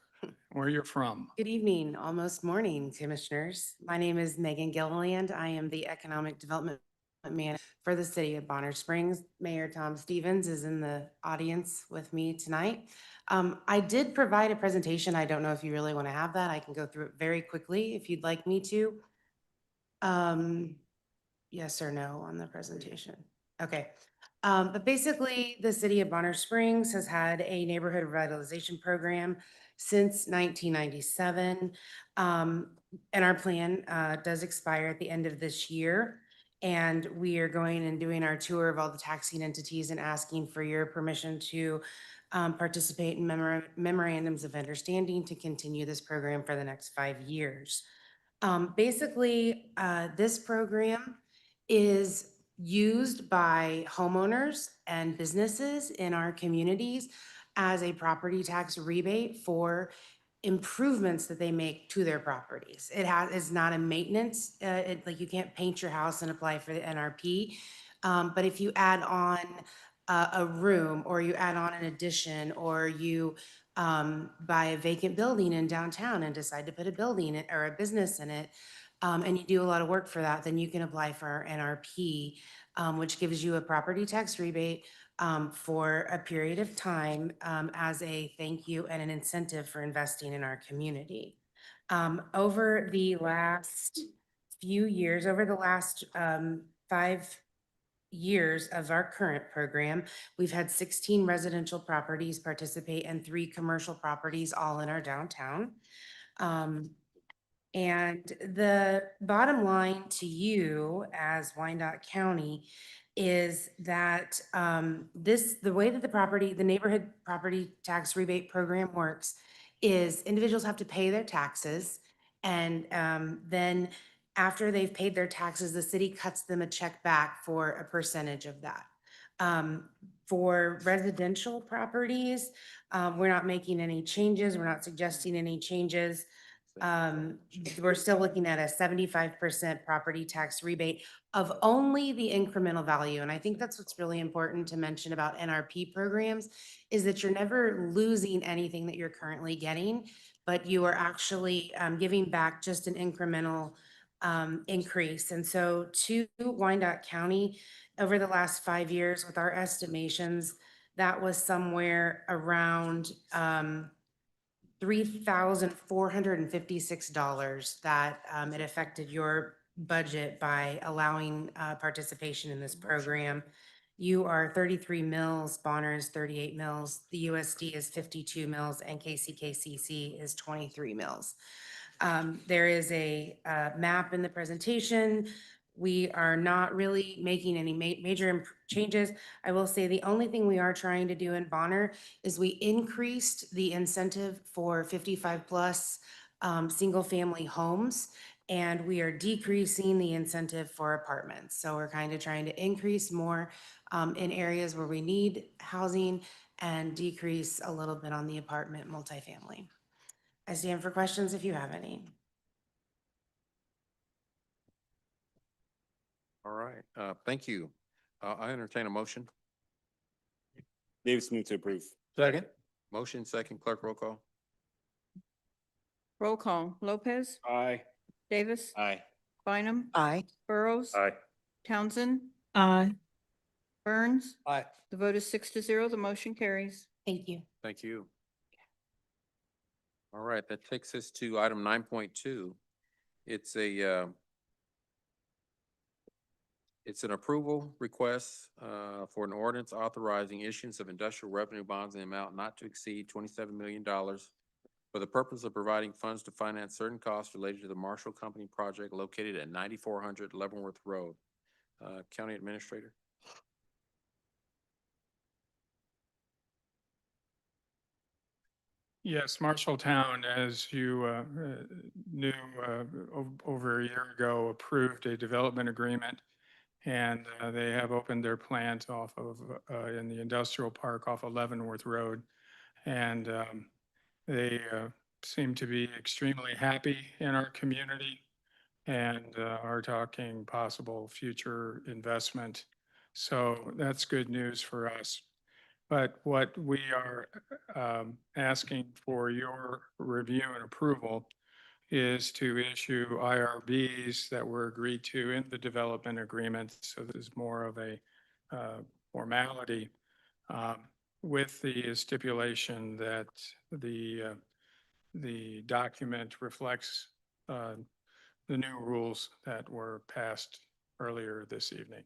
where you're from. Good evening, almost morning, commissioners. My name is Megan Gilliland. I am the Economic Development Man for the city of Bonner Springs. Mayor Tom Stevens is in the audience with me tonight. I did provide a presentation. I don't know if you really want to have that. I can go through it very quickly if you'd like me to. Yes or no on the presentation? Okay. But basically, the city of Bonner Springs has had a neighborhood revitalization program since 1997. And our plan does expire at the end of this year. And we are going and doing our tour of all the taxing entities and asking for your permission to participate in memorandums of understanding to continue this program for the next 5 years. Basically, this program is used by homeowners and businesses in our communities as a property tax rebate for improvements that they make to their properties. It's not a maintenance, like you can't paint your house and apply for the NRP. But if you add on a room, or you add on an addition, or you buy a vacant building in downtown and decide to put a building or a business in it, and you do a lot of work for that, then you can apply for our NRP, which gives you a property tax rebate for a period of time as a thank you and an incentive for investing in our community. Over the last few years, over the last 5 years of our current program, we've had 16 residential properties participate and 3 commercial properties, all in our downtown. And the bottom line to you as Wyandotte County is that the way that the neighborhood property tax rebate program works is individuals have to pay their taxes, and then after they've paid their taxes, the city cuts them a check back for a percentage of that. For residential properties, we're not making any changes. We're not suggesting any changes. We're still looking at a 75% property tax rebate of only the incremental value. And I think that's what's really important to mention about NRP programs, is that you're never losing anything that you're currently getting, but you are actually giving back just an incremental increase. And so to Wyandotte County, over the last 5 years, with our estimations, that was somewhere around $3,456 that it affected your budget by allowing participation in this program. You are 33 mills, Bonner is 38 mills, the USD is 52 mills, and KCKCC is 23 mills. There is a map in the presentation. We are not really making any major changes. I will say the only thing we are trying to do in Bonner is we increased the incentive for 55 plus single family homes, and we are decreasing the incentive for apartments. So we're kind of trying to increase more in areas where we need housing and decrease a little bit on the apartment multifamily. I stand for questions if you have any. All right, thank you. I entertain a motion. Davis, move to approve. Second. Motion second, clerk roll call. Roll call. Lopez, Aye. Davis, Aye. Bynum, Aye. Burrows, Aye. Townsend, Aye. Burns. Aye. The vote is 6-0. The motion carries. Thank you. Thank you. All right, that takes us to item 9.2. It's an approval request for an ordinance authorizing issuance of industrial revenue bonds in the amount not to exceed $27 million for the purpose of providing funds to finance certain costs related to the Marshall Company project located at 9400 Leavenworth Road. County Administrator. Yes, Marshalltown, as you knew, over a year ago, approved a development agreement, and they have opened their plant off of in the industrial park off of Leavenworth Road, and they seem to be extremely happy in our community, and are talking possible future investment. So that's good news for us. But what we are asking for your review and approval is to issue IRBs that were agreed to in the development agreement. So this is more of a formality with the stipulation that the document reflects the new rules that were passed earlier this evening.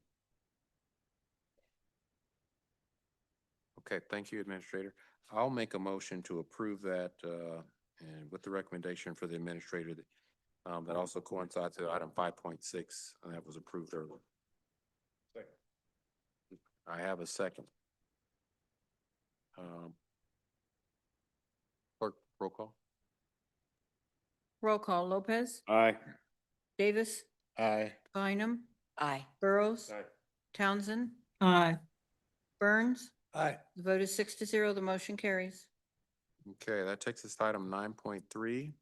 Okay, thank you, Administrator. I'll make a motion to approve that, and with the recommendation for the administrator that also coincides with item 5.6, and that was approved earlier. I have a second. Clerk, roll call. Roll call, Lopez, Aye. Davis, Aye. Bynum, Aye. Burrows, Townsend, Aye. Burns. Aye. The vote is 6-0. The motion carries. Okay, that takes us to item 9.3.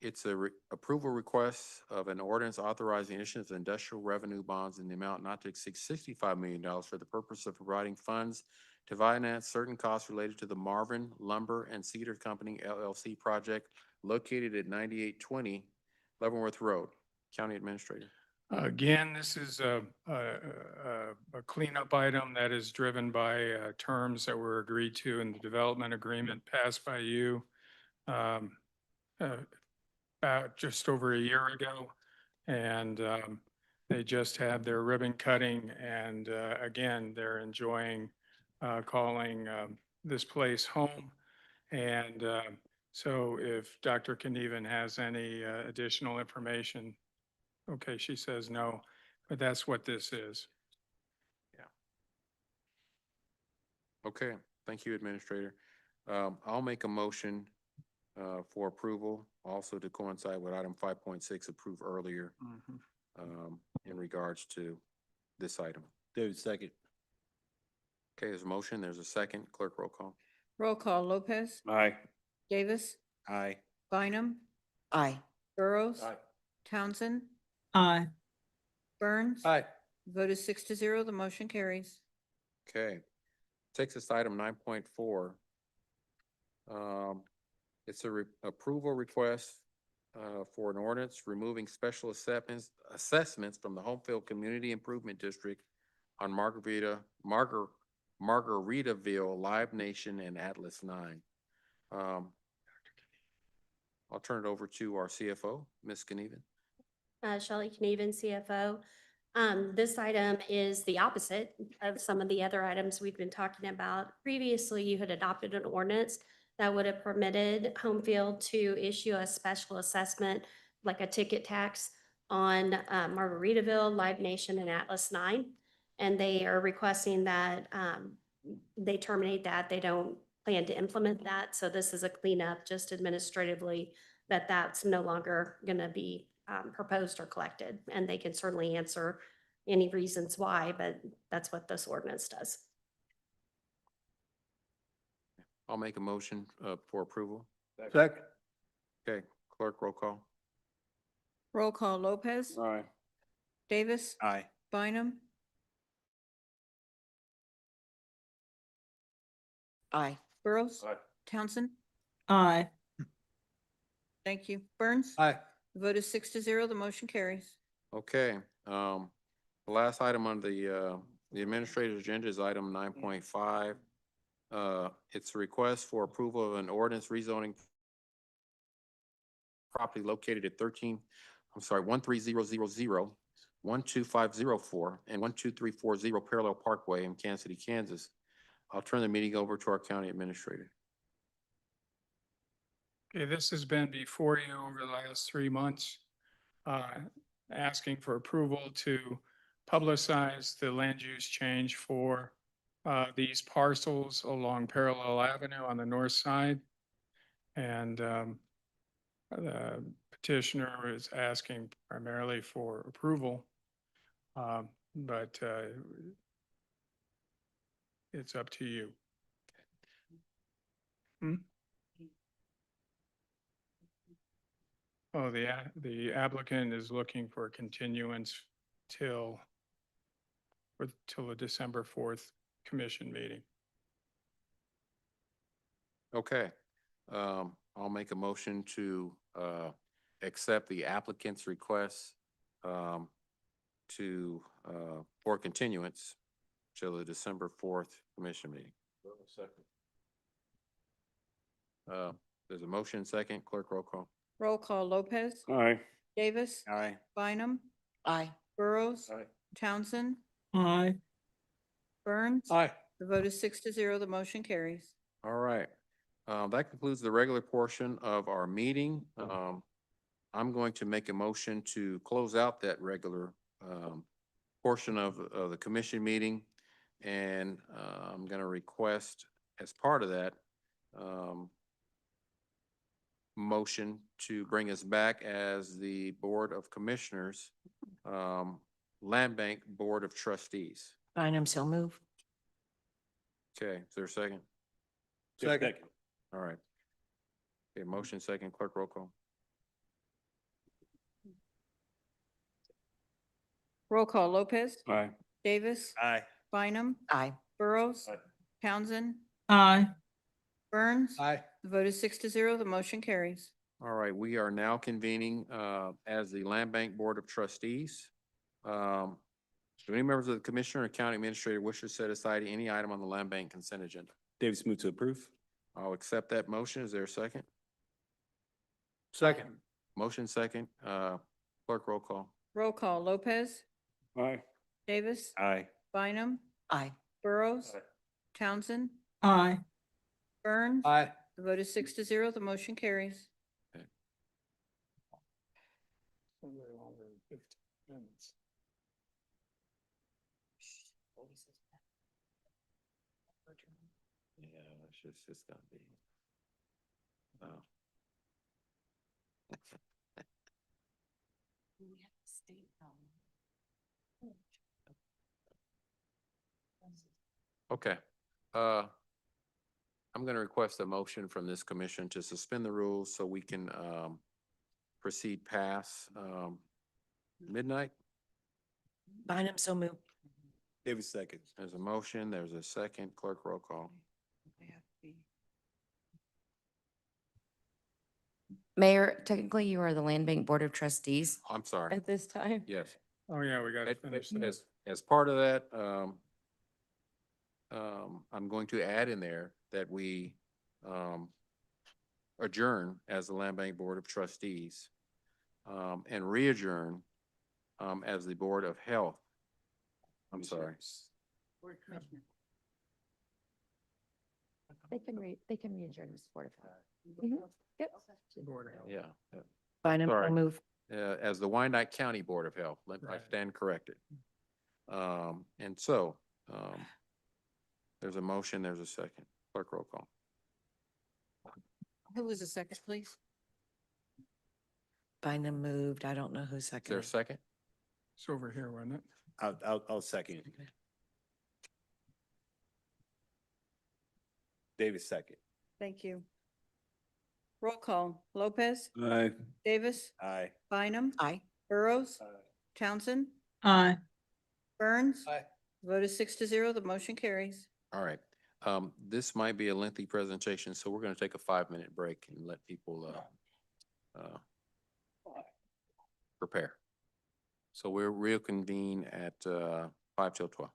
It's a approval request of an ordinance authorizing issuance of industrial revenue bonds in the amount not to exceed $65 million for the purpose of providing funds to finance certain costs related to the Marvin Lumber and Cedar Company LLC project located at 9820 Leavenworth Road. County Administrator. Again, this is a cleanup item that is driven by terms that were agreed to in the development agreement passed by you about just over a year ago. And they just had their ribbon cutting, and again, they're enjoying calling this place home. And so if Dr. Knieven has any additional information. Okay, she says no, but that's what this is. Okay, thank you, Administrator. I'll make a motion for approval, also to coincide with item 5.6 approved earlier in regards to this item. David, second. Okay, there's a motion, there's a second. Clerk, roll call. Roll call, Lopez, Aye. Davis, Aye. Bynum, Aye. Burrows, Townsend, Aye. Burns. Aye. Vote is 6-0. The motion carries. Okay, takes us to item 9.4. It's a approval request for an ordinance removing special assessments from the Homefield Community Improvement District on Margaritaville, Live Nation, and Atlas 9. I'll turn it over to our CFO, Ms. Knieven. Shelley Knieven, CFO. This item is the opposite of some of the other items we've been talking about. Previously, you had adopted an ordinance that would have permitted Homefield to issue a special assessment, like a ticket tax on Margaritaville, Live Nation, and Atlas 9. And they are requesting that they terminate that. They don't plan to implement that. So this is a cleanup just administratively that that's no longer going to be proposed or collected. And they can certainly answer any reasons why, but that's what this ordinance does. I'll make a motion for approval. Second. Okay, clerk, roll call. Roll call, Lopez, Aye. Davis, Aye. Bynum, Aye. Burrows, Townsend. Aye. Thank you. Burns. Aye. The vote is 6-0. The motion carries. Okay, the last item on the administrator's agenda is item 9.5. It's a request for approval of an ordinance rezoning property located at 13000, 12504, and 12340 Parallel Parkway in Kansas City, Kansas. I'll turn the meeting over to our county administrator. Okay, this has been before you over the last 3 months, asking for approval to publicize the land use change for these parcels along Parallel Avenue on the north side. And the petitioner is asking primarily for approval, but it's up to you. Oh, the applicant is looking for a continuance till the December 4th commission meeting. Okay. I'll make a motion to, accept the applicant's request, for continuance till the December 4th commission meeting. There's a motion second, clerk roll call. Roll call Lopez. Aye. Davis. Aye. Bynum. Aye. Burrows. Aye. Townsend. Aye. Burns. Aye. The vote is 6-0. The motion carries. All right. That concludes the regular portion of our meeting. I'm going to make a motion to close out that regular, portion of the commission meeting. And, I'm gonna request as part of that, motion to bring us back as the Board of Commissioners, Land Bank Board of Trustees. Bynum, so move. Okay, is there a second? Second. All right. Okay, motion second, clerk roll call. Roll call Lopez. Aye. Davis. Aye. Bynum. Aye. Burrows. Aye. Townsend. Aye. Burns. Aye. The vote is 6-0. The motion carries. All right, we are now convening as the Land Bank Board of Trustees. Do any members of the Commissioner or County Administrator wish to set aside any item on the Land Bank consent agenda? Davis move to approve. I'll accept that motion. Is there a second? Second. Motion second, clerk roll call. Roll call Lopez. Aye. Davis. Aye. Bynum. Aye. Burrows. Aye. Townsend. Aye. Burns. Aye. The vote is 6-0. The motion carries. Yeah, it's just gonna be. Oh. Okay, I'm gonna request a motion from this commission to suspend the rules so we can, proceed past, midnight. Bynum, so move. Davis second. There's a motion, there's a second, clerk roll call. Mayor, technically you are the Land Bank Board of Trustees I'm sorry, at this time. yes. Oh, yeah, we gotta finish this. As part of that, I'm going to add in there that we, adjourn as the Land Bank Board of Trustees, and re-adjourn, as the Board of Health. I'm sorry. They can re-adjourn this Board of Health. Yep. Yeah. Bynum, Sorry. so move. As the Wyandotte County Board of Health, let I stand corrected. And so, there's a motion, there's a second. Clerk roll call. Who was the second, please? Bynum moved. I don't know who Is there a seconded. second? It's over here, wasn't it? I'll second. Davis second. Thank you. Roll call Lopez. Aye. Davis. Aye. Bynum. Aye. Burrows. Townsend. Aye. Burns. Aye. Vote is 6-0. The motion carries. All right. This might be a lengthy presentation, so we're gonna take a 5-minute break and let people, prepare. So we'll reconvene at, 5 till 12.